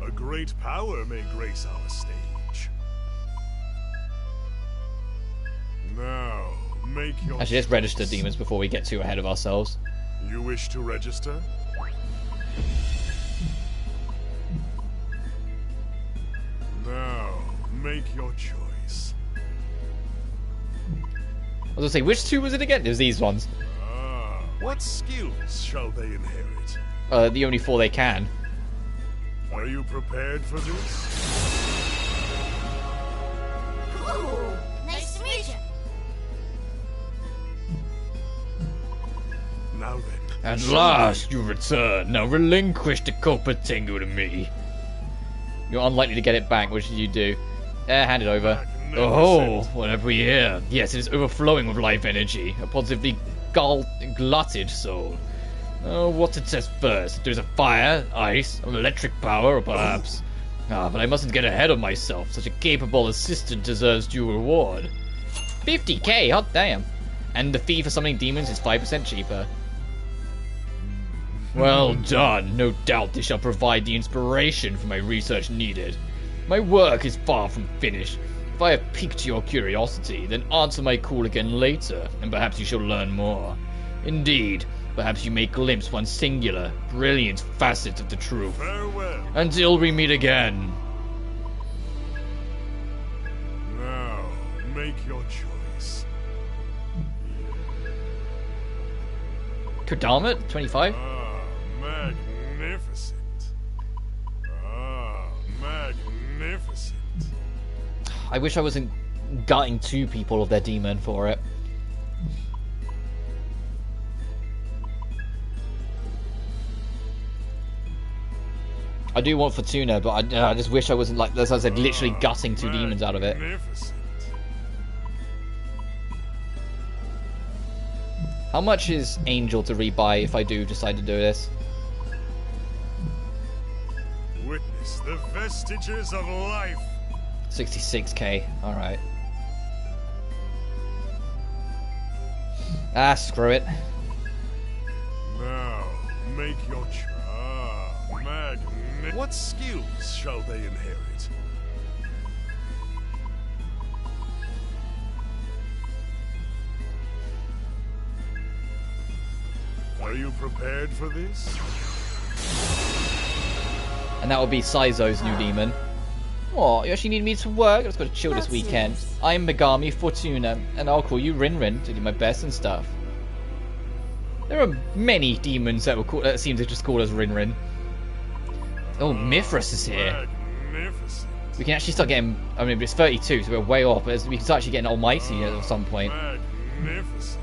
Speaker 3: A great power may grace our stage. Now, make your
Speaker 1: Actually, let's register demons before we get too ahead of ourselves.
Speaker 3: You wish to register? Now, make your choice.
Speaker 1: I was gonna say, which two was it again? It was these ones.
Speaker 3: What skills shall they inherit?
Speaker 1: The only 4 they can.
Speaker 3: Are you prepared for this?
Speaker 14: Ooh, nice to meet you.
Speaker 3: Now then.
Speaker 1: At last, you return. Now relinquish the Copatingo to me. You're unlikely to get it back. What should you do? Hand it over. Oh, what have we here? Yes, it is overflowing with life energy. A positively glutted soul. Oh, what to test first? There's a fire, ice, an electric power, or perhaps... but I mustn't get ahead of myself. Such a capable assistant deserves due reward. 50k, hot damn. And the fee for summoning demons is 5% cheaper. Well done. No doubt this shall provide the inspiration for my research needed. My work is far from finished. If I have piqued your curiosity, then answer my call again later, and perhaps you shall learn more. Indeed, perhaps you may glimpse one singular, brilliant facet of the truth.
Speaker 3: Farewell.
Speaker 1: Until we meet again.
Speaker 3: Now, make your choice.
Speaker 1: Kodama, 25?
Speaker 3: Magnificent. Magnificent.
Speaker 1: I wish I wasn't gutting 2 people of their demon for it. I do want Fortuna, but I just wish I wasn't, like, as I said, literally gutting 2 demons out of it. How much is Angel to rebuy if I do decide to do this?
Speaker 3: Witness the vestiges of life.
Speaker 1: 66k. Alright. Ah, screw it.
Speaker 3: Now, make your choice. What skills shall they inherit? Are you prepared for this?
Speaker 1: And that will be Saizo's new demon. What? You actually need me to work? I've got to chill this weekend. I'm Megami Fortuna, and I'll call you Rinrin to do my best and stuff. There are many demons that seem to just call us Rinrin. Oh, Mithras is here. We can actually start getting... I mean, it's 32, so we're way off, but we can start actually getting Almighty at some point.
Speaker 3: Magnificent.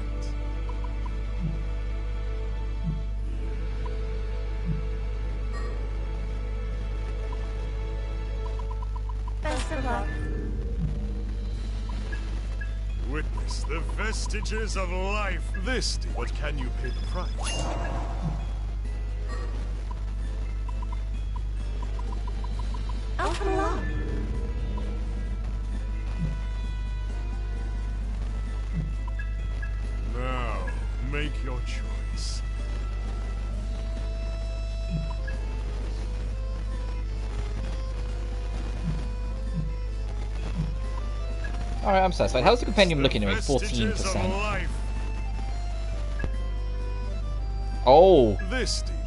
Speaker 3: witness the vestiges of life. This, but can you pay the price?
Speaker 14: I'll come along.
Speaker 3: Now, make your choice.
Speaker 1: Alright, I'm satisfied. How's the compendium looking to me? 14%. Oh!
Speaker 3: This demon.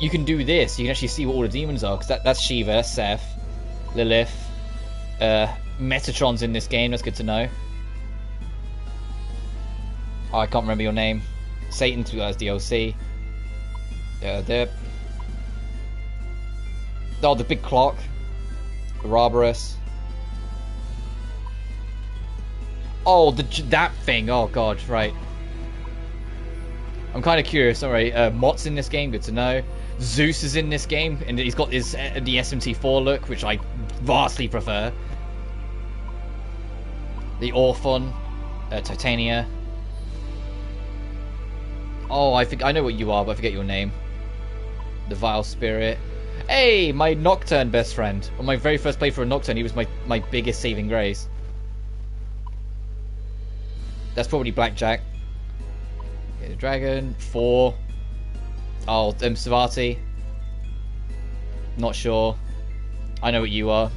Speaker 1: You can do this. You can actually see what all the demons are. Because that's Shiva, Seth, Lilith, Metatron's in this game. That's good to know. Oh, I can't remember your name. Satan 2 as DLC. Oh, the big clock. Barbarous. Oh, that thing. Oh god, right. I'm kind of curious. Alright, Mott's in this game. Good to know. Zeus is in this game, and he's got his the SMT4 look, which I vastly prefer. The Orphon, Titania. Oh, I know what you are, but I forget your name. The Vile Spirit. Hey, my Nocturne best friend. On my very first playthrough of Nocturne, he was my biggest saving grace. That's probably Blackjack. Okay, the Dragon. 4. Oh, Savati. Not sure. I know what you are.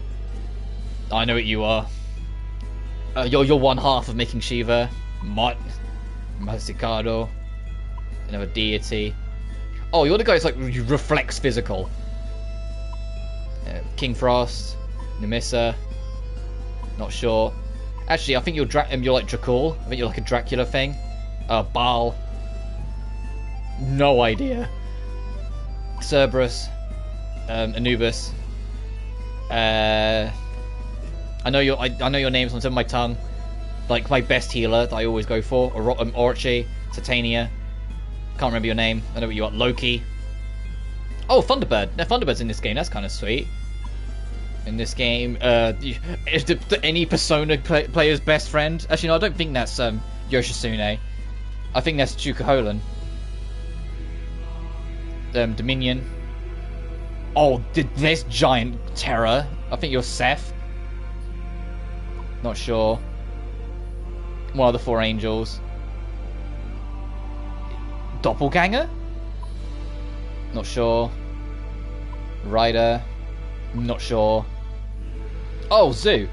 Speaker 1: I know what you are. You're one half of making Shiva. Mott. Masticado. Another deity. Oh, you're the guy who's like reflects physical. King Frost. Nemissa. Not sure. Actually, I think you're like Dracul. I think you're like a Dracula thing. Baal. No idea. Cerberus. Anubis. I know your names on the tip of my tongue. Like my best healer that I always go for. Orochi. Titania. Can't remember your name. I know what you are. Loki. Oh, Thunderbird. Now, Thunderbird's in this game. That's kind of sweet. In this game, is any Persona player's best friend? Actually, no, I don't think that's Yoshitsune. I think that's Chukaholan. Dominion. Oh, this giant terror. I think you're Seth. Not sure. One of the 4 angels. Doppelganger? Not sure. Ryder. Not sure. Oh, Zoo.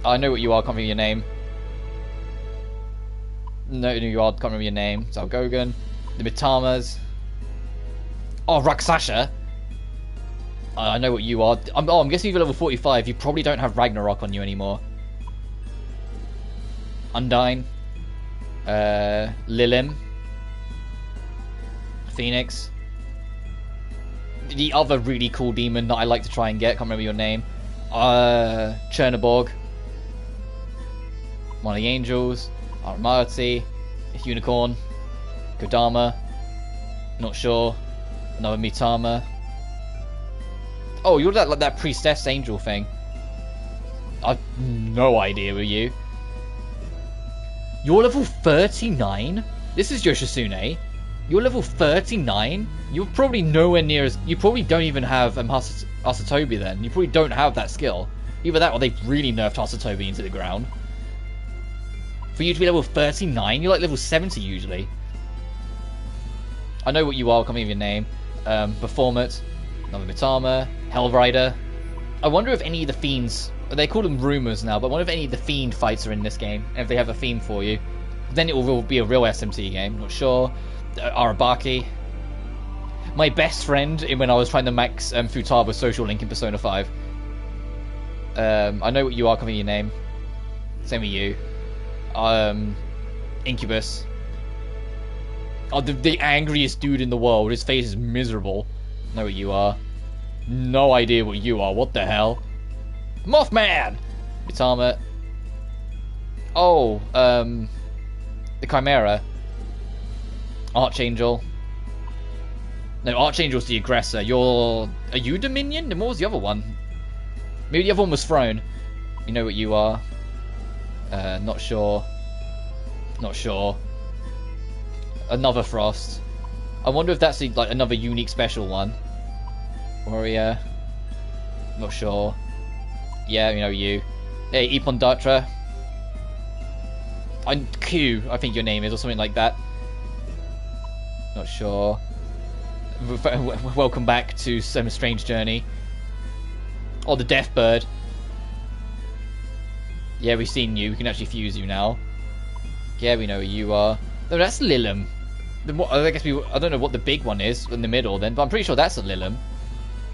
Speaker 1: I know what you are, can't remember your name. No, you are, can't remember your name. Zalgogan. The Mitamas. Oh, Raksasha. I know what you are. I'm guessing you're level 45. You probably don't have Ragnarok on you anymore. Undyne. Lilim. Phoenix. The other really cool demon that I like to try and get, can't remember your name. Chernoborg. One of the angels. Aramati. Unicorn. Kodama. Not sure. Another Mitama. Oh, you're that priestess angel thing. I've no idea with you. You're level 39? This is Yoshitsune. You're level 39? You're probably nowhere near as... You probably don't even have Asatobi then. You probably don't have that skill. Either that or they've really nerfed Asatobi into the ground. For you to be level 39, you're like level 70 usually. I know what you are, I can't remember your name. Baphomet, another Mitama, Hellrider. I wonder if any of the Fiends... They call them rumours now, but I wonder if any of the Fiend fights are in this game. And if they have a theme for you. Then it will be a real SMT game, not sure. Arabaki. My best friend when I was trying to max Futaba's social link in Persona 5. I know what you are, coming your name. Same with you. Incubus. Oh, the angriest dude in the world. His face is miserable. I know what you are. No idea what you are. What the hell? Mothman! Mitama. Oh, the Chimera. Archangel. No, Archangel's the aggressor. Are you Dominion? Then what was the other one? Maybe the other one was Throne. You know what you are. Not sure. Not sure. Another Frost. I wonder if that's like another unique special one. Warrior. Not sure. Yeah, you know you. Hey, Ipon Datra. Q, I think your name is, or something like that. Not sure. Welcome back to some strange journey. Oh, the Death Bird. Yeah, we've seen you. We can actually fuse you now. Yeah, we know who you are. No, that's Lilim. I guess I don't know what the big one is in the middle then, but I'm pretty sure that's a Lilim.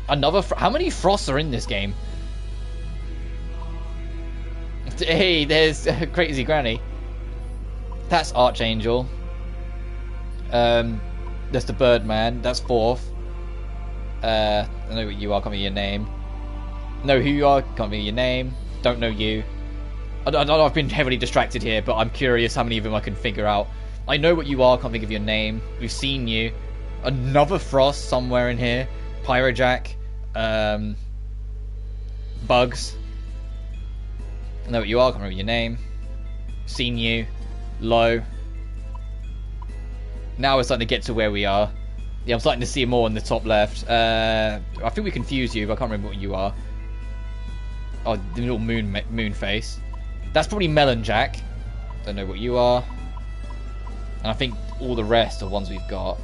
Speaker 1: Another. How many Frosts are in this game? Hey, there's Crazy Granny. That's Archangel. That's the Birdman. That's fourth. I know what you are. Can't be your name. Know who you are. Can't be your name. Don't know you. I've been heavily distracted here, but I'm curious how many of them I can figure out. I know what you are. Can't think of your name. We've seen you. Another Frost somewhere in here. Pyrojack. Bugs. I know what you are. Can't remember your name. Seen you. Low. Now we're starting to get to where we are. Yeah, I'm starting to see more on the top left. I think we confuse you, but I can't remember what you are. Oh, the little moon face. That's probably Melon Jack. Don't know what you are. And I think all the rest are ones we've got.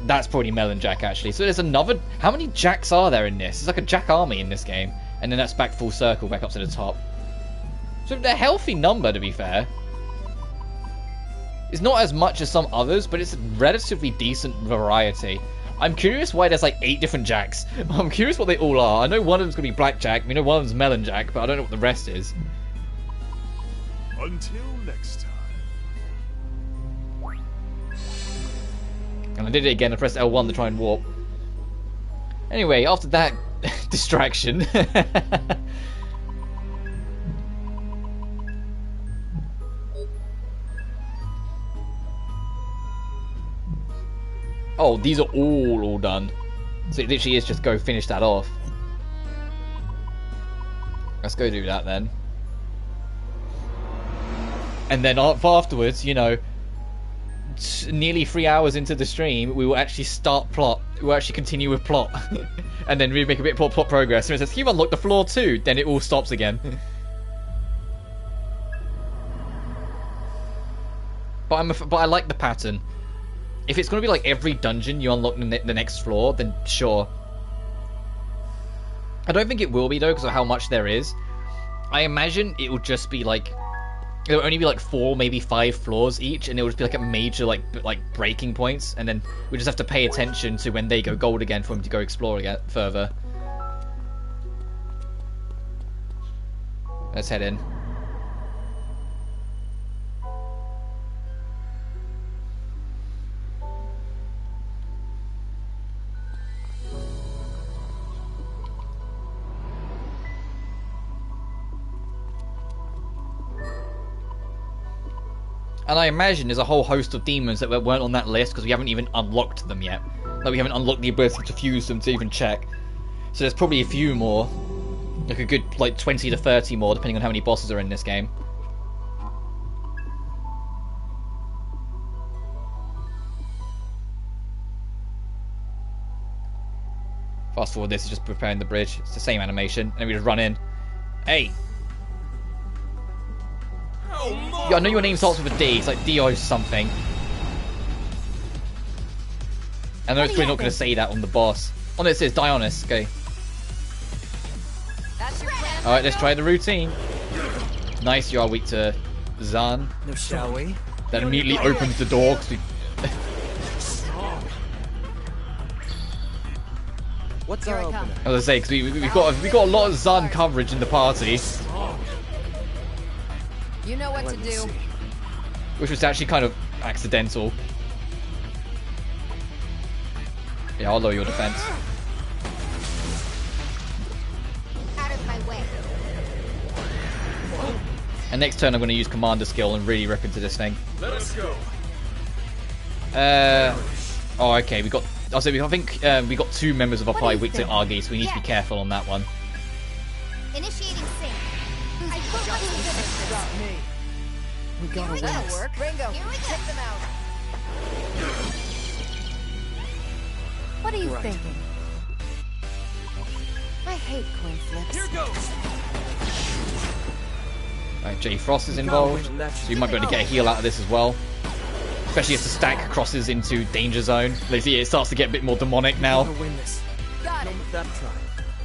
Speaker 1: That's probably Melon Jack, actually. So there's another... How many Jacks are there in this? It's like a Jack army in this game. And then that's back full circle, back up to the top. So a healthy number, to be fair. It's not as much as some others, but it's a relatively decent variety. I'm curious why there's like 8 different Jacks. I'm curious what they all are. I know one of them's going to be Blackjack. We know one of them's Melon Jack, but I don't know what the rest is.
Speaker 3: Until next time.
Speaker 1: And I did it again. I pressed L1 to try and warp. Anyway, after that distraction... Oh, these are all done. So it literally is just go finish that off. Let's go do that then. And then afterwards, you know, nearly 3 hours into the stream, we will actually start plot. We'll actually continue with plot. And then we make a bit more plot progress. And it says, you've unlocked the floor too. Then it all stops again. But I like the pattern. If it's going to be like every dungeon you unlock the next floor, then sure. I don't think it will be though, because of how much there is. I imagine it will just be like... It'll only be like 4, maybe 5 floors each, and it will just be like a major like breaking points, and then we just have to pay attention to when they go gold again for them to go explore again further. Let's head in. And I imagine there's a whole host of demons that weren't on that list because we haven't even unlocked them yet. Like we haven't unlocked the ability to fuse them to even check. So there's probably a few more. Like a good 20 to 30 more depending on how many bosses are in this game. Fast forward, this is just preparing the bridge. It's the same animation. And then we just run in. Hey! Yeah, I know your name starts with a D. It's like Dio something. I know it's probably not going to say that on the boss. Oh no, it says Dionys. Okay. Alright, let's try the routine. Nice, you are weak to Zan.
Speaker 2: No, shall we?
Speaker 1: That immediately opens the door.
Speaker 2: What's our opener?
Speaker 1: As I say, because we got a lot of Zan coverage in the party.
Speaker 7: You know what to do.
Speaker 1: Which was actually kind of accidental. Yeah, I'll lower your defense.
Speaker 5: Out of my way.
Speaker 1: And next turn I'm going to use Commander skill and really rip into this thing.
Speaker 12: Let us go.
Speaker 1: Oh, okay. We got. I think we got 2 members of our party weak to Argy, so we need to be careful on that one.
Speaker 5: Initiating sync. I
Speaker 4: got me.
Speaker 7: We gotta win. That'll work. Ringo, check them out. What are you thinking? I hate coin flips.
Speaker 2: Here goes.
Speaker 1: Right, J Frost is involved, so you might be able to get a heal out of this as well. Especially if the stack crosses into danger zone. Like, see, it starts to get a bit more demonic now.
Speaker 2: Win this.
Speaker 7: Got it.
Speaker 2: That try.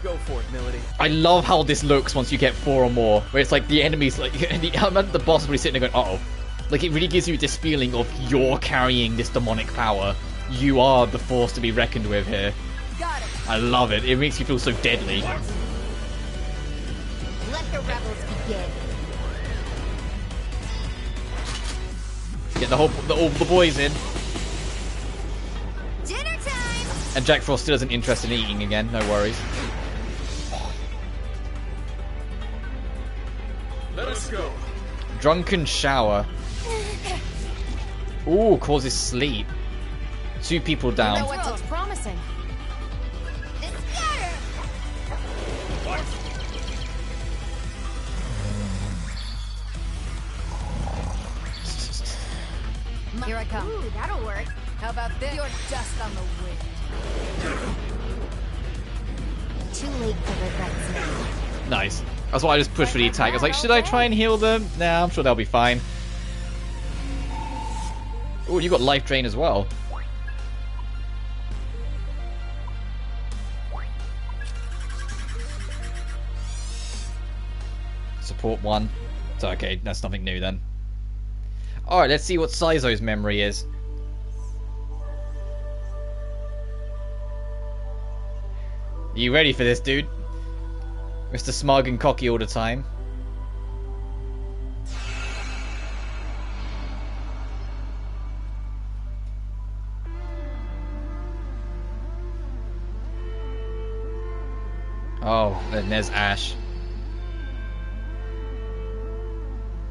Speaker 2: Go for it, Melody.
Speaker 1: I love how this looks once you get 4 or more, where it's like the enemies, like the boss will be sitting there going, uh oh. Like, it really gives you this feeling of you're carrying this demonic power. You are the force to be reckoned with here.
Speaker 7: Got it.
Speaker 1: I love it. It makes you feel so deadly.
Speaker 5: Let the rebels begin.
Speaker 1: Get all the boys in.
Speaker 5: Dinner time!
Speaker 1: And Jack Frost still isn't interested in eating again. No worries.
Speaker 2: Let us go.
Speaker 1: Drunken shower. Ooh, causes sleep. 2 people down.
Speaker 7: You know what looks promising? Here I come.
Speaker 5: Ooh, that'll work.
Speaker 7: How about this? You're dust on the wind.
Speaker 5: Too late for regrets now.
Speaker 1: Nice. That's why I just pushed for the attack. I was like, should I try and heal them? Nah, I'm sure they'll be fine. Ooh, you got life drain as well. Support 1. So, okay, that's nothing new then. Alright, let's see what Saizo's memory is. Are you ready for this, dude? Mr. Smug and cocky all the time. Oh, then there's Ash.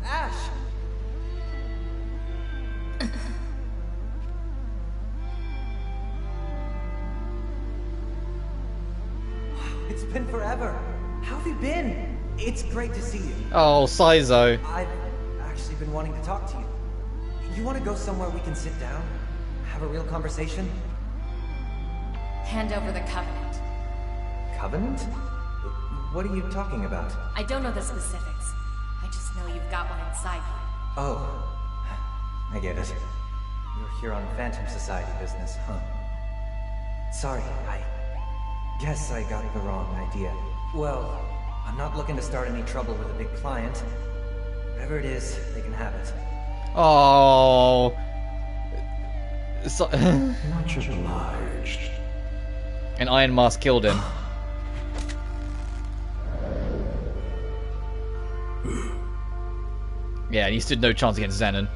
Speaker 4: Ash! It's been forever. How have you been? It's great to see you.
Speaker 1: Oh, Saizo.
Speaker 4: I've actually been wanting to talk to you. You want to go somewhere we can sit down? Have a real conversation?
Speaker 10: Hand over the Covenant.
Speaker 4: Covenant? What are you talking about?
Speaker 10: I don't know the specifics. I just know you've got one inside you.
Speaker 4: Oh, I get it. You're here on Phantom Society business, huh? Sorry, I guess I got the wrong idea. Well, I'm not looking to start any trouble with a big client. Whatever it is, they can have it.
Speaker 1: Oh.
Speaker 6: Much obliged.
Speaker 1: An Iron Mask killed him. Yeah, and he stood no chance against Zenon.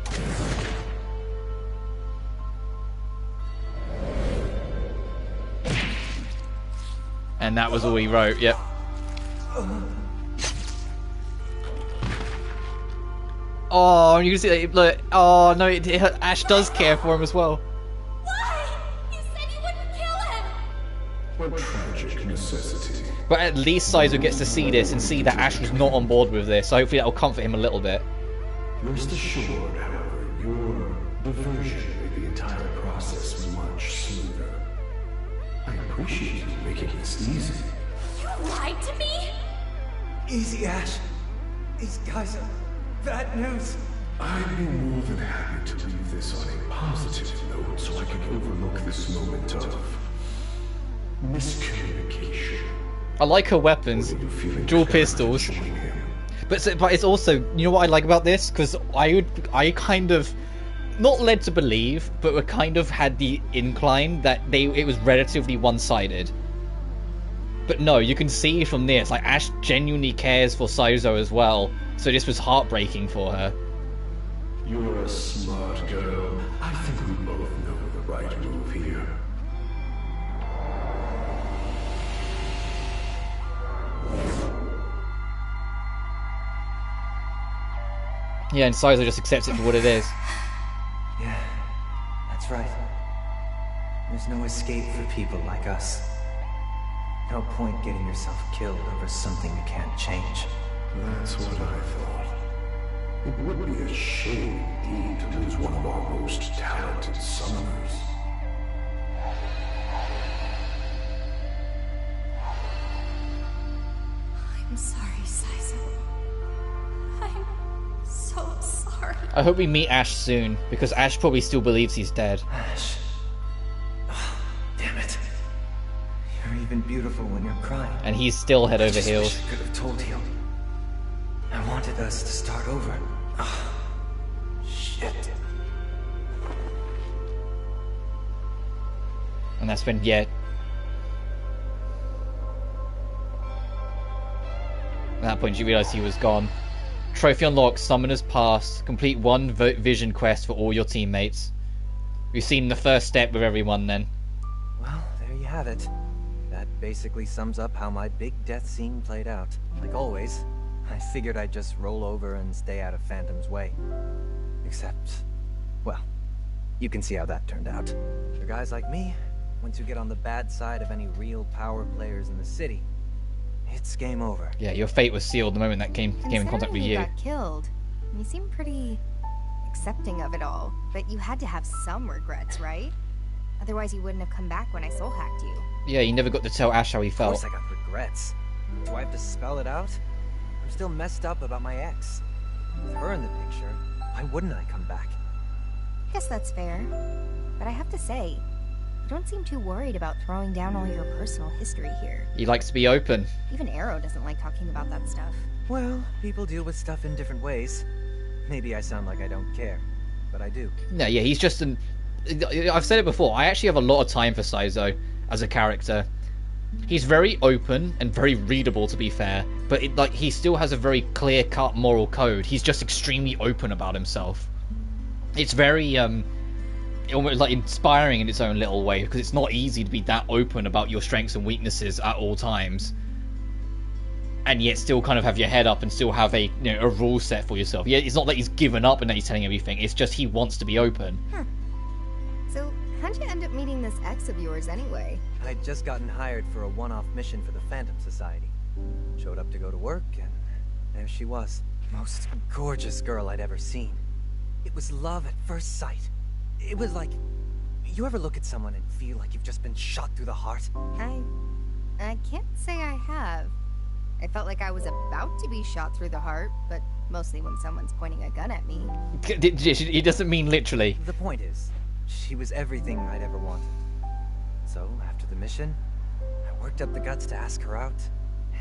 Speaker 1: And that was all he wrote, yep. Oh, you can see that, look, oh no, Ash does care for him as well.
Speaker 10: Why? You said you wouldn't kill him!
Speaker 6: What tragic necessity.
Speaker 1: But at least Saizo gets to see this and see that Ash was not on board with this, so hopefully that will comfort him a little bit.
Speaker 6: Rest assured, however, your diversion made the entire process much smoother. I appreciate you making this easy.
Speaker 10: You lied to me?
Speaker 4: Easy, Ash. These guys are bad news.
Speaker 6: I'd be more than happy to leave this on a positive note so I can overlook this moment of miscommunication.
Speaker 1: I like her weapons, dual pistols. But it's also, you know what I like about this? Because I kind of, not led to believe, but we kind of had the incline that it was relatively one-sided. But no, you can see from this, like, Ash genuinely cares for Saizo as well, so this was heartbreaking for her.
Speaker 6: You're a smart girl. I think we both know the right move here.
Speaker 1: Yeah, and Saizo just accepts it for what it is.
Speaker 4: Yeah, that's right. There's no escape for people like us. No point getting yourself killed over something you can't change.
Speaker 6: That's what I thought. It would be a shame indeed to lose one of our most talented summoners.
Speaker 10: I'm sorry, Saizo. I'm so sorry.
Speaker 1: I hope we meet Ash soon, because Ash probably still believes he's dead.
Speaker 4: Ash. Oh, damn it. You're even beautiful when you're crying.
Speaker 1: And he's still head over heels.
Speaker 4: I could have told you. I wanted us to start over. Oh, shit.
Speaker 1: And that's when, yeah. At that point, you realize he was gone. Trophy unlocked, Summoners Pass. Complete one vision quest for all your teammates. We've seen the first step with everyone then.
Speaker 4: Well, there you have it. That basically sums up how my big death scene played out. Like always, I figured I'd just roll over and stay out of Phantom's way. Except, well, you can see how that turned out. For guys like me, once you get on the bad side of any real power players in the city, it's game over.
Speaker 1: Yeah, your fate was sealed the moment that came in contact with you.
Speaker 5: Got killed. You seem pretty accepting of it all, but you had to have some regrets, right? Otherwise, you wouldn't have come back when I soul hacked you.
Speaker 1: Yeah, you never got to tell Ash how he felt.
Speaker 4: Of course I got regrets. Do I have to spell it out? I'm still messed up about my ex. With her in the picture, why wouldn't I come back?
Speaker 5: I guess that's fair. But I have to say, you don't seem too worried about throwing down all your personal history here.
Speaker 1: He likes to be open.
Speaker 5: Even Arrow doesn't like talking about that stuff.
Speaker 4: Well, people deal with stuff in different ways. Maybe I sound like I don't care, but I do.
Speaker 1: No, yeah, he's just an... I've said it before, I actually have a lot of time for Saizo as a character. He's very open and very readable, to be fair, but he still has a very clear-cut moral code. He's just extremely open about himself. It's very, almost like inspiring in its own little way, because it's not easy to be that open about your strengths and weaknesses at all times, and yet still kind of have your head up and still have a a rule set for yourself. Yeah, it's not that he's given up and that he's telling everything. It's just he wants to be open.
Speaker 5: Huh. So how'd you end up meeting this ex of yours anyway?
Speaker 4: I'd just gotten hired for a one-off mission for the Phantom Society. Showed up to go to work, and there she was. Most gorgeous girl I'd ever seen. It was love at first sight. It was like, you ever look at someone and feel like you've just been shot through the heart?
Speaker 5: I can't say I have. I felt like I was about to be shot through the heart, but mostly when someone's pointing a gun at me.
Speaker 1: He doesn't mean literally.
Speaker 4: The point is, she was everything I'd ever wanted. So, after the mission, I worked up the guts to ask her out,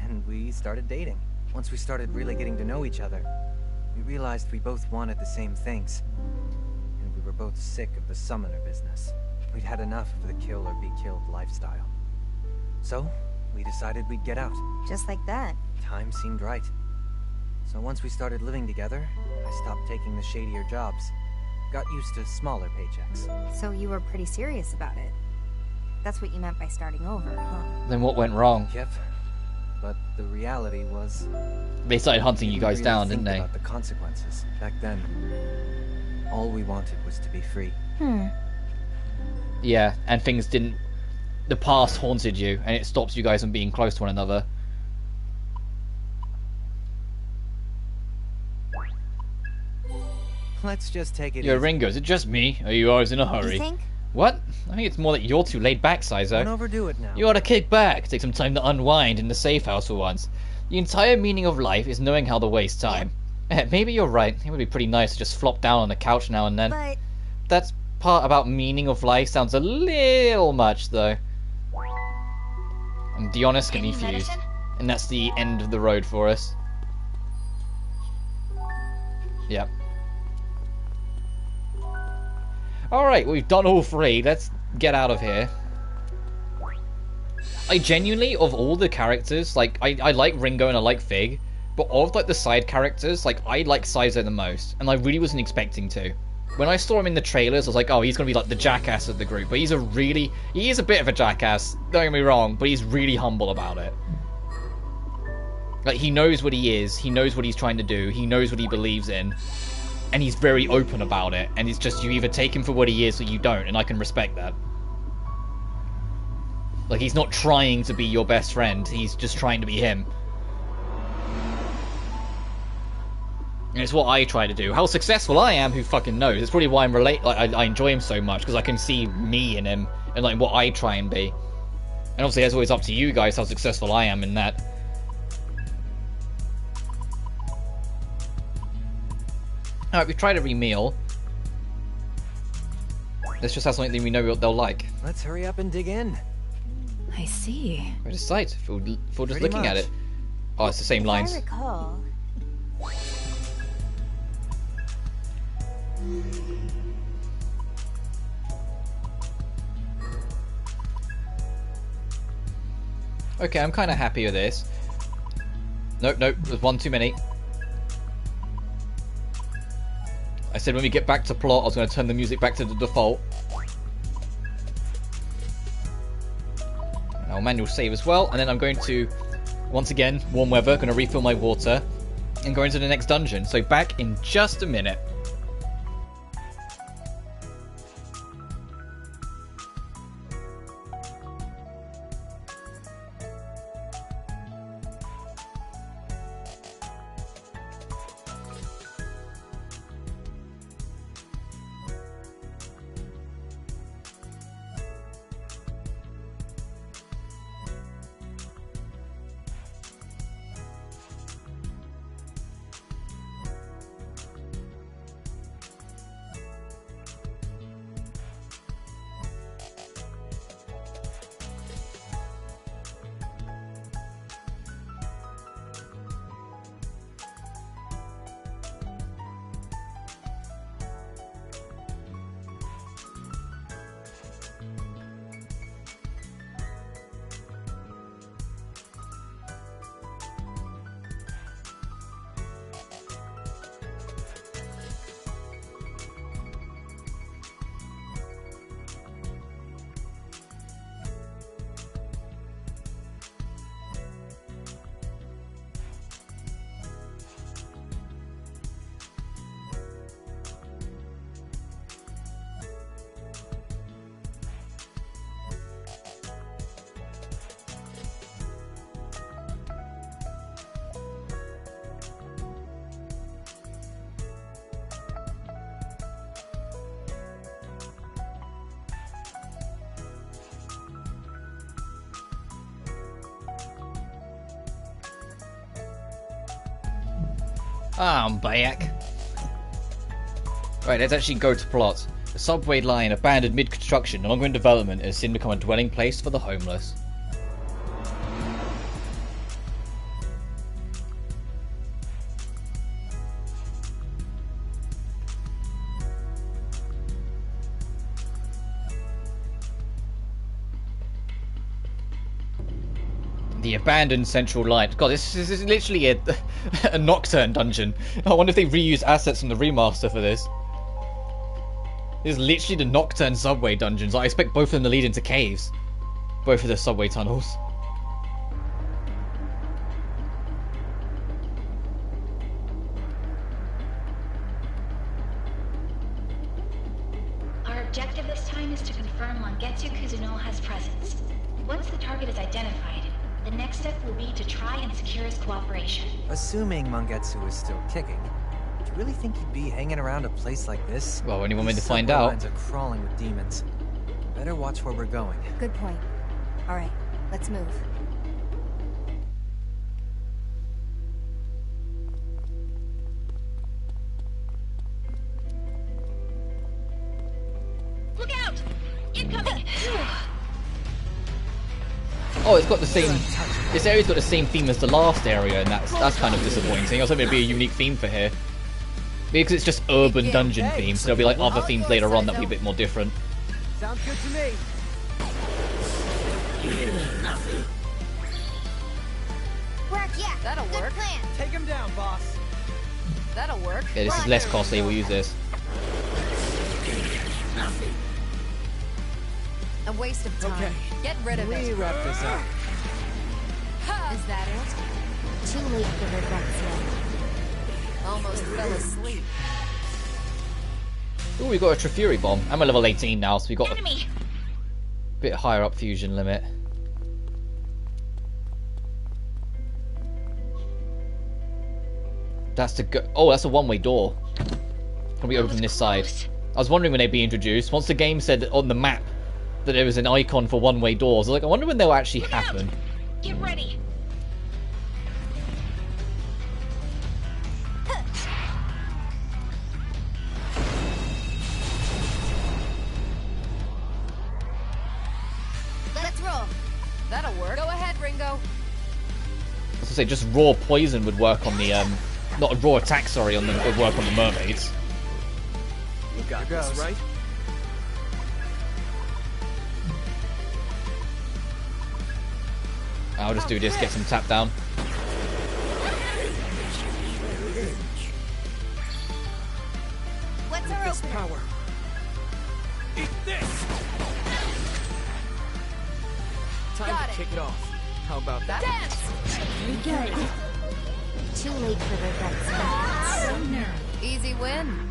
Speaker 4: and we started dating. Once we started really getting to know each other, we realized we both wanted the same things. And we were both sick of the summoner business. We'd had enough of the kill or be killed lifestyle. So, we decided we'd get out.
Speaker 5: Just like that.
Speaker 4: Time seemed right. So once we started living together, I stopped taking the shadier jobs. Got used to smaller paychecks.
Speaker 5: So you were pretty serious about it. That's what you meant by starting over, huh?
Speaker 1: Then what went wrong?
Speaker 4: Yep. But the reality was...
Speaker 1: They started hunting you guys down, didn't they?
Speaker 4: About the consequences. Back then, all we wanted was to be free.
Speaker 1: Yeah, and things didn't... The past haunted you, and it stops you guys from being close to one another.
Speaker 4: Let's just take it
Speaker 1: Yo, Ringo, is it just me? Are you always in a hurry?
Speaker 5: You think?
Speaker 1: What? I think it's more that you're too laid back, Saizo.
Speaker 4: Don't overdo it now.
Speaker 1: You ought to kick back, take some time to unwind in the safe house for once. The entire meaning of life is knowing how to waste time. Maybe you're right. It would be pretty nice to just flop down on the couch now and then.
Speaker 5: But...
Speaker 1: That's part about meaning of life sounds a little much, though. And Dion's getting fused. And that's the end of the road for us. Yep. Alright, we've done all three. Let's get out of here. I genuinely, of all the characters, like, I like Ringo and I like Fig, but of, like, the side characters, like, I like Saizo the most, and I really wasn't expecting to. When I saw him in the trailers, I was like, oh, he's gonna be, like, the jackass of the group, but he is a bit of a jackass, don't get me wrong, but he's really humble about it. Like, he knows what he is, he knows what he's trying to do, he knows what he believes in, and he's very open about it, and it's just, you either take him for what he is or you don't, and I can respect that. Like, he's not trying to be your best friend, he's just trying to be him. And it's what I try to do. How successful I am, who fucking knows? It's probably why I'm I enjoy him so much, because I can see me in him and like what I try and be. And obviously, it's always up to you guys how successful I am in that. Alright, we've tried every meal. Let's just have something that we know what they'll like.
Speaker 4: Let's hurry up and dig in.
Speaker 10: I see.
Speaker 1: Where's the sight? For just
Speaker 4: Pretty
Speaker 1: looking
Speaker 4: much.
Speaker 1: at it. Oh, it's the same lines.
Speaker 5: I recall.
Speaker 1: Okay, I'm kind of happy with this. Nope, there's one too many. I said when we get back to plot, I was going to turn the music back to the default. And I'll manual save as well, and then I'm going to, once again, warm weather, going to refill my water, and go into the next dungeon. So back in just a minute. Ah, I'm back. Right, let's actually go to plot. A subway line abandoned mid-construction, no longer in development, has soon become a dwelling place for the homeless. The abandoned central line. God, this is literally a Nocturne dungeon. I wonder if they reused assets from the remaster for this. This is literally the Nocturne subway dungeons. I expect both of them to lead into caves. Both of the subway tunnels.
Speaker 8: Our objective this time is to confirm Mangetsu Kuzunoha's presence. Once the target is identified, the next step will be to try and secure his cooperation.
Speaker 4: Assuming Mangetsu is still kicking, do you really think he'd be hanging around a place like this?
Speaker 1: Well, when you want me to
Speaker 4: These
Speaker 1: find
Speaker 4: subway
Speaker 1: out.
Speaker 4: lines are crawling with demons. Better watch where we're going.
Speaker 5: Good point. Alright, let's move.
Speaker 8: Look out! Incoming!
Speaker 1: Oh, it's got the same. This area's got the same theme as the last area, and that's kind of disappointing. I was hoping it'd be a unique theme for here. Maybe because it's just urban dungeon themed, so there'll be like other themes later on that'll be a bit more different.
Speaker 4: Sounds good to me.
Speaker 5: Yeah,
Speaker 7: that'll work.
Speaker 5: Plan.
Speaker 4: Take him down, boss.
Speaker 7: That'll work.
Speaker 1: Yeah, this is less costly. We'll use this.
Speaker 7: A waste of time.
Speaker 4: Okay.
Speaker 7: Get rid of
Speaker 4: We
Speaker 7: it.
Speaker 4: wrap this up.
Speaker 7: Is that it?
Speaker 5: Too late for regrets yet.
Speaker 7: Almost fell asleep.
Speaker 1: Ooh, we got a Trifuri bomb. I'm at level 18 now, so we got a
Speaker 8: Enemy!
Speaker 1: bit higher up fusion limit. That's to go. Oh, that's a one-way door. Can we open this side? I was wondering when they'd be introduced. Once the game said on the map that there was an icon for one-way doors, I was like, I wonder when they'll actually happen.
Speaker 8: Get ready.
Speaker 7: Let's roll. That'll work. Go ahead, Ringo.
Speaker 1: I was gonna say, just raw poison would work on the, not a raw attack, sorry, would work on the mermaids.
Speaker 2: You got this, right?
Speaker 1: I'll just do this, get some tap down.
Speaker 5: What's our
Speaker 2: This
Speaker 5: opener?
Speaker 2: power. Eat this. Time to kick it off. How about that?
Speaker 7: Dance.
Speaker 5: Very good. Too late for regrets.
Speaker 7: Easy win.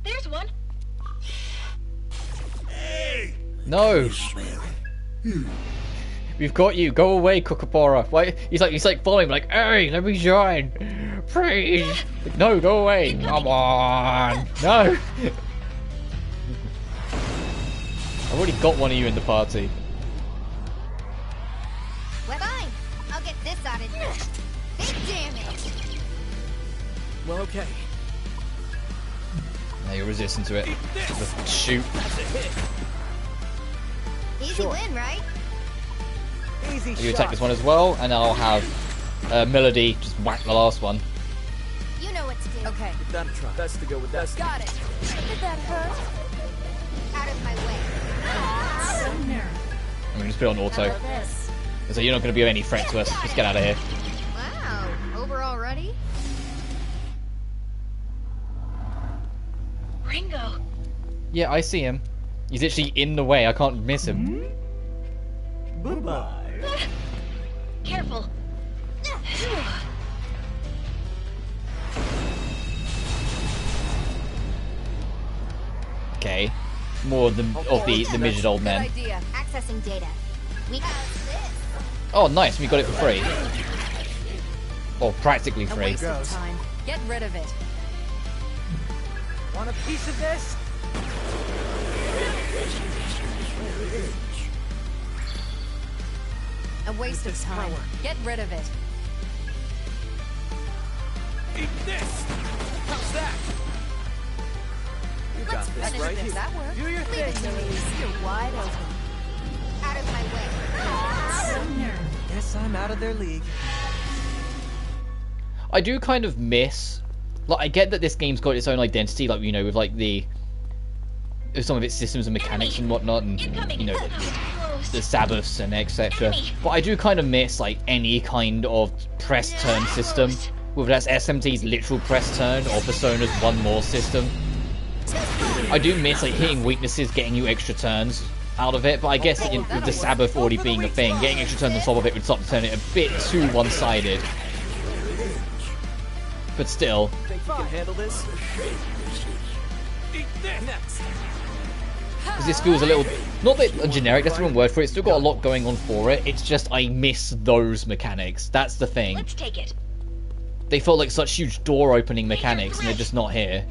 Speaker 8: There's one.
Speaker 1: No! We've got you. Go away, Kookaburra. Why? He's like following, like, hey, let me join. Please. Like, no, go away. Come on. No. I've already got one of you in the party.
Speaker 5: Well, fine. I'll get this out of here. Big damage.
Speaker 2: Well, okay.
Speaker 1: Now you're resistant to it. Just shoot.
Speaker 5: Easy win, right?
Speaker 2: Easy
Speaker 1: You attack this one as well, and I'll have Melody just whack the last one.
Speaker 5: You know what to do.
Speaker 7: Okay.
Speaker 2: Give that a try. Best to go with that.
Speaker 7: Got it.
Speaker 5: Did that hurt? Out of my way.
Speaker 1: I'm gonna just put it on auto.
Speaker 5: This.
Speaker 1: So you're not gonna be of any threat to us. Just get out of here.
Speaker 5: Wow. Over already?
Speaker 8: Ringo.
Speaker 1: Yeah, I see him. He's actually in the way. I can't miss him.
Speaker 6: Bye-bye.
Speaker 8: Careful.
Speaker 1: Okay. More of the midget old
Speaker 7: Good
Speaker 1: men.
Speaker 7: idea.
Speaker 5: Accessing data. We got this.
Speaker 1: Oh, nice. We got it for free. Or practically
Speaker 7: A
Speaker 1: free.
Speaker 7: waste of time. Get rid of it.
Speaker 2: Want a piece of this?
Speaker 7: A waste of time. Get rid of it.
Speaker 2: Eat this. How's that? You got this,
Speaker 7: Finish
Speaker 2: right?
Speaker 7: this. That works.
Speaker 2: Do your
Speaker 5: Leave it
Speaker 2: thing.
Speaker 5: to me. You're wide open. Out of my way.
Speaker 2: Guess I'm out of their league.
Speaker 1: I do kind of miss... Like, I get that this game's got its own identity, like, you know, with, like, with some of its systems and mechanics and whatnot, and, you know, the Sabbaths and etc. But I do kind of miss, like, any kind of press turn system, whether that's SMT's literal press turn or Persona's one more system. I do miss, like, hitting weaknesses, getting you extra turns out of it, but I guess with the Sabbath already being a thing, getting extra turns on top of it would start to turn it a bit too one-sided. But still.
Speaker 2: Think you can handle this? Eat this. Next.
Speaker 1: Because this feels a little... Not that generic, that's the wrong word for it. It's still got a lot going on for it. It's just I miss those mechanics. That's the thing.
Speaker 8: Let's take it.
Speaker 1: They felt like such huge door-opening mechanics, and they're just not here.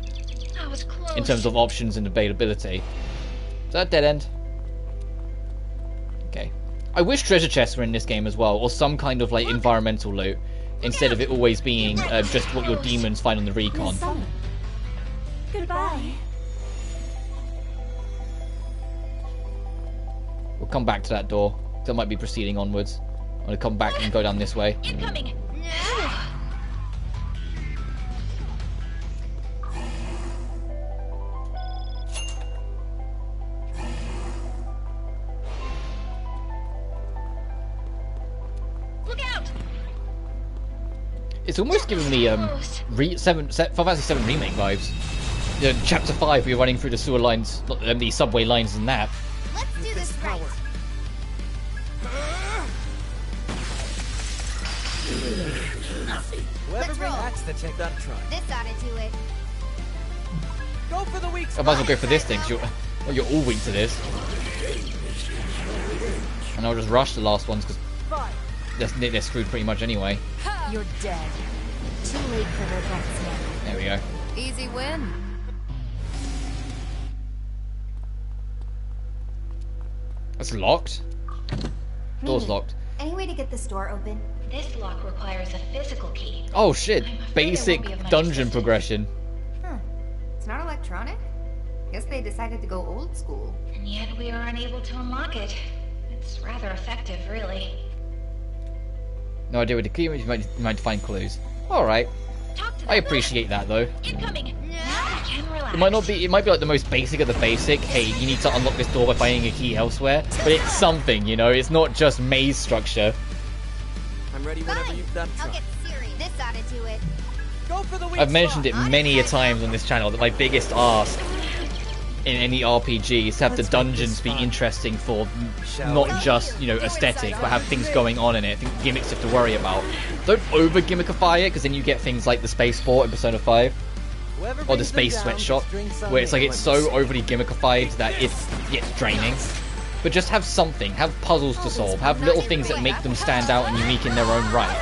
Speaker 8: That was close.
Speaker 1: In terms of options and availability. Is that a dead end? Okay. I wish treasure chests were in this game as well, or some kind of, like, environmental loot. Instead of it always being just what your demons find on the recon.
Speaker 14: Goodbye.
Speaker 1: We'll come back to that door. That might be proceeding onwards. I'm gonna come back and go down this way.
Speaker 8: Incoming. Look out!
Speaker 1: It's almost giving me Final Fantasy VII Remake vibes. You know, Chapter 5, we're running through the sewer lines, not the subway lines and that.
Speaker 5: Let's do this right.
Speaker 2: Whoever
Speaker 5: roll.
Speaker 2: reacts to take that a try.
Speaker 5: This ought to do it.
Speaker 2: Go for the weak
Speaker 1: I might as well go for this thing, because you're all weak to this. And I'll just rush the last ones, because they're screwed pretty much anyway.
Speaker 7: You're dead.
Speaker 5: Too late for regrets now.
Speaker 1: There we go.
Speaker 7: Easy win.
Speaker 1: That's locked. Door's locked.
Speaker 5: Any way to get this door open?
Speaker 8: This lock requires a physical key.
Speaker 1: Oh shit!
Speaker 8: I'm afraid
Speaker 1: Basic
Speaker 8: it won't be of much
Speaker 1: dungeon
Speaker 8: assistance.
Speaker 1: progression.
Speaker 5: Huh. It's not electronic? Guess they decided to go old school.
Speaker 8: And yet we are unable to unlock it. It's rather effective, really.
Speaker 1: No idea what the key is. You might find clues. All right. I appreciate that though.
Speaker 8: Incoming. Now we can relax.
Speaker 1: It might not be. It might be like the most basic of the basic. Hey, you need to unlock this door by finding a key elsewhere. But it's something, you know. It's not just maze structure.
Speaker 2: I'm ready whenever you've done.
Speaker 5: I'll get serious. This ought to do it.
Speaker 2: Go for the weak
Speaker 1: I've mentioned it
Speaker 2: spot.
Speaker 1: many a times on this channel that my biggest ask in any RPG is to have the dungeons be interesting for not just, you know, aesthetic, but have things going on in it, gimmicks you have to worry about. Don't over gimmickify it, because then you get things like the spaceport in Persona 5, or the space sweatshop, where it's like it's so overly gimmickifed that it gets draining. But just have something, have puzzles to solve, have little things that make them stand out and unique in their own right.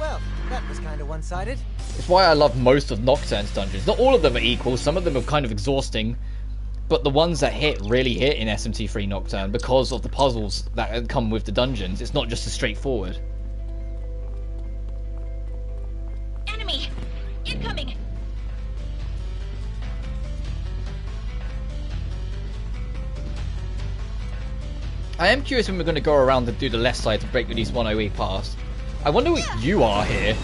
Speaker 4: Well, that was kind of one-sided.
Speaker 1: It's why I love most of Nocturne's dungeons. Not all of them are equal, some of them are kind of exhausting, but the ones that really hit in SMT3 Nocturne, because of the puzzles that come with the dungeons, it's not just as straightforward.
Speaker 8: Enemy! Incoming!
Speaker 1: I am curious when we're going to go around and do the left side to break these 108 past. I wonder what you are here.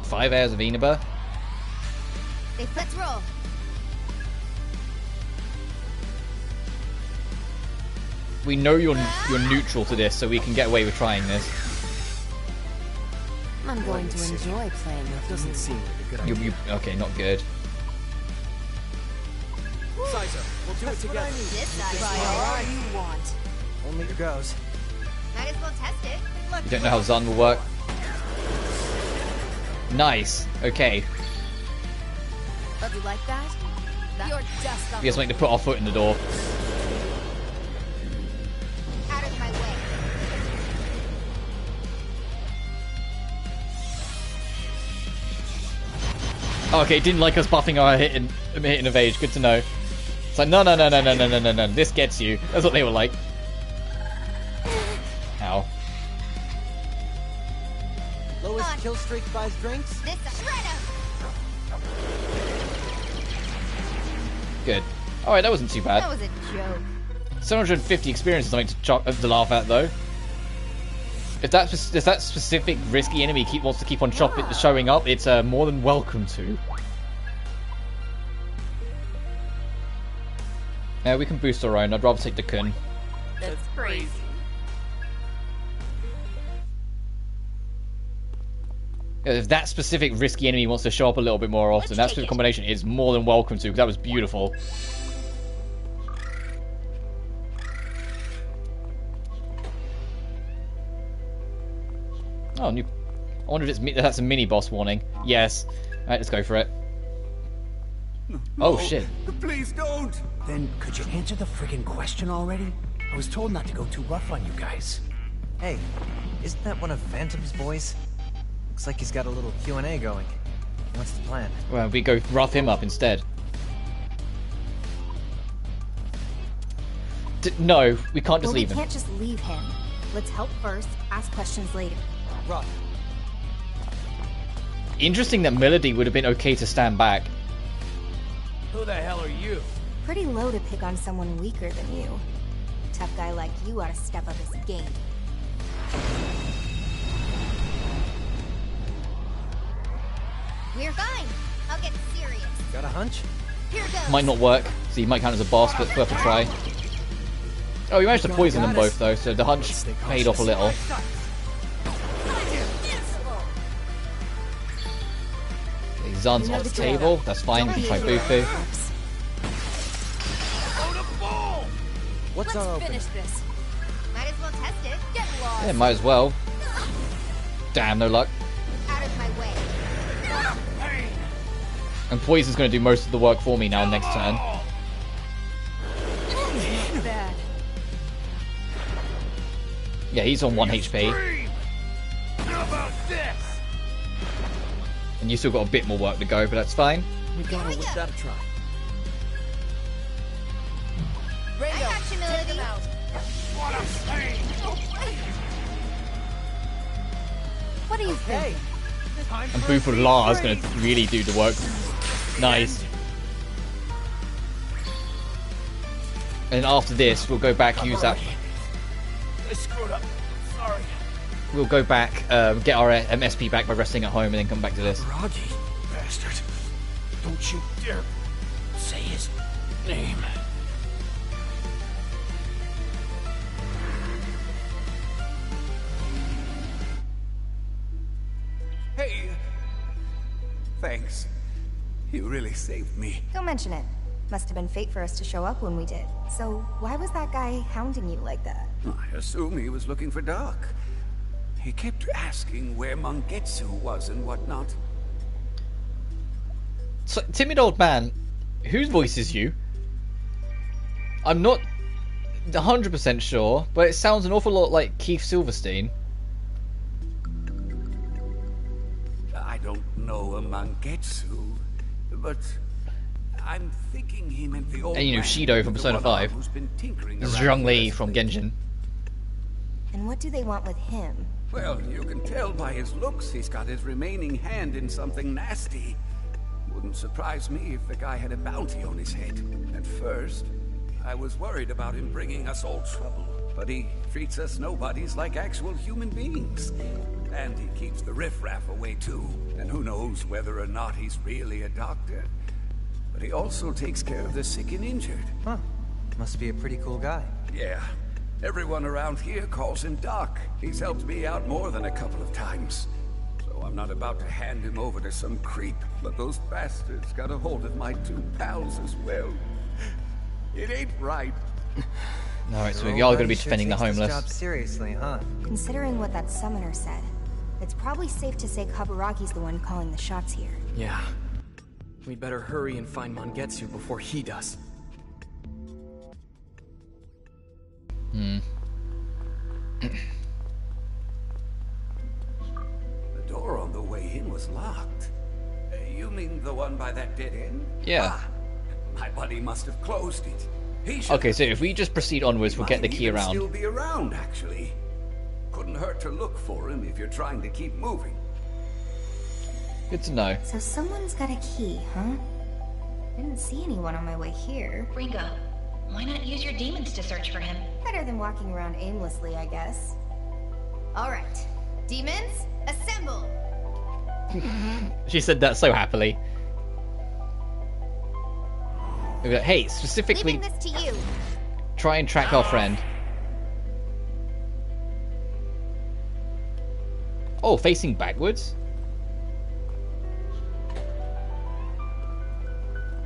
Speaker 1: 5 hours of Inaba.
Speaker 5: Let's roll.
Speaker 1: We know you're neutral to this, so we can get away with trying this.
Speaker 7: I'm going to enjoy playing with you.
Speaker 2: Doesn't seem like a good idea.
Speaker 1: Okay, not good.
Speaker 2: Sizer, we'll do it together.
Speaker 5: This side.
Speaker 7: Try all you want.
Speaker 4: Only it goes.
Speaker 5: Might as well test it.
Speaker 1: You don't know how Zun will work. Nice. Okay.
Speaker 7: You like that? You're just on
Speaker 1: We have something to put our foot in the door.
Speaker 5: Out of my way.
Speaker 1: Oh, okay, didn't like us buffing our hitting of age. Good to know. It's like, no. This gets you. That's what they were like. Ow.
Speaker 4: Lowest kill streak buys drinks.
Speaker 5: This shredder.
Speaker 1: Good. Alright, that wasn't too bad.
Speaker 5: That was a joke.
Speaker 1: 750 experience is something to laugh at, though. If that specific risky enemy wants to keep on showing up, it's more than welcome to. Yeah, we can boost our own. I'd rather take the Kun.
Speaker 11: That's crazy.
Speaker 1: If that specific risky enemy wants to show up a little bit more often, that specific combination is more than welcome to, because that was beautiful. Oh, new. I wonder if that's a mini boss warning. Yes. Alright, let's go for it. Oh shit.
Speaker 9: Please don't!
Speaker 15: Then could you answer the friggin' question already? I was told not to go too rough on you guys.
Speaker 4: Hey, isn't that one of Phantom's boys? Looks like he's got a little Q&A going. What's the plan?
Speaker 1: Well, we go rough him up instead. No, we can't just leave him.
Speaker 5: We can't just leave him. Let's help first, ask questions later.
Speaker 4: Rough.
Speaker 1: Interesting that Melody would have been okay to stand back.
Speaker 2: Who the hell are you?
Speaker 5: Pretty low to pick on someone weaker than you. Tough guy like you ought to step up his game. We're fine. I'll get serious.
Speaker 4: Got a hunch?
Speaker 5: Here goes.
Speaker 1: Might not work, so he might count as a boss, but we'll have to try. Oh, we managed to poison them both, though, so the hunch paid off a little. Okay, Zun's off the table. That's fine. We can try Bufu.
Speaker 4: What's our opening?
Speaker 7: Finish this.
Speaker 5: Might as well test it.
Speaker 7: Get lost.
Speaker 1: Yeah, might as well. Damn, no luck.
Speaker 5: Out of my way.
Speaker 1: And Poison's going to do most of the work for me now next turn.
Speaker 7: Bad.
Speaker 1: Yeah, he's on 1 HP.
Speaker 12: How about this?
Speaker 1: And you still got a bit more work to go, but that's fine.
Speaker 2: We gotta give that a try.
Speaker 5: I got you, Melody.
Speaker 12: What a shame!
Speaker 7: What do you think?
Speaker 1: And Buford La is going to really do the work. Nice. And after this, we'll go back, use that.
Speaker 12: I screwed up. Sorry.
Speaker 1: We'll go back, get our SP back by resting at home, and then come back to this.
Speaker 15: Rocky, bastard. Don't you dare say his name.
Speaker 9: Hey, thanks. You really saved me.
Speaker 5: Don't mention it. Must have been fate for us to show up when we did. So, why was that guy hounding you like that?
Speaker 9: I assume he was looking for Doc. He kept asking where Mangetsu was and whatnot.
Speaker 1: So, timid old man, whose voice is you? I'm not 100% sure, but it sounds an awful lot like Keith Silverstein.
Speaker 9: I don't know a Mangetsu, but I'm thinking he meant the old
Speaker 1: And you know
Speaker 9: man,
Speaker 1: Shido from
Speaker 9: the
Speaker 1: Persona
Speaker 9: one
Speaker 1: 5.
Speaker 9: who's been tinkering around
Speaker 1: Zhang
Speaker 9: the
Speaker 1: Li
Speaker 9: rest
Speaker 1: from
Speaker 9: of it.
Speaker 1: Genshin.
Speaker 5: And what do they want with him?
Speaker 9: Well, you can tell by his looks he's got his remaining hand in something nasty. Wouldn't surprise me if the guy had a bounty on his head. At first, I was worried about him bringing us all trouble, but he treats us nobodies like actual human beings. And he keeps the riffraff away too, and who knows whether or not he's really a doctor. But he also takes care of the sick and injured.
Speaker 4: Huh. Must be a pretty cool guy.
Speaker 9: Yeah. Everyone around here calls him Doc. He's helped me out more than a couple of times. So I'm not about to hand him over to some creep, but those bastards got a hold of my 2 pals as well. It ain't right.
Speaker 1: Alright, so we are going to be defending the homeless.
Speaker 4: Job seriously, huh?
Speaker 5: Considering what that summoner said, it's probably safe to say Kaburagi's the one calling the shots here.
Speaker 2: Yeah. We'd better hurry and find Mangetsu before he does.
Speaker 9: The door on the way in was locked. You mean the one by that dead end?
Speaker 1: Yeah.
Speaker 9: Ah, my buddy must have closed it. He should
Speaker 1: Okay, so if we just proceed onwards, we'll get the
Speaker 9: might
Speaker 1: key
Speaker 9: even
Speaker 1: around.
Speaker 9: still be around, actually. Couldn't hurt to look for him if you're trying to keep moving.
Speaker 1: Good to know.
Speaker 5: So someone's got a key, huh? Didn't see anyone on my way here.
Speaker 8: Ringo, why not use your demons to search for him?
Speaker 5: Better than walking around aimlessly, I guess. Alright. Demons, assemble!
Speaker 1: She said that so happily. We'll go, hey, specifically,
Speaker 5: Leaving this to you.
Speaker 1: try and track our friend. Oh, facing backwards?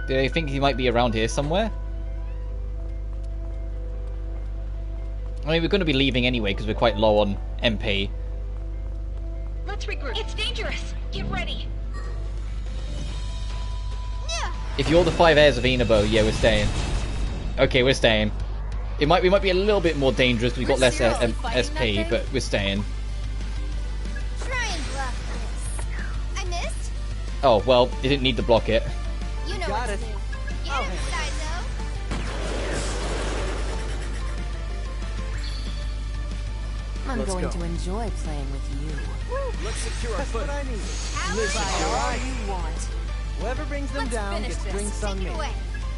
Speaker 1: Do they think he might be around here somewhere? I mean, we're going to be leaving anyway because we're quite low on MP.
Speaker 8: Let's regroup. It's dangerous. Get ready.
Speaker 1: If you're the 5 heirs of Inabo, yeah, we're staying. Okay, we're staying. We might be a little bit more dangerous. We've got less SP, but we're staying.
Speaker 5: Try and block this. I missed?
Speaker 1: Oh well, you didn't need to block it.
Speaker 5: You know what to do. Get inside, though.
Speaker 7: I'm
Speaker 2: Let's
Speaker 7: going
Speaker 2: go.
Speaker 7: to enjoy playing with you.
Speaker 2: Let's secure our foot.
Speaker 15: I need.
Speaker 7: Listen, all you want.
Speaker 15: Whoever brings them down gets drinks on
Speaker 5: Take
Speaker 15: me.
Speaker 5: it away.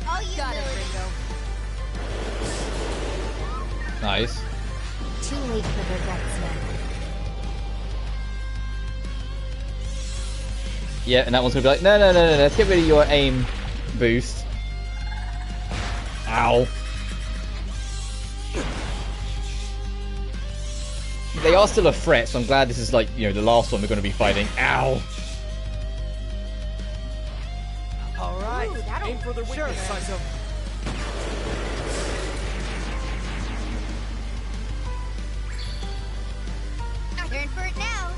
Speaker 5: All you
Speaker 7: Got it,
Speaker 5: Melody.
Speaker 7: Ringo.
Speaker 1: Nice.
Speaker 5: Too late for regrets now.
Speaker 1: Yeah, and that one's gonna be like, no, let's get rid of your aim boost. Ow. They are still a threat, so I'm glad this is like, you know, the last one we're gonna be fighting. Ow.
Speaker 15: All right.
Speaker 2: Aim for the weakness, Saizo.
Speaker 5: I'm going for it now.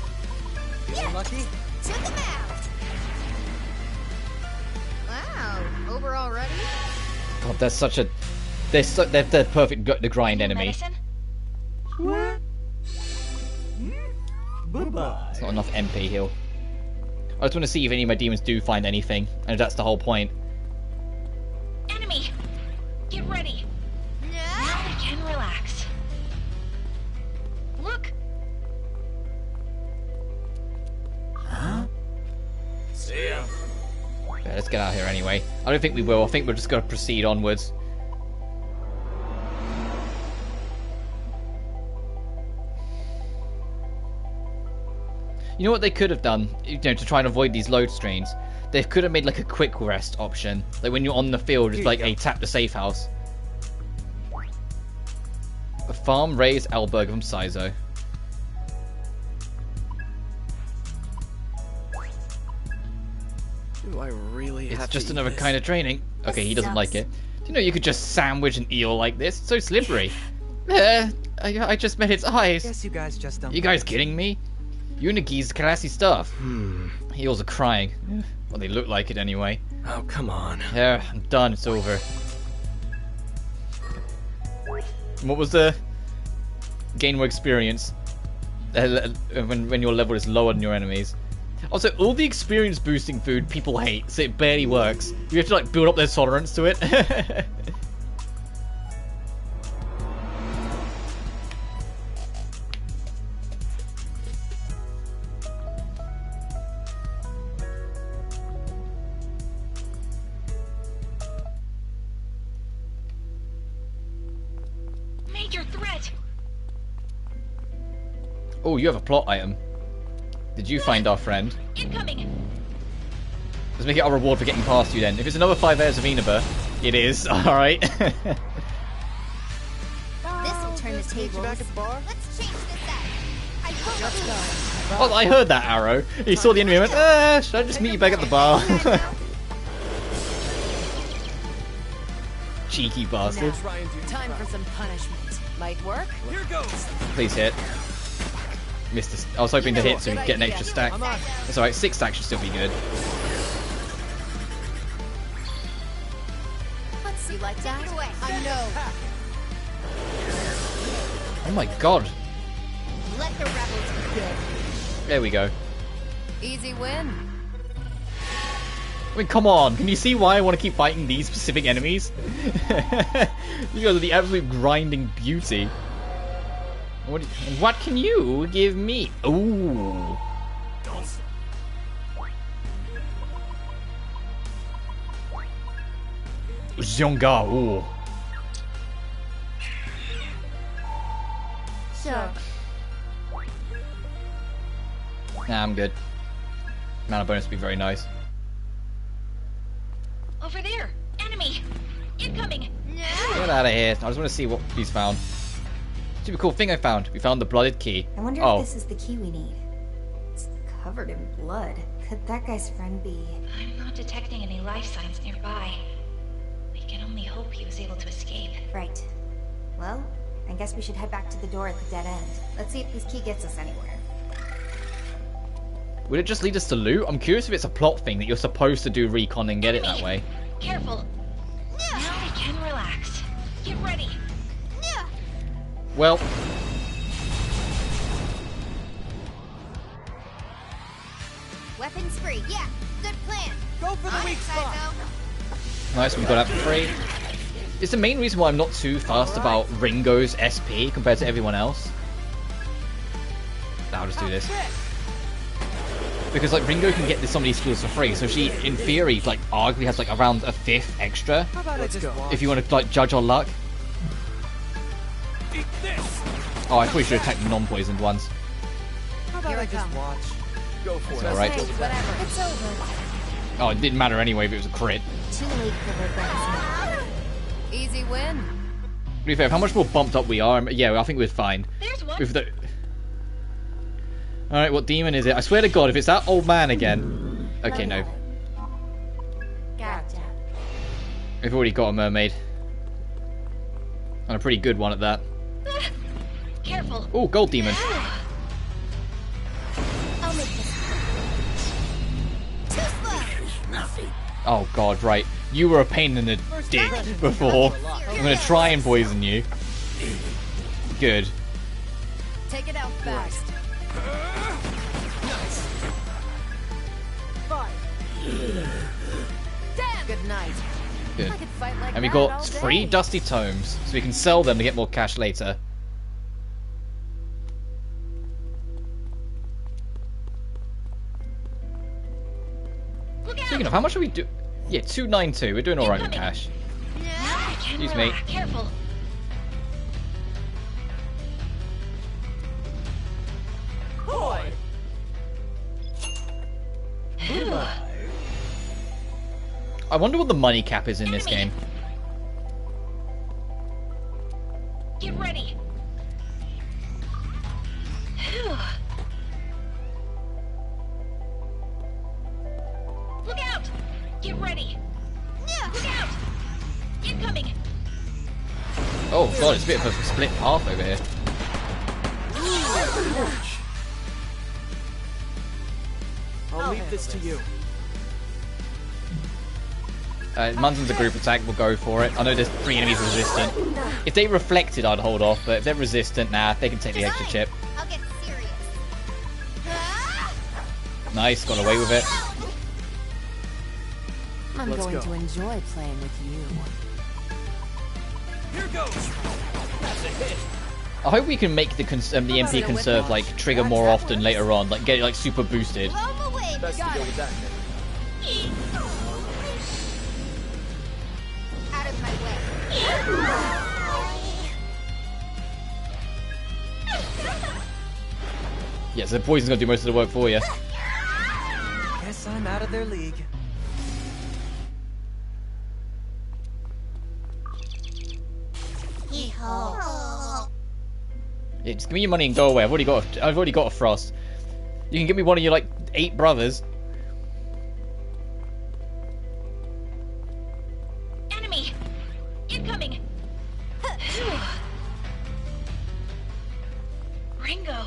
Speaker 15: Feeling lucky?
Speaker 5: Took him out. Wow, over already?
Speaker 1: God, that's such a... They're the perfect the grind enemy.
Speaker 8: Medicine?
Speaker 15: What?
Speaker 6: Bye-bye.
Speaker 1: It's not enough MP heal. I just want to see if any of my demons do find anything, and that's the whole point.
Speaker 8: Enemy! Get ready! Now we can relax. Look!
Speaker 2: Huh? See ya.
Speaker 1: Yeah, let's get out of here anyway. I don't think we will. I think we're just going to proceed onwards. You know what they could have done, you know, to try and avoid these load screens? They could have made like a quick rest option. Like when you're on the field, it's like, hey, tap the safe house. A farm raised Alberg from Sizo.
Speaker 2: Do I really have
Speaker 1: It's just
Speaker 2: to
Speaker 1: another
Speaker 2: eat this?
Speaker 1: kind of training. Okay, he doesn't like it. Do you know you could just sandwich an eel like this? It's so slippery. I just met its eyes.
Speaker 4: Guess you guys just don't.
Speaker 1: You guys kidding me? Unigi's classy stuff. Eels are crying. Well, they look like it anyway.
Speaker 2: Oh, come on.
Speaker 1: Yeah, I'm done. It's over. What was the gain more experience when your level is lower than your enemies? Also, all the experience boosting food people hate, so it barely works. You have to like build up their tolerance to it.
Speaker 8: Major threat!
Speaker 1: Oh, you have a plot item. Did you find our friend?
Speaker 8: Incoming!
Speaker 1: Let's make it our reward for getting past you then. If it's another 5 hours of Inaba, it is. Alright.
Speaker 5: This will turn the tables. Let's change this up.
Speaker 1: Oh, I heard that arrow. He saw the enemy and went, should I just meet you back at the bar? Cheeky bastard.
Speaker 7: Time for some punishment. Might work?
Speaker 2: Here goes.
Speaker 1: Please hit. Missed this. I was hoping to hit so we could get an extra stack. That's alright, 6 stacks should still be good.
Speaker 7: Let's see, like that? I know.
Speaker 1: Oh my god.
Speaker 5: Let the rebels begin.
Speaker 1: There we go.
Speaker 7: Easy win.
Speaker 1: I mean, come on. Can you see why I want to keep fighting these specific enemies? You guys are the absolute grinding beauty. What can you give me? Ooh. Zhonga. Ooh.
Speaker 5: Sure.
Speaker 1: Nah, I'm good. Mana bonus would be very nice.
Speaker 8: Over there! Enemy! Incoming!
Speaker 1: Get out of here. I just want to see what he's found. Super cool thing I found. We found the blooded key.
Speaker 5: I wonder if this is the key we need. It's covered in blood. Could that guy's friend be?
Speaker 8: I'm not detecting any life signs nearby. We can only hope he was able to escape.
Speaker 5: Right. Well, I guess we should head back to the door at the dead end. Let's see if this key gets us anywhere.
Speaker 1: Would it just lead us to loot? I'm curious if it's a plot thing that you're supposed to do recon and get it that way.
Speaker 8: Careful! Now we can relax. Get ready!
Speaker 1: Well,
Speaker 5: Weapons free, yeah. Good plan.
Speaker 9: Go for the weak spot.
Speaker 1: nice, we got that for free. It's the main reason why I'm not too fast about Ringo's SP compared to everyone else. Now I'll just do this. Because like Ringo can get some of these skills for free, so she, in theory, like arguably has like around a 5th extra. If you want to like judge on luck. Oh, I thought you should attack the non-poisoned ones.
Speaker 7: Here I come.
Speaker 9: Go for it.
Speaker 1: Alright.
Speaker 7: Whatever. It's over.
Speaker 1: Oh, it didn't matter anyway if it was a crit.
Speaker 5: Too late for regrets now.
Speaker 7: Easy win.
Speaker 1: To be fair, how much more bumped up we are, yeah, I think we're fine.
Speaker 8: There's one.
Speaker 1: With the... Alright, what demon is it? I swear to God, if it's that old man again... Okay, no.
Speaker 5: Gotcha.
Speaker 1: We've already got a mermaid. And a pretty good one at that.
Speaker 8: Careful.
Speaker 1: Oh, gold demon.
Speaker 5: I'll make this. Too slow.
Speaker 1: Oh God, right. You were a pain in the dick before. I'm gonna try and poison you. Good.
Speaker 7: Take it out fast.
Speaker 1: Good.
Speaker 7: I could fight like
Speaker 1: And we
Speaker 7: that
Speaker 1: got
Speaker 7: all
Speaker 1: 3
Speaker 7: day.
Speaker 1: dusty tomes, so we can sell them to get more cash later. Speaking of, how much are we do? Yeah, 292. We're doing alright with cash. Excuse me.
Speaker 8: Careful.
Speaker 2: Boy.
Speaker 1: I wonder what the money cap is in this game.
Speaker 8: Get ready. Look out! Get ready. Look out! Incoming.
Speaker 1: Oh god, it's a bit of a split path over here.
Speaker 2: I'll leave this to you.
Speaker 1: Munzen's a group attack, we'll go for it. I know there's 3 enemies resistant. If they reflected, I'd hold off, but if they're resistant, nah, they can take the extra chip.
Speaker 5: I'll get serious.
Speaker 1: Nice, got away with it.
Speaker 7: I'm
Speaker 2: Let's
Speaker 7: going
Speaker 2: go.
Speaker 7: to enjoy playing with you.
Speaker 2: Here goes. That's a hit.
Speaker 1: I hope we can make the MP conserve like trigger more often later on, like get it like super boosted.
Speaker 5: Blow away.
Speaker 2: Best to go with that.
Speaker 5: Out of my way.
Speaker 1: Yeah, so the poison's gonna do most of the work for you.
Speaker 4: Guess I'm out of their league.
Speaker 1: Yeah, just give me your money and go away. I've already got a frost. You can give me one of your like 8 brothers.
Speaker 8: Enemy. Incoming. Ringo.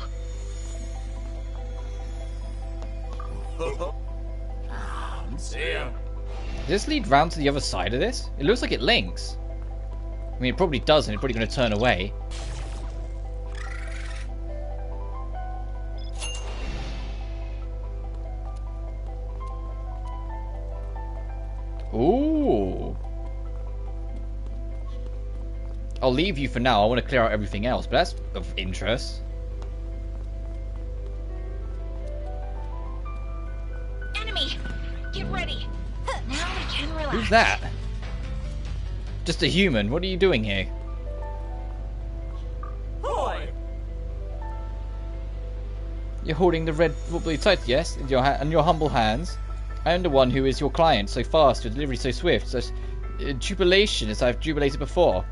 Speaker 2: See ya.
Speaker 1: Does this lead round to the other side of this? It looks like it links. I mean, it probably does, and it's probably going to turn away. Ooh. I'll leave you for now. I want to clear out everything else, but that's of interest.
Speaker 8: Enemy. Get ready. Now we can relax.
Speaker 1: Who's that? Just a human. What are you doing here?
Speaker 2: Boy.
Speaker 1: You're holding the red wobbly tight, yes, in your humble hands. I am the one who is your client, so fast, your delivery so swift, such jubilation as I've jubilated before.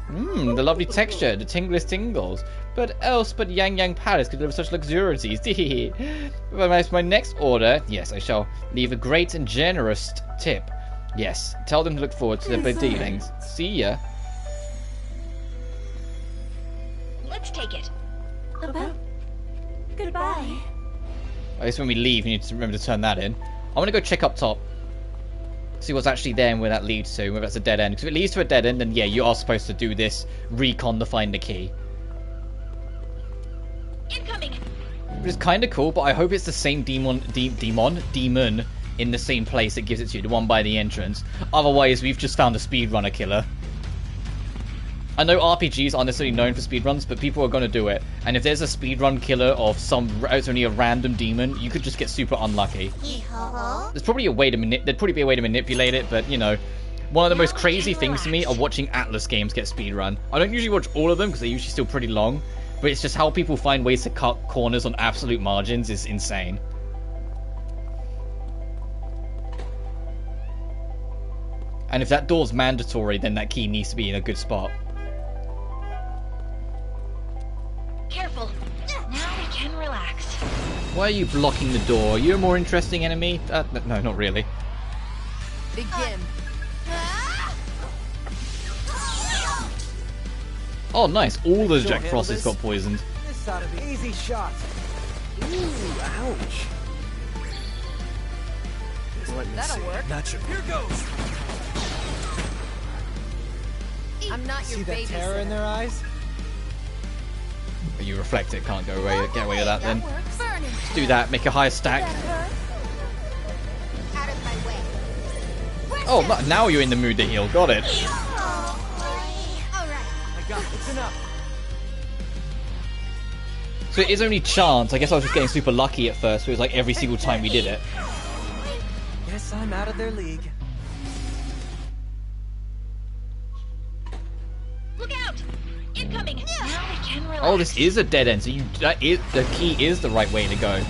Speaker 1: The lovely texture, the tinglest tingles. But else but Yang Yang Palace could deliver such luxurities. But my next order, yes, I shall leave a great and generous tip. Yes, tell them to look forward to their dealings. See ya.
Speaker 8: Let's take it.
Speaker 10: Goodbye.
Speaker 1: I guess when we leave, you need to remember to turn that in. I want to go check up top. See what's actually there and where that leads to, whether that's a dead end. Because if it leads to a dead end, then yeah, you are supposed to do this recon to find the key.
Speaker 8: Incoming.
Speaker 1: Which is kind of cool, but I hope it's the same demon in the same place that gives it to you, the one by the entrance. Otherwise, we've just found a speedrunner killer. I know RPGs aren't necessarily known for speedruns, but people are going to do it. And if there's a speedrun killer of it's only a random demon, you could just get super unlucky. There's probably a way to there'd probably be a way to manipulate it, but you know, one of the most crazy things to me are watching Atlas games get speedrun. I don't usually watch all of them because they're usually still pretty long, but it's just how people find ways to cut corners on absolute margins is insane. And if that door's mandatory, then that key needs to be in a good spot.
Speaker 8: Careful. Now we can relax.
Speaker 1: Why are you blocking the door? You're a more interesting enemy? No, not really.
Speaker 7: Begin.
Speaker 1: Oh, nice. All the Jack Frosties got poisoned.
Speaker 4: This ought to be easy shot. Ooh, ouch.
Speaker 7: That'll work.
Speaker 2: Not your. Here goes.
Speaker 7: I'm not your
Speaker 4: See that
Speaker 7: babysitter.
Speaker 4: terror in their eyes?
Speaker 1: You reflect it, can't go away. Get away with that then.
Speaker 7: Works. Burning.
Speaker 1: Do that. Make a higher stack.
Speaker 5: Out of my way.
Speaker 1: Oh, now you're in the mood to heal. Got it.
Speaker 2: I got it. It's enough.
Speaker 1: So it is only chance. I guess I was just getting super lucky at first. So it was like every single time we did it.
Speaker 2: Guess I'm out of their league.
Speaker 8: Look out! Incoming! Now we can relax.
Speaker 1: Oh, this is a dead end. So the key is the right way to go.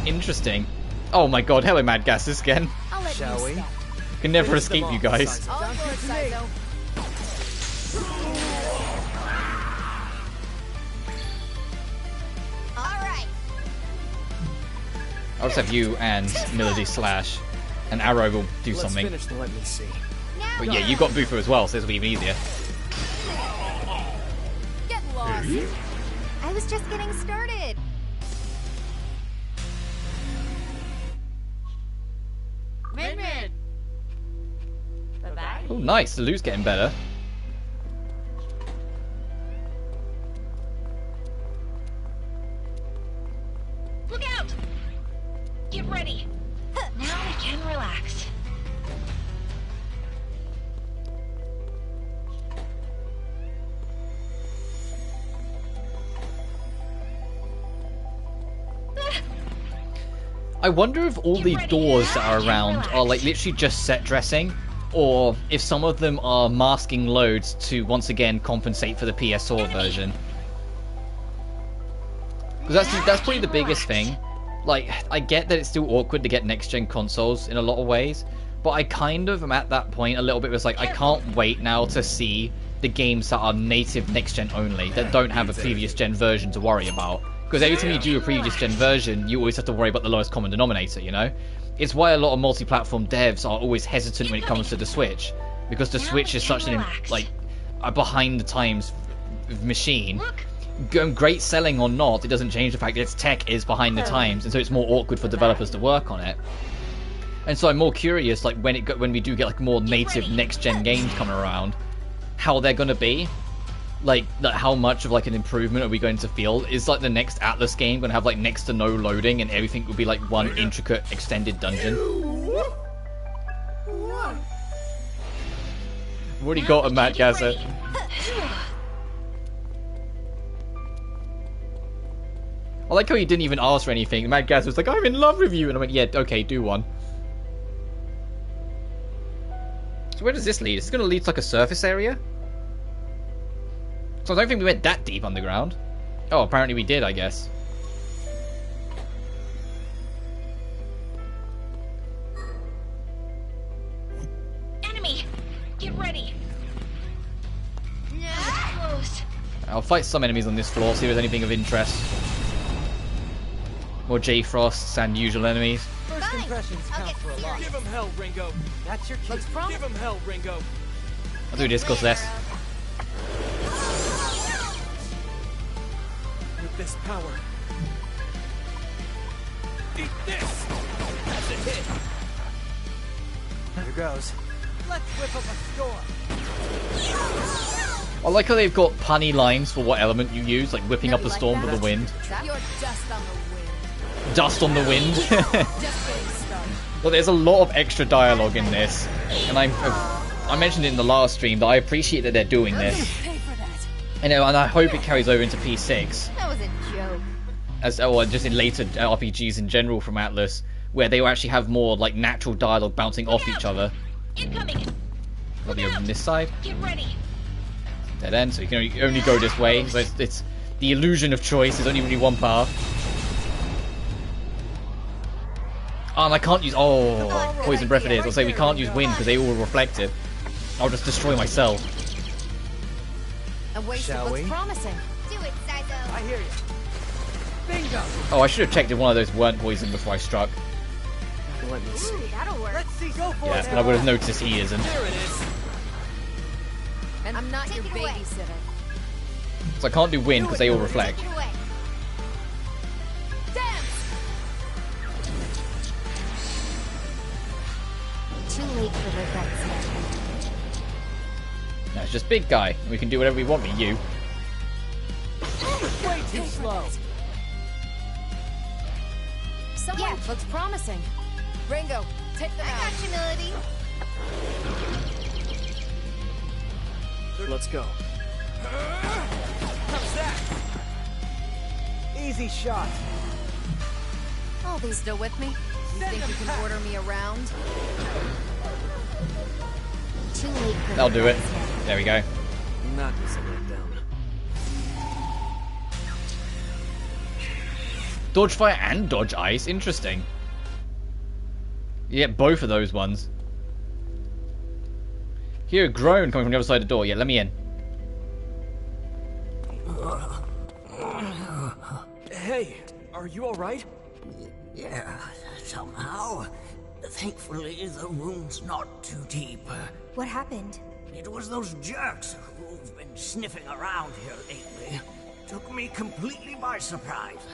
Speaker 1: Interesting. Oh my god, hello Mad Gases again.
Speaker 2: Shall we?
Speaker 1: Can never escape you guys.
Speaker 7: All aboard, Saizo.
Speaker 5: Alright.
Speaker 1: I'll just have you and Melody slash, and Arrow will do something.
Speaker 2: Let's finish and let me see.
Speaker 1: But yeah, you got Bufu as well, so this will be even easier.
Speaker 7: Get lost.
Speaker 5: I was just getting started.
Speaker 11: Rin. Bye-bye.
Speaker 1: Oh, nice. The loot's getting better.
Speaker 8: Look out! Get ready. Now we can relax.
Speaker 1: I wonder if all the doors that are around are like literally just set dressing, or if some of them are masking loads to once again compensate for the PS4 version. Because that's probably the biggest thing. Like, I get that it's still awkward to get next-gen consoles in a lot of ways, but I kind of am at that point a little bit where it's like, I can't wait now to see the games that are native next-gen only, that don't have a previous-gen version to worry about. Because every time you do a previous-gen version, you always have to worry about the lowest common denominator, you know? It's why a lot of multi-platform devs are always hesitant when it comes to the Switch, because the Switch is such an, like, a behind-the-times machine. Great selling or not, it doesn't change the fact that its tech is behind the times, and so it's more awkward for developers to work on it. And so I'm more curious, like when we do get like more native next-gen games coming around, how they're gonna be. Like how much of like an improvement are we going to feel? Is like the next Atlas game gonna have like next to no loading and everything will be like one intricate extended dungeon? I've already got a Matt Gaza. I like how he didn't even ask for anything. Mad Gaz was like, I'm in love with you. And I went, yeah, okay, do one. So where does this lead? Is this going to lead to like a surface area? So I don't think we went that deep underground. Oh, apparently we did, I guess.
Speaker 8: Enemy! Get ready! Close.
Speaker 1: I'll fight some enemies on this floor, see if there's anything of interest. More J-Frosts and usual enemies.
Speaker 2: First impressions count for a lot.
Speaker 12: Give him hell, Ringo.
Speaker 2: That's your cue.
Speaker 12: Give him hell, Ringo.
Speaker 1: I'll do discourse less.
Speaker 12: With this power. Eat this! That's a hit.
Speaker 2: Here goes. Let's whip up a storm.
Speaker 1: I like how they've got punny lines for what element you use, like whipping up a storm with the wind.
Speaker 7: You're dust on the wind.
Speaker 1: Dust on the wind. Well, there's a lot of extra dialogue in this, and I mentioned it in the last stream that I appreciate that they're doing this. And I hope it carries over into P6.
Speaker 5: That was a joke.
Speaker 1: Or just in later RPGs in general from Atlas, where they will actually have more like natural dialogue bouncing off each other.
Speaker 8: Incoming.
Speaker 1: I'll be over on this side.
Speaker 8: Get ready.
Speaker 1: Dead end, so you can only go this way. So it's the illusion of choice. There's only really one path. Oh, and I can't use... Oh, Poison Breath it is. I'll say we can't use Wind because they all reflect it. I'll just destroy myself.
Speaker 7: A waste of looks promising.
Speaker 5: Do it, Saizo.
Speaker 2: I hear you. Bingo.
Speaker 1: Oh, I should have checked if one of those weren't poison before I struck.
Speaker 2: Let me see.
Speaker 5: Ooh, that'll work.
Speaker 2: Let's see. Go for
Speaker 1: Yeah,
Speaker 2: it.
Speaker 1: and I would have noticed he isn't.
Speaker 12: There it is.
Speaker 7: And I'm not your babysitter.
Speaker 1: So I can't do Wind because they all reflect.
Speaker 5: Take it away. Too late for regrets now.
Speaker 1: No, it's just big guy. We can do whatever we want with you.
Speaker 2: Way too slow.
Speaker 7: Someone looks promising. Ringo, take them
Speaker 5: I
Speaker 7: out.
Speaker 5: got you, Melody.
Speaker 2: Let's go.
Speaker 12: How's that?
Speaker 16: Easy shot.
Speaker 7: Oh, they still with me? You think you can order me around?
Speaker 5: Too late for
Speaker 1: That'll do it. There we go.
Speaker 2: That was a letdown.
Speaker 1: Dodge fire and dodge ice. Interesting. Yeah, both of those ones. Hear a groan coming from the other side of the door. Yeah, let me in.
Speaker 2: Hey, are you alright?
Speaker 15: Yeah, somehow. Thankfully, the wound's not too deep.
Speaker 5: What happened?
Speaker 15: It was those jerks who've been sniffing around here lately. Took me completely by surprise.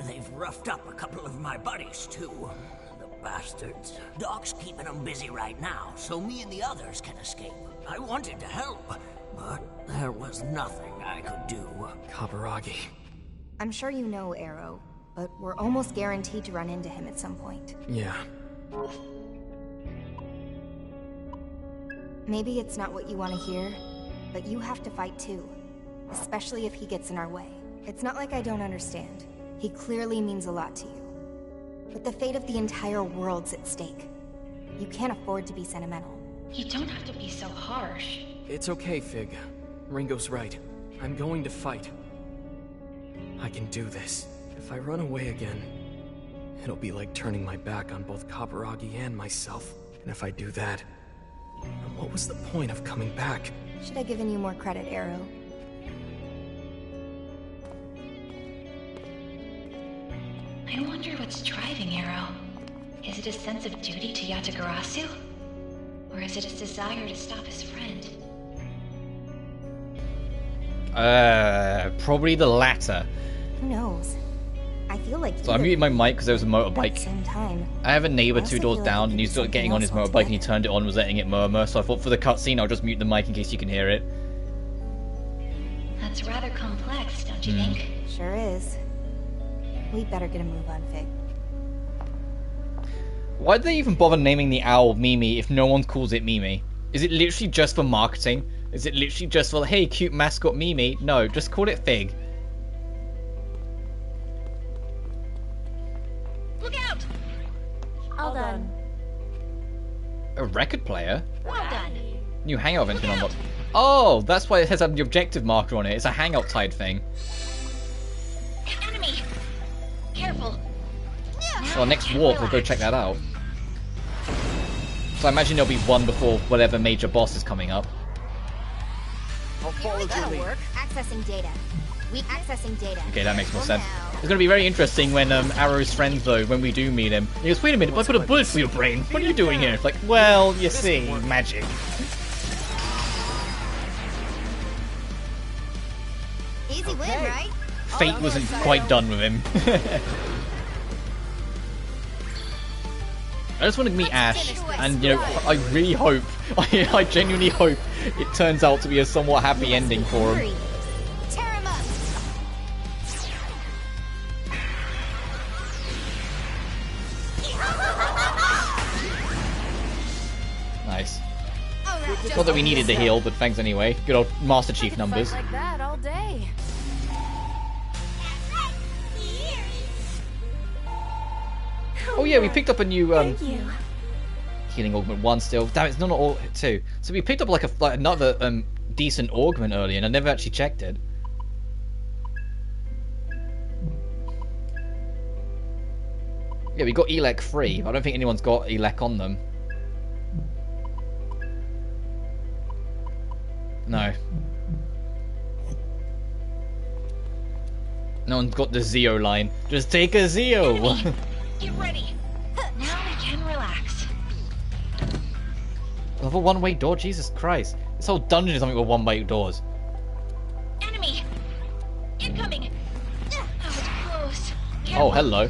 Speaker 15: They've roughed up a couple of my buddies, too. The bastards. Doc's keeping them busy right now, so me and the others can escape. I wanted to help, but there was nothing I could do.
Speaker 2: Kaburagi.
Speaker 5: I'm sure you know Arrow, but we're almost guaranteed to run into him at some point.
Speaker 2: Yeah.
Speaker 5: Maybe it's not what you want to hear, but you have to fight too. Especially if he gets in our way. It's not like I don't understand. He clearly means a lot to you. But the fate of the entire world's at stake. You can't afford to be sentimental.
Speaker 8: You don't have to be so harsh.
Speaker 2: It's okay, Fig. Ringo's right. I'm going to fight. I can do this. If I run away again, it'll be like turning my back on both Kaburagi and myself. And if I do that, then what was the point of coming back?
Speaker 5: Should have given you more credit, Arrow.
Speaker 8: I wonder what's driving Arrow. Is it a sense of duty to Yatagarasu? Or is it his desire to stop his friend?
Speaker 1: Probably the latter.
Speaker 5: Who knows? I feel like
Speaker 1: So I muted my mic because there was a motorbike.
Speaker 5: same time.
Speaker 1: I have a neighbor
Speaker 5: I also
Speaker 1: 2 doors
Speaker 5: feel like
Speaker 1: down,
Speaker 5: we
Speaker 1: and he's
Speaker 5: could do
Speaker 1: still getting
Speaker 5: something
Speaker 1: on his
Speaker 5: else
Speaker 1: motorbike, and he turned it on, was letting it murmur. So I thought for the cutscene, I'll just mute the mic in case you can hear it.
Speaker 8: That's rather complex, don't you think?
Speaker 5: Sure is. We'd better get a move on, Fig.
Speaker 1: Why did they even bother naming the owl Mimi if no one calls it Mimi? Is it literally just for marketing? Is it literally just for, hey, cute mascot Mimi? No, just call it Fig.
Speaker 8: Look out!
Speaker 10: All done.
Speaker 1: A record player?
Speaker 8: Well done.
Speaker 1: New hangout event's been unlocked. Oh, that's why it has the objective marker on it. It's a hangout type thing.
Speaker 8: Enemy! Careful.
Speaker 1: So our next walk, we'll go check that out. So I imagine there'll be one before whatever major boss is coming up.
Speaker 2: I'll follow
Speaker 5: That'll
Speaker 2: Julie.
Speaker 5: work. Accessing data. Accessing data.
Speaker 1: Okay, that makes more sense. It's going to be very interesting when Arrow's friends, though, when we do meet him. He goes, wait a minute, I put a bullet through your brain. What are you doing here? It's like, well, you see, magic.
Speaker 5: Easy win, right?
Speaker 1: Fate wasn't quite done with him. I just want to meet Ash, and you know, I really hope, I genuinely hope it turns out to be a somewhat happy ending for him.
Speaker 5: Tear him up.
Speaker 1: Nice. Not that we needed the heal, but thanks anyway. Good old Master Chief numbers.
Speaker 7: Like that all day.
Speaker 1: Oh yeah, we picked up a new
Speaker 10: Thank you.
Speaker 1: healing augment 1 still. Damn, it's not all 2. So we picked up like another decent augment earlier, and I never actually checked it. Yeah, we got Elec free, but I don't think anyone's got Elec on them. No. No one's got the Zeo line. Just take a Zeo!
Speaker 8: Get ready. Now we can relax.
Speaker 1: Level 1-way door? Jesus Christ. This whole dungeon is something with 1-way doors.
Speaker 8: Enemy! Incoming! That was close.
Speaker 1: Oh, hello.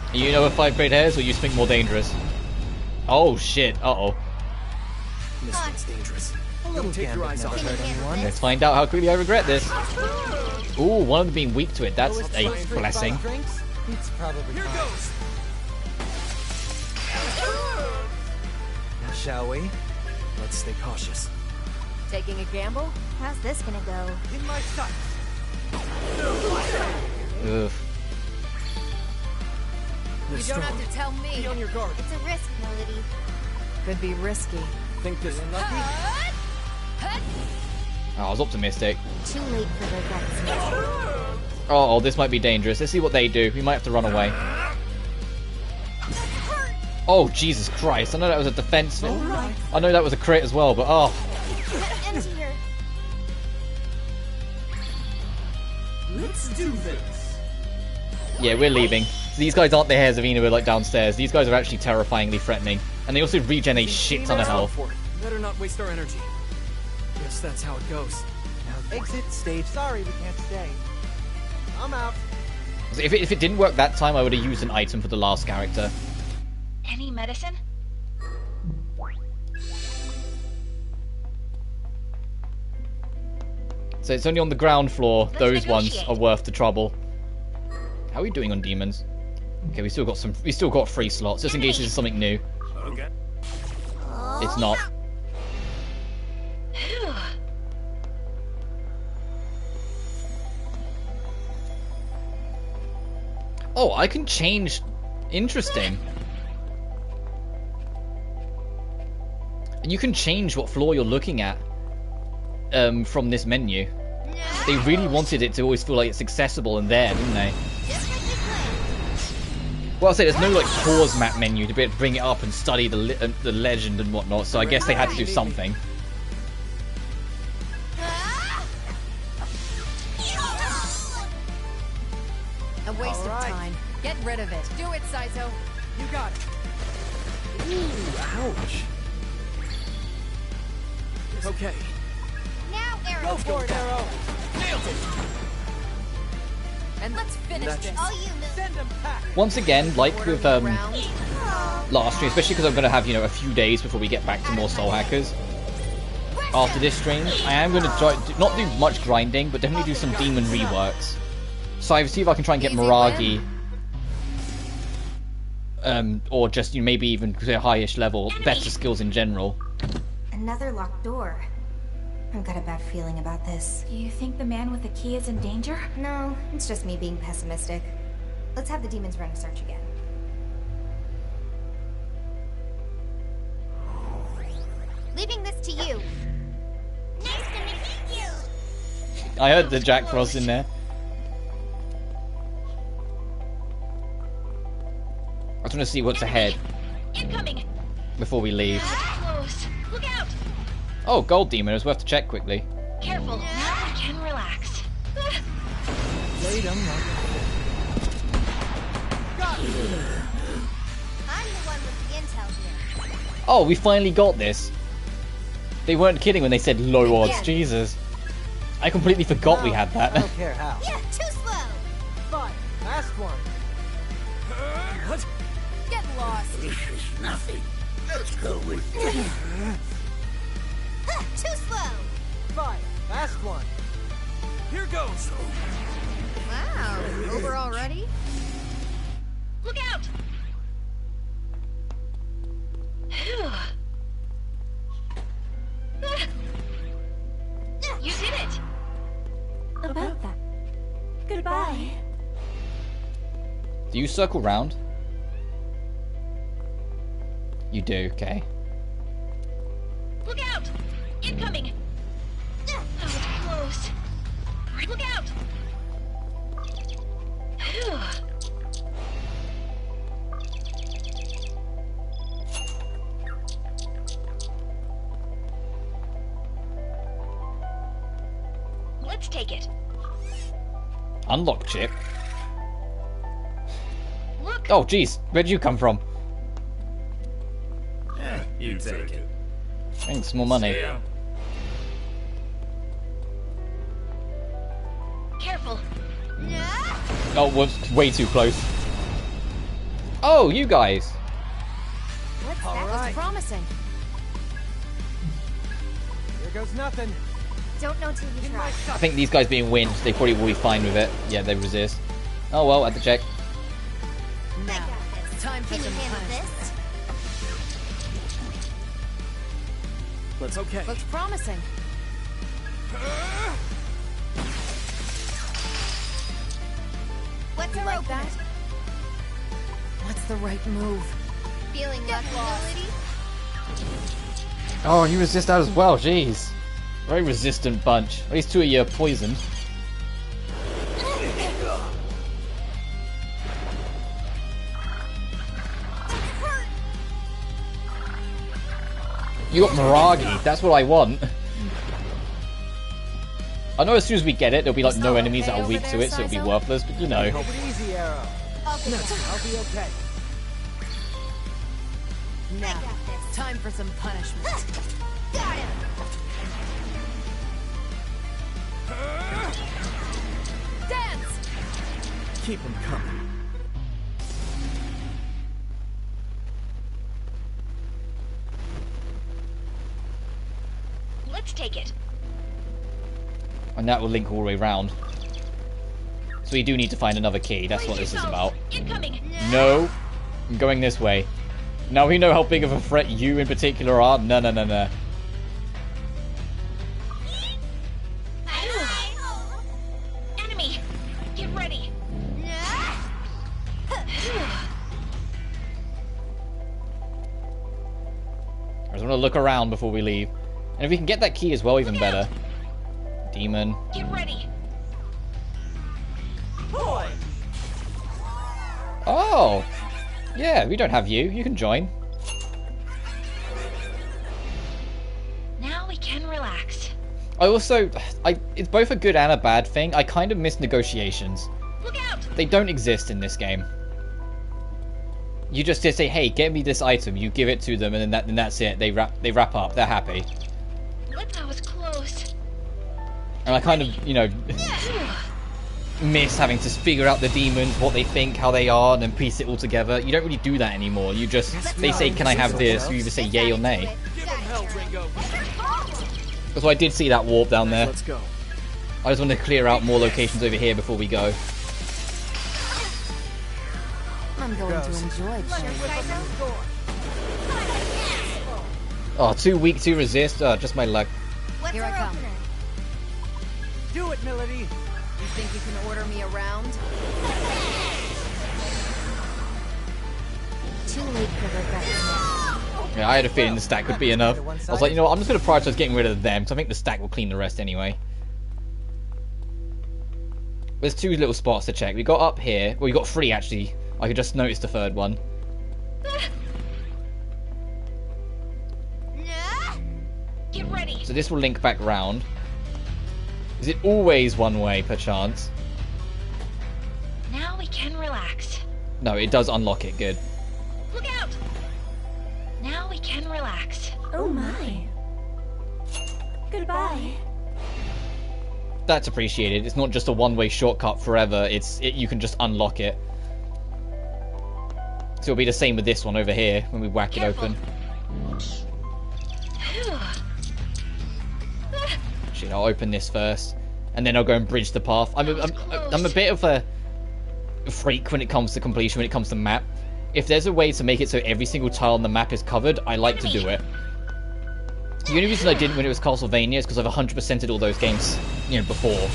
Speaker 1: Are you over 5 great hairs, or you think more dangerous? Oh shit, uh-oh.
Speaker 2: This one's dangerous. Don't take your eyes off it.
Speaker 1: Let's find out how quickly I regret this. Ooh, one of them being weak to it. That's a blessing.
Speaker 16: It's probably
Speaker 2: Here
Speaker 16: fine.
Speaker 2: goes. Now Shall we? Let's stay cautious.
Speaker 7: Taking a gamble?
Speaker 5: How's this gonna go?
Speaker 16: In my sights.
Speaker 1: Ugh.
Speaker 7: You don't have to tell me.
Speaker 2: Be on your guard.
Speaker 5: It's a risk, Melody.
Speaker 7: Could be risky.
Speaker 2: Think this lucky?
Speaker 1: Oh, I was optimistic.
Speaker 5: Too late for regrets.
Speaker 1: Oh, this might be dangerous. Let's see what they do. We might have to run away. Oh, Jesus Christ. I know that was a defense thing. I know that was a crit as well, but oh.
Speaker 5: End here.
Speaker 9: Let's do this.
Speaker 1: Yeah, we're leaving. These guys aren't the Hairs of Ina we're like downstairs. These guys are actually terrifyingly threatening. And they also regen a shit ton of health.
Speaker 2: Better not waste our energy. Guess that's how it goes.
Speaker 16: Now exit stage. Sorry, we can't stay. I'm out.
Speaker 1: So if it didn't work that time, I would have used an item for the last character.
Speaker 8: Any medicine?
Speaker 1: So it's only on the ground floor.
Speaker 8: Let's
Speaker 1: Those ones
Speaker 8: negotiate.
Speaker 1: are worth the trouble. How are we doing on demons? Okay, we still got 3 slots, just in case this is something new.
Speaker 12: Okay.
Speaker 1: It's not.
Speaker 8: Phew.
Speaker 1: Oh, I can change. Interesting. You can change what floor you're looking at from this menu. They really wanted it to always feel like it's accessible and there, didn't they? Well, I'll say there's no like pause map menu to be able to bring it up and study the legend and whatnot, so I guess they had to do something.
Speaker 7: A waste of time. Get rid of it. Do it, Saizo.
Speaker 16: You got it.
Speaker 2: Ooh, ouch. Okay.
Speaker 5: Now, Arrow.
Speaker 16: Go for it, Arrow.
Speaker 2: Nailed it.
Speaker 7: And let's finish this.
Speaker 5: All you move.
Speaker 16: Send them back.
Speaker 1: Once again, like with
Speaker 7: Round.
Speaker 1: last stream, especially because I'm going to have, you know, a few days before we get back to more Soul Hackers. After this stream, I am going to try not do much grinding, but definitely do some demon reworks. So I see if I can try and get Miragi, or just, you know, maybe even to a highish level, better skills in general.
Speaker 5: Another locked door. I've got a bad feeling about this.
Speaker 10: Do you think the man with the key is in danger?
Speaker 5: No, it's just me being pessimistic. Let's have the demons run a search again. Leaving this to you. Nice to meet you.
Speaker 1: I heard the Jack Frost in there. I just want to see what's ahead
Speaker 8: Incoming.
Speaker 1: before we leave.
Speaker 8: Close. Look out.
Speaker 1: Oh, Gold Demon. It was worth to check quickly.
Speaker 8: Careful. Now we can relax.
Speaker 16: Wait, I'm not. Got it.
Speaker 5: I'm the one with the intel here.
Speaker 1: Oh, we finally got this. They weren't kidding when they said low odds. Jesus. I completely forgot we had
Speaker 16: I
Speaker 1: that.
Speaker 16: don't care how.
Speaker 5: Yeah, too slow.
Speaker 16: Fine. Last one.
Speaker 2: What?
Speaker 7: Get lost.
Speaker 15: This is nothing. Let's go with
Speaker 5: Too slow.
Speaker 16: Fine. Last one.
Speaker 2: Here goes.
Speaker 7: Wow. Over already?
Speaker 8: Look out. Phew. You did it.
Speaker 10: About that. Goodbye.
Speaker 1: Do you circle round? You do, okay.
Speaker 8: Look out. Incoming. That was close. Look out. Phew. Let's take it.
Speaker 1: Unlock chip.
Speaker 8: Look.
Speaker 1: Oh, jeez. Where'd you come from?
Speaker 12: You take it.
Speaker 1: Thanks, more money.
Speaker 12: Yeah.
Speaker 8: Careful.
Speaker 1: Oh, was way too close. Oh, you guys.
Speaker 5: What's
Speaker 16: All
Speaker 5: that?
Speaker 16: right.
Speaker 7: Promising.
Speaker 16: Here goes nothing.
Speaker 5: Don't know till you
Speaker 16: In my
Speaker 5: try.
Speaker 1: I
Speaker 16: sights.
Speaker 1: think these guys being wind, they probably will be fine with it. Yeah, they resist. Oh well, I had to check.
Speaker 5: I got this.
Speaker 7: Time for
Speaker 5: Can you
Speaker 7: some
Speaker 5: handle
Speaker 7: punishment.
Speaker 5: this?
Speaker 7: Looks promising.
Speaker 5: What's
Speaker 7: You
Speaker 5: our
Speaker 7: like
Speaker 5: opener?
Speaker 7: that? What's the right move?
Speaker 5: Feeling lucky, Lily?
Speaker 1: Oh, you resist that as well, jeez. Very resistant bunch. At least 2 of you are poisoned. You got Miragi, that's what I want. I know as soon as we get it, there'll be like no enemies that are weak to it, so it'll be worthless, but you know.
Speaker 16: Take it easy, Arrow. I'll be okay.
Speaker 7: Now, time for some punishment.
Speaker 5: Got him!
Speaker 7: Dance!
Speaker 2: Keep him coming.
Speaker 8: Let's take it.
Speaker 1: And that will link all the way round. So we do need to find another key, that's what this is about.
Speaker 8: Incoming.
Speaker 1: No, I'm going this way. Now we know how big of a threat you in particular are. No.
Speaker 8: Enemy. Get ready.
Speaker 1: I just want to look around before we leave. And if we can get that key as well, even better. Demon.
Speaker 8: Get ready.
Speaker 1: Oh! Yeah, we don't have you. You can join.
Speaker 8: Now we can relax.
Speaker 1: It's both a good and a bad thing. I kind of miss negotiations.
Speaker 8: Look out!
Speaker 1: They don't exist in this game. You just say, hey, get me this item. You give it to them, and then that's it. They wrap up. They're happy.
Speaker 8: That was close.
Speaker 1: And I kind of, you know, miss having to figure out the demons, what they think, how they are, and then piece it all together. You don't really do that anymore. You just, they say, can I have this? You either say yay or nay.
Speaker 12: Give him hell, Ringo.
Speaker 1: So I did see that warp down there.
Speaker 2: Let's go.
Speaker 1: I just want to clear out more locations over here before we go.
Speaker 7: I'm going to enjoy playing.
Speaker 1: Oh, too weak to resist. Oh, just my luck.
Speaker 7: Here I come.
Speaker 16: Do it, Melody.
Speaker 7: You think you can order me around?
Speaker 5: Too late for regrets now.
Speaker 1: Yeah, I had a feeling the stack would be enough. I was like, you know what, I'm just going to prioritize getting rid of them, so I think the stack will clean the rest anyway. There's 2 little spots to check. We got up here. Well, we got 3 actually. I could just notice the 3rd one.
Speaker 8: Get ready.
Speaker 1: So this will link back round. Is it always one way, perchance?
Speaker 8: Now we can relax.
Speaker 1: No, it does unlock it. Good.
Speaker 8: Look out! Now we can relax.
Speaker 14: Oh my. Goodbye.
Speaker 1: That's appreciated. It's not just a one-way shortcut forever. You can just unlock it. So it'll be the same with this one over here when we whack it open. Shit, I'll open this first, and then I'll go and bridge the path. I'm a bit of a freak when it comes to completion, when it comes to map. If there's a way to make it so every single tile on the map is covered, I like to do it. The only reason I didn't when it was Castlevania is because I've 100%ed all those games, you know, before.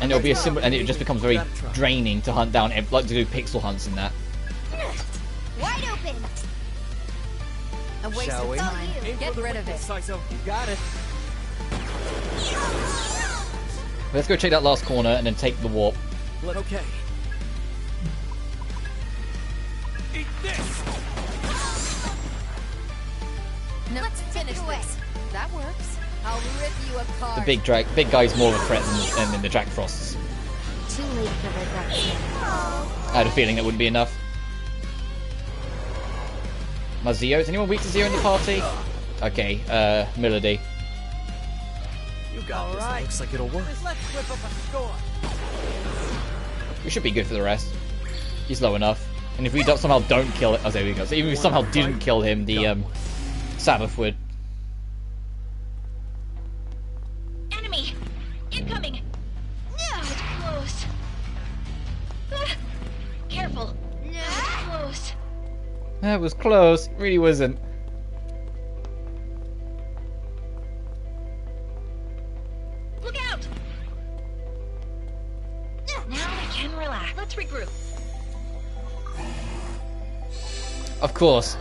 Speaker 1: And it'll be a simple, and it just becomes very draining to hunt down, like to do pixel hunts and that.
Speaker 5: Wide open!
Speaker 7: A waste
Speaker 16: Shall
Speaker 7: of
Speaker 16: we?
Speaker 7: time. Get rid of it.
Speaker 16: You got it.
Speaker 1: Let's go check that last corner and then take the warp.
Speaker 12: Okay. Eat this.
Speaker 7: No, let's finish this. That works. I'll rip you apart.
Speaker 1: The big guy's more of a threat than the Jack Frosts.
Speaker 5: Too late for regrets now.
Speaker 1: I had a feeling that wouldn't be enough. My Zeo? Is anyone weak to Zeo in the party? Okay, Melody.
Speaker 2: You got this. Looks like it'll work.
Speaker 16: Let's whip up a score.
Speaker 1: We should be good for the rest. He's low enough. And if we somehow don't kill it... Oh, there we go. So even if we somehow didn't kill him, the Sabbath would.
Speaker 8: Enemy! Incoming! That was close. Careful. That was close.
Speaker 1: That was close. It really wasn't.
Speaker 8: Look out! Now we can relax. Let's regroup.
Speaker 1: Of course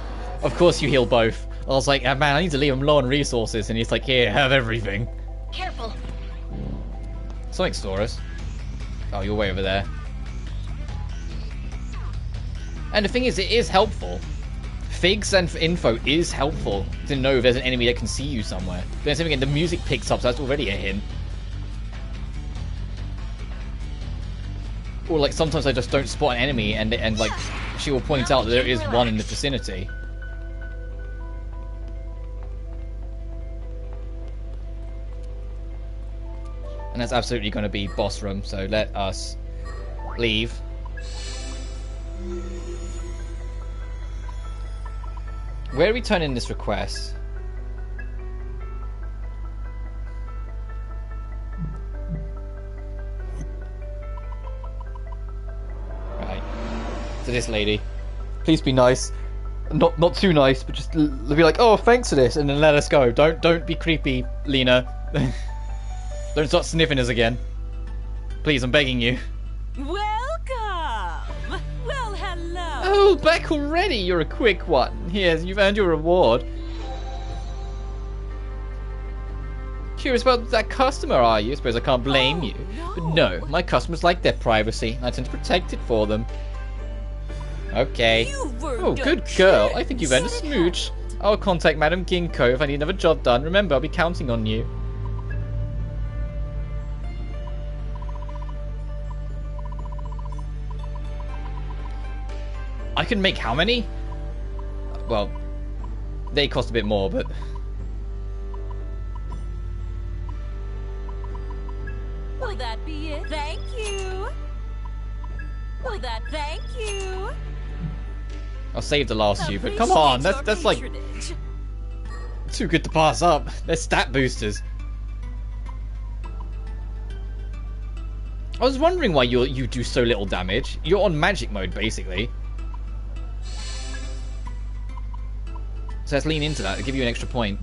Speaker 1: you heal both. I was like, man, I need to leave him low on resources, and he's like, here, have everything.
Speaker 8: Careful.
Speaker 1: Something Saurus. Oh, you're way over there. And the thing is, it is helpful. Figs and info is helpful to know if there's an enemy that can see you somewhere. Then something the music picks up, so that's already a hint. Or like sometimes I just don't spot an enemy, and like she will point out that there is one in the vicinity. And that's absolutely going to be boss room, so let us leave. Where do we turn in this request? Right. To this lady. Please be nice. Not too nice, but just be like, oh, thanks for this, and then let us go. Don't be creepy, Lena. Don't start sniffing us again. Please, I'm begging you.
Speaker 17: Welcome! Well, hello!
Speaker 1: Oh, back already? You're a quick one. Yes, you've earned your reward. Curious about that customer, are you? I suppose I can't blame you.
Speaker 17: No.
Speaker 1: But no, my customers like their privacy. I tend to protect it for them. Okay. Oh, good girl. I think you've earned a smooch. I'll contact Madam Ginkgo if I need another job done. Remember, I'll be counting on you. I can make how many? Well, they cost a bit more, but...
Speaker 17: Will that be it? Thank you! Will that thank you?
Speaker 1: I'll save the last few, but come on, that's like... too good to pass up. They're stat boosters. I was wondering why you do so little damage. You're on magic mode, basically. So let's lean into that. I'll give you an extra point.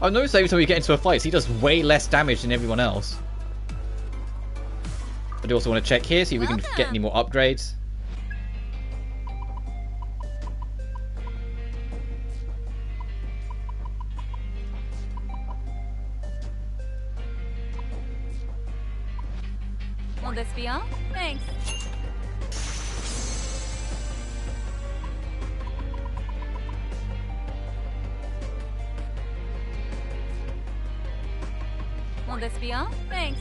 Speaker 1: I've noticed every time we get into a fight, he does way less damage than everyone else. I do also want to check here, see if we can get any more upgrades.
Speaker 17: Will this be all? Thanks. Will this be all? Thanks.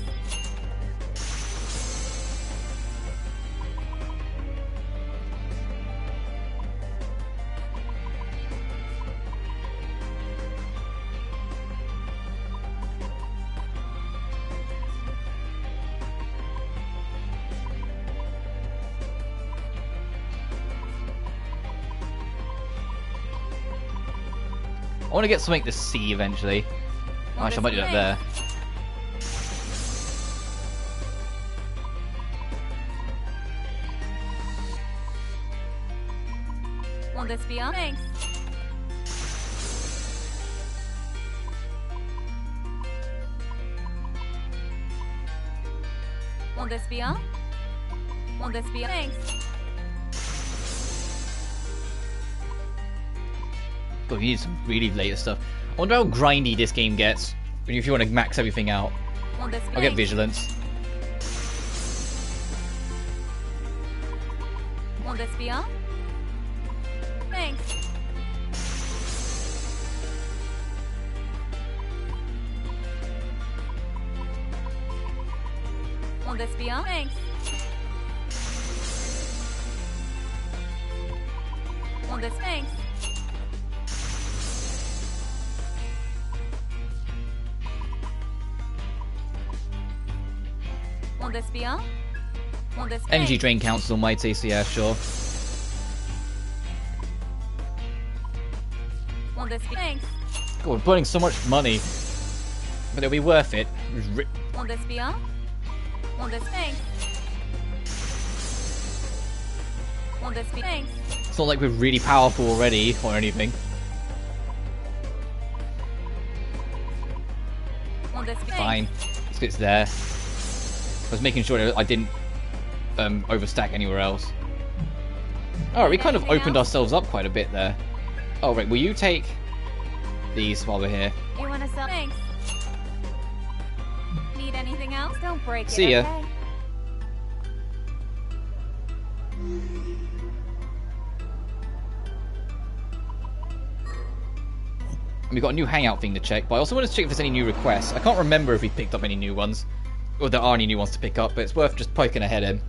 Speaker 1: I want to get something to see eventually. Actually, I might do that there.
Speaker 17: Will this be all? Thanks. Will this be all? Will this be all? Thanks.
Speaker 1: Oh, you need some really later stuff. I wonder how grindy this game gets if you want to max everything out.
Speaker 17: Will this be
Speaker 1: I'll get vigilance.
Speaker 17: Will this be all? Thanks. Will this be all? Thanks. Will this thanks? Will this be all? Will this
Speaker 1: Energy drain counts as almighty, so yeah, sure.
Speaker 17: Will this be thanks?
Speaker 1: God, we're burning so much money. But it'll be worth it.
Speaker 17: Will this be all? Will this thanks? Will this be thanks?
Speaker 1: It's not like we're really powerful already or anything. Fine. It's there. I was making sure I didn't overstack anywhere else. Alright, we kind of opened ourselves up quite a bit there. Oh, right. Will you take these while we're here?
Speaker 7: You want to sell? Thanks. Need anything else? Don't break it.
Speaker 1: See ya.
Speaker 7: Okay?
Speaker 1: We've got a new hangout thing to check, but I also want to check if there's any new requests. I can't remember if we picked up any new ones, or there are any new ones to pick up, but it's worth just poking ahead in.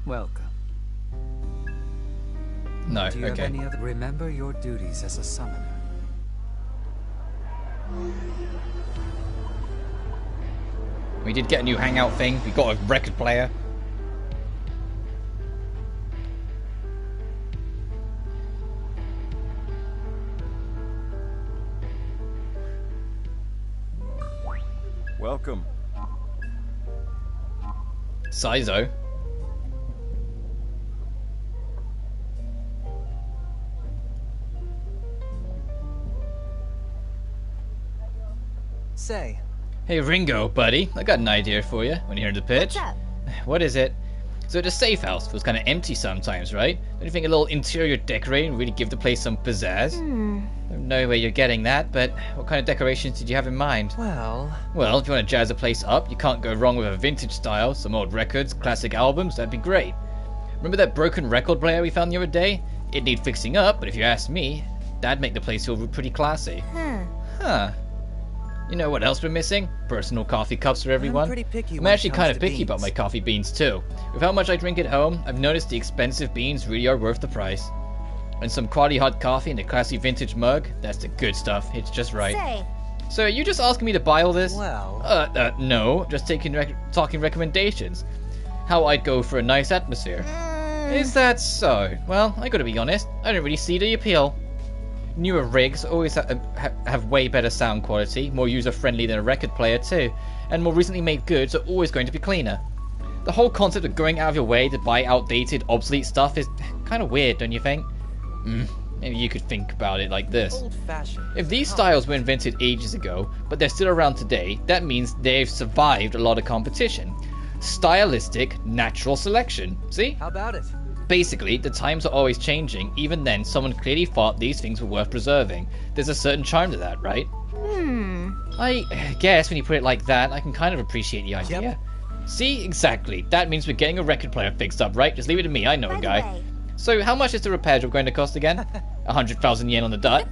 Speaker 4: Welcome.
Speaker 1: No,
Speaker 4: Do you
Speaker 1: okay.
Speaker 4: have any other? Remember your duties as a summoner.
Speaker 1: We did get a new hangout thing. We got a record player.
Speaker 13: Welcome.
Speaker 1: Saizo.
Speaker 16: Say.
Speaker 1: Hey Ringo, buddy. I got an idea for you when you hear the pitch.
Speaker 5: What's up?
Speaker 1: What is it? So the safe house feels kind of empty sometimes, right? Don't you think a little interior decorating would really give the place some pizzazz? I don't know where you're getting that, but what kind of decorations did you have in mind?
Speaker 16: Well,
Speaker 1: if you want to jazz the place up, you can't go wrong with a vintage style, some old records, classic albums, that'd be great. Remember that broken record player we found the other day? It'd need fixing up, but if you ask me, that'd make the place feel pretty classy. Huh. You know what else we're missing? Personal coffee cups for everyone.
Speaker 16: I'm pretty picky
Speaker 1: I'm
Speaker 16: when it
Speaker 1: actually
Speaker 16: comes
Speaker 1: kind of
Speaker 16: to
Speaker 1: picky about
Speaker 16: beans.
Speaker 1: my coffee beans too. With how much I drink at home, I've noticed the expensive beans really are worth the price. And some quality hot coffee in a classy vintage mug, that's the good stuff. It's just right.
Speaker 5: Say.
Speaker 1: So are you just asking me to buy all this?
Speaker 16: Well...
Speaker 1: No. Just talking recommendations. How I'd go for a nice atmosphere. Is that so? Well, I gotta be honest. I don't really see the appeal. Newer rigs always have way better sound quality, more user-friendly than a record player too, and more recently made goods are always going to be cleaner. The whole concept of going out of your way to buy outdated, obsolete stuff is kind of weird, don't you think? Maybe you could think about it like this.
Speaker 16: Old-fashioned.
Speaker 1: If these styles were invented ages ago, but they're still around today, that means they've survived a lot of competition. Stylistic, natural selection. See?
Speaker 16: How about it?
Speaker 1: Basically, the times are always changing. Even then, someone clearly thought these things were worth preserving. There's a certain charm to that, right? I guess when you put it like that, I can kind of appreciate the idea.
Speaker 16: Yep.
Speaker 1: See? Exactly. That means we're getting a record player fixed up, right? Just leave it to me, I know a guy. So how much is the repair job going to cost again? 100,000 yen on the dot.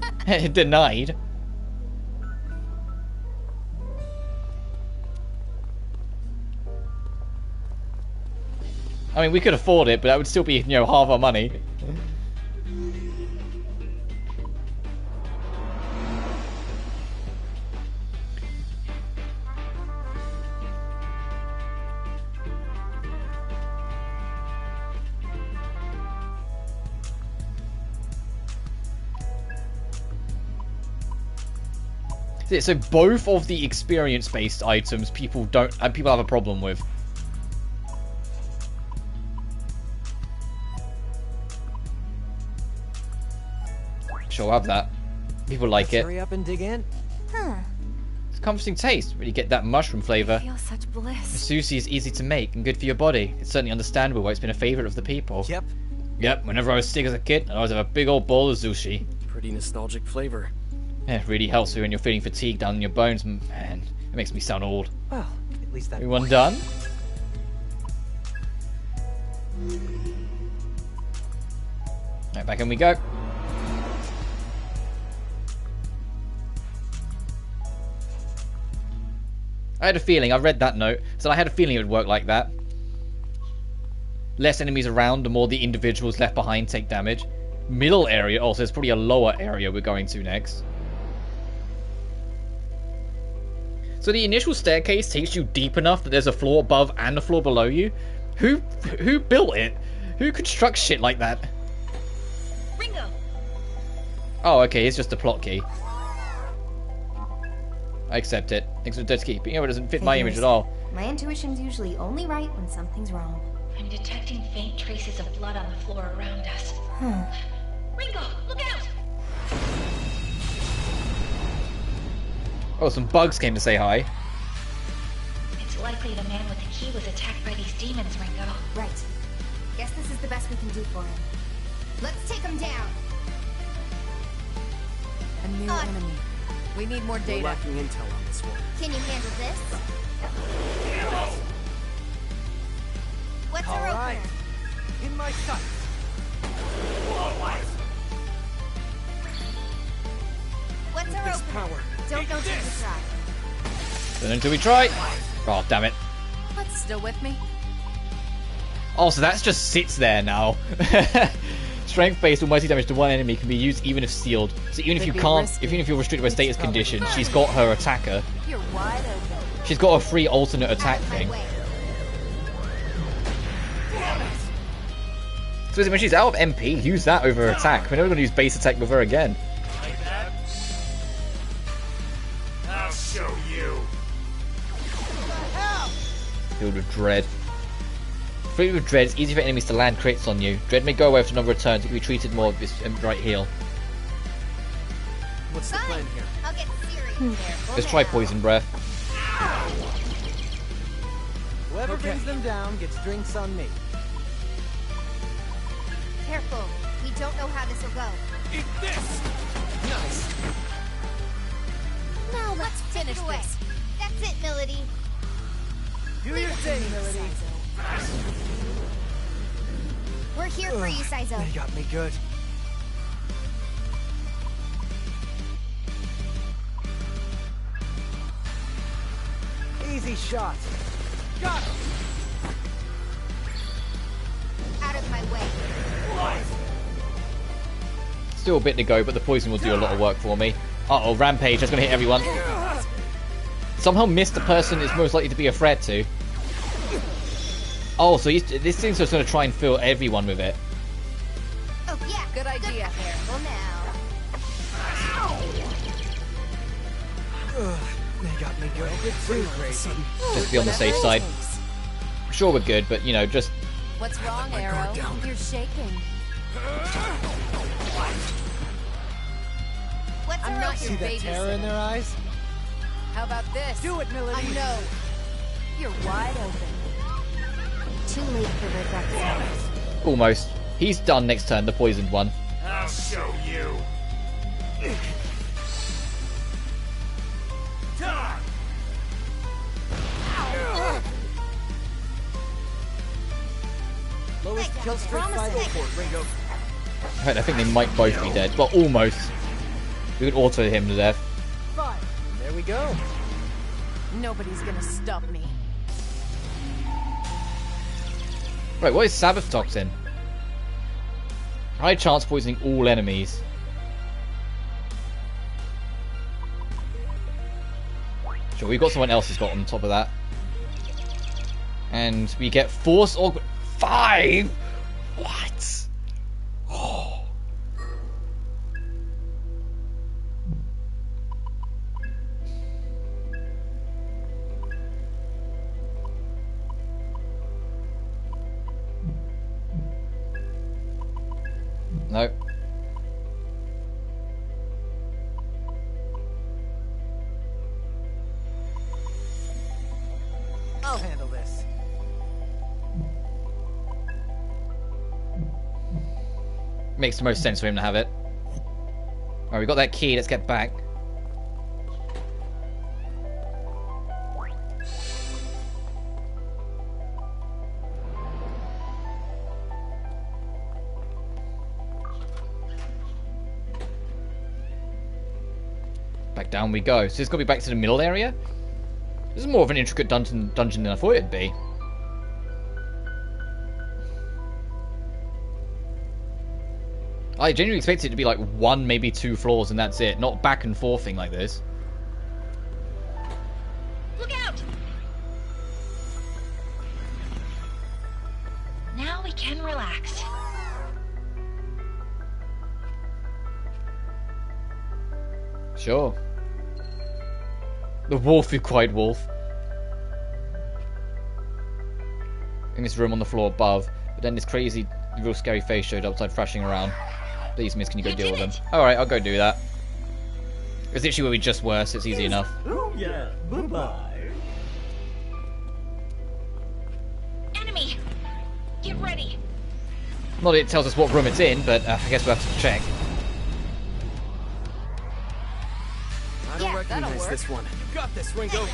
Speaker 1: Denied. I mean, we could afford it, but that would still be, half our money. So both of the experience-based items people have a problem with. Sure, have that. People like it.
Speaker 16: Hurry up and dig in.
Speaker 1: It's a comforting taste. Really get that mushroom flavor.
Speaker 5: I feel such bliss.
Speaker 1: Sushi is easy to make and good for your body. It's certainly understandable why it's been a favorite of the people. Yep. Whenever I was sick as a kid, I always have a big old bowl of sushi.
Speaker 2: Pretty nostalgic flavor.
Speaker 1: It really helps you when you're feeling fatigue down in your bones. Man, it makes me sound old.
Speaker 16: Well, at least that.
Speaker 1: Everyone done? Right, back in we go. I had a feeling, I read that note, so I had a feeling it would work like that. Less enemies around, the more the individuals left behind take damage. Middle area, also, it's probably a lower area we're going to next. So the initial staircase takes you deep enough that there's a floor above and a floor below you? Who built it? Who constructs shit like that?
Speaker 8: Ringo!
Speaker 1: Oh, okay, it's just a plot key. I accept it. Thanks for Tokisaki. But you know, it doesn't fit my image at all.
Speaker 5: My intuition's usually only right when something's wrong.
Speaker 8: I'm detecting faint traces of blood on the floor around us. Ringo, look out!
Speaker 1: Oh, some bugs came to say hi.
Speaker 8: It's likely the man with the key was attacked by these demons, Ringo.
Speaker 5: Right. Guess this is the best we can do for him. Let's take him down!
Speaker 7: A new enemy. We need more
Speaker 2: We're
Speaker 7: data.
Speaker 2: lacking intel on this one.
Speaker 5: Can you handle this? What's our
Speaker 16: Alright.
Speaker 5: opener?
Speaker 16: In my sight.
Speaker 5: What's our
Speaker 2: This
Speaker 5: opener?
Speaker 2: power.
Speaker 5: Don't know till you try.
Speaker 1: Then until we try. Oh, damn it.
Speaker 7: What's still with me?
Speaker 1: Oh, so that just sits there now. Strength-based almighty damage to one enemy can be used even if sealed. So even if you can't, even if you're restricted by status condition, she's got her attacker.
Speaker 7: You're wide open.
Speaker 1: She's got a free alternate attack thing. So when she's out of MP, use that over her attack. We're never going to use base attack with her again.
Speaker 12: I'll show you.
Speaker 1: Filled with dread. Filled with dread, it's easy for enemies to land crits on you. Dread may go away after a number of turns. It can be treated more with this right heal.
Speaker 2: What's the plan here?
Speaker 5: I'll get serious.
Speaker 1: Let's try poison breath.
Speaker 16: Whoever brings them down gets drinks on me.
Speaker 5: Careful. We don't know how this will go.
Speaker 12: Eat this!
Speaker 2: Nice.
Speaker 5: Now let's finish this. That's it, Melody.
Speaker 16: Do your thing, Melody.
Speaker 5: We're here for you, Saizo.
Speaker 16: They got me good. Easy shot. Got him.
Speaker 5: Out of my way.
Speaker 1: Still a bit to go, but the poison will do a lot of work for me. Uh-oh, Rampage, that's going to hit everyone. Somehow missed the person it's most likely to be a threat to. Oh, so this thing's just going to try and fill everyone with it.
Speaker 5: Oh, yeah.
Speaker 7: Good idea.
Speaker 5: Careful now.
Speaker 16: They got me good. Too crazy.
Speaker 1: Just be on the safe side. Sure, we're good, but, you know, just...
Speaker 7: What's wrong, Arrow? You're shaking.
Speaker 5: What's
Speaker 7: I'm
Speaker 5: our
Speaker 7: not
Speaker 16: See
Speaker 7: your
Speaker 16: that terror in
Speaker 7: babysitter.
Speaker 16: their eyes?
Speaker 7: How about this?
Speaker 16: Do it, Melody.
Speaker 7: I know. You're wide open.
Speaker 5: Too late for regrets.
Speaker 1: Almost. He's done next turn, the poisoned one.
Speaker 12: I'll show you. Die!
Speaker 16: Lowest kill streak
Speaker 5: Promise
Speaker 16: 504, Ringo.
Speaker 1: Right, I think they might both be dead. Well, almost. We could auto him to death.
Speaker 16: 5. There we go.
Speaker 7: Nobody's gonna stop me.
Speaker 1: Right, what is Sabbath Toxin? High chance poisoning all enemies. Sure, we've got someone else who's got on top of that. And we get Force Aug... 5?! What? Oh. No.
Speaker 16: I'll handle this.
Speaker 1: Makes the most sense for him to have it. Alright, we got that key, let's get back. Back down we go. So it's got to be back to the middle area? This is more of an intricate dungeon than I thought it'd be. I genuinely expected it to be like 1, maybe 2 floors and that's it. Not back and forthing like this.
Speaker 8: Look out! Now we can relax.
Speaker 1: Sure. The wolfified wolf. In this room on the floor above. But then this crazy, real scary face showed up, started thrashing around. Please, miss, can you go deal with him? Alright, I'll go do that. It's literally where we just were, so it's easy enough.
Speaker 15: Oh yeah, bye-bye.
Speaker 8: Enemy! Get ready!
Speaker 1: Not that it tells us what room it's in, but I guess we'll have to check.
Speaker 2: I don't recognize this one. You got this, Ringo.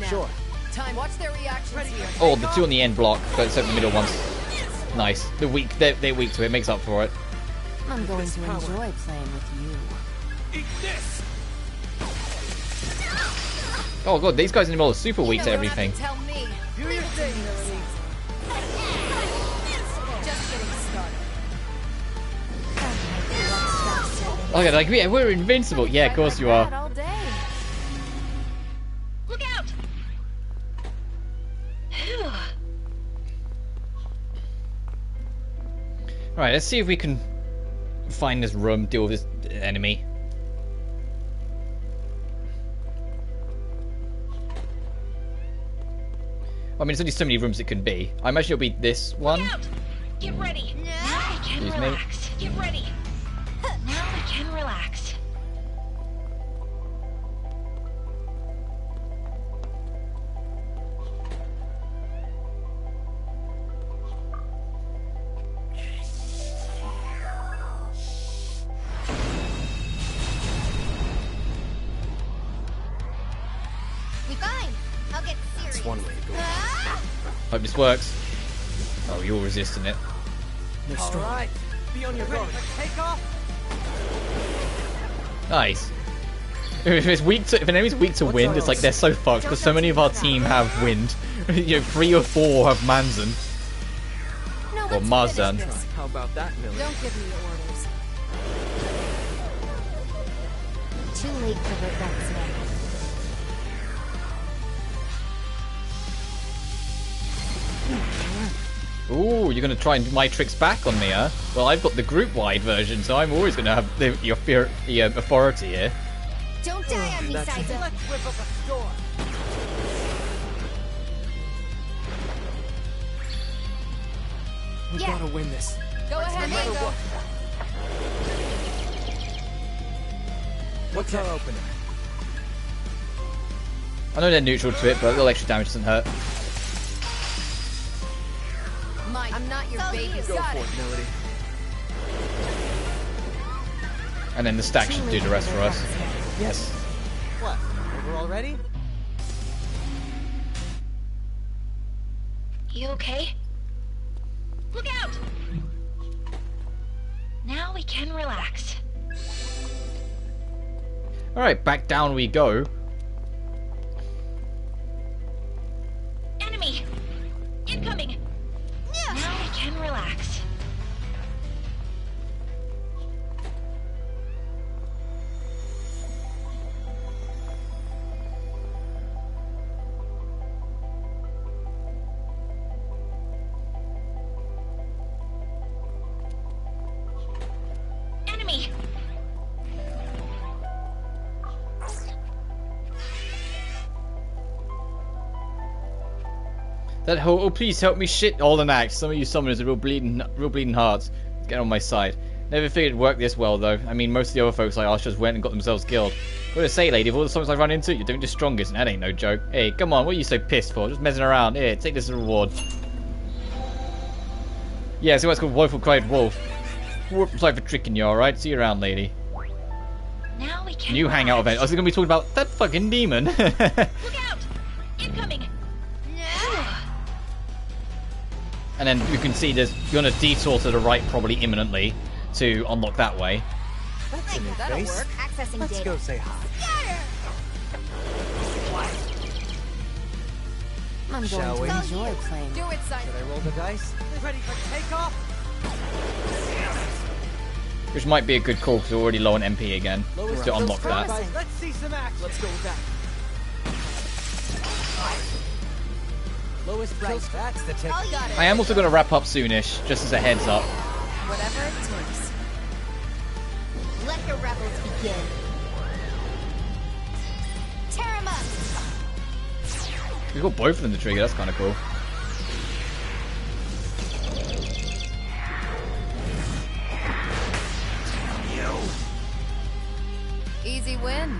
Speaker 7: Sure. Time. Watch their reactions here.
Speaker 1: Oh, the two on the end block, but except the middle ones. Nice. They're weak to it, makes up for it.
Speaker 7: I'm going to enjoy playing with you.
Speaker 2: Eat this!
Speaker 1: Oh god, these guys in the middle are super weak to everything.
Speaker 7: Tell me.
Speaker 16: Do your thing, Melody.
Speaker 7: Just getting started.
Speaker 1: Okay, like we're invincible. Yeah, of course you are.
Speaker 7: All day.
Speaker 8: Look out!
Speaker 1: Alright, let's see if we can find this room, deal with this enemy. I mean, there's only so many rooms it can be. I imagine it'll be this one.
Speaker 8: Look out! Get ready. Now we can
Speaker 1: Excuse me.
Speaker 8: relax. Get ready. Now we can relax.
Speaker 5: We fine. I'll get serious.
Speaker 2: That's one way to go.
Speaker 1: Hope this works. Oh, you're resisting it.
Speaker 2: They're strong.
Speaker 16: All right. Be on your guard. Take off.
Speaker 1: Nice. If an enemy's weak to wind, it's like they're so fucked because so many of our team have wind. You know, 3 or 4 have Manzan.
Speaker 7: No,
Speaker 1: Or Marzan.
Speaker 2: How about that, Millie?
Speaker 7: Don't give me orders.
Speaker 5: Too late for regrets now.
Speaker 1: Ooh, you're gonna try and do my tricks back on me, huh? Well, I've got the group-wide version, so I'm always gonna have the authority here.
Speaker 5: Don't die on me, Saiza.
Speaker 16: Let's whip up a storm.
Speaker 2: We gotta win this.
Speaker 7: Go ahead, Mango.
Speaker 16: What's our opener?
Speaker 1: I know they're neutral to it, but a little extra damage doesn't hurt.
Speaker 7: I'm not your baby.
Speaker 2: Go for it, Melody.
Speaker 1: And then the stack should do the rest for us. Yes.
Speaker 16: What? Over already?
Speaker 8: You okay? Look out! Now we can relax.
Speaker 1: Alright, back down we go.
Speaker 8: Enemy! Incoming! Now we can relax. Enemy!
Speaker 1: That whole, oh please help me shit all an axe. Some of you summoners are real bleeding hearts. Get on my side. Never figured it'd work this well though. I mean, most of the other folks I asked just went and got themselves killed. Gotta say, lady, of all the summons I run into, you're doing the strongest, and that ain't no joke. Hey, come on, what are you so pissed for? Just messing around. Here, take this as a reward. Yeah, see why it's called Woeful Cried Wolf. Whoop, sorry for tricking you, alright? See you around, lady.
Speaker 8: Now we can
Speaker 1: New hangout event. I was gonna be talking about that fucking demon.
Speaker 8: Look out! Incoming!
Speaker 1: And then you can see there's you're gonna detour to the right probably imminently to unlock that way.
Speaker 16: That's a new face.
Speaker 5: Accessing
Speaker 16: Let's
Speaker 5: data.
Speaker 16: go say hi.
Speaker 7: I'm
Speaker 16: Shall
Speaker 7: going
Speaker 16: we?
Speaker 7: to enjoy playing. Do it, Simon.
Speaker 16: Should I roll the dice? Ready for takeoff?
Speaker 1: Which might be a good call because we're already low on MP again to unlock that.
Speaker 16: Let's see some action. Let's go with that. Lowest price. That's the ticket.
Speaker 1: I am also gonna wrap up soonish, just as a heads up.
Speaker 7: Whatever it takes.
Speaker 5: Let the rebels begin. Tear him up!
Speaker 1: We got both of them to trigger, that's kind of cool.
Speaker 7: Easy win.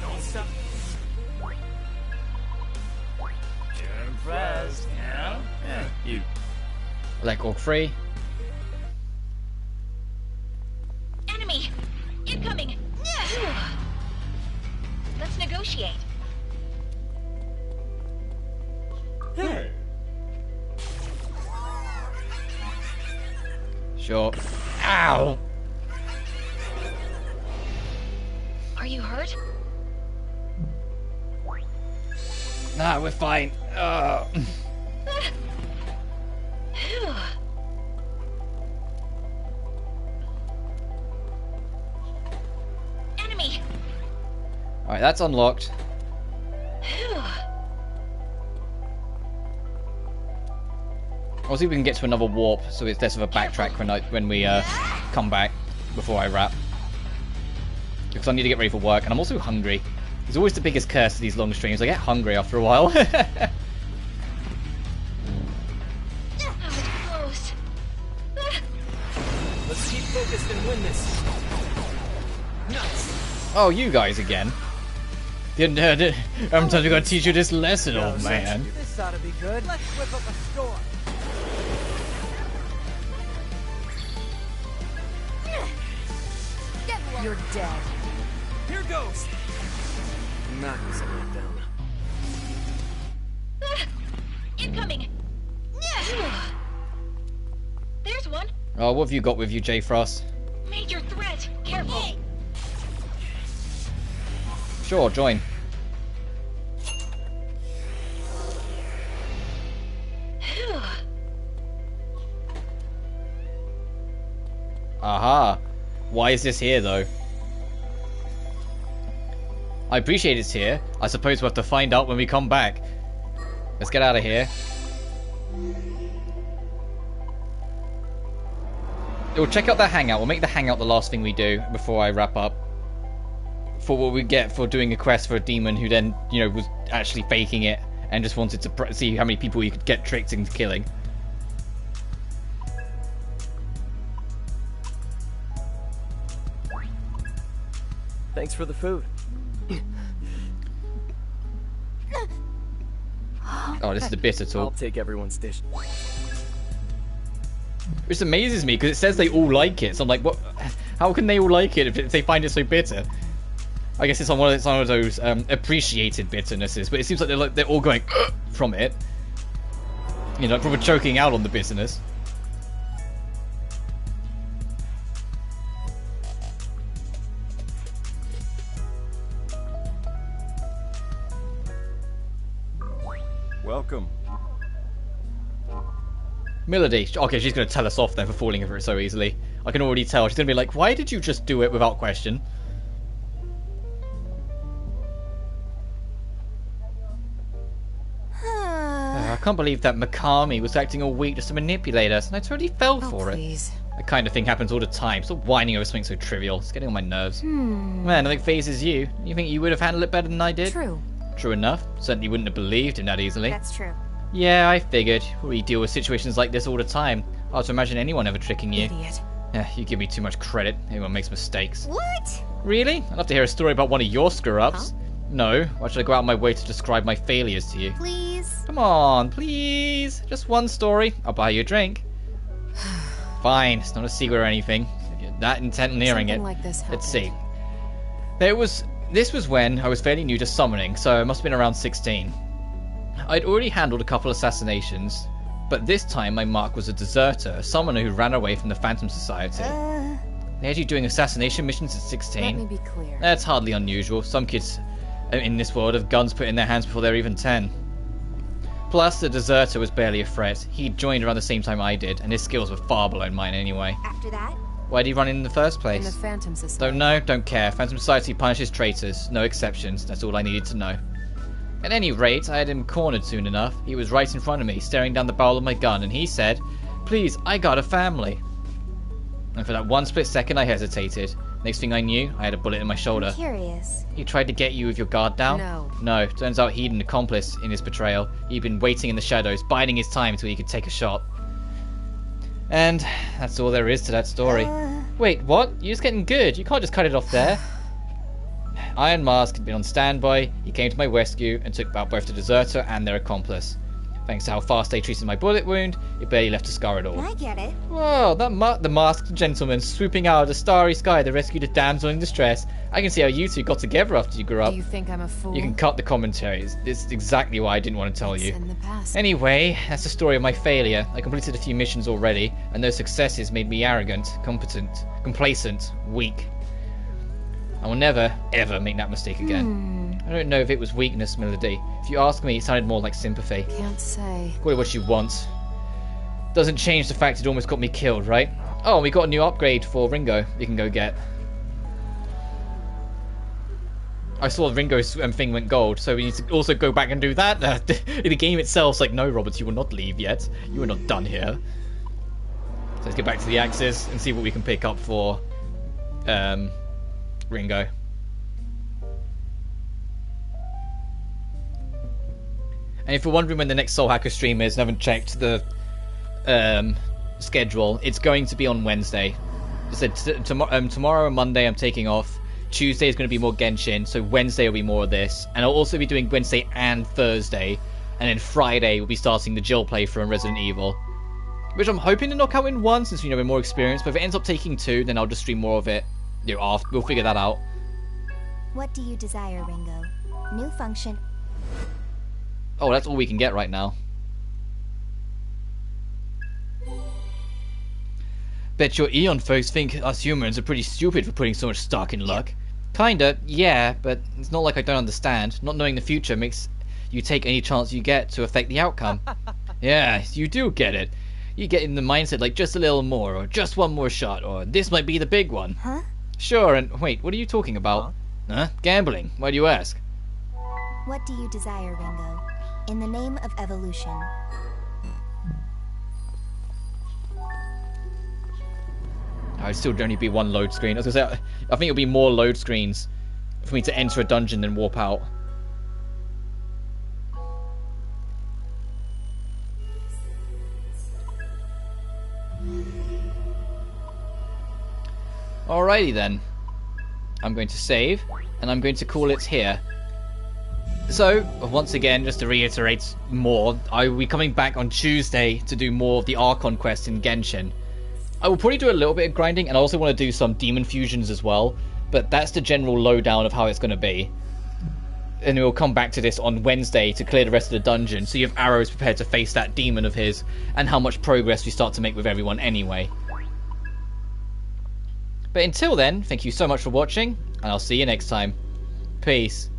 Speaker 12: Don't stop. You're impressed, yeah? Yeah, you.
Speaker 1: Like Orc free.
Speaker 8: Enemy! Incoming! Let's negotiate.
Speaker 12: Hey!
Speaker 1: Sure. Ow!
Speaker 8: Are you hurt?
Speaker 1: Nah, we're fine.
Speaker 8: Enemy!
Speaker 1: Alright, that's unlocked. I'll see if we can get to another warp, so it's less of a backtrack when we come back before I wrap. Because I need to get ready for work, and I'm also hungry. It's always the biggest curse of these long streams. I get hungry after a while.
Speaker 8: Close.
Speaker 2: Let's keep focused and win this. Nice.
Speaker 1: Oh, you guys again. I'm going to teach you this lesson, old man.
Speaker 16: This ought to be good. Let's whip up a storm.
Speaker 7: You're dead.
Speaker 2: Here goes. Knock someone down.
Speaker 8: Incoming! There's one.
Speaker 1: Oh, what have you got with you, J. Frost?
Speaker 8: Major threat. Careful.
Speaker 1: Sure, join. Aha. Why is this here, though? I appreciate it's here. I suppose we'll have to find out when we come back. Let's get out of here. We'll check out the hangout. We'll make the hangout the last thing we do before I wrap up. For what we get for doing a quest for a demon who then, you know, was actually faking it and just wanted to see how many people you could get tricked into killing.
Speaker 2: Thanks for the food.
Speaker 1: Oh, this is a bitter talk.
Speaker 2: I'll take everyone's dish.
Speaker 1: Which amazes me because it says they all like it. So I'm like, what? How can they all like it if they find it so bitter? I guess it's on one of those appreciated bitternesses, but it seems like they're all going from it. You know, probably choking out on the bitterness.
Speaker 13: Welcome.
Speaker 1: Melody. Okay, she's going to tell us off then for falling for it so easily. I can already tell. She's going to be like, why did you just do it without question? I can't believe that Mikami was acting all weak just to manipulate us, and I totally fell for it. That kind of thing happens all the time. Stop whining over something so trivial. It's getting on my nerves. Man, I think phases you. You think you would have handled it better than I did?
Speaker 7: True.
Speaker 1: True enough. Certainly wouldn't have believed him that easily.
Speaker 5: That's true.
Speaker 1: Yeah, I figured. We deal with situations like this all the time. Hard to imagine anyone ever tricking you.
Speaker 7: Idiot.
Speaker 1: You give me too much credit. Everyone makes mistakes.
Speaker 5: What?
Speaker 1: Really? I'd love to hear a story about one of your screw-ups. Huh? No. Why should I go out of my way to describe my failures to you?
Speaker 5: Please?
Speaker 1: Come on, please. Just one story. I'll buy you a drink. Fine. It's not a secret or anything. If you're that intent on hearing it.
Speaker 7: Like this
Speaker 1: Let's see. This was when I was fairly new to summoning, so I must have been around 16. I'd already handled a couple assassinations, but this time my mark was a deserter, a summoner who ran away from the Phantom Society. They had you doing assassination missions at 16?
Speaker 7: Let me be clear.
Speaker 1: That's hardly unusual. Some kids in this world have guns put in their hands before they're even 10. Plus, the deserter was barely a threat. He'd joined around the same time I did, and his skills were far below mine anyway.
Speaker 5: After that?
Speaker 1: Why did he run in the first place?
Speaker 7: In the Phantom Society.
Speaker 1: Don't know, don't care. Phantom Society punishes traitors. No exceptions. That's all I needed to know. At any rate, I had him cornered soon enough. He was right in front of me, staring down the barrel of my gun, and he said, "Please, I got a family." And for that one split second, I hesitated. Next thing I knew, I had a bullet in my shoulder.
Speaker 5: I'm curious.
Speaker 1: He tried to get you with your guard down?
Speaker 7: No.
Speaker 1: No, turns out he'd an accomplice in his betrayal. He'd been waiting in the shadows, biding his time until he could take a shot. And that's all there is to that story. Wait, what? You're just getting good. You can't just cut it off there. Iron Mask had been on standby. He came to my rescue and took out both the deserter and their accomplice. Thanks to how fast they treated my bullet wound, it barely left a scar at all.
Speaker 5: I get it.
Speaker 1: Whoa, the masked gentleman swooping out of the starry sky to rescue the damsel in distress. I can see how you two got together after you grew up.
Speaker 7: Do you think I'm a fool?
Speaker 1: You can cut the commentaries. It's exactly why I didn't want to tell you.
Speaker 7: In the past.
Speaker 1: Anyway, that's the story of my failure. I completed a few missions already, and those successes made me arrogant, complacent, weak. I will never, ever make that mistake again. I don't know if it was weakness, Melody. If you ask me, it sounded more like sympathy.
Speaker 7: Can't say.
Speaker 1: Call it what you want. Doesn't change the fact it almost got me killed, right? Oh, we got a new upgrade for Ringo you can go get. I saw Ringo's thing went gold, so we need to also go back and do that. The game itself's like, no, Roberts, you will not leave yet. You are not done here. So let's get back to the Axis and see what we can pick up for Ringo. And if you're wondering when the next Soul Hacker stream is and haven't checked the schedule, it's going to be on Wednesday. I said tomorrow and Monday I'm taking off. Tuesday is going to be more Genshin, so Wednesday will be more of this. And I'll also be doing Wednesday and Thursday. And then Friday we'll be starting the Jill playthrough on Resident Evil. Which I'm hoping to knock out in one, since we're more experienced. But if it ends up taking two, then I'll just stream more of it. After. We'll figure that out.
Speaker 5: What do you desire, Ringo? New function.
Speaker 1: Oh, that's all we can get right now. Bet your Eon folks think us humans are pretty stupid for putting so much stock in luck. Kinda, yeah, but it's not like I don't understand. Not knowing the future makes you take any chance you get to affect the outcome. Yeah, you do get it. You get in the mindset like just a little more, or just one more shot, or this might be the big one.
Speaker 5: Huh?
Speaker 1: Sure, and wait, what are you talking about? Huh? Gambling. Why do you ask?
Speaker 5: What do you desire, Ringo? In the name of evolution.
Speaker 1: I'd still only be one load screen. I was gonna say, I think it'll be more load screens for me to enter a dungeon and warp out. Alrighty then. I'm going to save, and I'm going to call it here. So, once again, just to reiterate more, I will be coming back on Tuesday to do more of the Archon quest in Genshin. I will probably do a little bit of grinding, and I also want to do some demon fusions as well, but that's the general lowdown of how it's going to be. And we'll come back to this on Wednesday to clear the rest of the dungeon, so you have arrows prepared to face that demon of his, and how much progress we start to make with everyone anyway. But until then, thank you so much for watching, and I'll see you next time. Peace.